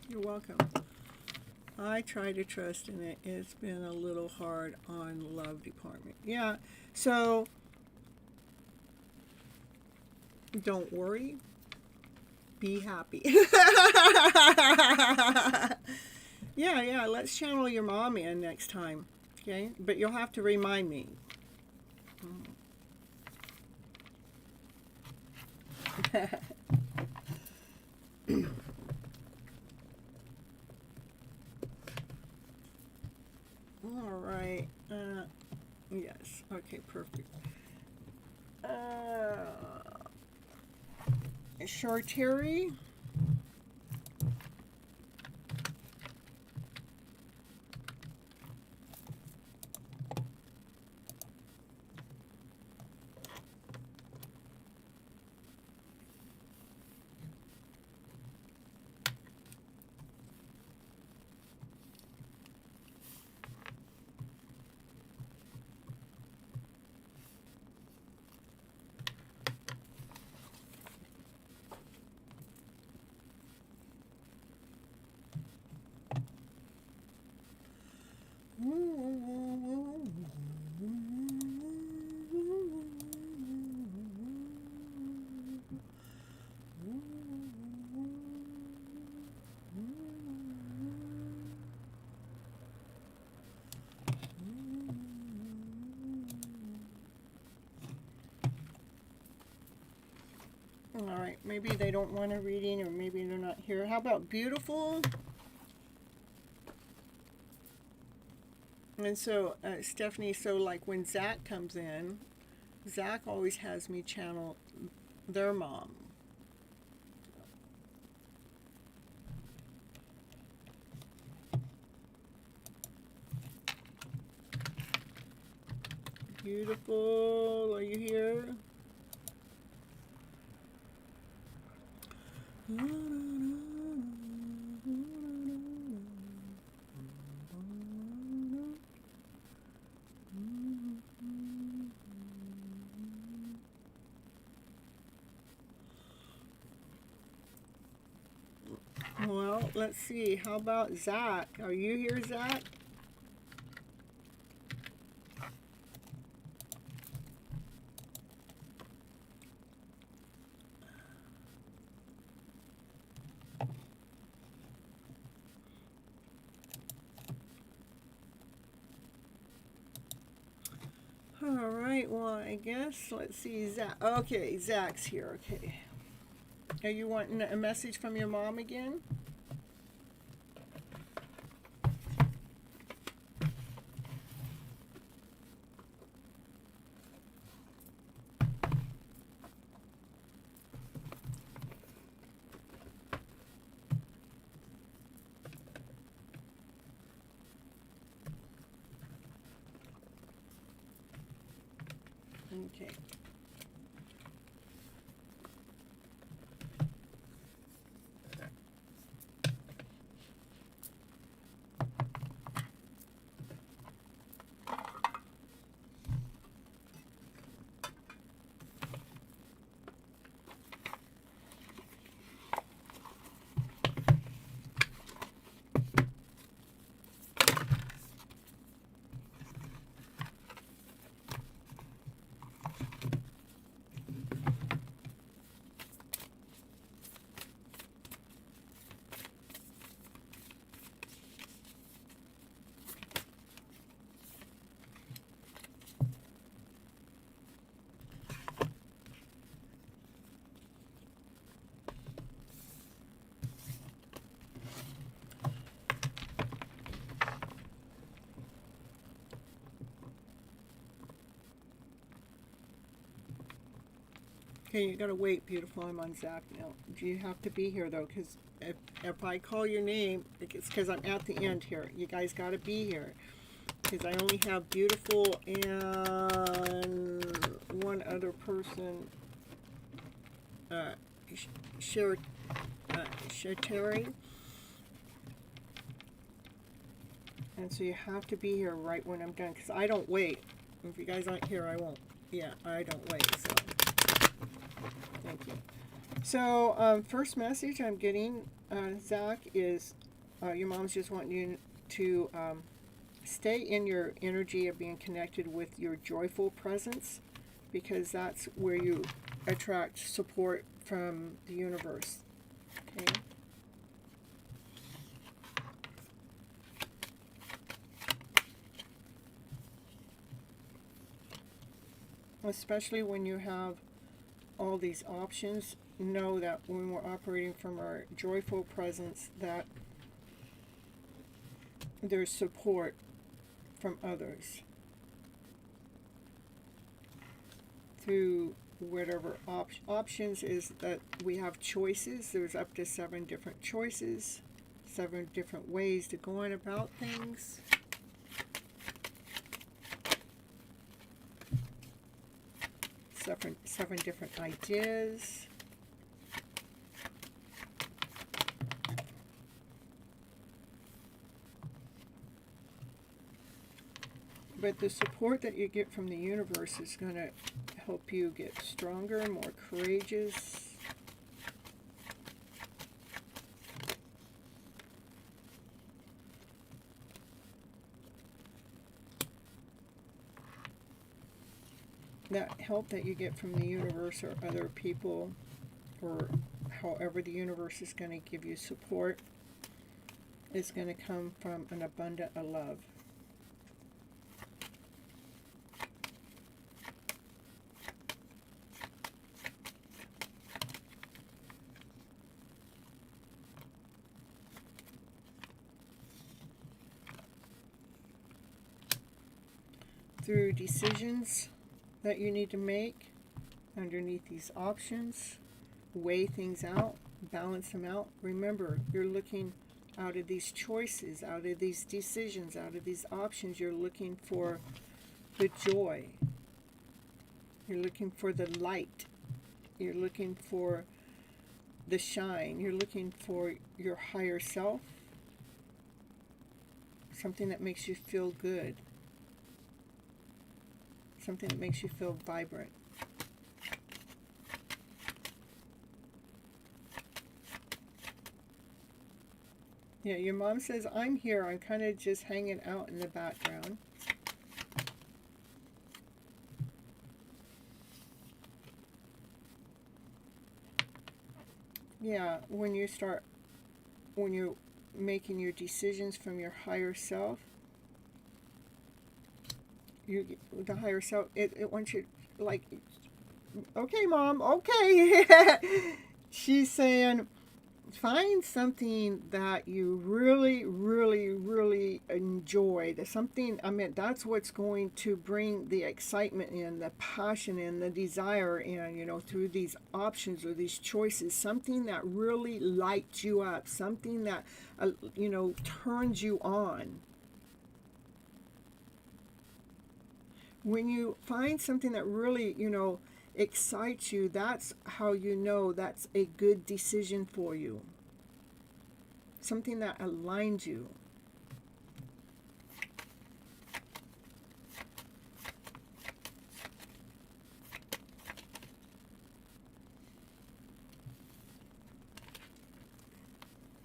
You're welcome. I try to trust in it. It's been a little hard on the love department. Yeah, so don't worry. Be happy. Yeah, let's channel your mom in next time. Okay? But you'll have to remind me. All right. Yes. Okay, perfect. Charteri. Alright, maybe they don't want a reading, or maybe they're not here. How about beautiful? And so, Stephanie, so like when Zach comes in, Zach always has me channel their mom. Beautiful, are you here? Well, let's see. How about Zach? Are you here, Zach? All right, well, I guess, let's see, Zach. Okay, Zach's here, okay. Are you wanting a message from your mom again? Okay. Okay, you gotta wait, beautiful. I'm on Zach now. You have to be here though, because if I call your name, it's because I'm at the end here. You guys gotta be here, because I only have beautiful and one other person. Sherry. And so you have to be here right when I'm done, because I don't wait. If you guys aren't here, I won't. Yeah, I don't wait. So. Thank you. So, first message I'm getting, Zach, is your mom's just wanting you to stay in your energy of being connected with your joyful presence, because that's where you attract support from the universe. Okay. Especially when you have all these options, know that when we're operating from our joyful presence, that there's support from others through whatever options is that we have choices. There's up to 7 different choices, 7 different ways to go on about things. Seven different ideas. But the support that you get from the universe is going to help you get stronger, more courageous. That help that you get from the universe or other people, or however the universe is going to give you support, is going to come from an abundance of love. through decisions that you need to make underneath these options. Weigh things out, balance them out. Remember, you're looking out of these choices, out of these decisions, out of these options. You're looking for the joy. You're looking for the light. You're looking for the shine. You're looking for your higher self. Something that makes you feel good. Something that makes you feel vibrant. Yeah, your mom says, I'm here. I'm kind of just hanging out in the background. Yeah, when you're making your decisions from your higher self, the higher self, it wants you, like, okay, Mom, okay. She's saying, find something that you really, really, really enjoy. That's what's going to bring the excitement in, the passion in, the desire in, through these options or these choices. Something that really lights you up. Something that, turns you on. When you find something that really, excites you, that's how you know that's a good decision for you. Something that aligns you.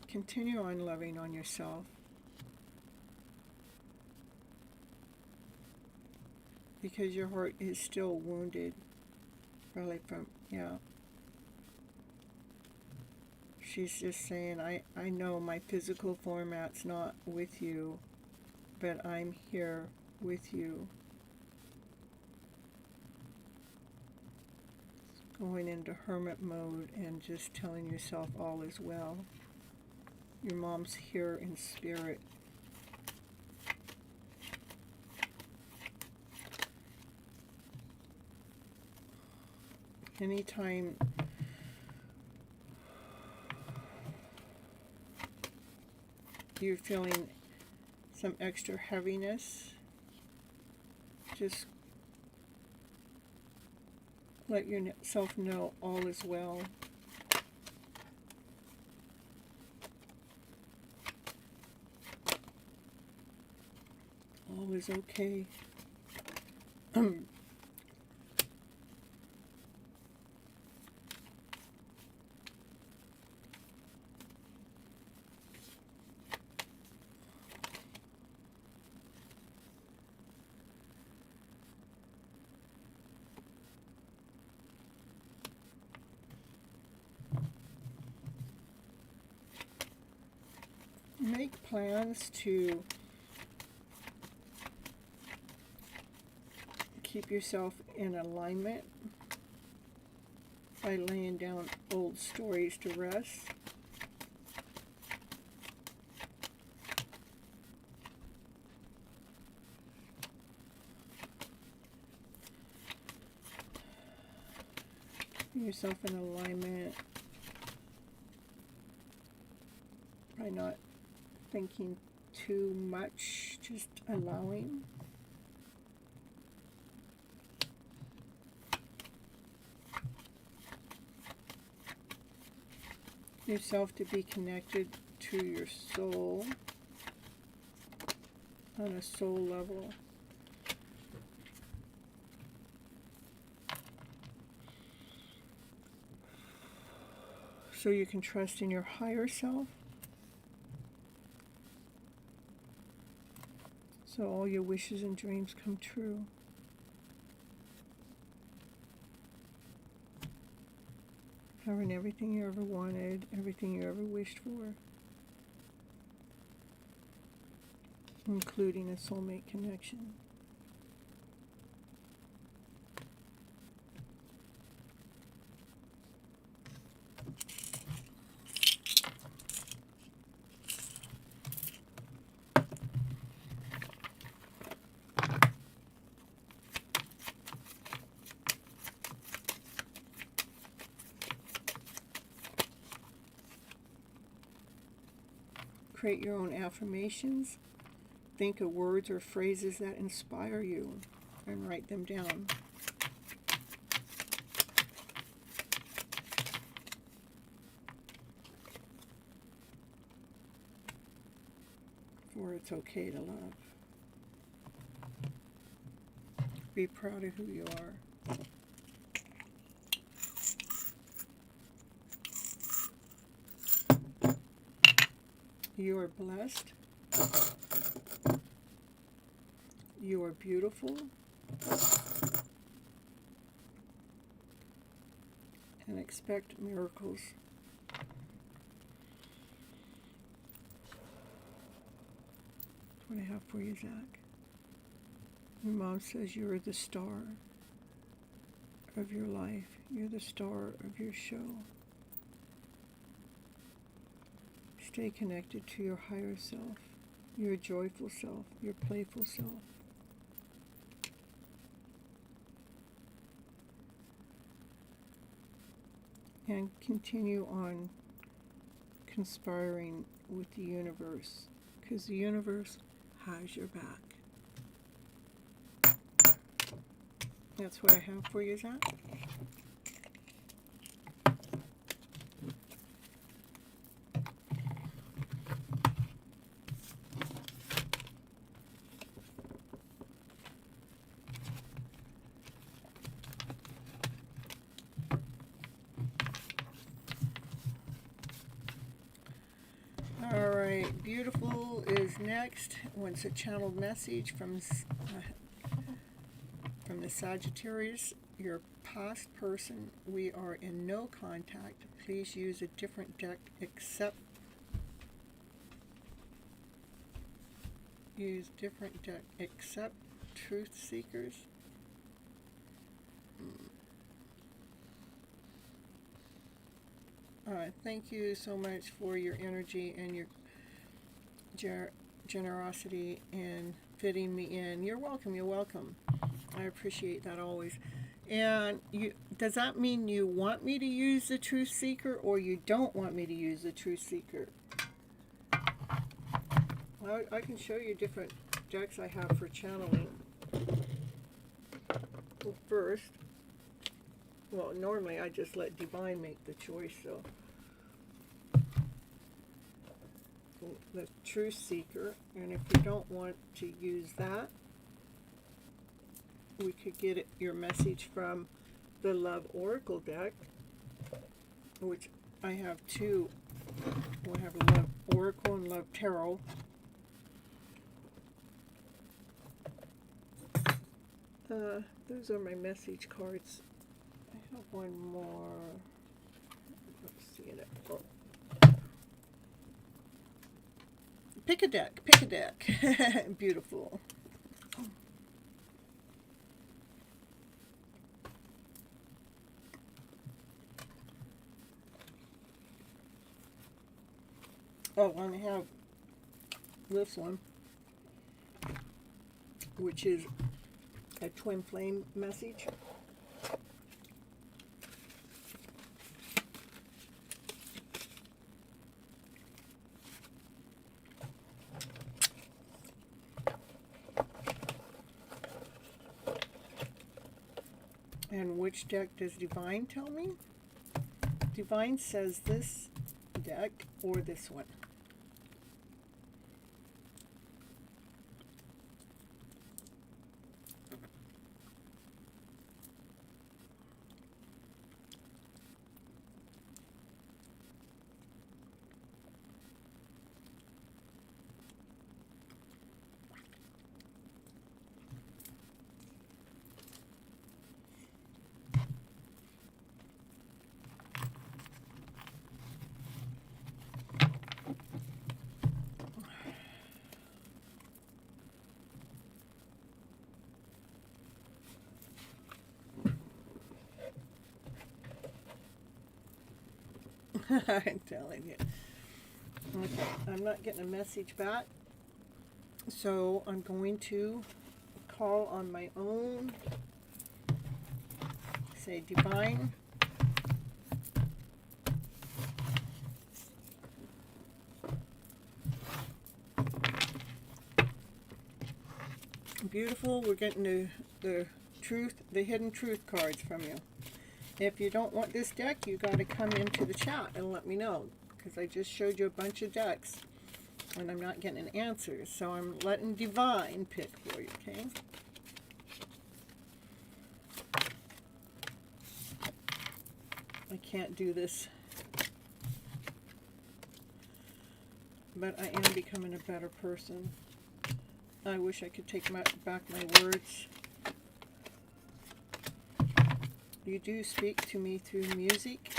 Continue on loving on yourself. Because your heart is still wounded. Probably She's just saying, I know my physical format's not with you, but I'm here with you. Going into hermit mode and just telling yourself all is well. Your mom's here in spirit. Anytime you're feeling some extra heaviness, just let yourself know all is well. All is okay. Make plans to keep yourself in alignment by laying down old stories to rest. Keep yourself in alignment by not thinking too much, just allowing. Yourself to be connected to your soul on a soul level. So you can trust in your higher self. So all your wishes and dreams come true. Having everything you ever wanted, everything you ever wished for, including a soulmate connection. Create your own affirmations. Think of words or phrases that inspire you and write them down. For it's okay to love. Be proud of who you are. You are blessed. You are beautiful. And expect miracles. That's what I have for you, Zach. Your mom says you are the star of your life. You're the star of your show. Stay connected to your higher self, your joyful self, your playful self. And continue on conspiring with the universe, because the universe has your back. That's what I have for you, Zach. Alright, beautiful is next. Once a channeled message from the Sagittarius, your past person, we are in no contact. Please use a different deck except truth seekers. Thank you so much for your energy and your generosity and fitting me in. You're welcome. You're welcome. I appreciate that always. And does that mean you want me to use the Truth Seeker or you don't want me to use the Truth Seeker? Well, I can show you different decks I have for channeling. Well, first, normally I just let Divine make the choice, so. The Truth Seeker, and if you don't want to use that, we could get your message from the Love Oracle deck, which I have two. We have Love Oracle and Love Tarot. Those are my message cards. I have one more. Let's see it. Oh. Pick a deck. Pick a deck. Beautiful. Oh, and I have this one, which is a twin flame message. And which deck does Divine tell me? Divine says this deck or this one. I'm telling you. Okay, I'm not getting a message back, so I'm going to call on my own. Say, Divine, Beautiful. We're getting the truth, the hidden truth cards from you. If you don't want this deck, you got to come into the chat and let me know, because I just showed you a bunch of decks and I'm not getting answers. So I'm letting Divine pick for you, okay? I can't do this, but I am becoming a better person. I wish I could take back my words. You do speak to me through music.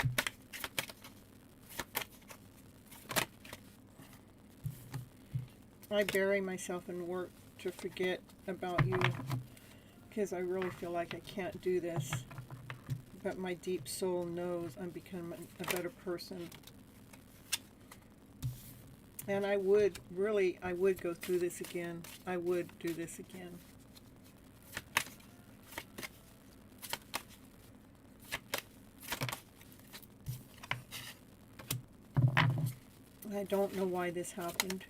I bury myself in work to forget about you, because I really feel like I can't do this. But my deep soul knows I'm becoming a better person. And I would go through this again. I would do this again. I don't know why this happened,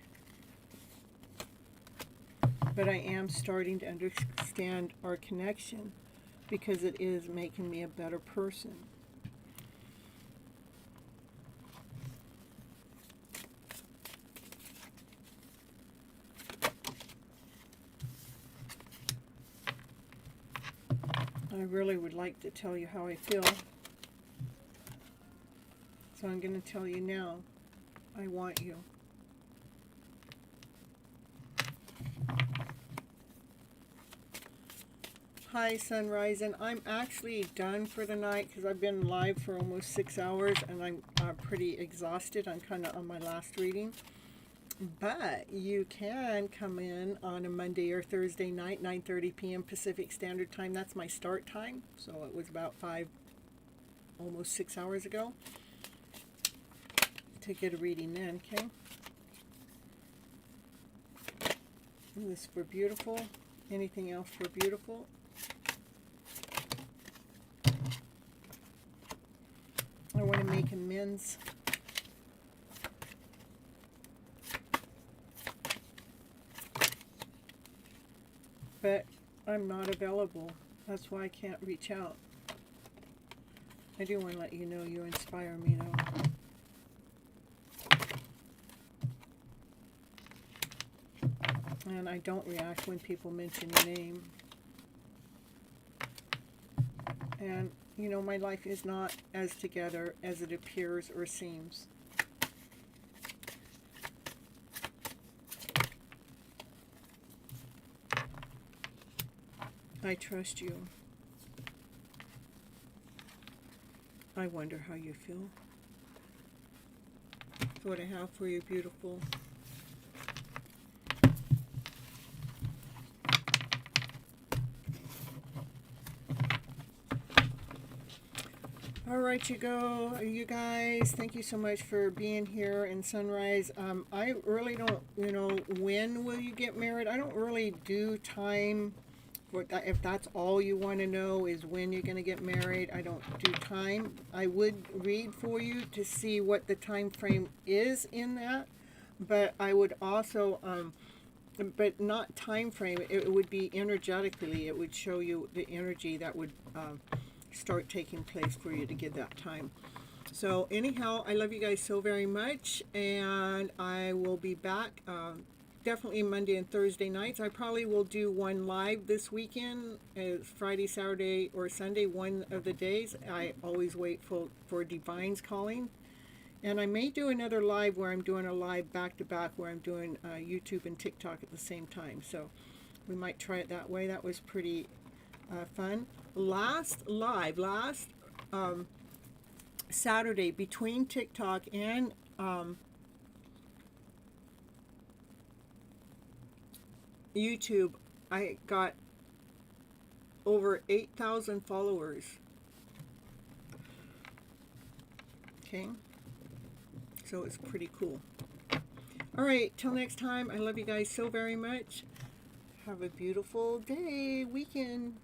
but I am starting to understand our connection, because it is making me a better person. I really would like to tell you how I feel, so I'm going to tell you now. I want you. Hi, Sunrise, and I'm actually done for the night because I've been live for almost 6 hours and I'm pretty exhausted. I'm kind of on my last reading. But you can come in on a Monday or Thursday night, 9:30 p.m. Pacific Standard Time. That's my start time. So it was about almost 6 hours ago, to get a reading then, okay? And this for beautiful. Anything else for beautiful? I want to make amends. But I'm not available. That's why I can't reach out. I do want to let you know you inspire me, though. And I don't react when people mention your name. And, you know, my life is not as together as it appears or seems. I trust you. I wonder how you feel. That's what I have for you, beautiful. All right, you guys, thank you so much for being here in Sunrise. I really don't, when will you get married? I don't really do time. If that's all you want to know is when you're going to get married, I don't do time. I would read for you to see what the time frame is in that, but I would also, but not time frame. It would be energetically. It would show you the energy that would start taking place for you to get that time. So anyhow, I love you guys so very much, and I will be back definitely Monday and Thursday nights. I probably will do one live this weekend, Friday, Saturday, or Sunday, one of the days. I always wait for Divine's calling. And I may do another live where I'm doing a live back-to-back where I'm doing YouTube and TikTok at the same time. So we might try it that way. That was pretty fun. Last Saturday, between TikTok and YouTube, I got over 8,000 followers. Okay, so it's pretty cool. All right, till next time, I love you guys so very much. Have a beautiful day, weekend.